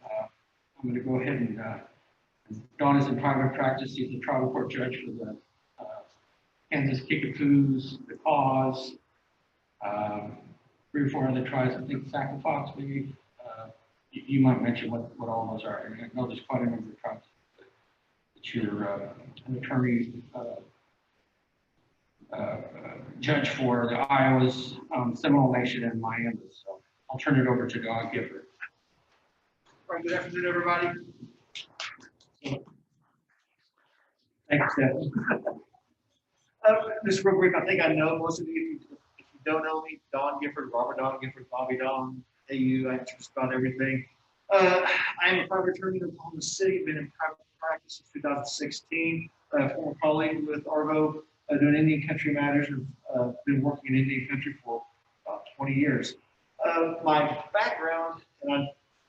I'm going to go ahead and Don is in private practice. He's a tribal court judge for the Kansas Kickapoos, the Cause, 3 or 4 other tribes. I think Sac-a-Fox, maybe. You might mention what all those are. And I know there's quite a number of tribes that you're an attorney judge for the Iowas, Seminole Nation, and Miami. So I'll turn it over to Don Gifford. All right, good afternoon, everybody. Thanks, Stephanie. Just real brief, I think I know most of you. If you don't know me, Don Gifford, Robert Don Gifford, Bobby Don, AU, I answer just about everything. I am a private attorney in Oklahoma City, been in private practice since 2016, former colleague with Arvo, doing Indian country matters, and been working in Indian country for about 20 years. My background, and I'm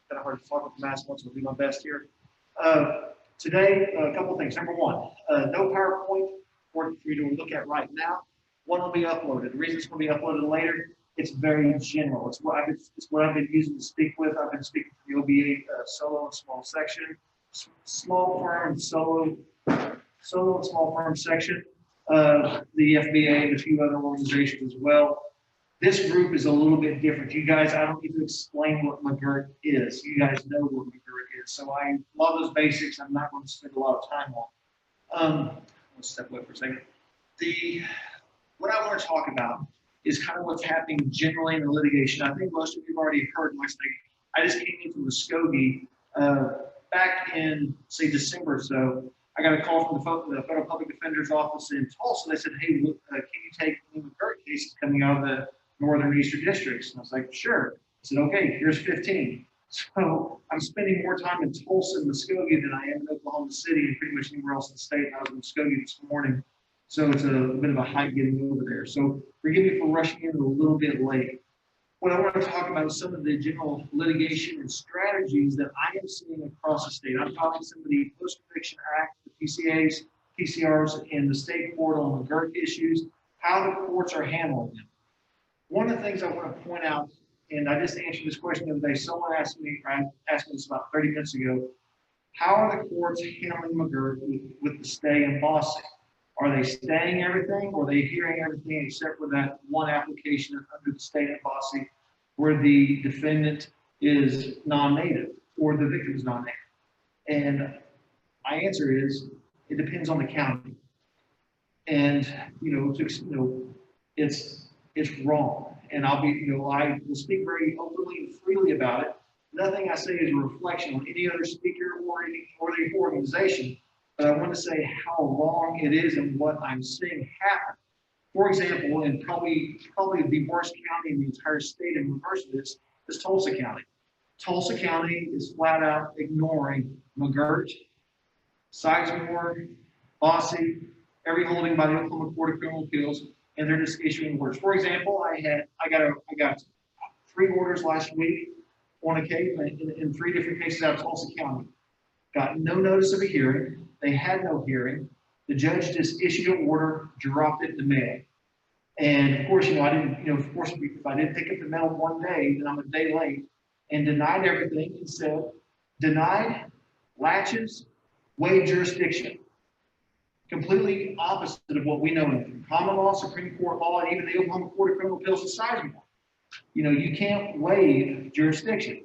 kind of hard to talk with the mask on, so I'll do my best here. Today, a couple of things. Number one, no PowerPoint for you to look at right now. One will be uploaded. The reason it's going to be uploaded later, it's very general. It's what I've been using to speak with. I've been speaking to the OBA solo and small section, small firm, solo and small firm section, the FBA and a few other organizations as well. This group is a little bit different. You guys, I don't need to explain what McGirt is. You guys know what McGirt is. So a lot of those basics I'm not going to spend a lot of time on. Let's step away for a second. What I want to talk about is kind of what's happening generally in the litigation. I think most of you have already heard my statement. I just came in from Muskogee back in, say, December or so. I got a call from the Federal Public Defender's Office in Tulsa. They said, hey, can you take the McGirt cases coming out of the northern eastern districts? And I was like, sure. I said, okay, here's 15. So I'm spending more time in Tulsa and Muskogee than I am in Oklahoma City and pretty much anywhere else in the state. I was in Muskogee this morning, so it's a bit of a hike getting over there. So forgive me for rushing in a little bit late. What I want to talk about is some of the general litigation and strategies that I am seeing across the state. I'm talking some of the Post-Conviction Act, the PCAs, PCRs, and the state court on McGirt issues, how the courts are handling them. One of the things I want to point out, and I just answered this question the other day, someone asked me this about 30 minutes ago, how are the courts handling McGirt with the stay and bossing? Are they staying everything, or are they hearing everything except for that one application under the stay and bossing where the defendant is non-native or the victim is non-native? And my answer is, it depends on the county. And, it's wrong. And I will speak very openly and freely about it. Nothing I say is a reflection on any other speaker or the organization, but I want to say how wrong it is and what I'm seeing happen. For example, in probably the worst county in the entire state in reverse of this is Tulsa County. Tulsa County is flat out ignoring McGirt, Sizemore, Bossy, every holding by the Oklahoma Court of Criminal Appeals, and they're just issuing orders. For example, I got 3 orders last week on a case in 3 different cases out of Tulsa County. Got no notice of a hearing. They had no hearing. The judge just issued an order, dropped it in the mail. And of course, I didn't, of course, if I didn't pick up the mail one day, then I'm a day late, and denied everything and said, denied, latches, waive jurisdiction. Completely opposite of what we know from common law, Supreme Court law, and even the Oklahoma Court of Criminal Appeals and Sizemore. You can't waive jurisdiction.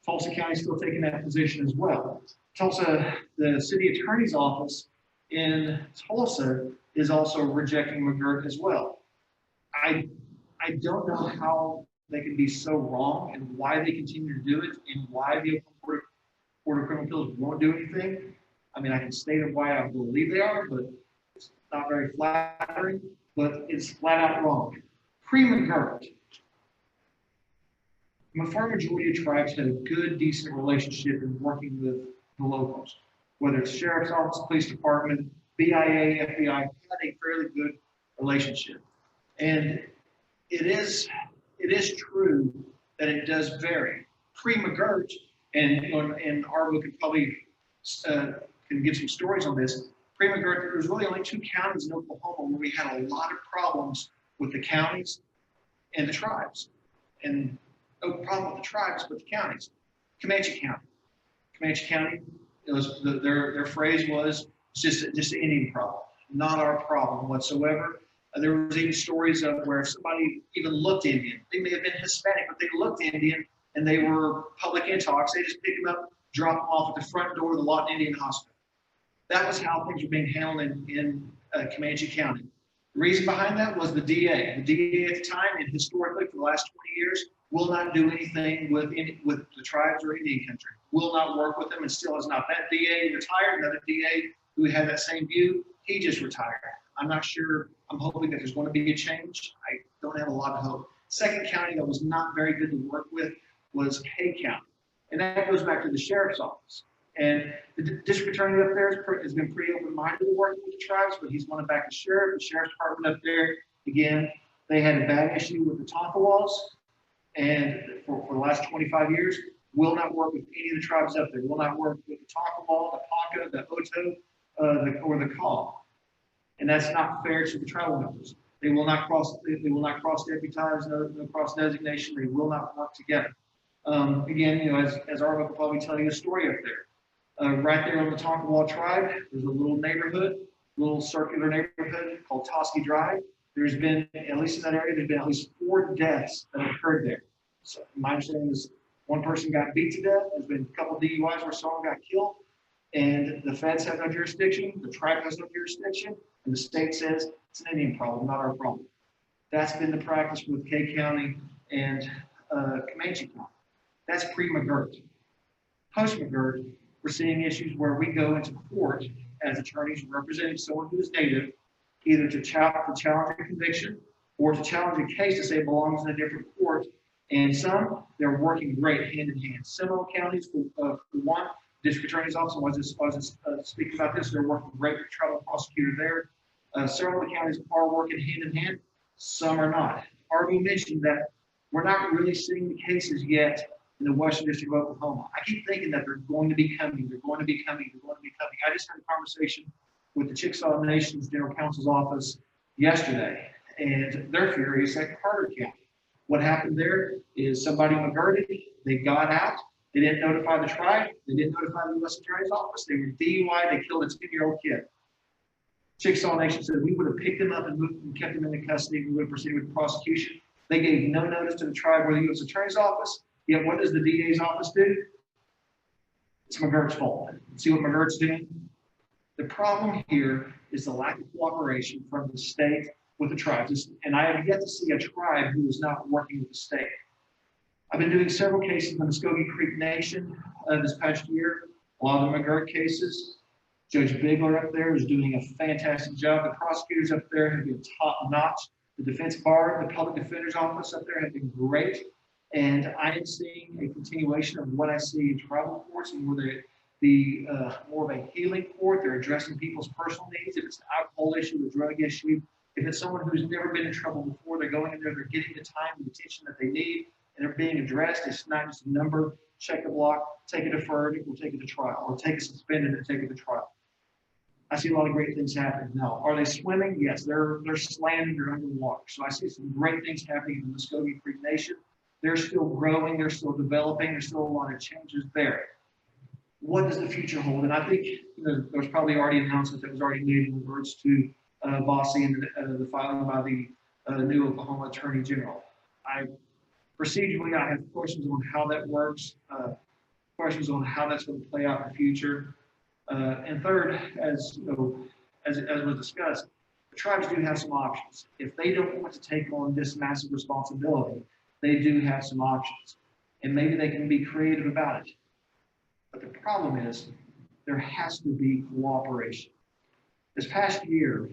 Tulsa County is still taking that position as well. Tulsa, the city attorney's office in Tulsa is also rejecting McGirt as well. I don't know how they can be so wrong and why they continue to do it and why the Oklahoma Court of Criminal Appeals won't do anything. I mean, I can state why I believe they are, but it's not very flattering, but it's flat out wrong. Pre-McGirt, the far majority of tribes had a good, decent relationship in working with the locals, whether it's sheriff's office, police department, BIA, FBI, had a fairly good relationship. And it is true that it does vary. Pre-McGirt, and Arvo could probably can give some stories on this. Pre-McGirt, there was really only 2 counties in Oklahoma where we had a lot of problems with the counties and the tribes. And no problem with the tribes, but the counties. Comanche County. Comanche County, their phrase was, it's just an Indian problem, not our problem whatsoever. There was even stories of where if somebody even looked Indian, they may have been Hispanic, but they looked Indian and they were public intox, they just picked them up, dropped them off at the front door of the Lawton Indian Hospital. That was how things were being handled in Comanche County. The reason behind that was the DA. The DA at the time, and historically for the last 20 years, will not do anything with the tribes or Indian country. Will not work with them and still has not. That DA retired, another DA who had that same view, he just retired. I'm not sure, I'm hoping that there's going to be a change. I don't have a lot of hope. Second county that was not very good to work with was Hay County. And that goes back to the sheriff's office. And the district attorney up there has been pretty open-minded to working with the tribes, but he's going back to sheriff. The sheriff's department up there, again, they had a bad issue with the Tonka laws. And for the last 25 years, will not work with any of the tribes up there. Will not work with the Tonka law, the Ponca, the Oto, or the Kaw. And that's not fair to the tribal members. They will not cross-deputize, no cross-designation. They will not work together. Again, as Arvo will probably tell you a story up there. Right there on the Tonkawa tribe, there's a little neighborhood, little circular neighborhood called Toski Drive. There's been, at least in that area, there's been at least 4 deaths that have occurred there. So my understanding is one person got beat to death. There's been a couple DUIs where someone got killed. And the feds have no jurisdiction, the tribe has no jurisdiction, and the state says it's an Indian problem, not our problem. That's been the practice with Kay County and Comanche County. That's pre-McGirt. Post-McGirt, we're seeing issues where we go into court as attorneys representing someone who is native, either to challenge a conviction or to challenge a case to say it belongs in a different court. And some, they're working great hand in hand. Seminole counties, for one, district attorney's office, I was just speaking about this, they're working great with the tribal prosecutor there. Several of the counties are working hand in hand, some are not. Arvo mentioned that we're not really seeing the cases yet in the Western District of Oklahoma. I keep thinking that they're going to be coming, they're going to be coming, they're going to be coming. I just had a conversation with the Chickasaw Nation's General Counsel's office yesterday, and they're furious at Carter County. What happened there is somebody McGirt, they got out, they didn't notify the tribe, they didn't notify the U.S. Attorney's Office, they were DUI, they killed a 10-year-old kid. Chickasaw Nation said we would have picked him up and moved and kept him in custody, we would have proceeded with the prosecution. They gave no notice to the tribe or the U.S. Attorney's Office, yet what does the DA's office do? It's McGirt's fault. See what McGirt's doing? The problem here is the lack of cooperation from the state with the tribes. And I have yet to see a tribe who is not working with the state. I've been doing several cases in the Muskogee Creek Nation this past year, a lot of the McGirt cases. Judge Bigler up there is doing a fantastic job. The prosecutors up there have been top notch. The defense bar, the public defender's office up there have been great. And I am seeing a continuation of what I see in tribal courts, and where the more of a healing court. They're addressing people's personal needs. If it's an alcohol issue, a drug issue, if it's someone who's never been in trouble before, they're going in there, they're getting the time and attention that they need, and they're being addressed. It's not just a number, check the block, take it deferred, or take it to trial, or take it suspended and take it to trial. I see a lot of great things happening. Now, are they swimming? Yes, they're slanting, they're underwater. So I see some great things happening in the Muskogee Creek Nation. They're still growing, they're still developing, there's still a lot of changes there. What does the future hold? And I think there was probably already an announcement that was already made in regards to Bossy and the filing by the new Oklahoma Attorney General. Procedurally, I have questions on how that works, questions on how that's going to play out in the future. And third, as was discussed, the tribes do have some options. If they don't want to take on this massive responsibility, they do have some options. And maybe they can be creative about it. But the problem is, there has to be cooperation. This past year,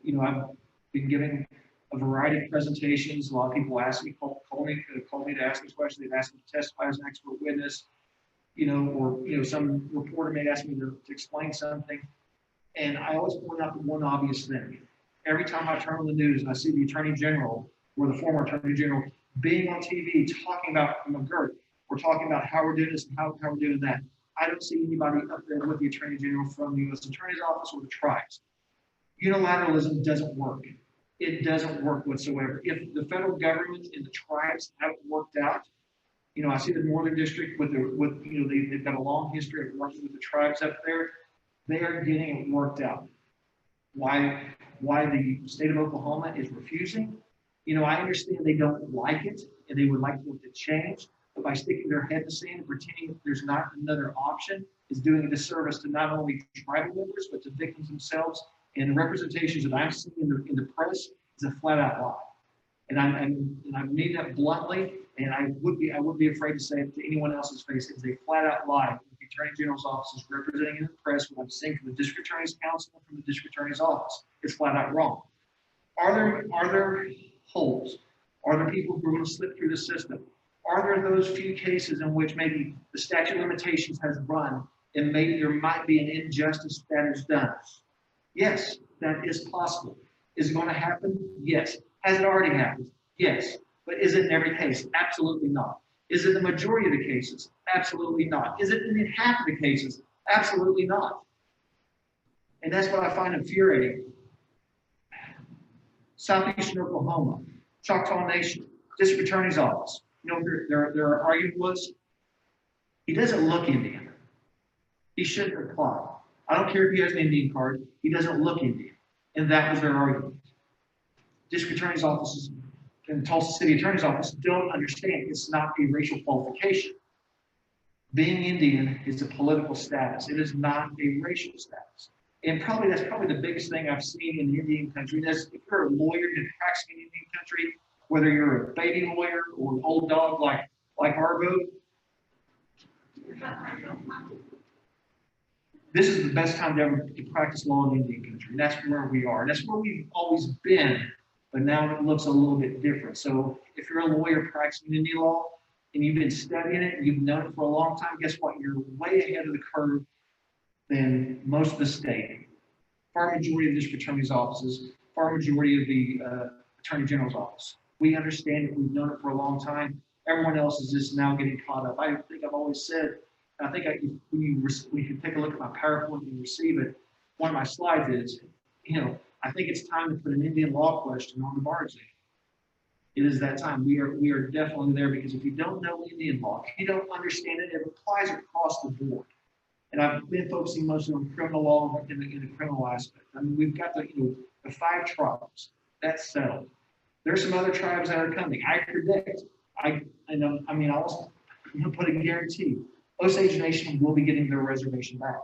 I've been giving a variety of presentations. A lot of people call me to ask this question. They've asked me to testify as an expert witness, or some reporter may ask me to explain something. And I always point out the one obvious thing. Every time I turn on the news and I see the Attorney General or the former Attorney General being on TV talking about McGirt, we're talking about how we're doing this and how we're doing that. I don't see anybody up there with the Attorney General from the U.S. Attorney's Office or the tribes. Unilateralism doesn't work. It doesn't work whatsoever. If the federal government and the tribes haven't worked out, I see the Northern District they've got a long history of working with the tribes up there. They are getting it worked out. Why the state of Oklahoma is refusing? I understand they don't like it and they would like it to change, but by sticking their head in the sand and pretending there's not another option is doing a disservice to not only tribal members, but to victims themselves. And the representations that I'm seeing in the press is a flat out lie. And I mean that bluntly, and I would be afraid to say it to anyone else's face. It's a flat out lie. The Attorney General's office is representing in the press what I'm seeing from the District Attorney's Council and from the District Attorney's office. It's flat out wrong. Are there holes? Are there people who are going to slip through the system? Are there those few cases in which maybe the statute of limitations has run and maybe there might be an injustice that is done? Yes, that is possible. Is it going to happen? Yes. Has it already happened? Yes. But is it in every case? Absolutely not. Is it the majority of the cases? Absolutely not. Is it in half of the cases? Absolutely not. And that's what I find infuriating. Southeastern Oklahoma, Choctaw Nation, District Attorney's Office. Their argument was, he doesn't look Indian. He shouldn't apply. I don't care if he has an Indian card. He doesn't look Indian. And that was their argument. District Attorney's offices and Tulsa City Attorney's Office don't understand it's not a racial qualification. Being Indian is a political status. It is not a racial status. And that's probably the biggest thing I've seen in Indian country. If you're a lawyer in practicing in Indian country, whether you're a baby lawyer or an old dog like Arvo, this is the best time to ever to practice law in Indian country. That's where we are. That's where we've always been, but now it looks a little bit different. So if you're a lawyer practicing Indian law and you've been studying it, and you've known it for a long time, guess what? You're way ahead of the curve than most of the state. Far majority of the district attorney's offices, far majority of the attorney general's office. We understand it. We've known it for a long time. Everyone else is just now getting caught up. I think I've always said, I think we can take a look at my PowerPoint and receive it. One of my slides is, I think it's time to put an Indian law question on the bar exam. It is that time. We are definitely there, because if you don't know Indian law, if you don't understand it, it applies across the board. And I've been focusing mostly on criminal law in the criminal aspect. I mean, we've got the 5 tribes. That's settled. There's some other tribes that are coming. I predict. I'm going to put a guarantee. Osage Nation will be getting their reservation back.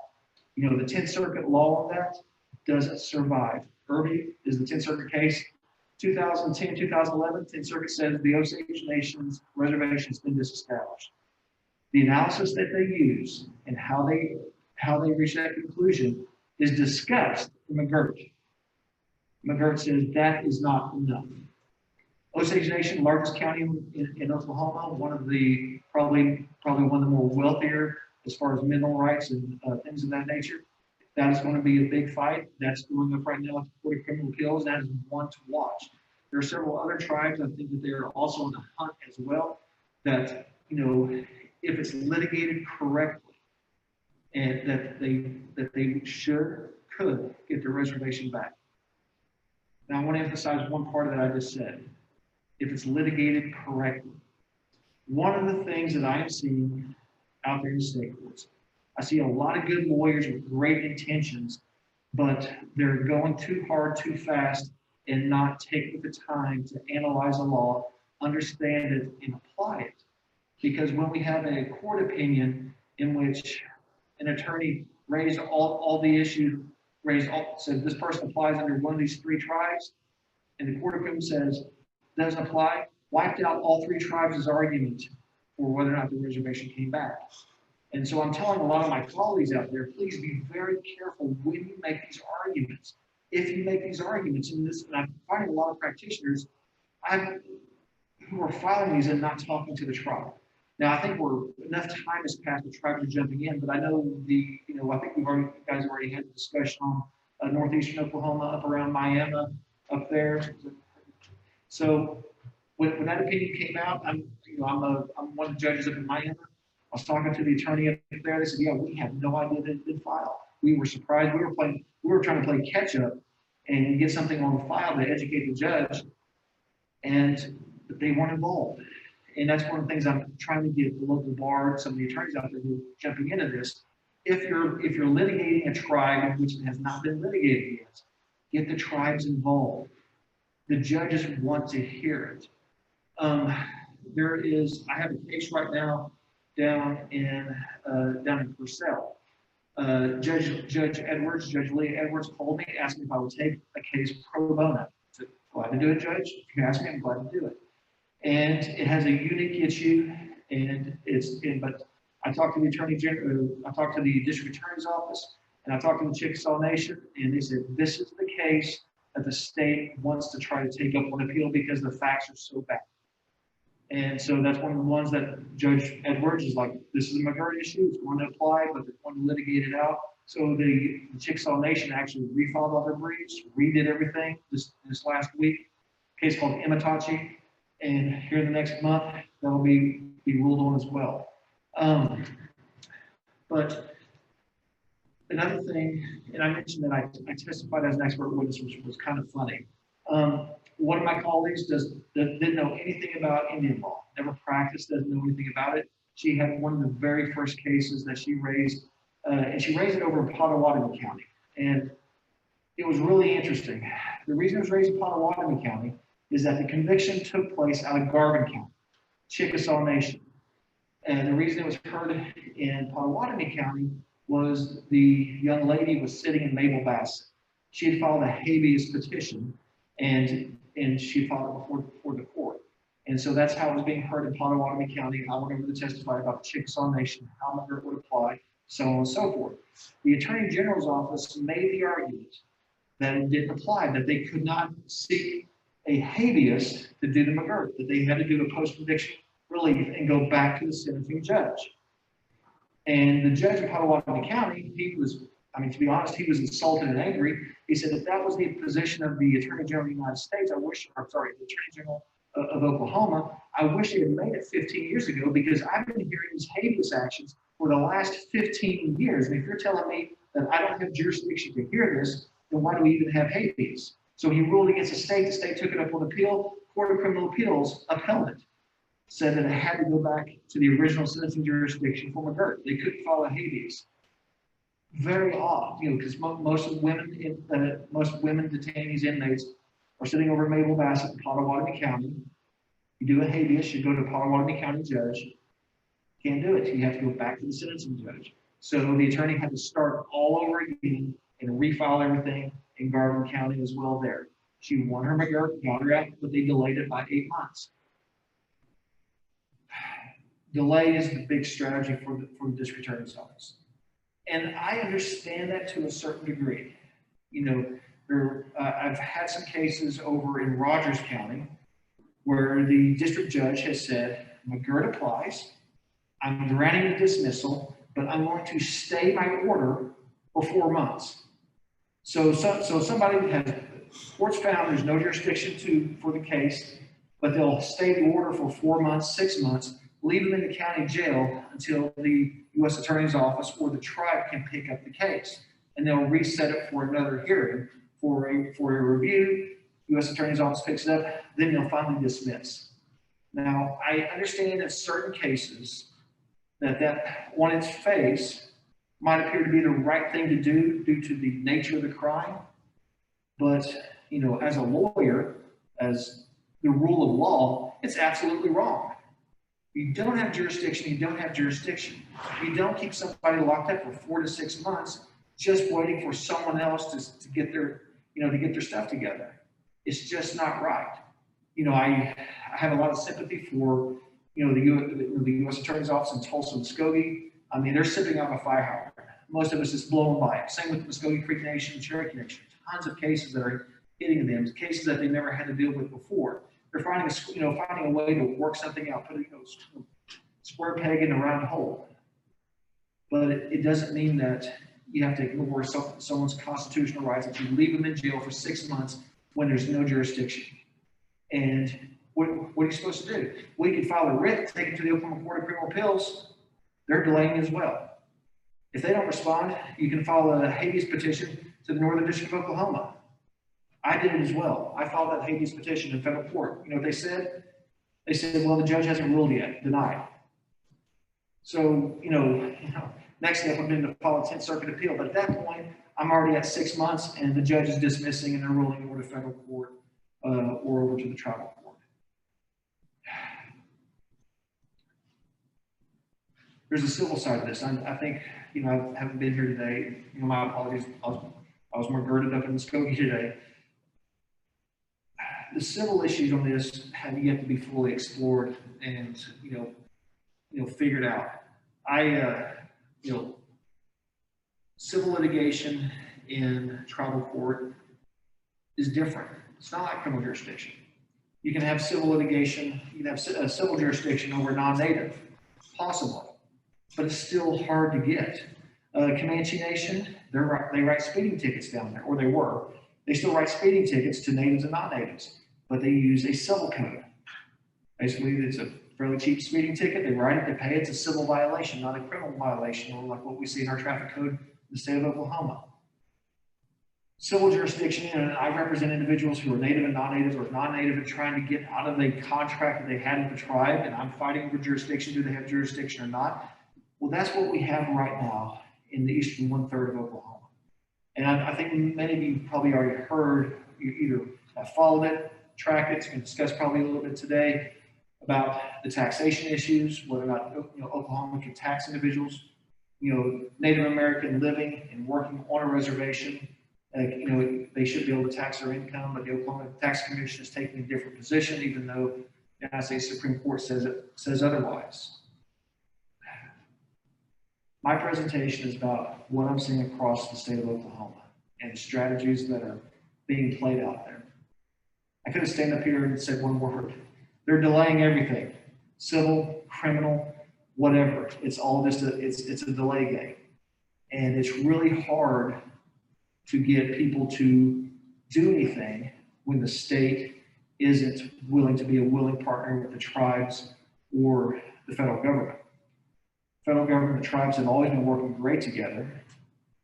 The 10th Circuit law on that doesn't survive. Irby is the 10th Circuit case. 2010, 2011, 10th Circuit says the Osage Nation's reservation has been disestablished. The analysis that they use and how they reach that conclusion is discussed in McGirt. McGirt says that is not enough. Osage Nation, largest county in Oklahoma, one of the, probably one of the more wealthier as far as mineral rights and things of that nature. That is going to be a big fight. That's going up right now at the Court of Criminal Appeals. That is one to watch. There are several other tribes, I think that they're also on the hunt as well, that, you know, if it's litigated correctly, and that they could get their reservation back. Now, I want to emphasize one part that I just said. If it's litigated correctly. One of the things that I am seeing out there in the state courts, I see a lot of good lawyers with great intentions, but they're going too hard, too fast, and not taking the time to analyze the law, understand it, and apply it. Because when we have a court opinion in which an attorney raised all the issues, said this person applies under one of these three tribes, and the court of appeal says doesn't apply, wiped out all three tribes' argument for whether or not the reservation came back. And so I'm telling a lot of my colleagues out there, please be very careful when you make these arguments. If you make these arguments, and I'm finding a lot of practitioners who are filing these and not talking to the tribe. Now, I think enough time has passed, the tribes are jumping in, but I know I think you guys have already had a discussion on northeastern Oklahoma, up around Miami, up there. So when that opinion came out, I'm one of the judges up in Miami. I was talking to the attorney up there. They said, yeah, we had no idea that it did file. We were surprised. We were trying to play catch up and get something on the file to educate the judge, but they weren't involved. And that's one of the things I'm trying to get the local bar, some of the attorneys out there who are jumping into this. If you're litigating a tribe in which it has not been litigated yet, get the tribes involved. The judges want to hear it. I have a case right now down in Purcell. Judge Edwards, Judge Leah Edwards called me, asked me if I would take a case pro bono. I said, glad to do it, Judge. If you ask me, I'm glad to do it. And it has a unique issue, but I talked to the Attorney General, I talked to the District Attorney's Office, and I talked to the Chickasaw Nation, and they said, this is the case that the state wants to try to take up on appeal because the facts are so bad. And so that's one of the ones that Judge Edwards is like, this is a McGirt issue, it's going to apply, but they're going to litigate it out. So the Chickasaw Nation actually refiled all their briefs, redid everything this last week, a case called Imitachi. And here in the next month, that'll be ruled on as well. But another thing, and I mentioned that I testified as an expert witness, which was kind of funny. One of my colleagues didn't know anything about Indian law, never practiced, doesn't know anything about it. She had one of the very first cases that she raised, and she raised it over in Potawatomi County. And it was really interesting. The reason it was raised in Potawatomi County is that the conviction took place out of Garvin County, Chickasaw Nation. And the reason it was heard in Potawatomi County was the young lady was sitting in Mabel Bassett. She had filed a habeas petition, and she filed it before the court. And so that's how it was being heard in Potawatomi County. I went over to testify about the Chickasaw Nation, how McGirt would apply, so on and so forth. The Attorney General's office made the argument that it didn't apply, that they could not seek a habeas to do the McGirt, that they had to do a post-conviction relief and go back to the sentencing judge. And the judge in Potawatomi County, to be honest, he was insulted and angry. He said, if that was the position of the Attorney General of the United States, the Attorney General of Oklahoma, I wish they had made it 15 years ago, because I've been hearing these habeas actions for the last 15 years. And if you're telling me that I don't have jurisdiction to hear this, then why do we even have habeas? So he ruled against the state took it up on appeal, Court of Criminal Appeals upheld it, said that it had to go back to the original sentencing jurisdiction for McGirt. They couldn't file a habeas. Very odd, because most women detainees, inmates are sitting over Mabel Bassett in Potawatomi County. You do a habeas, you go to a Potawatomi County judge. Can't do it. You have to go back to the sentencing judge. So the attorney had to start all over again and refile everything in Garvin County as well there. She won her McGirt, got her out, but they delayed it by 8 months. Delay is the big strategy for the district attorney's office. And I understand that to a certain degree. I've had some cases over in Rogers County where the district judge has said, McGirt applies, I'm granting the dismissal, but I'm going to stay my order for 4 months. So somebody has, courts found there's no jurisdiction for the case, but they'll stay the order for 4 months, 6 months, leave them in the county jail until the U.S. Attorney's Office or the tribe can pick up the case. And they'll reset it for another hearing for a review. U.S. Attorney's Office picks it up, then they'll finally dismiss. Now, I understand in certain cases that on its face might appear to be the right thing to do due to the nature of the crime. But, you know, as a lawyer, as the rule of law, it's absolutely wrong. You don't have jurisdiction, you don't have jurisdiction. You don't keep somebody locked up for 4 to 6 months just waiting for someone else to get their, to get their stuff together. It's just not right. You know, I have a lot of sympathy for, the U.S. Attorney's Office in Tulsa, Muskogee. I mean, they're sipping up a fire hydrant. Most of us is blowing by it. Same with Muskogee Creek Nation, Cherokee Nation. Tons of cases that are hitting them, cases that they never had to deal with before. They're finding a way to work something out, putting a square peg in a round hole. But it doesn't mean that you have to ignore someone's constitutional rights if you leave them in jail for 6 months when there's no jurisdiction. And what are you supposed to do? We can file a writ, take it to the Oklahoma Court of Criminal Appeals. They're delaying as well. If they don't respond, you can file a habeas petition to the Northern District of Oklahoma. I did it as well. I filed that habeas petition in federal court. You know what they said? They said, well, the judge hasn't ruled yet, denied. So, next step would have been to file a 10th Circuit appeal. But at that point, I'm already at 6 months and the judge is dismissing and they're ruling over to federal court or over to the tribal court. There's a civil side of this. I think, I haven't been here today. My apologies. I was more girded up in Muskogee today. The civil issues on this have yet to be fully explored and, figured out. Civil litigation in tribal court is different. It's not like criminal jurisdiction. You can have civil litigation, you can have a civil jurisdiction over non-native, possibly, but it's still hard to get. Comanche Nation, they write speeding tickets down there, or they were. They still write speeding tickets to natives and non-natives, but they use a civil code. Basically, it's a fairly cheap speeding ticket. They write it, they pay it. It's a civil violation, not a criminal violation, or like what we see in our traffic code in the state of Oklahoma. Civil jurisdiction, and I represent individuals who are native and non-native, or non-native and trying to get out of a contract that they had with the tribe, and I'm fighting for jurisdiction. Do they have jurisdiction or not? Well, that's what we have right now in the eastern 1/3 of Oklahoma. And I think many of you probably already heard, you either have followed it, tracked it, and discussed probably a little bit today about the taxation issues, whether or not Oklahoma can tax individuals, Native American living and working on a reservation. They should be able to tax their income, but the Oklahoma Tax Commission is taking a different position, even though the United States Supreme Court says otherwise. My presentation is about what I'm seeing across the state of Oklahoma and strategies that are being played out there. I could have stand up here and said one word. They're delaying everything, civil, criminal, whatever. It's all just it's a delay game. And it's really hard to get people to do anything when the state isn't willing to be a willing partner with the tribes or the federal government. Federal government and tribes have always been working great together.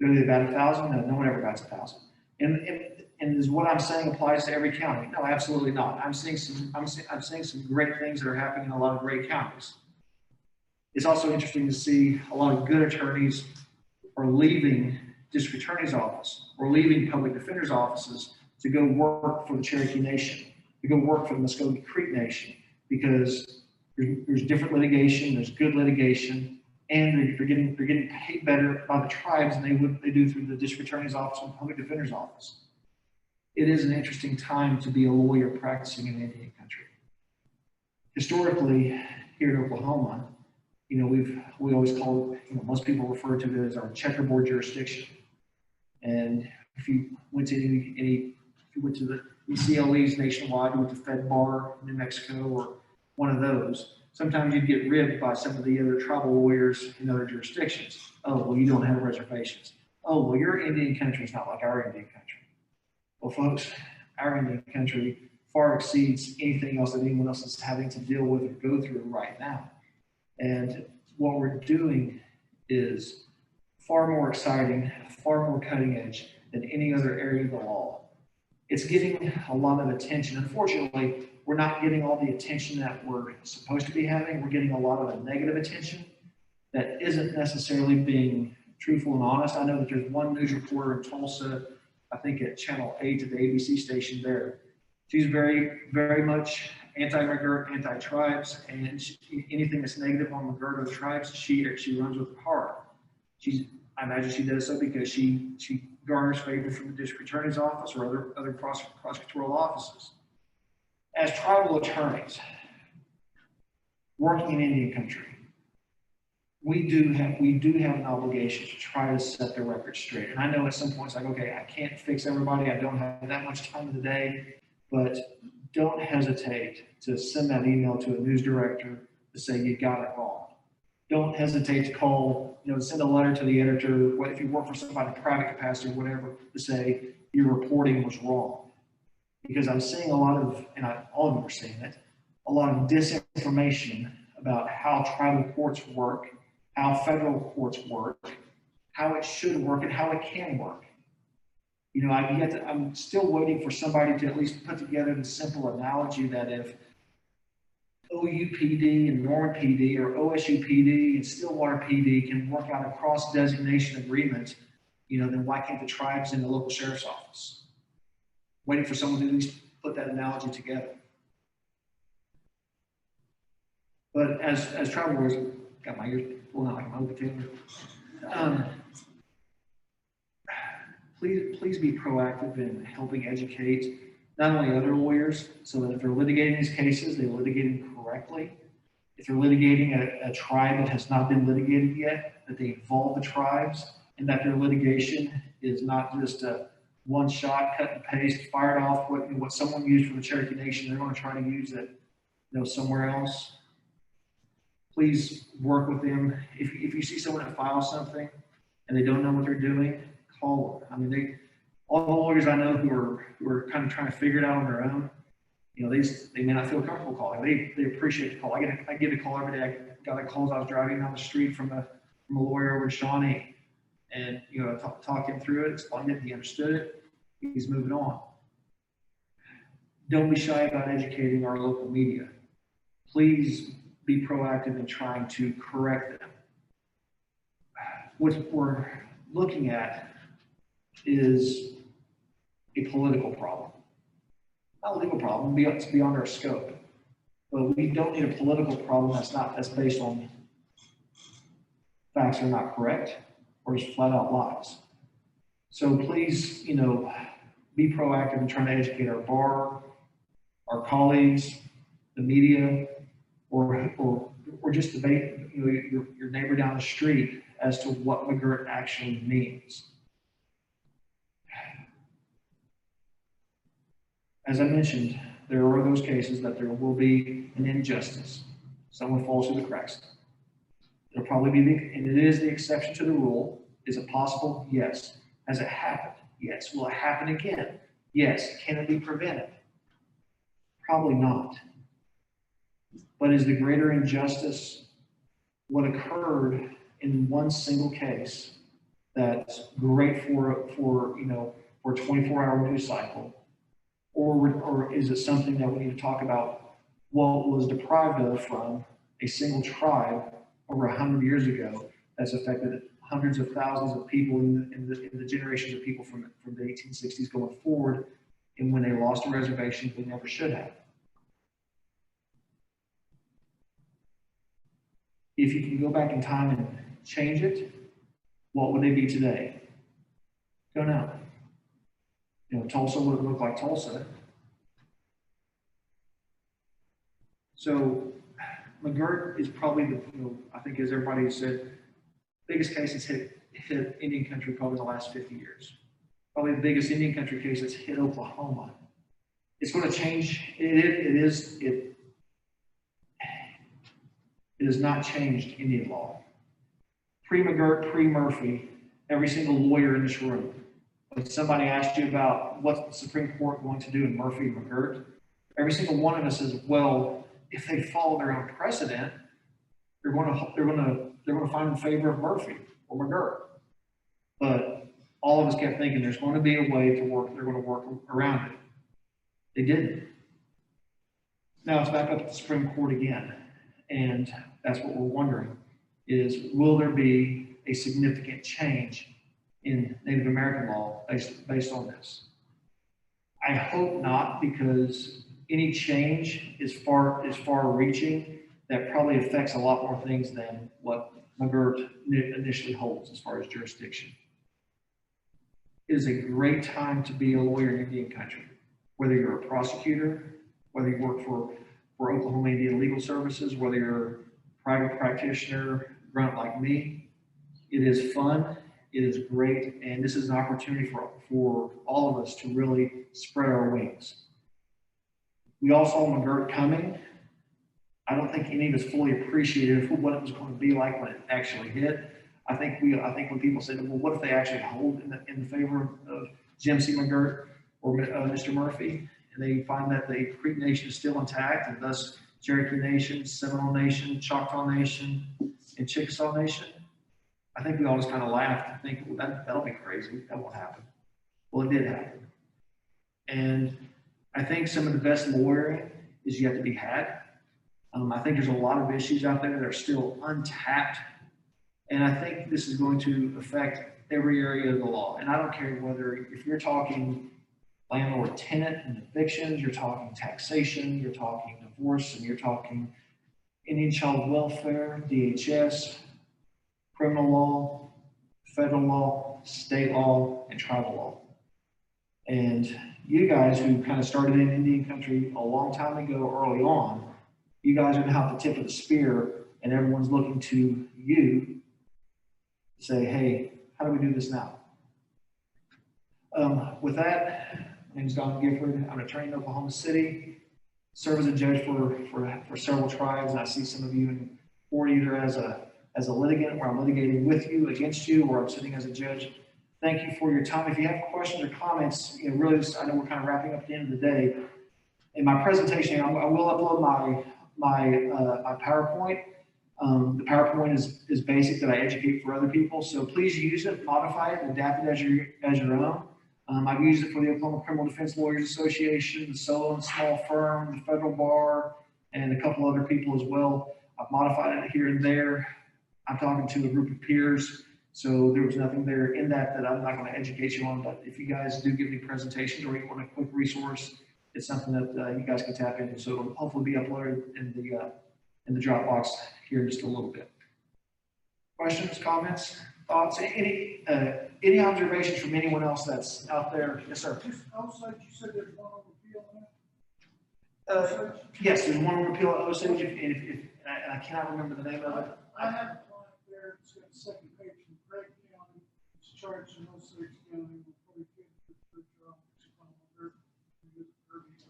Do they bat 1,000? No one ever bats 1,000. And is what I'm saying applies to every county? No, absolutely not. I'm seeing some great things that are happening in a lot of great counties. It's also interesting to see a lot of good attorneys are leaving district attorney's office or leaving public defender's offices to go work for the Cherokee Nation, to go work for the Muskogee Creek Nation, because there's different litigation, there's good litigation, and they're getting paid better by the tribes than they do through the district attorney's office or public defender's office. It is an interesting time to be a lawyer practicing in Indian country. Historically, here in Oklahoma, we always call it, most people refer to it as our checkerboard jurisdiction. And if you went to ECLEs nationwide with the Fed Bar, New Mexico, or one of those. Sometimes you'd get ribbed by some of the other tribal lawyers in other jurisdictions. Oh, well, you don't have reservations. Oh, well, your Indian country is not like our Indian country. Well, folks, our Indian country far exceeds anything else that anyone else is having to deal with or go through right now. And what we're doing is far more exciting, far more cutting edge than any other area of the law. It's getting a lot of attention. Unfortunately, we're not getting all the attention that we're supposed to be having. We're getting a lot of the negative attention that isn't necessarily being truthful and honest. I know that there's one news reporter in Tulsa, I think at Channel 8 at the ABC station there. She's very, very much anti-McGirt, anti-tribes, and anything that's negative on McGirt or the tribes, she runs with her heart. I imagine she does so because she garners favor from the district attorney's office or other prosecutorial offices. As tribal attorneys working in Indian country, we do have an obligation to try to set the record straight. And I know at some points, like, okay, I can't fix everybody. I don't have that much time in the day, but don't hesitate to send that email to a news director to say you got it wrong. Don't hesitate to call, send a letter to the editor, if you work for somebody in private capacity or whatever, to say your reporting was wrong. Because I'm seeing a lot of, and all of you are seeing it, a lot of disinformation about how tribal courts work, how federal courts work, how it should work, and how it can work. I'm still waiting for somebody to at least put together the simple analogy that if OUPD and Norman PD or OSU PD and Stillwater PD can work out a cross-designation agreement, then why can't the tribes in the local sheriff's office? Waiting for someone to at least put that analogy together. But as tribal lawyers, got my ears pulling out like my open tailor. Please be proactive in helping educate not only other lawyers, so that if they're litigating these cases, they litigate them correctly. If they're litigating a tribe that has not been litigated yet, that they involve the tribes, and that their litigation is not just a one shot, cut and paste, fired off what someone used from the Cherokee Nation, they're going to try to use it somewhere else. Please work with them. If you see someone that files something and they don't know what they're doing, call them. I mean, all the lawyers I know who are kind of trying to figure it out on their own, they may not feel comfortable calling. They appreciate the call. I get a call every day. I got a call as I was driving down the street from a lawyer over in Shawnee, and I talked him through it, explained it, he understood it, he's moving on. Don't be shy about educating our local media. Please be proactive in trying to correct them. What we're looking at is a political problem. Not a legal problem, it's beyond our scope. But we don't need a political problem that's based on facts that are not correct or just flat out lies. So please, be proactive in trying to educate our bar, our colleagues, the media, or just debate your neighbor down the street as to what McGirt actually means. As I mentioned, there are those cases that there will be an injustice. Someone falls through the cracks. It'll probably be, and it is the exception to the rule. Is it possible? Yes. Has it happened? Yes. Will it happen again? Yes. Can it be prevented? Probably not. But is the greater injustice what occurred in one single case that's great for a 24-hour news cycle? Or is it something that we need to talk about what was deprived of from a single tribe over 100 years ago that's affected hundreds of thousands of people in the generations of people from the 1860s going forward, and when they lost a reservation, they never should have. If you can go back in time and change it, what would they be today? Don't know. Tulsa wouldn't look like Tulsa. So McGirt is probably I think as everybody said, biggest case that's hit Indian country probably in the last 50 years. Probably the biggest Indian country case that's hit Oklahoma it's going to change. It has not changed Indian law. Pre-McGirt, pre-Murphy, every single lawyer in this room, when somebody asked you about what's the Supreme Court going to do in Murphy and McGirt, every single one of us says, well, if they follow their own precedent, they're going to find in favor of Murphy or McGirt. But all of us kept thinking there's going to be a way to work. They're going to work around it. They didn't. Now it's back up to the Supreme Court again, and that's what we're wondering: is will there be a significant change in Native American law based on this? I hope not, because any change is far-reaching. That probably affects a lot more things than what McGirt initially holds as far as jurisdiction. It is a great time to be a lawyer in Indian country, whether you're a prosecutor, whether you work for Oklahoma Indian Legal Services, whether you're a private practitioner, grunt like me. It is fun, it is great, and this is an opportunity for all of us to really spread our wings. We all saw McGirt coming. I don't think any of us fully appreciated what it was going to be like when it actually hit. I think when people said, well, what if they actually hold in the favor of Jim C. McGirt or Mr. Murphy, and they find that the Creek Nation is still intact, and thus Cherokee Nation, Seminole Nation, Choctaw Nation, and Chickasaw Nation? I think we all just kind of laughed and think, well, that'll be crazy. That won't happen. Well, it did happen. And I think some of the best lawyering is yet to be had. I think there's a lot of issues out there that are still untapped. And I think this is going to affect every area of the law. And I don't care whether, if you're talking landlord-tenant and evictions, you're talking taxation, you're talking divorce, and you're talking Indian child welfare, DHS, criminal law, federal law, state law, and tribal law. And you guys who kind of started in Indian country a long time ago, early on, you guys are now at the tip of the spear, and everyone's looking to you to say, hey, how do we do this now? With that, my name is Don Gifford. I'm an attorney in Oklahoma City, serve as a judge for several tribes, and I see some of you in court either as a litigant, where I'm litigating with you, against you, or I'm sitting as a judge. Thank you for your time. If you have questions or comments, really just, I know we're kind of wrapping up at the end of the day. In my presentation, I will upload my PowerPoint. The PowerPoint is basic that I educate for other people, so please use it, modify it, and adapt it as your own. I've used it for the Oklahoma Criminal Defense Lawyers Association, the Solo and Small Firm, the Federal Bar, and a couple other people as well. I've modified it here and there. I'm talking to a group of peers, so there was nothing there in that I'm not going to educate you on, but if you guys do give me presentations or you want a quick resource, it's something that you guys can tap into. So it'll hopefully be uploaded in the Dropbox here in just a little bit. Questions, comments, thoughts, any observations from anyone else that's out there? Yes, sir. Outside, you said there's one on appeal now? Yes, there's one on appeal at Osage, and I cannot remember the name of it. I have a client there, it's got a second page from Craig County, it's charged in Osage County with 40 kids for drugs.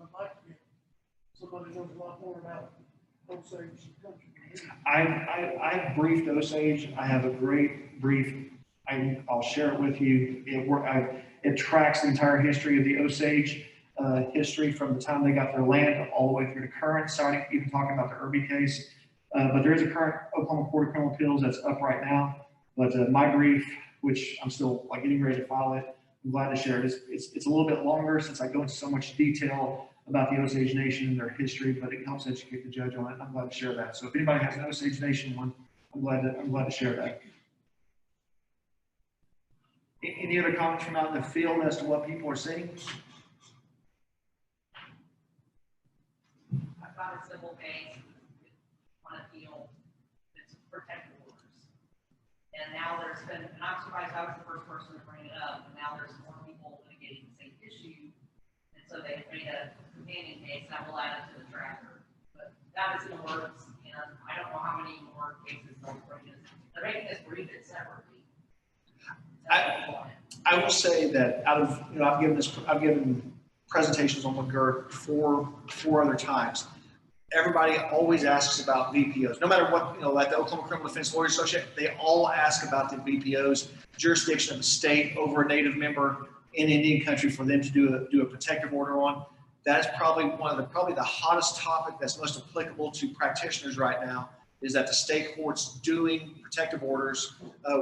I'd like to get somebody knows a lot more about Osage country. I've briefed Osage. I have a great brief. I'll share it with you. It tracks the entire history of the Osage history from the time they got their land all the way through to current, starting even talking about the Irby case. But there is a current Oklahoma Court of Criminal Appeals that's up right now. But my brief, which I'm still getting ready to file it, I'm glad to share it. It's a little bit longer since I go into so much detail about the Osage Nation and their history, but it helps educate the judge on it. I'm glad to share that. So if anybody has an Osage Nation one, I'm glad to share that. Any other comments from out in the field as to what people are seeing? I've got a civil case on appeal that's protective orders. And now there's been, and I'm surprised I was the first person to bring it up, and now there's more people litigating the same issue. And so they made a companion case, and I will add it to the tracker. But that is in the works, and I don't know how many more cases they'll bring in. They're making this brief it separately. I will say that out of, I've given presentations on McGirt four other times. Everybody always asks about VPOs, no matter what, like the Oklahoma Criminal Defense Lawyers Association, they all ask about the VPOs, jurisdiction of the state over a native member in Indian country for them to do a protective order on. That's probably probably the hottest topic that's most applicable to practitioners right now, is that the state court's doing protective orders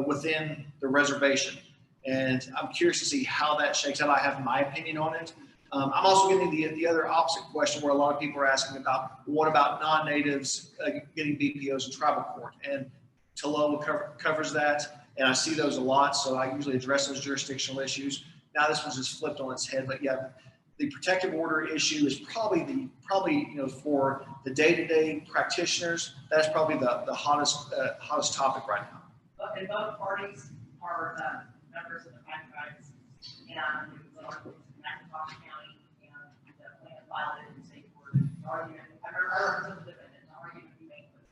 within the reservation. And I'm curious to see how that shakes out. I have my opinion on it. I'm also getting the other opposite question where a lot of people are asking about, what about non-natives getting BPOs in tribal court? And TLOA covers that, and I see those a lot, so I usually address those jurisdictional issues. Now this one's just flipped on its head, but yeah, the protective order issue is probably for the day-to-day practitioners, that's probably the hottest topic right now. And both parties are members of the Fact Guides, and it was an County, and the plan filed it in state court. Argument, I remember the defendant, the argument we made was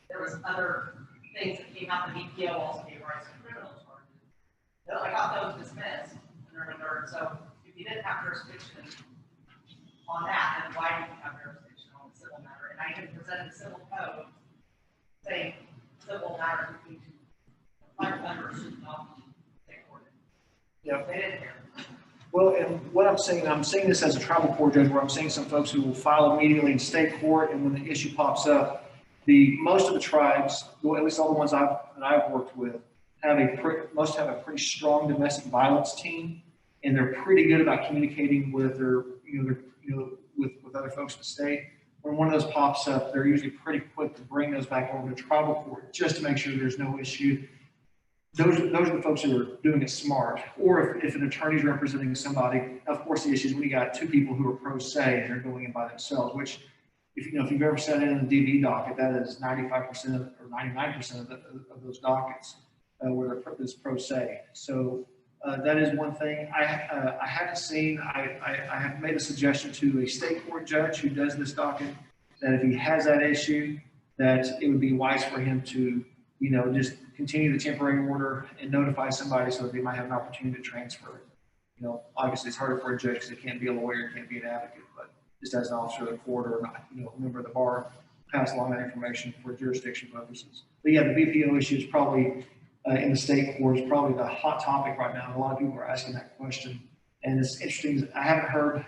there was other things that came out. The BPO also gave rise to criminal charges. I got those dismissed, so if you didn't have jurisdiction on that, then why did you have jurisdiction on the civil matter? And I even presented the civil code saying civil matters between private members should not be recorded. Yeah. They didn't care. Well, and what I'm saying this as a tribal court judge, where I'm seeing some folks who will file immediately in state court, and when the issue pops up, most of the tribes, at least all the ones I've worked with, most have a pretty strong domestic violence team, and they're pretty good about communicating with with other folks in the state. When one of those pops up, they're usually pretty quick to bring those back over to tribal court just to make sure there's no issue. Those are the folks who are doing it smart. Or if an attorney's representing somebody, of course the issue is when you got two people who are pro se and they're going in by themselves, which if you've ever sat in a DV docket, that is 95% or 99% of those dockets where they're pro se. So that is one thing. I haven't seen. I have made a suggestion to a state court judge who does this docket that if he has that issue, that it would be wise for him to just continue the temporary order and notify somebody so that they might have an opportunity to transfer it. Obviously it's harder for a judge because they can't be a lawyer, can't be an advocate, but just as an officer of the court or a member of the bar, pass along that information for jurisdiction purposes. But yeah, the BPO issue is probably in the state court is probably the hot topic right now. A lot of people are asking that question, and it's interesting. I haven't heard,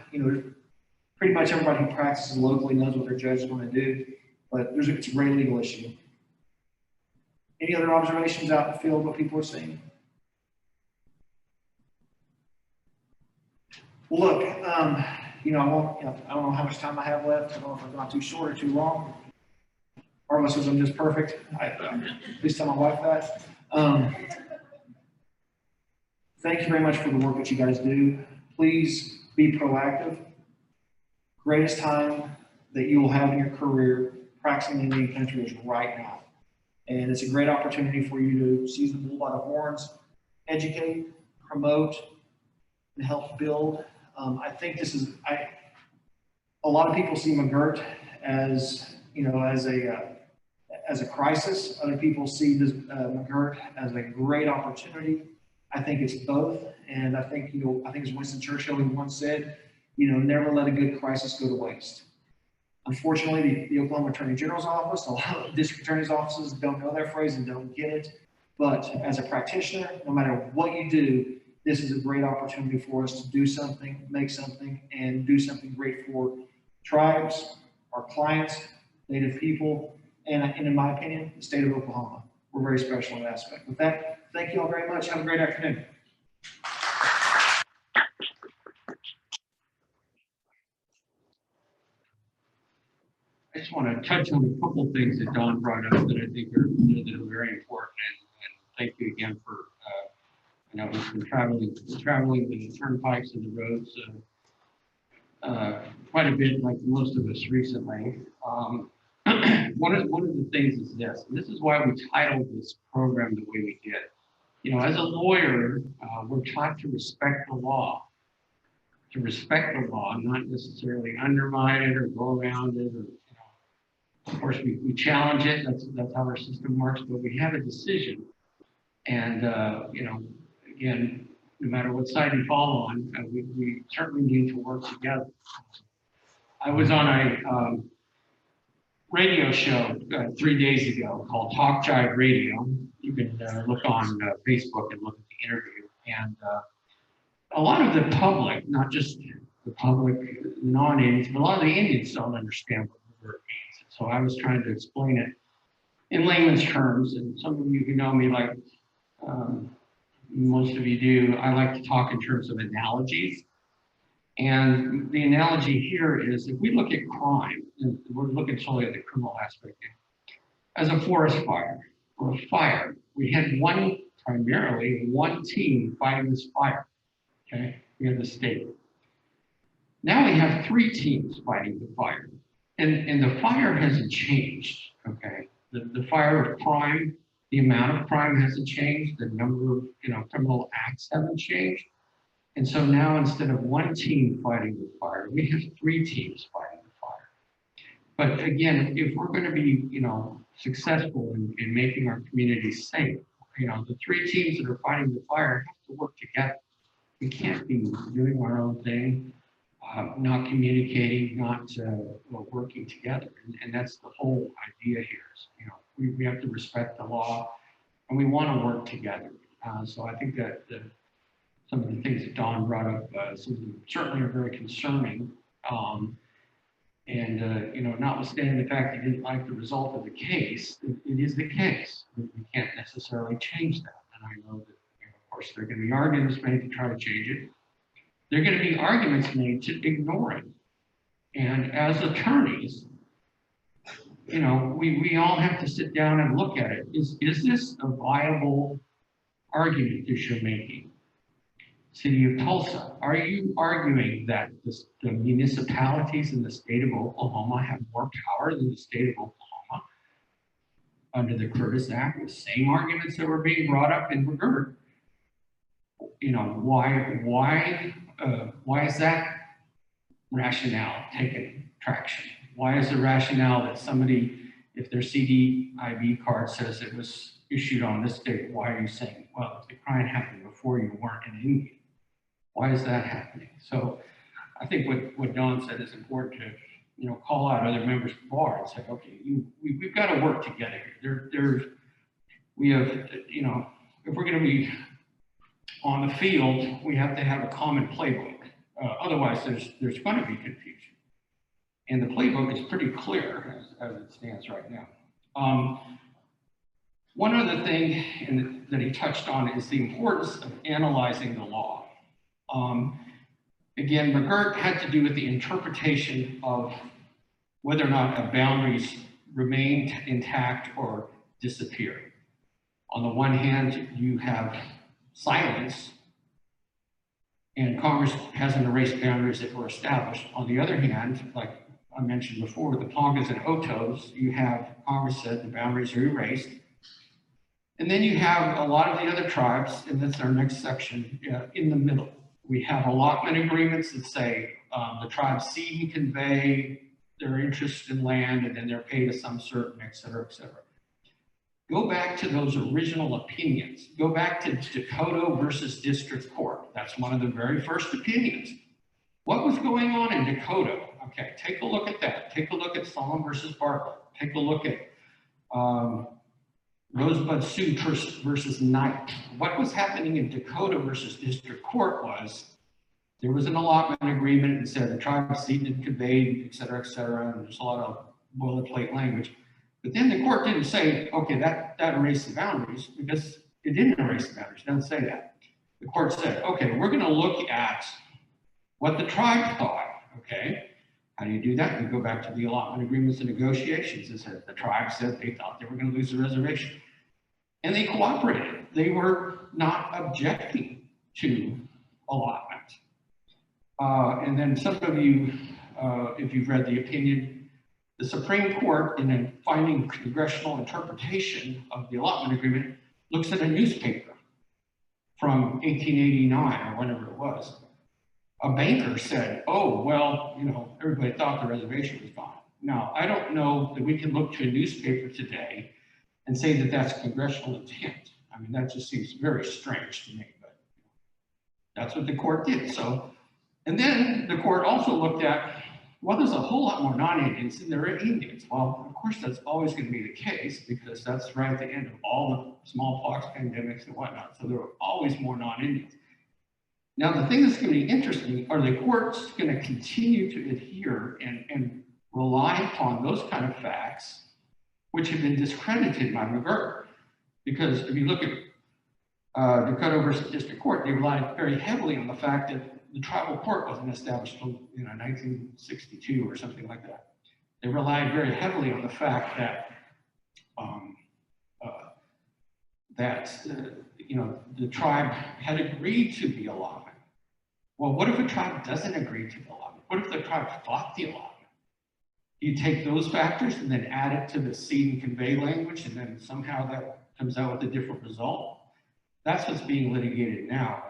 pretty much everybody who practices locally knows what their judge is going to do, but it's a great legal issue. Any other observations out in the field, what people are seeing? Well, look, I don't know how much time I have left. I don't know if I've gone too short or too long. Arlo says I'm just perfect. Please tell my wife that. Thank you very much for the work that you guys do. Please be proactive. Greatest time that you will have in your career practicing in Indian country is right now. And it's a great opportunity for you to seize the bull by the horns, educate, promote, and help build. I think this is, a lot of people see McGirt as, as a crisis. Other people see this McGirt as a great opportunity. I think it's both. And I think, I think as Winston Churchill who once said, never let a good crisis go to waste. Unfortunately, the Oklahoma Attorney General's office, a lot of district attorney's offices don't know that phrase and don't get it. But as a practitioner, no matter what you do, this is a great opportunity for us to do something, make something, and do something great for tribes, our clients, Native people, and in my opinion, the state of Oklahoma. We're very special in that aspect. With that, thank you all very much. Have a great afternoon. I just want to touch on a couple of things that Don brought up that I think are very important, and thank you again for. I know we've been traveling the turnpikes and the roads quite a bit, like most of us recently. One of the things is this, and this is why we titled this program the way we did. As a lawyer, we're taught to respect the law. To respect the law, not necessarily undermine it or go around it, or of course we challenge it. That's how our system works. But we have a decision, and again, no matter what side you fall on, we certainly need to work together. I was on a radio show 3 days ago called Talk Jive Radio. You can look on Facebook and look at the interview. And a lot of the public, not just the public, non-Indians, but a lot of the Indians don't understand what the word means. So I was trying to explain it in layman's terms. And some of you who know me, like most of you do, I like to talk in terms of analogies. And the analogy here is if we look at crime, and we're looking solely at the criminal aspect, as a forest fire or a fire, we had primarily one team fighting this fire, okay? We have the state. Now we have 3 teams fighting the fire, and the fire hasn't changed, okay? The fire of crime, the amount of crime hasn't changed, the number of criminal acts haven't changed. And so now instead of one team fighting the fire, we have 3 teams fighting the fire. But again, if we're going to be, successful in making our communities safe, the 3 teams that are fighting the fire have to work together. We can't be doing our own thing, not communicating, not working together. And that's the whole idea here. Is, we have to respect the law, and we want to work together. So I think that some of the things that Don brought up, some of them certainly are very concerning. Notwithstanding the fact he didn't like the result of the case, it is the case. We can't necessarily change that. And I know that, of course, there are going to be arguments made to try to change it. There are going to be arguments made to ignore it. And as attorneys, we all have to sit down and look at it. Is this a viable argument that you're making? City of Tulsa, are you arguing that the municipalities in the state of Oklahoma have more power than the state of Oklahoma under the Curtis Act? The same arguments that were being brought up in McGirt. Why is that rationale taking traction? Why is the rationale that somebody, if their CDIB card says it was issued on this date, why are you saying, well, if the crime happened before you weren't an Indian? Why is that happening? So I think what Don said is important to, call out other members of the bar and say, okay, we've got to work together here. We have, if we're going to be on the field, we have to have a common playbook. Otherwise, there's going to be confusion. And the playbook is pretty clear as it stands right now. One other thing that he touched on is the importance of analyzing the law. Again, McGirt had to do with the interpretation of whether or not boundaries remained intact or disappeared. On the one hand, you have silence, and Congress hasn't erased boundaries that were established. On the other hand, like I mentioned before, the Pongas and Otos, you have Congress said the boundaries are erased. And then you have a lot of the other tribes, and that's our next section, in the middle. We have allotment agreements that say the tribes cede and convey their interest in land, and then they're paid a sum certain, et cetera, et cetera. Go back to those original opinions. Go back to Dakota versus District Court. That's one of the very first opinions. What was going on in Dakota? Okay, take a look at that. Take a look at Solomon versus Bartlett. Take a look at Rosebud Sioux versus Knight. What was happening in Dakota versus District Court was there was an allotment agreement that said the tribe ceded and conveyed, et cetera, and there's a lot of boilerplate language. But then the court didn't say, okay, that erased the boundaries, because it didn't erase the boundaries. It doesn't say that. The court said, okay, we're going to look at what the tribe thought, okay? How do you do that? You go back to the allotment agreements and negotiations. It said the tribe said they thought they were going to lose the reservation. And they cooperated. They were not objecting to allotment. And then some of you, if you've read the opinion, the Supreme Court, in finding congressional interpretation of the allotment agreement, looks at a newspaper from 1889 or whenever it was. A banker said, oh, well, everybody thought the reservation was gone. Now, I don't know that we can look to a newspaper today and say that that's congressional intent. I mean, that just seems very strange to me. But That's what the court did. So, and then the court also looked at, well, there's a whole lot more non-Indians than there are Indians. Well, of course, that's always going to be the case because that's right at the end of all the smallpox pandemics and whatnot. So there are always more non-Indians. Now, the thing that's going to be interesting, are the courts going to continue to adhere and rely upon those kind of facts, which have been discredited by McGirt? Because if you look at Dakota versus District Court, they relied very heavily on the fact that the tribal court wasn't established until 1962 or something like that. They relied very heavily on the fact that the tribe had agreed to the allotment. Well, what if a tribe doesn't agree to the allotment? What if the tribe fought the allotment? You take those factors and then add it to the cede and convey language, and then somehow that comes out with a different result. That's what's being litigated now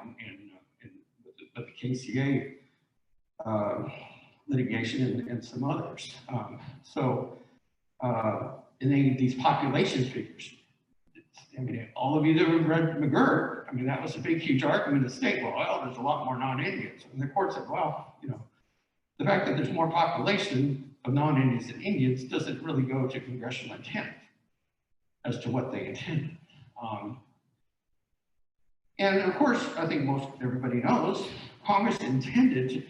with the KCA litigation and some others. And then these population figures. I mean, all of you that have read McGirt, I mean, that was a big, huge argument in the state. Well, there's a lot more non-Indians. And the court said, well, the fact that there's more population of non-Indians than Indians doesn't really go to congressional intent as to what they intended. And of course, I think most everybody knows, Congress intended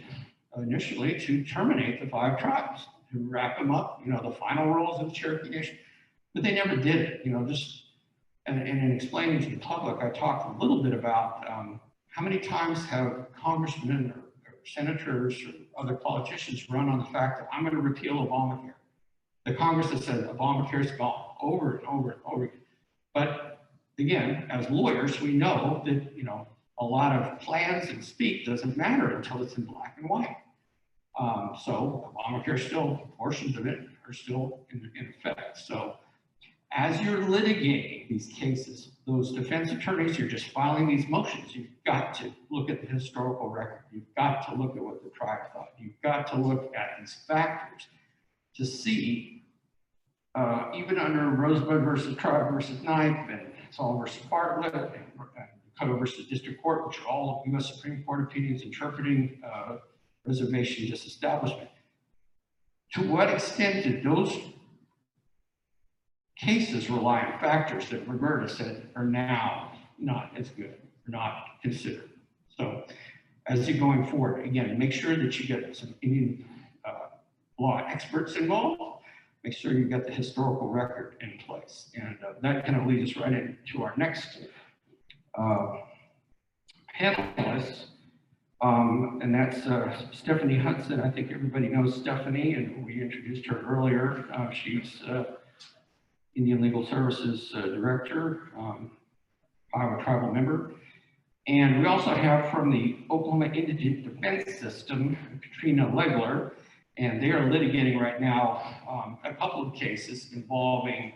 initially to terminate the 5 tribes, to wrap them up, the final rules of the Cherokee Nation, but they never did it, and in explaining to the public, I talked a little bit about how many times have congressmen or senators or other politicians run on the fact that I'm going to repeal Obamacare. The Congress has said Obamacare is gone over and over and over again. But again, as lawyers, we know that, a lot of plans and speak doesn't matter until it's in black and white. So Obamacare still, portions of it are still in effect. So as you're litigating these cases, those defense attorneys, you're just filing these motions. You've got to look at the historical record. You've got to look at what the tribe thought. You've got to look at these factors to see, even under Rosebud versus Tribe versus Knife and Saul versus Bartlett and Dakota versus District Court, which are all U.S. Supreme Court opinions interpreting reservation disestablishment. To what extent did those cases rely on factors that McGirt said are now not as good, or not considered? So as you're going forward, again, make sure that you get some Indian law experts involved. Make sure you get the historical record in place. And that kind of leads us right into our next panelist. And that's Stephanie Hudson. I think everybody knows Stephanie, and we introduced her earlier. She's Indian Legal Services Director, Iowa Tribal member. And we also have from the Oklahoma Indigent Defense System, Katrina Legler, and they are litigating right now a couple of cases involving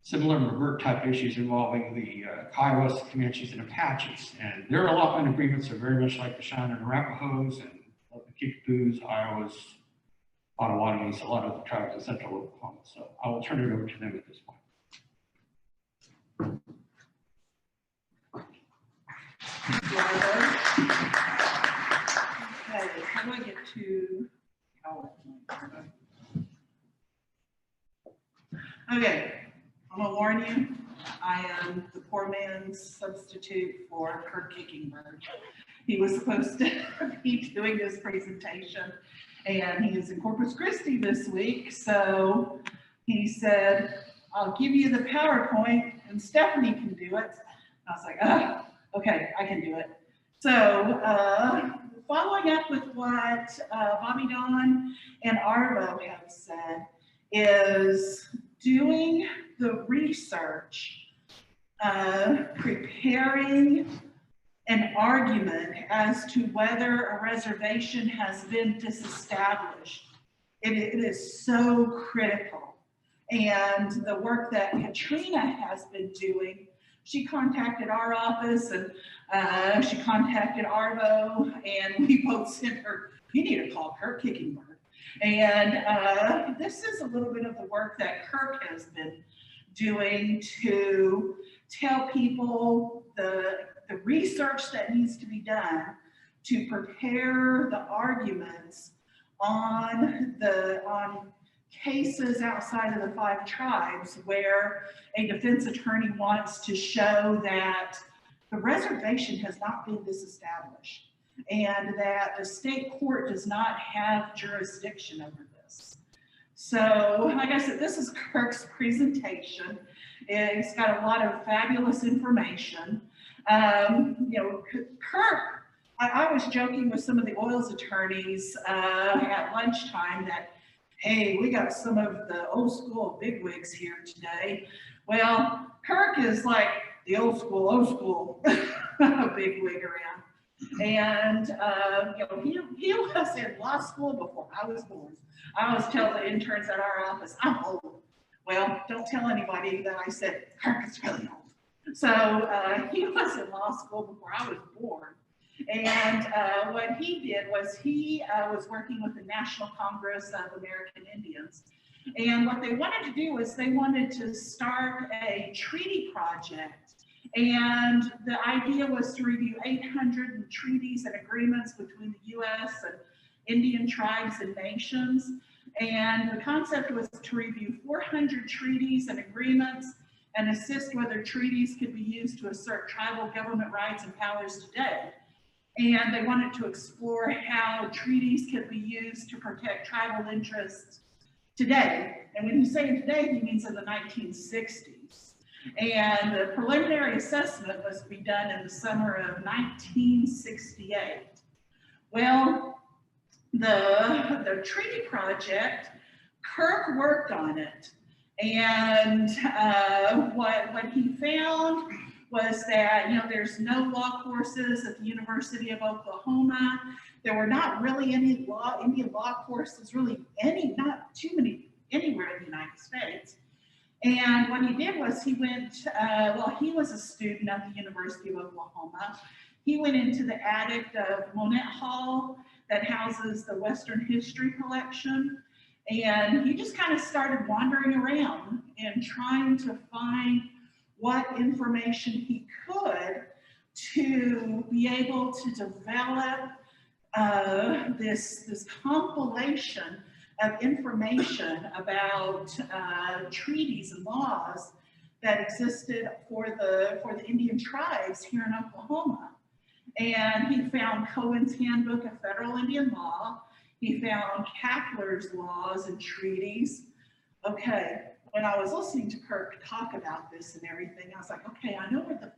similar McGirt type issues involving the Kiowas, Comanches, and Apaches. And their allotment agreements are very much like the Cheyenne and Arapahoes and the Kickapoos, Iowas, Potawatomis, a lot of the tribes in central Oklahoma. So I will turn it over to them at this point. Okay, how do I get to Okay, I'm gonna warn you, I am the poor man's substitute for Kirk Kickingbird. He was supposed to be doing this presentation, and he is in Corpus Christi this week, so he said, I'll give you the PowerPoint and Stephanie can do it. I was like, okay, I can do it. So following up with what Bobby Dawn and Arvo have said is doing the research, preparing an argument as to whether a reservation has been disestablished. It is so critical. And the work that Katrina has been doing, she contacted our office and she contacted Arvo, and we both sent her, you need to call Kirk Kickingbird. And this is a little bit of the work that Kirk has been doing to tell people the the research that needs to be done to prepare the arguments on cases outside of the 5 tribes where a defense attorney wants to show that the reservation has not been disestablished and that the state court does not have jurisdiction over this. So, like I said, this is Kirk's presentation. It's got a lot of fabulous information. Kirk, I was joking with some of the oils attorneys at lunchtime that, hey, we got some of the old school bigwigs here today. Well, Kirk is like the old school bigwig around. And, he was in law school before I was born. I always tell the interns at our office, I'm old. Well, don't tell anybody that I said Kirk is really old. So he was in law school before I was born. And what he did was he was working with the National Congress of American Indians. And what they wanted to do was they wanted to start a treaty project. And the idea was to review 800 treaties and agreements between the U.S. and Indian tribes and nations. And the concept was to review 400 treaties and agreements and assist whether treaties could be used to assert tribal government rights and powers today. And they wanted to explore how treaties could be used to protect tribal interests today. And when he's saying today, he means in the 1960s. And the preliminary assessment was to be done in the summer of 1968. Well, the treaty project, Kirk worked on it. And what he found was that, there's no law courses at the University of Oklahoma. There were not really any Indian law courses, not too many anywhere in the United States. And what he did was he went, he was a student at the University of Oklahoma. He went into the attic of Monet Hall that houses the Western History Collection. And he just kind of started wandering around and trying to find what information he could to be able to develop this compilation of information about treaties and laws that existed for the Indian tribes here in Oklahoma. And he found Cohen's Handbook of Federal Indian Law. He found Kapler's laws and treaties. Okay, when I was listening to Kirk talk about this and everything, I was like, okay, I know where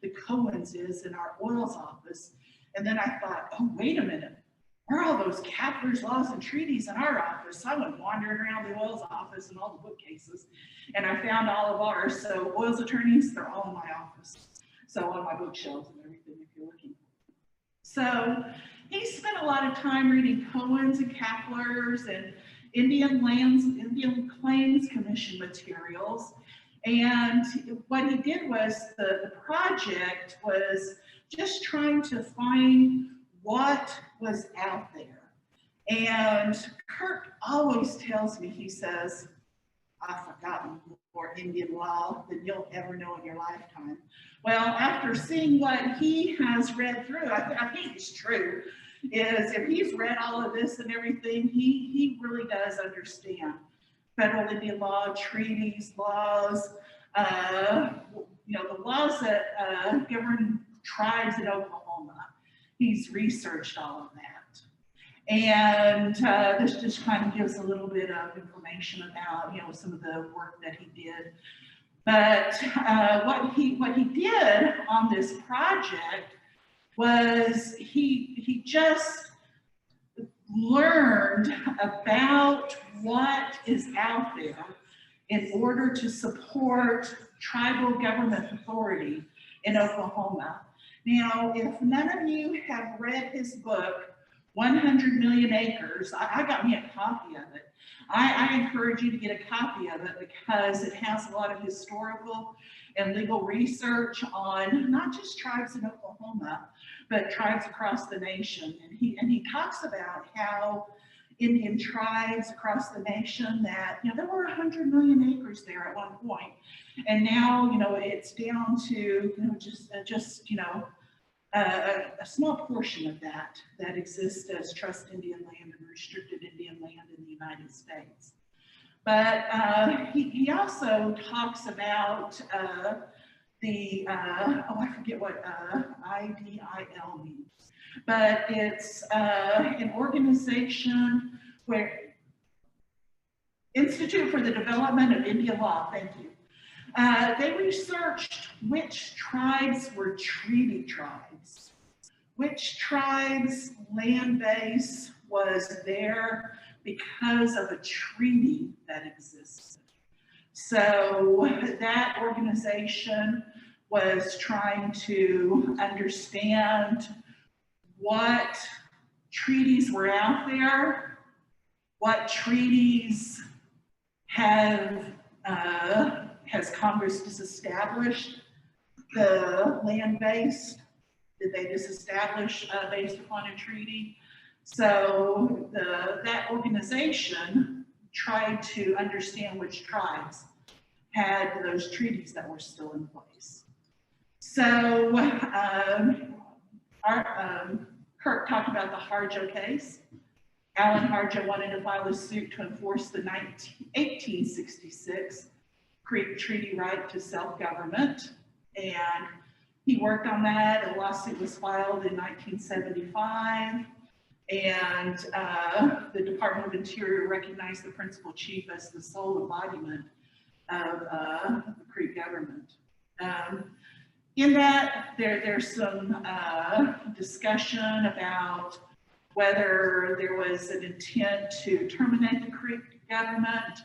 the Cohen's is in our oils office. And then I thought, oh, wait a minute. Where are all those Kapler's laws and treaties in our office? So I went wandering around the oils office and all the bookcases, and I found all of ours. So oils attorneys, they're all in my office. So on my bookshelves and everything, if you're looking. So he spent a lot of time reading Cohen's and Kapler's and Indian Claims Commission materials. And what he did was the project was just trying to find what was out there. And Kirk always tells me, he says, I've forgotten more Indian law than you'll ever know in your lifetime. Well, after seeing what he has read through, I think it's true, is if he's read all of this and everything, he really does understand federal Indian law, treaties, laws, the laws that govern tribes in Oklahoma. He's researched all of that. And this just kind of gives a little bit of information about, some of the work that he did. But what he did on this project was he just learned about what is out there in order to support tribal government authority in Oklahoma. Now, if none of you have read his book, 100 Million Acres, I got me a copy of it. I encourage you to get a copy of it because it has a lot of historical and legal research on not just tribes in Oklahoma, but tribes across the nation. And he talks about how Indian tribes across the nation that, there were 100 million acres there at one point. And now, it's down to, a small portion of that exists as trust Indian land and restricted Indian land in the United States. But he also talks about I forget what IDIL means, but it's an organization where Institute for the Development of Indian Law, thank you. They researched which tribes were treaty tribes, which tribes' land base was there because of a treaty that existed. So that organization was trying to understand what treaties were out there, what treaties has Congress disestablished the land base? Did they disestablish based upon a treaty? So that organization tried to understand which tribes had those treaties that were still in place. So Kirk talked about the Harjo case. Alan Harjo wanted to file a suit to enforce the 1866 Creek Treaty right to self-government, and he worked on that. A lawsuit was filed in 1975, and the Department of Interior recognized the principal chief as the sole embodiment of the Creek government. In that, there's some discussion about whether there was an intent to terminate the Creek government.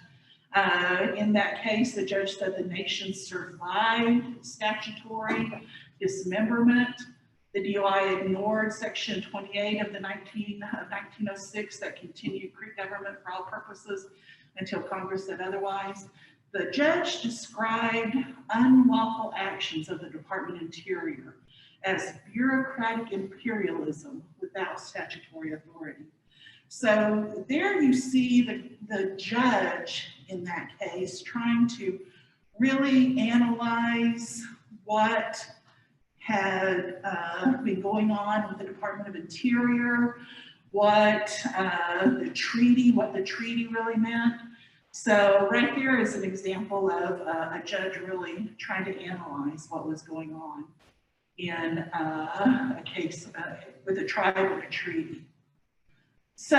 In that case, the judge said the nation survived statutory dismemberment. The DOI ignored Section 28 of the 1906 that continued Creek government for all purposes until Congress said otherwise. The judge described unlawful actions of the Department of Interior as bureaucratic imperialism without statutory authority. So there you see the judge in that case trying to really analyze what had been going on with the Department of Interior, what the treaty really meant. So right there is an example of a judge really trying to analyze what was going on in a case with a tribe or a treaty. So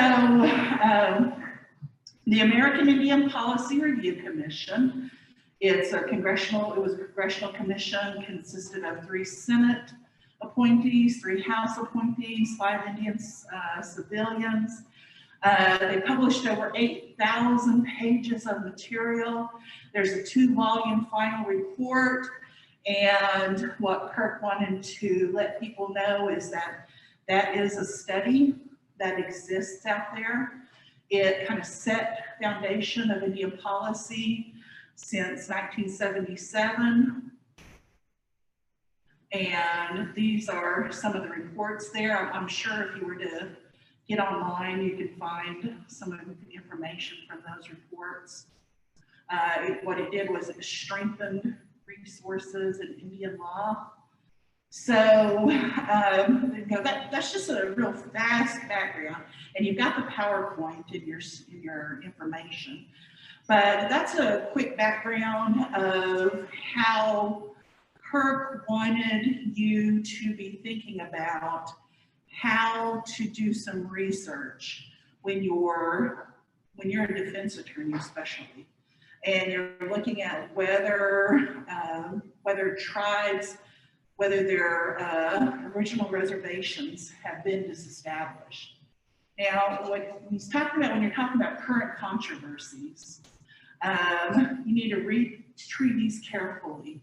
the American Indian Policy Review Commission, it was a congressional commission, consisted of 3 Senate appointees, 3 House appointees, 5 Indian civilians. They published over 8,000 pages of material. There's a 2-volume final report. And what Kirk wanted to let people know is that that is a study that exists out there. It kind of set foundation of Indian policy since 1977. And these are some of the reports there. I'm sure if you were to get online, you could find some of the information from those reports. What it did was it strengthened resources in Indian law. So that's just a real fast background, and you've got the PowerPoint in your information. But that's a quick background of how Kirk wanted you to be thinking about how to do some research when you're a defense attorney, especially, and you're looking at whether tribes, whether their original reservations have been disestablished. Now, when you're talking about current controversies, you need to read treaties carefully.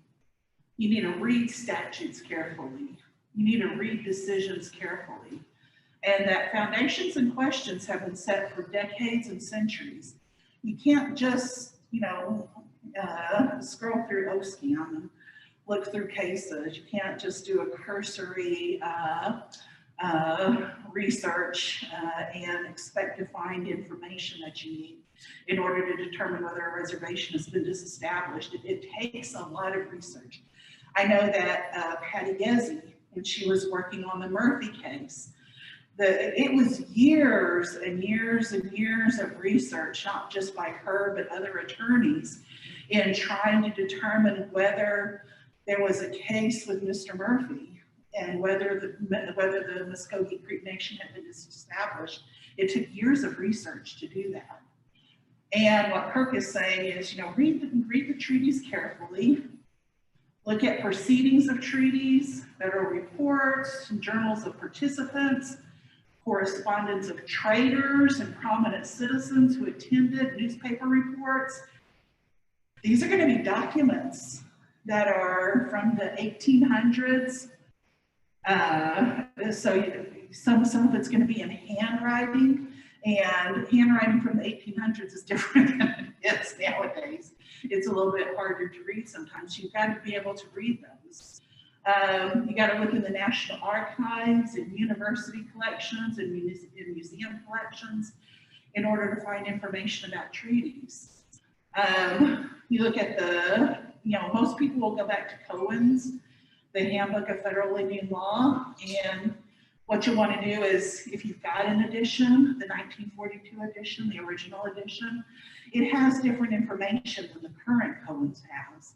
You need to read statutes carefully. You need to read decisions carefully. And that foundations and questions have been set for decades and centuries. You can't just, scroll through OSCAM and look through cases. You can't just do a cursory research and expect to find information that you need in order to determine whether a reservation has been disestablished. It takes a lot of research. I know that Patty Gezzi, when she was working on the Murphy case, it was years and years and years of research, not just by her, but other attorneys, in trying to determine whether there was a case with Mr. Murphy and whether the Muskogee Creek Nation had been disestablished. It took years of research to do that. And what Kirk is saying is, read the treaties carefully, look at proceedings of treaties, federal reports, journals of participants, correspondence of traders and prominent citizens who attended, newspaper reports. These are going to be documents that are from the 1800s. So some of it's going to be in handwriting, and handwriting from the 1800s is different than it is nowadays. It's a little bit harder to read sometimes. You've got to be able to read those. You got to look in the National Archives and university collections and museum collections in order to find information about treaties. You look at most people will go back to Cohen's, the Handbook of Federal Indian Law, and what you want to do is, if you've got an edition, the 1942 edition, the original edition, it has different information than the current Cohen's has.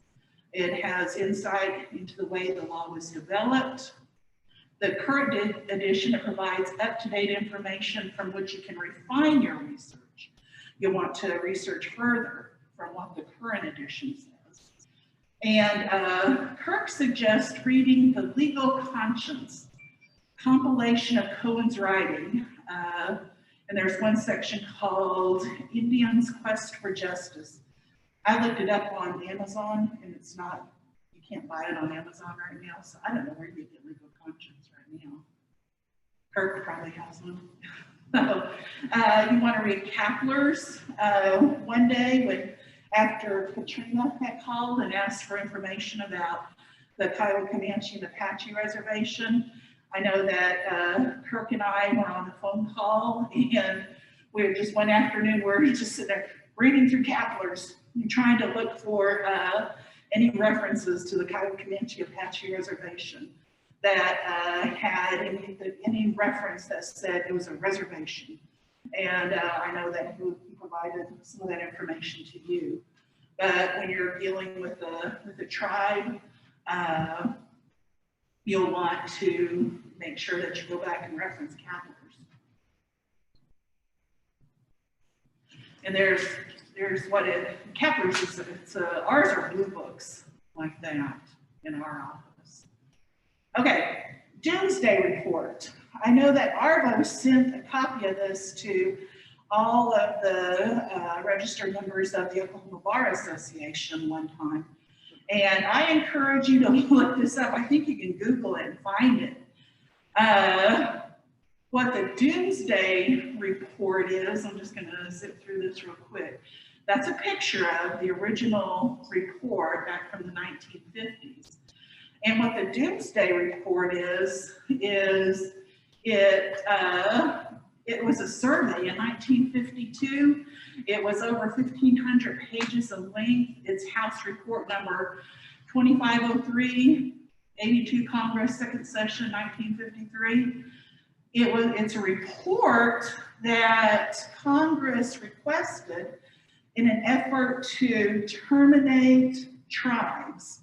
It has insight into the way the law was developed. The current edition, it provides up-to-date information from which you can refine your research. You'll want to research further from what the current edition says. And Kirk suggests reading the Legal Conscience compilation of Cohen's writing. And there's one section called Indians' Quest for Justice. I looked it up on Amazon, and it's not, you can't buy it on Amazon right now, so I don't know where you get Legal Conscience right now. Kirk probably has one. You want to read Kapler's. One day, after Katrina had called and asked for information about the Kiowa Comanche and Apache Reservation, I know that Kirk and I were on a phone call, and we were just one afternoon, we were just sitting there reading through Kapler's and trying to look for any references to the Kiowa Comanche Apache Reservation that had any reference that said it was a reservation. And I know that he provided some of that information to you. But when you're dealing with the tribe, you'll want to make sure that you go back and reference Kapler's. And there's what Kapler's is, ours are blue books like that in our office. Okay, Doomsday Report. I know that Arvo sent a copy of this to all of the registered members of the Oklahoma Bar Association one time. And I encourage you to look this up. I think you can Google it and find it. What the Doomsday Report is, I'm just going to zip through this real quick. That's a picture of the original report back from the 1950s. And what the Doomsday Report is it was a survey in 1952. It was over 1,500 pages of length. It's House Report number 2503, 82 Congress, second session, 1953. It's a report that Congress requested in an effort to terminate tribes,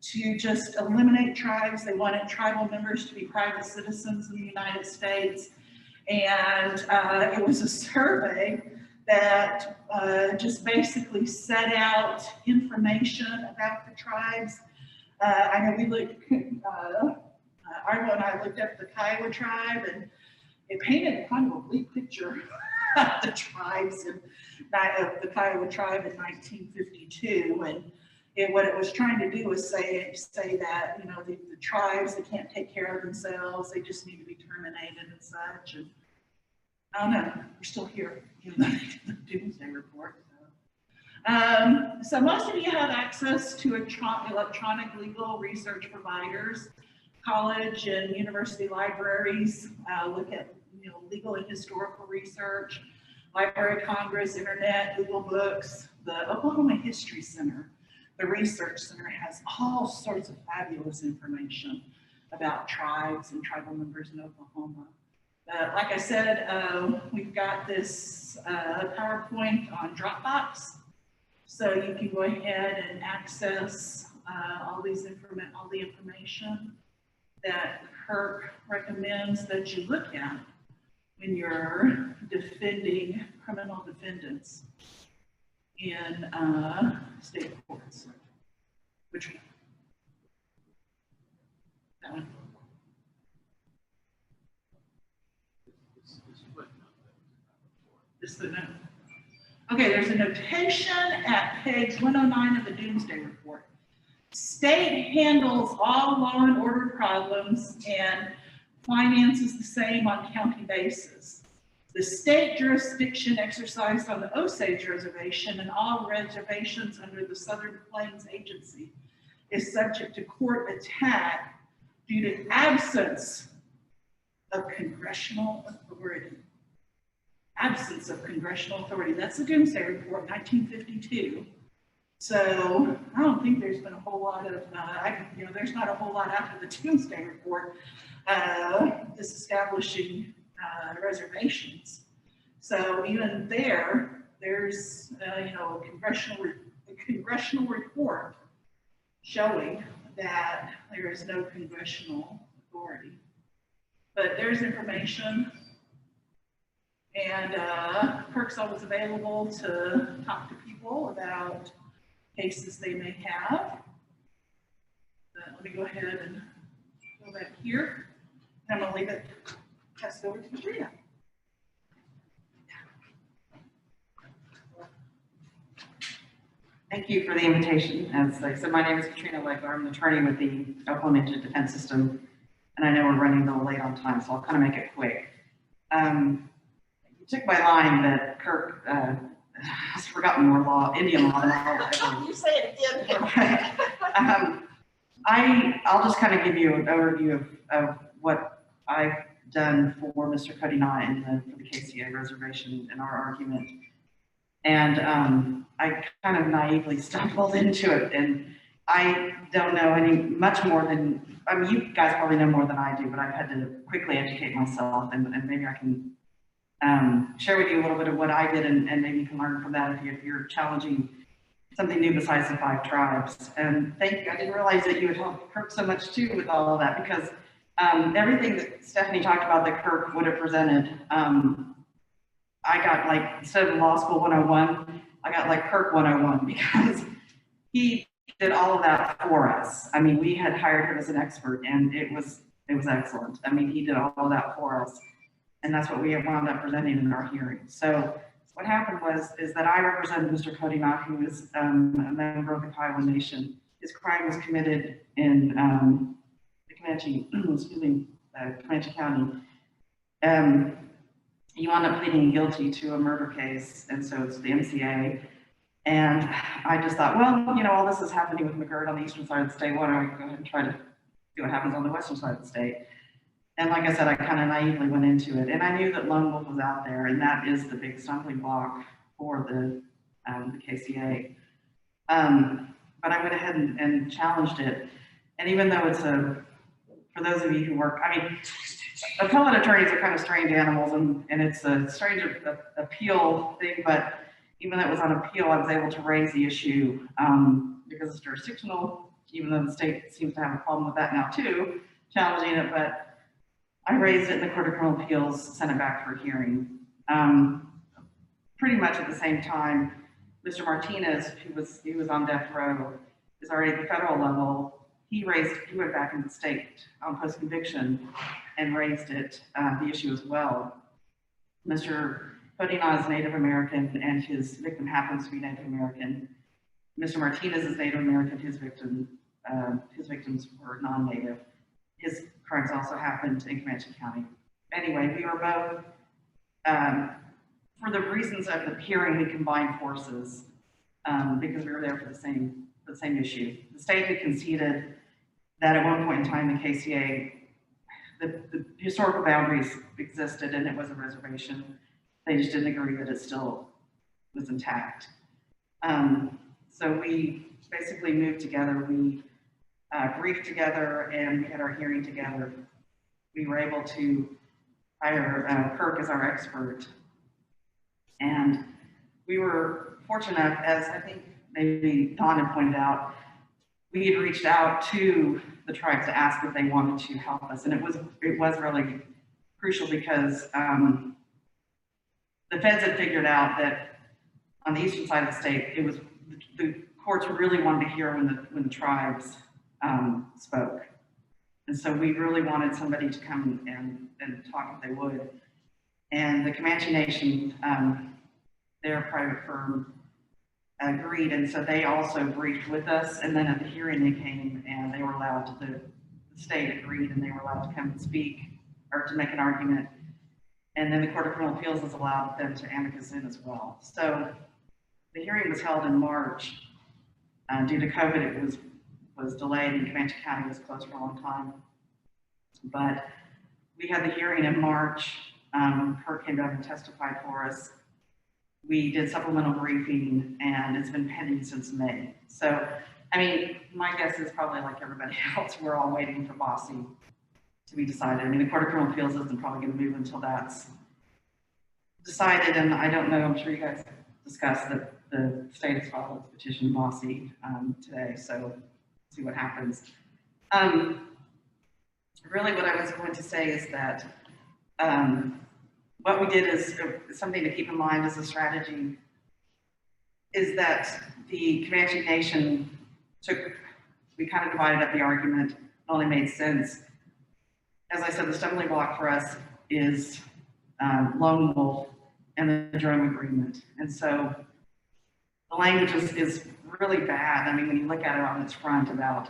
to just eliminate tribes. They wanted tribal members to be private citizens in the United States. And it was a survey that just basically set out information about the tribes. I know we looked, Arvo and I looked up the Kiowa tribe, and it painted kind of a bleak picture of the tribes and of the Kiowa tribe in 1952. And what it was trying to do was say that, the tribes, they can't take care of themselves, they just need to be terminated and such. And I don't know, we're still here in the Doomsday Report. So most of you have access to electronic legal research providers. college and university libraries, look at, legal and historical research, Library of Congress, internet, Google Books, the Oklahoma History Center, the Research Center has all sorts of fabulous information about tribes and tribal members in Oklahoma. Like I said, we've got this PowerPoint on Dropbox, so you can go ahead and access all the information that Kirk recommends that you look at when you're defending criminal defendants in state courts. Which one? That one. This is the note. Okay, there's a notation at page 109 of the Doomsday Report. State handles all law and order problems and finances the same on county basis. The state jurisdiction exercised on the Osage Reservation and all reservations under the Southern Plains Agency is subject to court attack due to absence of congressional authority. Absence of congressional authority. That's the Doomsday Report, 1952. So I don't think there's been a whole lot of, there's not a whole lot after the Doomsday Report disestablishing reservations. So even there's a congressional report showing that there is no congressional authority. But there's information, and Kirk's always available to talk to people about cases they may have. Let me go ahead and go back here. I'm going to leave it, pass it over to Katrina. Thank you for the invitation. As I said, my name is Katrina Legler. I'm an attorney with the Oklahoma Indigent Defense System, and I know we're running a little late on time, so I'll kind of make it quick. You took my line that Kirk has forgotten more Indian law than all. You say it again. I'll just kind of give you an overview of what I've done for Mr. Cody Knott for the KCA reservation in our argument. And I kind of naively stumbled into it, and I don't know much more than, you guys probably know more than I do, but I've had to quickly educate myself, and maybe I can share with you a little bit of what I did, and maybe you can learn from that if you're challenging something new besides the 5 tribes. And thank you. I didn't realize that you would help Kirk so much too with all of that, because everything that Stephanie talked about that Kirk would have presented, I got, like, instead of law school 101, I got like Kirk 101, because he did all of that for us. I mean, we had hired him as an expert, and it was excellent. I mean, he did all of that for us, and that's what we have wound up presenting in our hearing. So what happened is that I represented Mr. Cody Knott, who is a member of the Kiowa Nation. His crime was committed in the Comanche, Comanche County. He wound up pleading guilty to a murder case, and so it's the MCA. And I just thought, well, all this is happening with McGirt on the eastern side of the state. Why don't I go ahead and try to see what happens on the western side of the state? And like I said, I kind of naively went into it, and I knew that Lone Wolf was out there, and that is the big stumbling block for the KCA. But I went ahead and challenged it, and even though it's for those of you who work, appellate attorneys are kind of strange animals, and it's a strange appeal thing, but even though it was on appeal, I was able to raise the issue because it's jurisdictional, even though the state seems to have a problem with that now too, challenging it, but I raised it in the Court of Criminal Appeals, sent it back for hearing. Pretty much at the same time, Mr. Martinez, he was on death row, is already at the federal level. He went back into the state on post-conviction and raised it, the issue as well. Mr. Cody Knott is Native American, and his victim happens to be Native American. Mr. Martinez is Native American, his victims were non-Native. His crimes also happened in Comanche County. Anyway, we were both, for the reasons of the hearing, we combined forces because we were there for the same issue. The state had conceded that at one point in time, the KCA, the historical boundaries existed and it was a reservation. They just didn't agree that it still was intact. So we basically moved together. We briefed together and we had our hearing together. We were able to hire Kirk as our expert. And we were fortunate enough, as I think maybe Dawn had pointed out, we had reached out to the tribes to ask if they wanted to help us. And it was really crucial because the feds had figured out that on the eastern side of the state, it was the courts really wanted to hear when the tribes spoke. And so we really wanted somebody to come and talk if they would. And the Comanche Nation, their private firm, agreed, and so they also briefed with us, and then at the hearing they came and they were allowed to, the state agreed and they were allowed to come and speak or to make an argument, and then the Court of Criminal Appeals has allowed them to amicus in as well. So the hearing was held in March. Due to COVID, it was delayed and Comanche County was closed for a long time. But we had the hearing in March. Kirk came down and testified for us. We did supplemental briefing and it's been pending since May. So, I mean, my guess is probably like everybody else, we're all waiting for Bossy to be decided. I mean, the Court of Criminal Appeals isn't probably going to move until that's decided. And I don't know, I'm sure you guys discussed that the state has filed a petition to Bossy today. So see what happens. Really what I was going to say is that what we did is something to keep in mind as a strategy is that the Comanche Nation we kind of divided up the argument, it only made sense. As I said, the stumbling block for us is Lone Wolf and the Jerome Agreement. And so the language is really bad. I mean, when you look at it on its front about,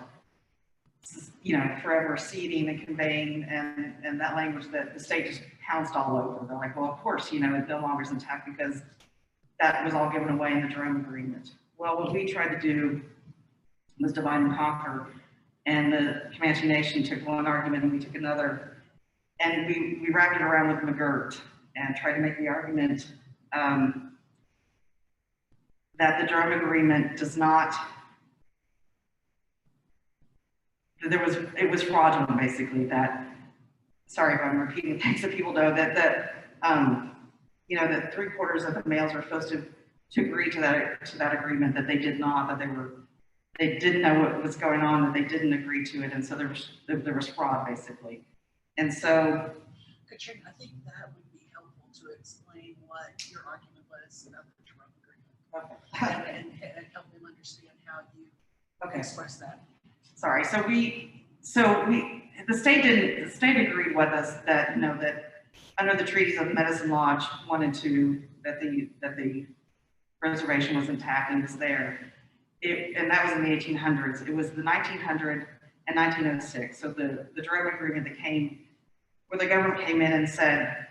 you know, forever ceding and conveying and that language that the state just pounced all over. They're like, well, of course, you know, it no longer is intact because that was all given away in the Jerome Agreement. Well, what we tried to do was divide and conquer, and the Comanche Nation took one argument and we took another, and we wrapped it around with McGirt and tried to make the argument that the Jerome Agreement does not, it was fraudulent, basically, that, sorry if I'm repeating things that people know, that you know, that 3/4 of the males were supposed to agree to that agreement, that they did not, that they didn't know what was going on, that they didn't agree to it, and so there was fraud, basically. And so, Katrina, I think that would be helpful to explain what your argument was about the Jerome Agreement. Okay. And help them understand how you express that. Sorry, the state agreed with us that, you know, that under the treaties of Medicine Lodge 1 and 2, that the reservation was intact and was there. And that was in the 1800s. It was the 1900 and 1906. So the Jerome Agreement that came, where the government came in and said,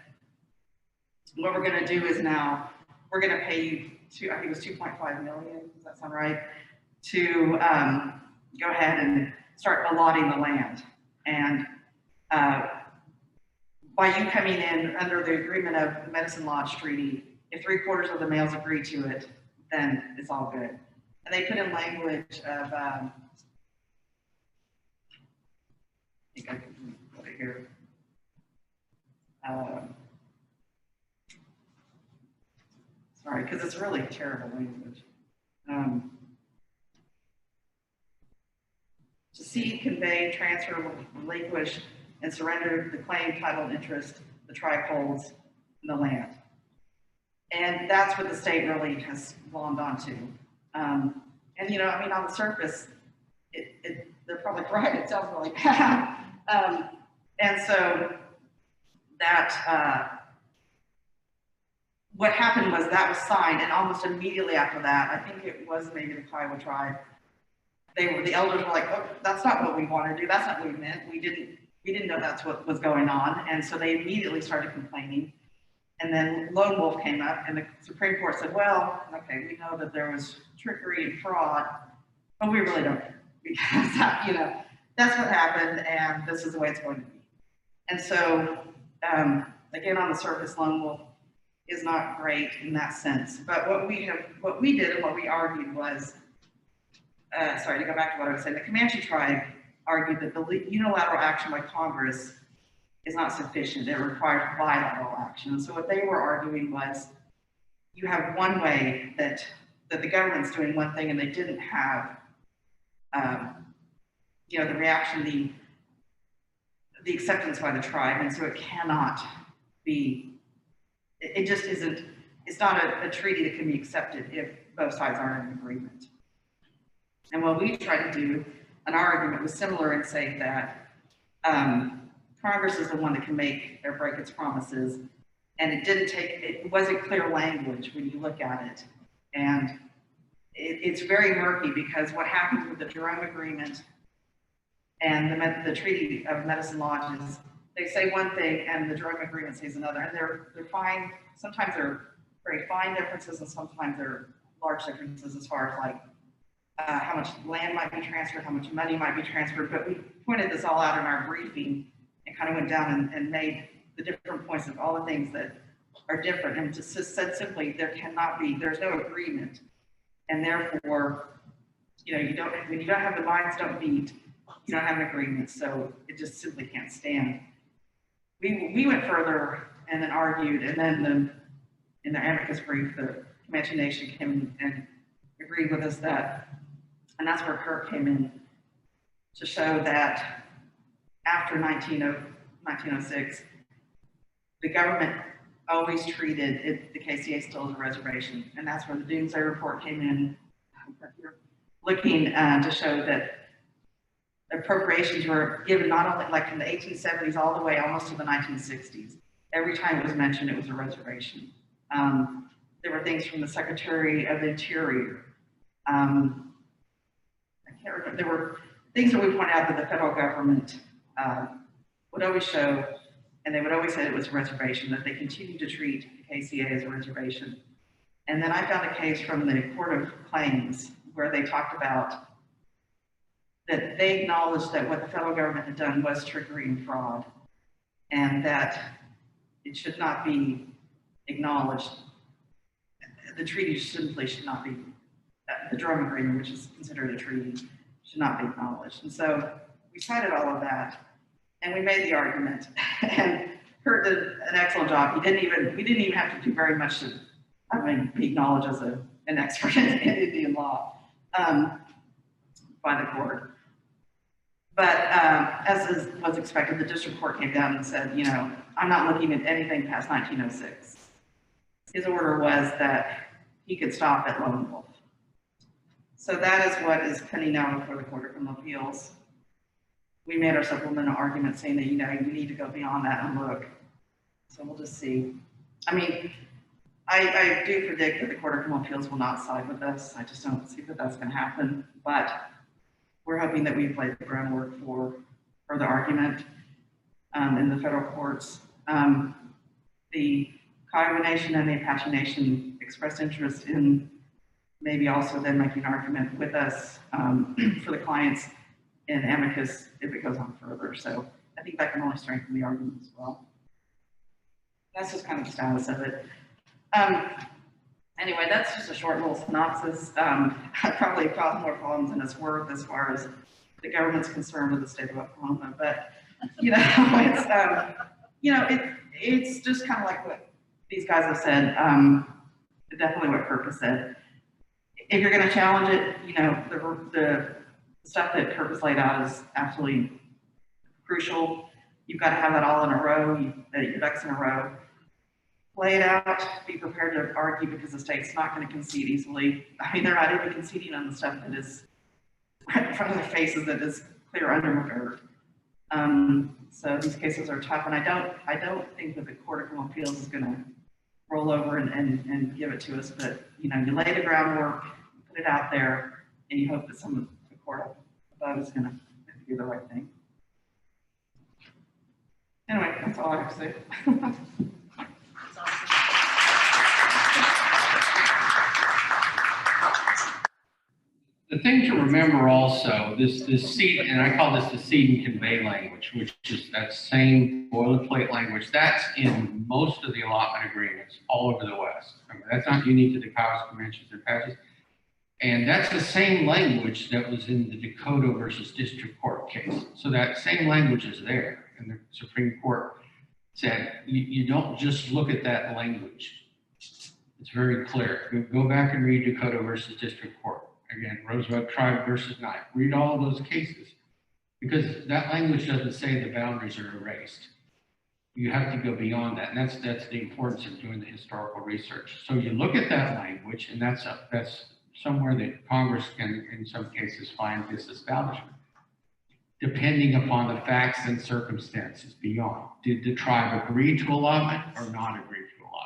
what we're going to do is now we're going to pay you, I think it was 2.5 million. Does that sound right? To go ahead and start allotting the land. And by you coming in under the agreement of the Medicine Lodge Treaty, if 3/4 of the males agree to it, then it's all good. And they put in language of, I think I can put it here. Sorry, because it's really terrible language. To cede, convey, transfer, relinquish, and surrender the claim, title, and interest the tribe holds in the land. And that's what the state really has glommed onto. And, you know, I mean, on the surface, they're probably right. It sounds really bad. And so that, what happened was that was signed, and almost immediately after that, I think it was maybe the Kiowa tribe, the elders were like, oh, that's not what we want to do. That's not what we meant. We didn't know that's what was going on. And so they immediately started complaining. And then Lone Wolf came up, and the Supreme Court said, well, okay, we know that there was trickery and fraud, but we really don't, because that, you know, that's what happened, and this is the way it's going to be. And so, again, on the surface, Lone Wolf is not great in that sense. But what we did and what we argued was, sorry, to go back to what I was saying, the Comanche tribe argued that the unilateral action by Congress is not sufficient. It requires bilateral action. And so what they were arguing was, you have one way that the government's doing one thing and they didn't have, the reaction, the acceptance by the tribe, and so it cannot be, it just isn't, it's not a treaty that can be accepted if both sides aren't in agreement. And what we tried to do, and our argument was similar in saying that Congress is the one that can make or break its promises, and it wasn't clear language when you look at it. And it's very murky because what happens with the Jerome Agreement and the Treaty of Medicine Lodges, they say one thing and the Jerome Agreement says another, and they're fine. Sometimes they're very fine differences, and sometimes they're large differences as far as like how much land might be transferred, how much money might be transferred. But we pointed this all out in our briefing and kind of went down and made the different points of all the things that are different, and just said simply, there's no agreement, and therefore, when you don't have the minds don't meet, you don't have an agreement, so it just simply can't stand. We went further and then argued, and then in the amicus brief, the Comanche Nation came and agreed with us that, and that's where Kurt came in to show that after 1906, the government always treated the KCA still as a reservation, and that's where the Doomsday Report came in, looking to show that appropriations were given not only like in the 1870s all the way almost to the 1960s. Every time it was mentioned, it was a reservation. There were things from the Secretary of the Interior. I can't remember. There were things that we pointed out that the federal government would always show, and they would always say it was a reservation, that they continued to treat the KCA as a reservation. And then I found a case from the Court of Claims where they talked about that they acknowledged that what the federal government had done was trickery and fraud, and that it should not be acknowledged. The treaty simply should not be, the Jerome Agreement, which is considered a treaty, should not be acknowledged. And so we cited all of that, and we made the argument, and Kurt did an excellent job. We didn't even have to do very much to, be acknowledged as an expert in Indian law by the court. But as was expected, the district court came down and said, I'm not looking at anything past 1906. His order was that he could stop at Lone Wolf. So that is what is pending now before the Court of Criminal Appeals. We made our supplemental argument saying that, you need to go beyond that and look. So we'll just see. I do predict that the Court of Criminal Appeals will not side with us. I just don't see that that's going to happen. But we're hoping that we've laid the groundwork for further argument in the federal courts. The Kiowa Nation and the Apache Nation expressed interest in maybe also then making an argument with us for the clients in amicus if it goes on further. So I think that can only strengthen the argument as well. That's just kind of the status of it. Anyway, that's just a short little synopsis. Probably caused more problems than it's worth as far as the government's concerned with the state of Oklahoma. But it's just kind of like what these guys have said. Definitely what Kirk has said. If you're going to challenge it, the stuff that Kirk has laid out is absolutely crucial. You've got to have that all in a row. Your ducks in a row. Lay it out, be prepared to argue because the state's not going to concede easily. They're not even conceding on the stuff that is right in front of their faces that is clear under McGirt. So these cases are tough, and I don't think that the Court of Criminal Appeals is going to roll over and give it to us, but you lay the groundwork, put it out there, and you hope that some of the court above is going to do the right thing. Anyway, that's all I have to say. The thing to remember also, this seed, and I call this the seed and convey language, which is that same boilerplate language, that's in most of the allotment agreements all over the West. I mean, that's not unique to the Kiowa, Comanches, and Apaches. And that's the same language that was in the Dakota versus District Court case. So that same language is there. And the Supreme Court said, you don't just look at that language. It's very clear. Go back and read Dakota versus District Court. Again, Roosevelt Tribe versus Knight. Read all of those cases because that language doesn't say the boundaries are erased. You have to go beyond that, and that's the importance of doing the historical research. So you look at that language, and that's somewhere that Congress can, in some cases, find disestablishment, depending upon the facts and circumstances beyond. Did the tribe agree to allotment or not agree to allotment?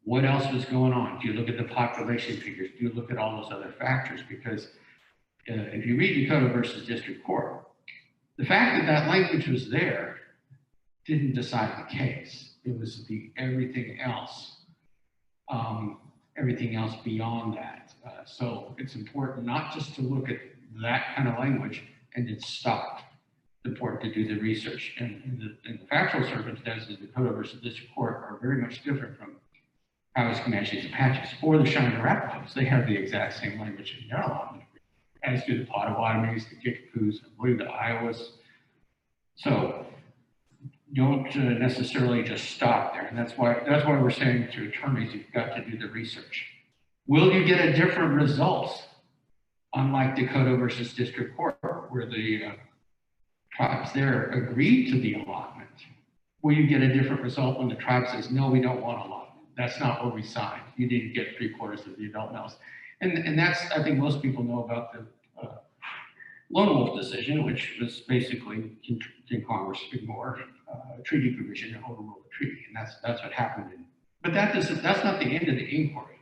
What else was going on? Do you look at the population figures? Do you look at all those other factors? Because if you read Dakota versus District Court, the fact that that language was there didn't decide the case. It was the everything else beyond that. So it's important not just to look at that kind of language and then stop. It's important to do the research. And the factual circumstances of Dakota versus District Court are very much different from Kiowas, Comanches, Apaches, or the Cheyenne Arapahoes. They have the exact same language in their allotment, as do the Potawatomis, the Kickapoos, I believe the Iowas. So don't necessarily just stop there. And that's why we're saying to attorneys, you've got to do the research. Will you get a different result? Unlike Dakota versus District Court, where the tribes there agreed to the allotment, will you get a different result when the tribe says, no, we don't want allotment? That's not what we signed. You need to get 3/4 of the adult males. And that's, I think most people know about the Lone Wolf decision, which was basically, can Congress ignore a treaty provision and overrule the treaty? And that's what happened. But that's not the end of the inquiry.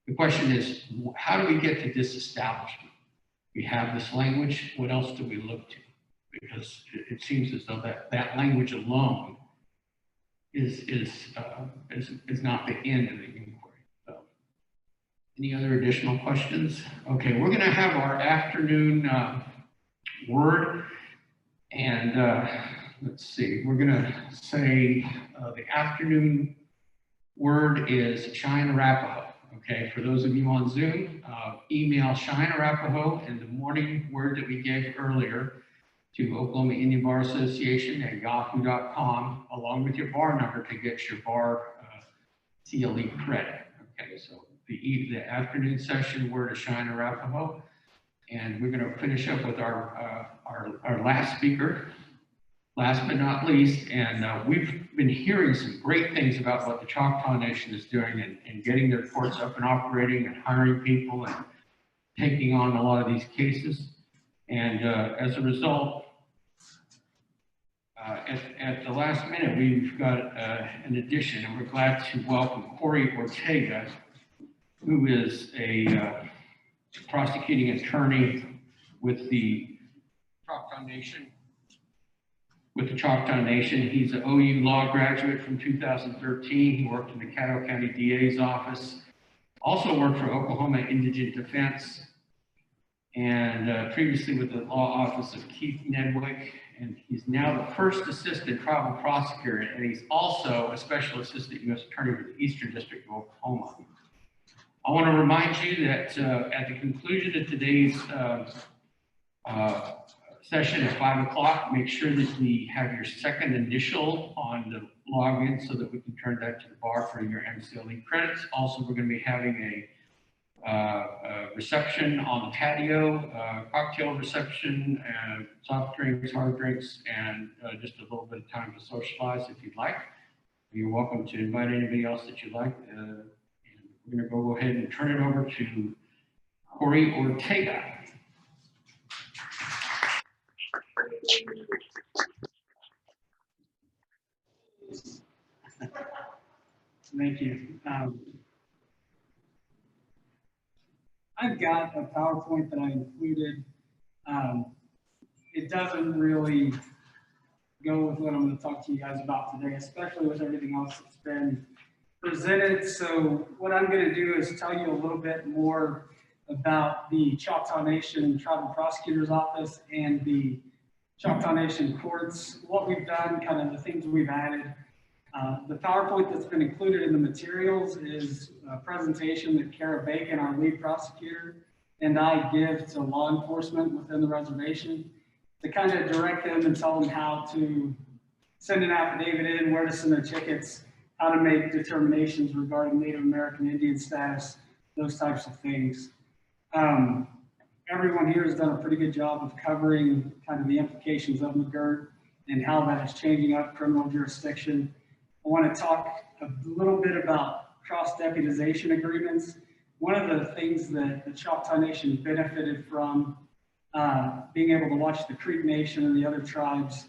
The question is, how do we get to disestablishment? We have this language. What else do we look to? Because it seems as though that language alone is not the end of the inquiry. So, any other additional questions? Okay, we're going to have our afternoon word, and let's see. We're going to say the afternoon word is Cheyenne Arapaho. Okay, for those of you on Zoom, email Cheyenne Arapaho and the morning word that we gave earlier to Oklahoma Indian Bar Association at yahoo.com, along with your bar number to get your bar CLE credit. Okay, so the afternoon session word is Cheyenne Arapaho, and we're going to finish up with our last speaker. Last but not least, and we've been hearing some great things about what the Choctaw Nation is doing and getting their courts up and operating and hiring people and taking on a lot of these cases. And as a result, at the last minute, we've got an addition, and we're glad to welcome Corey Ortega, who is a prosecuting attorney with the Choctaw Nation. He's an OU law graduate from 2013. He worked in the Caddo County DA's office, also worked for Oklahoma Indigent Defense, and previously with the law office of Keith Nedwick. And he's now the first assistant tribal prosecutor, and he's also a special assistant U.S. attorney for the Eastern District of Oklahoma. I want to remind you that at the conclusion of today's session at 5 o'clock, make sure that we have your second initial on the login so that we can turn that to the bar for your MCLE credits. Also, we're going to be having a reception on the patio, cocktail reception, soft drinks, hard drinks, and just a little bit of time to socialize if you'd like. You're welcome to invite anybody else that you'd like. And we're going to go ahead and turn it over to Corey Ortega. Thank you. I've got a PowerPoint that I included. It doesn't really go with what I'm going to talk to you guys about today, especially with everything else that's been presented. So what I'm going to do is tell you a little bit more about the Choctaw Nation Tribal Prosecutor's Office and the Choctaw Nation courts, what we've done, kind of the things we've added. The PowerPoint that's been included in the materials is a presentation that Kara Bacon, our lead prosecutor, and I give to law enforcement within the reservation to kind of direct them and tell them how to send an affidavit in, where to send their tickets, how to make determinations regarding Native American Indian status, those types of things. Everyone here has done a pretty good job of covering kind of the implications of McGirt and how that is changing up criminal jurisdiction. I want to talk a little bit about cross-deputization agreements. One of the things that the Choctaw Nation benefited from being able to watch the Creek Nation and the other tribes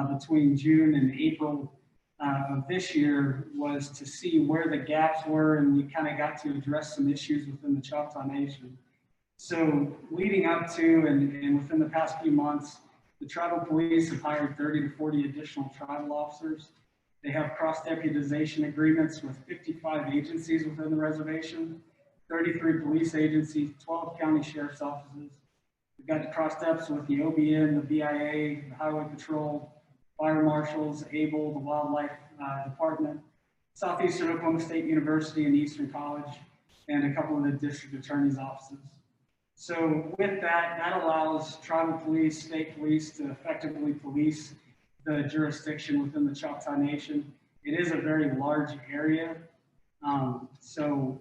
between June and April of this year was to see where the gaps were, and we kind of got to address some issues within the Choctaw Nation. So leading up to and within the past few months, the tribal police have hired 30 to 40 additional tribal officers. They have cross-deputization agreements with 55 agencies within the reservation, 33 police agencies, 12 county sheriff's offices. We've got cross-deps with the OBN, the BIA, the Highway Patrol, fire marshals, ABLE, the Wildlife Department, Southeastern Oklahoma State University and Eastern College, and a couple of the district attorney's offices. So with that, that allows tribal police, state police to effectively police the jurisdiction within the Choctaw Nation. It is a very large area. So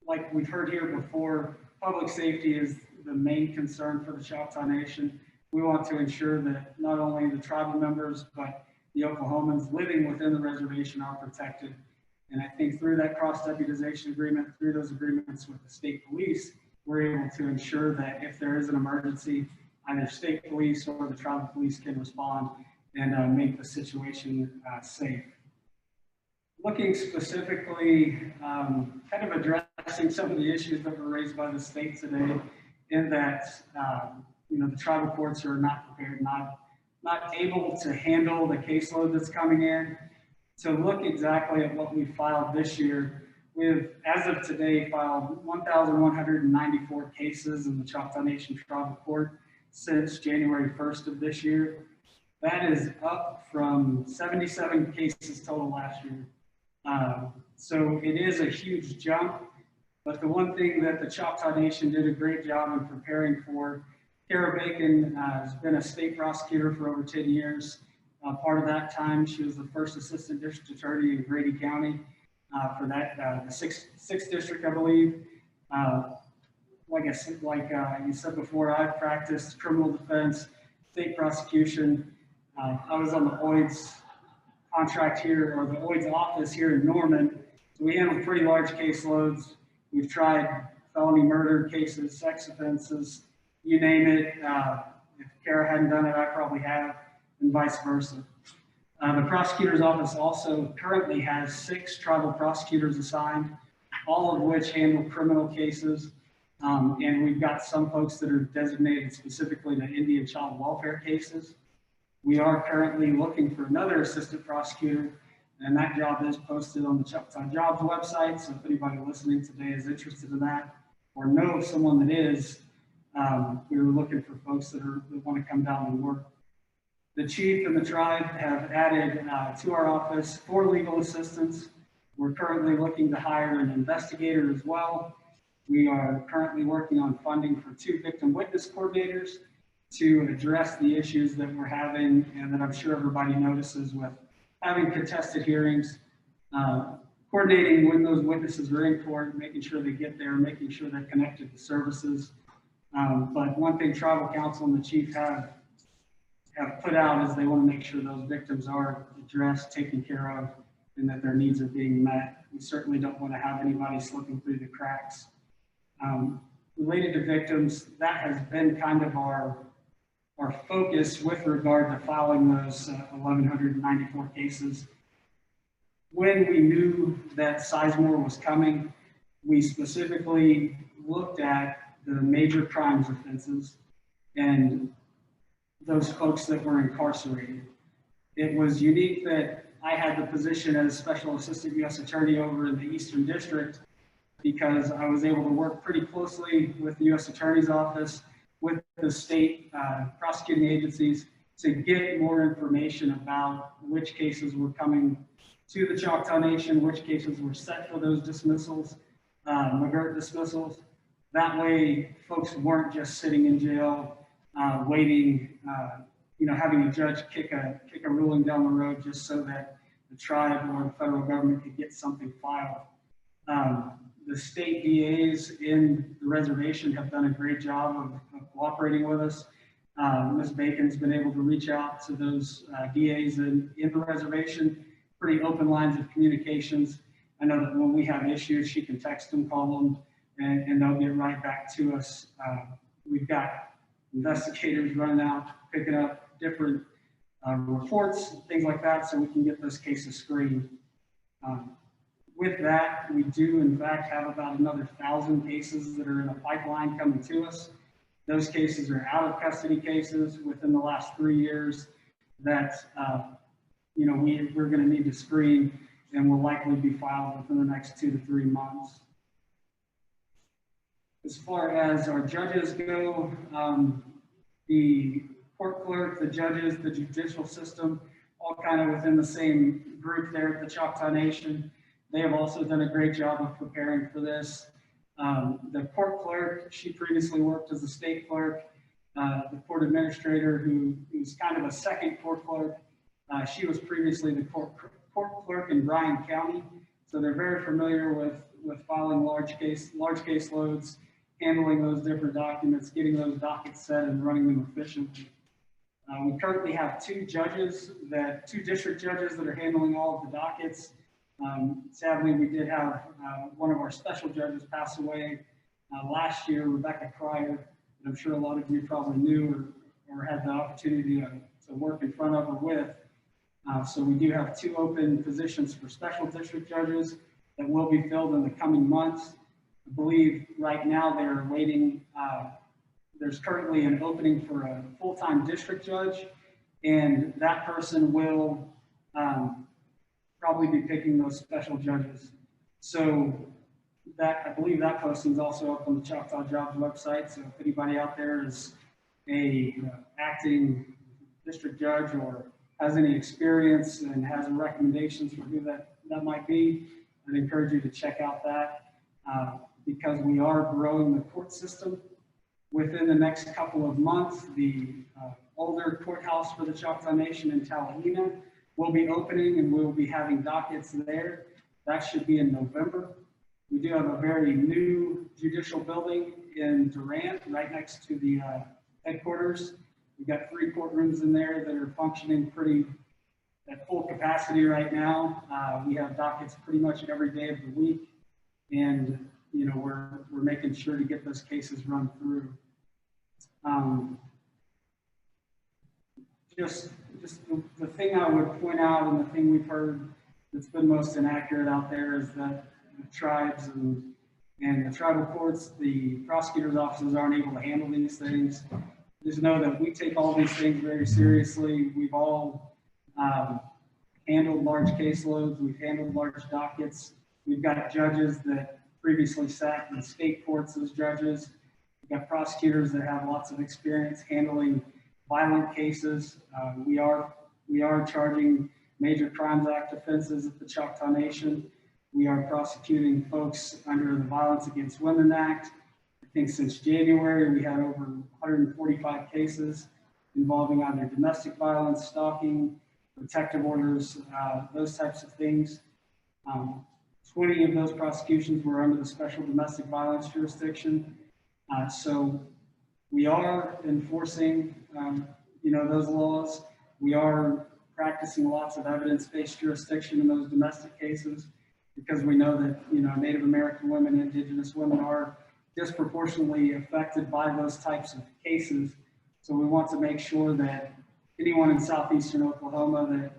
like we've heard here before, public safety is the main concern for the Choctaw Nation. We want to ensure that not only the tribal members, but the Oklahomans living within the reservation are protected. And I think through that cross-deputization agreement, through those agreements with the state police, we're able to ensure that if there is an emergency, either state police or the tribal police can respond and make the situation safe. Looking specifically, kind of addressing some of the issues that were raised by the state today, in that you know, the tribal courts are not prepared, not able to handle the caseload that's coming in. To look exactly at what we filed this year, we've, as of today, filed 1,194 cases in the Choctaw Nation Tribal Court since January 1st of this year. That is up from 77 cases total last year. So it is a huge jump, but the one thing that the Choctaw Nation did a great job in preparing for, Kara Bacon has been a state prosecutor for over 10 years. Part of that time, she was the first assistant district attorney in Grady County for that, the sixth district, I believe. Like you said before, I've practiced criminal defense, state prosecution. I was on the OIDS contract here, or the OIDS office here in Norman. So we handle pretty large caseloads. We've tried felony murder cases, sex offenses, you name it. If Kara hadn't done it, I probably have, and vice versa. The prosecutor's office also currently has 6 tribal prosecutors assigned, all of which handle criminal cases. And we've got some folks that are designated specifically to Indian child welfare cases. We are currently looking for another assistant prosecutor, and that job is posted on the Choctaw Jobs website. So if anybody listening today is interested in that or know someone that is, we were looking for folks that want to come down and work. The chief and the tribe have added to our office 4 legal assistants. We're currently looking to hire an investigator as well. We are currently working on funding for 2 victim witness coordinators to address the issues that we're having and that I'm sure everybody notices with having contested hearings, coordinating when those witnesses are in court, making sure they get there, making sure they're connected to services. But one thing tribal council and the chief have put out is they want to make sure those victims are addressed, taken care of, and that their needs are being met. We certainly don't want to have anybody slipping through the cracks. Related to victims, that has been kind of our focus with regard to filing those 1,194 cases. When we knew that Sizemore was coming, we specifically looked at the major crimes offenses and those folks that were incarcerated. It was unique that I had the position as Special Assistant U.S. Attorney over in the Eastern District, because I was able to work pretty closely with the U.S. Attorney's Office, with the state prosecuting agencies to get more information about which cases were coming to the Choctaw Nation, which cases were set for those dismissals, McGirt dismissals. That way, folks weren't just sitting in jail waiting, having a judge kick a ruling down the road just so that the tribe or the federal government could get something filed. The state DAs in the reservation have done a great job of cooperating with us. Ms. Bacon's been able to reach out to those DAs in the reservation, pretty open lines of communications. I know that when we have issues, she can text them, call them, and they'll get right back to us. We've got investigators running out, picking up different reports, things like that, so we can get those cases screened. With that, we do in fact have about another 1,000 cases that are in a pipeline coming to us. Those cases are out of custody cases within the last 3 years that we're going to need to screen and will likely be filed within the next 2 to 3 months. As far as our judges go, the court clerk, the judges, the judicial system, all kind of within the same group there at the Choctaw Nation. They have also done a great job of preparing for this. The court clerk, she previously worked as a state clerk. The court administrator, who's kind of a second court clerk, she was previously the court clerk in Bryan County. So they're very familiar with filing large caseloads, handling those different documents, getting those dockets set and running them efficiently. We currently have two district judges that are handling all of the dockets. Sadly, we did have one of our special judges pass away last year, Rebecca Cryer, that I'm sure a lot of you probably knew or had the opportunity to work in front of or with. So we do have 2 open positions for special district judges that will be filled in the coming months. I believe right now they're waiting. There's currently an opening for a full-time district judge, and that person will probably be picking those special judges. So I believe that posting is also up on the Choctaw Jobs website. So if anybody out there is a acting district judge or has any experience and has recommendations for who that might be, I'd encourage you to check out that because we are growing the court system. Within the next couple of months, the older courthouse for the Choctaw Nation in Talahina will be opening and we'll be having dockets there. That should be in November. We do have a very new judicial building in Durant, right next to the headquarters. We've got 3 courtrooms in there that are functioning pretty at full capacity right now. We have dockets pretty much every day of the week, and we're making sure to get those cases run through. Just the thing I would point out, and the thing we've heard that's been most inaccurate out there, is that the tribes and the tribal courts, the prosecutors' offices aren't able to handle these things. Just know that we take all these things very seriously. We've all handled large caseloads. We've handled large dockets. We've got judges that previously sat in state courts as judges. We've got prosecutors that have lots of experience handling violent cases. We are charging Major Crimes Act offenses at the Choctaw Nation. We are prosecuting folks under the Violence Against Women Act. I think since January, we had over 145 cases involving either domestic violence, stalking, protective orders, those types of things. 20 of those prosecutions were under the special domestic violence jurisdiction. So we are enforcing, those laws. We are practicing lots of evidence-based jurisdiction in those domestic cases because we know that, Native American women, Indigenous women are disproportionately affected by those types of cases. So we want to make sure that anyone in southeastern Oklahoma that,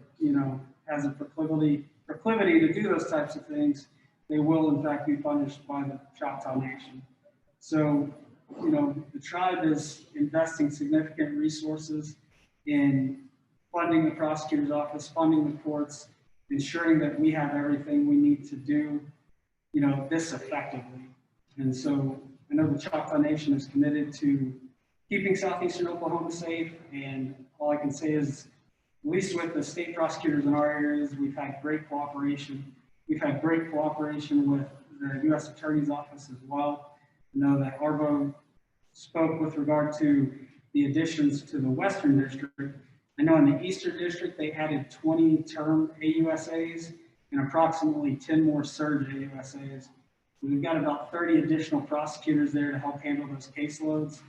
has a proclivity to do those types of things, they will in fact be punished by the Choctaw Nation. So, the tribe is investing significant resources in funding the prosecutor's office, funding the courts, ensuring that we have everything we need to do this effectively. And so I know the Choctaw Nation is committed to keeping southeastern Oklahoma safe, and all I can say is, at least with the state prosecutors in our areas, we've had great cooperation. We've had great cooperation with the U.S. Attorney's Office as well. I know that Arvo spoke with regard to the additions to the Western District. I know in the Eastern District, they added 20 term AUSAs and approximately 10 more surge AUSAs. So we've got about 30 additional prosecutors there to help handle those caseloads.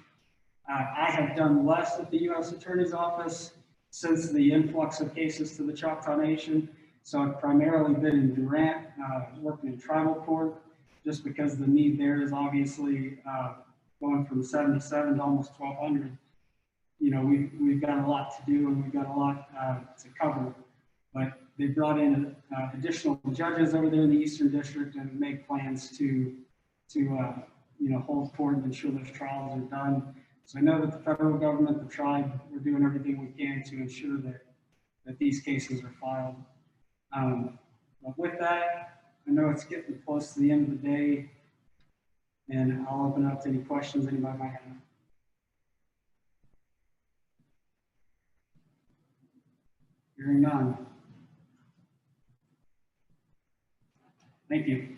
I have done less at the U.S. Attorney's Office since the influx of cases to the Choctaw Nation. So I've primarily been in Durant, working in tribal court, just because the need there is obviously going from 77 to almost 1,200. We've got a lot to do and we've got a lot to cover. But they brought in additional judges over there in the Eastern District and make plans to hold court and ensure those trials are done. So I know that the federal government, the tribe, we're doing everything we can to ensure that these cases are filed. But with that, I know it's getting close to the end of the day, and I'll open up to any questions anybody might have. Hearing none. Thank you.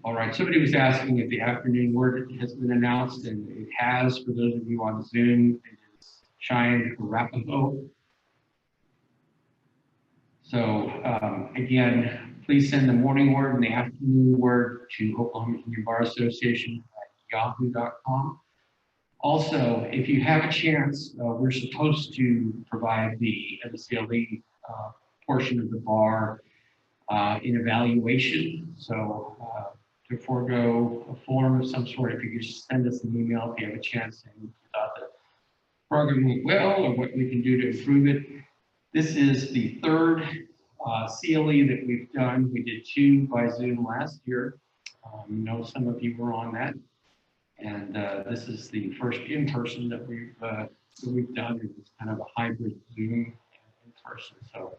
All right, somebody was asking if the afternoon word has been announced, and it has. For those of you on Zoom, it is Cheyenne Arapaho. So again, please send the morning word and the afternoon word to Oklahoma Indian Bar Association at yahoo.com. Also, if you have a chance, we're supposed to provide the MCLE portion of the bar in evaluation. So to forego a form of some sort, if you could just send us an email if you have a chance and you thought the program went well or what we can do to improve it. This is the third CLE that we've done. We did 2 by Zoom last year. I know some of you were on that. And this is the first in-person that we've done. It's kind of a hybrid Zoom in person. So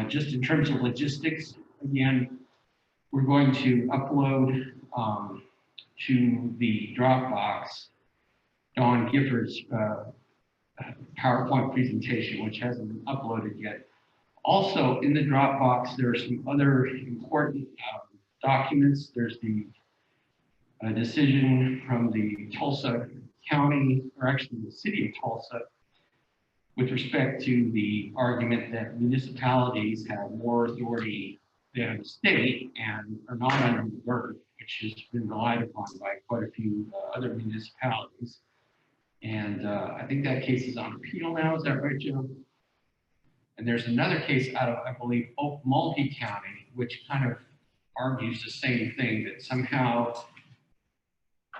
just in terms of logistics, again, we're going to upload to the Dropbox Dawn Gifford's PowerPoint presentation, which hasn't been uploaded yet. Also in the Dropbox, there are some other important documents. There's the decision from the Tulsa County, or actually the city of Tulsa, with respect to the argument that municipalities have more authority than the state and are not under McGirt, which has been relied upon by quite a few other municipalities. And I think that case is on appeal now. Is that right, Joe? And there's another case out of, I believe, Mulkey County, which kind of argues the same thing, that somehow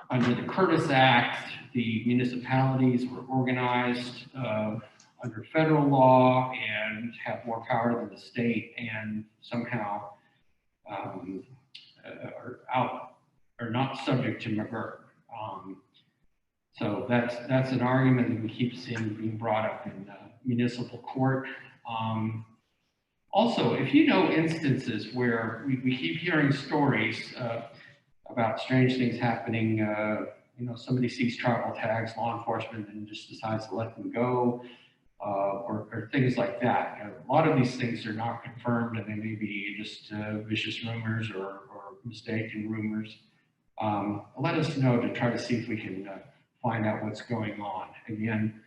under the Curtis Act, the municipalities were organized under federal law and have more power than the state, and somehow are not subject to McGirt. So that's an argument that we keep seeing being brought up in municipal court. Also, if you know instances where we keep hearing stories about strange things happening, somebody sees travel tags, law enforcement, and just decides to let them go, or things like that. A lot of these things are not confirmed, and they may be just vicious rumors or mistaken rumors. Let us know to try to see if we can find out what's going on. Again,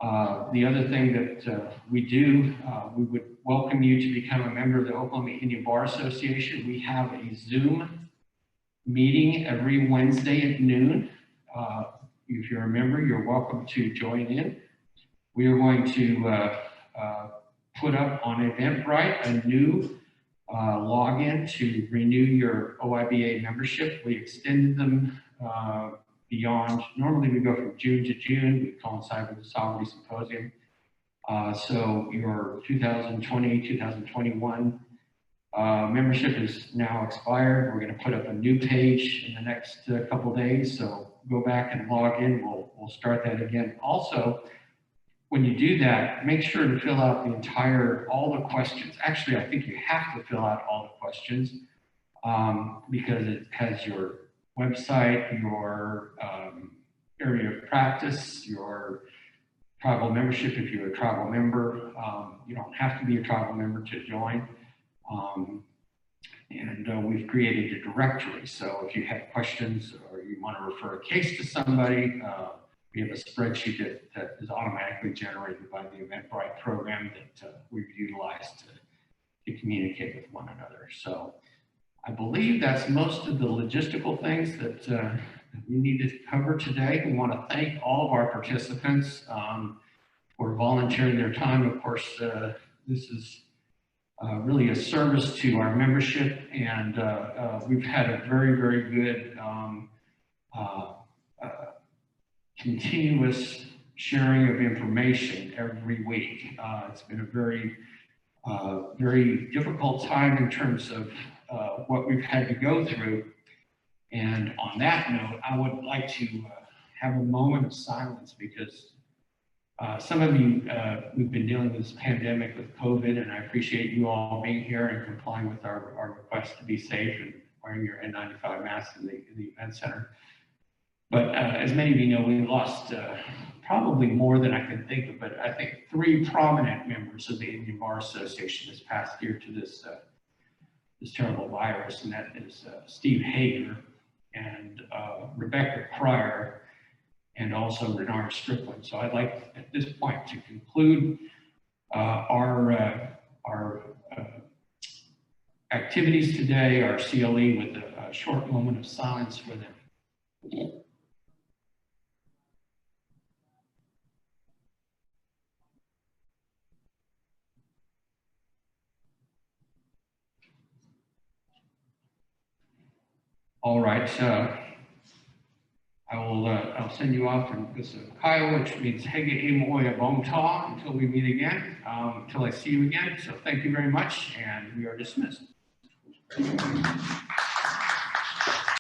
the other thing that we do, we would welcome you to become a member of the Oklahoma Indian Bar Association. We have a Zoom meeting every Wednesday at noon. If you're a member, you're welcome to join in. We are going to put up on Eventbrite a new login to renew your OIBA membership. We extended them beyond, normally we go from June to June, we coincide with the Sovereignty Symposium. So your 2020, 2021 membership is now expired. We're going to put up a new page in the next couple days. So go back and log in. We'll start that again. Also, when you do that, make sure to fill out all the questions. Actually, I think you have to fill out all the questions because it has your website, your area of practice, your tribal membership if you're a tribal member. You don't have to be a tribal member to join. And we've created a directory. So if you have questions or you want to refer a case to somebody, we have a spreadsheet that is automatically generated by the Eventbrite program that we've utilized to communicate with one another. So I believe that's most of the logistical things that we need to cover today. We want to thank all of our participants for volunteering their time. Of course, this is really a service to our membership, and we've had a very, very good continuous sharing of information every week. It's been a very, very difficult time in terms of what we've had to go through. And on that note, I would like to have a moment of silence because some of you, we've been dealing with this pandemic with COVID, and I appreciate you all being here and complying with our request to be safe and wearing your N95 mask in the event center. But as many of you know, we lost probably more than I can think of, but I think 3 prominent members of the Indian Bar Association this past year to this terrible virus, and that is Steve Hager and Rebecca Pryor, and also Renard Strickland. So I'd like at this point to conclude our activities today, our CLE, with a short moment of silence for them. All right, I'll send you off in this Kyle, which means Hege Emoya Bongta, until we meet again, until I see you again. So thank you very much, and we are dismissed.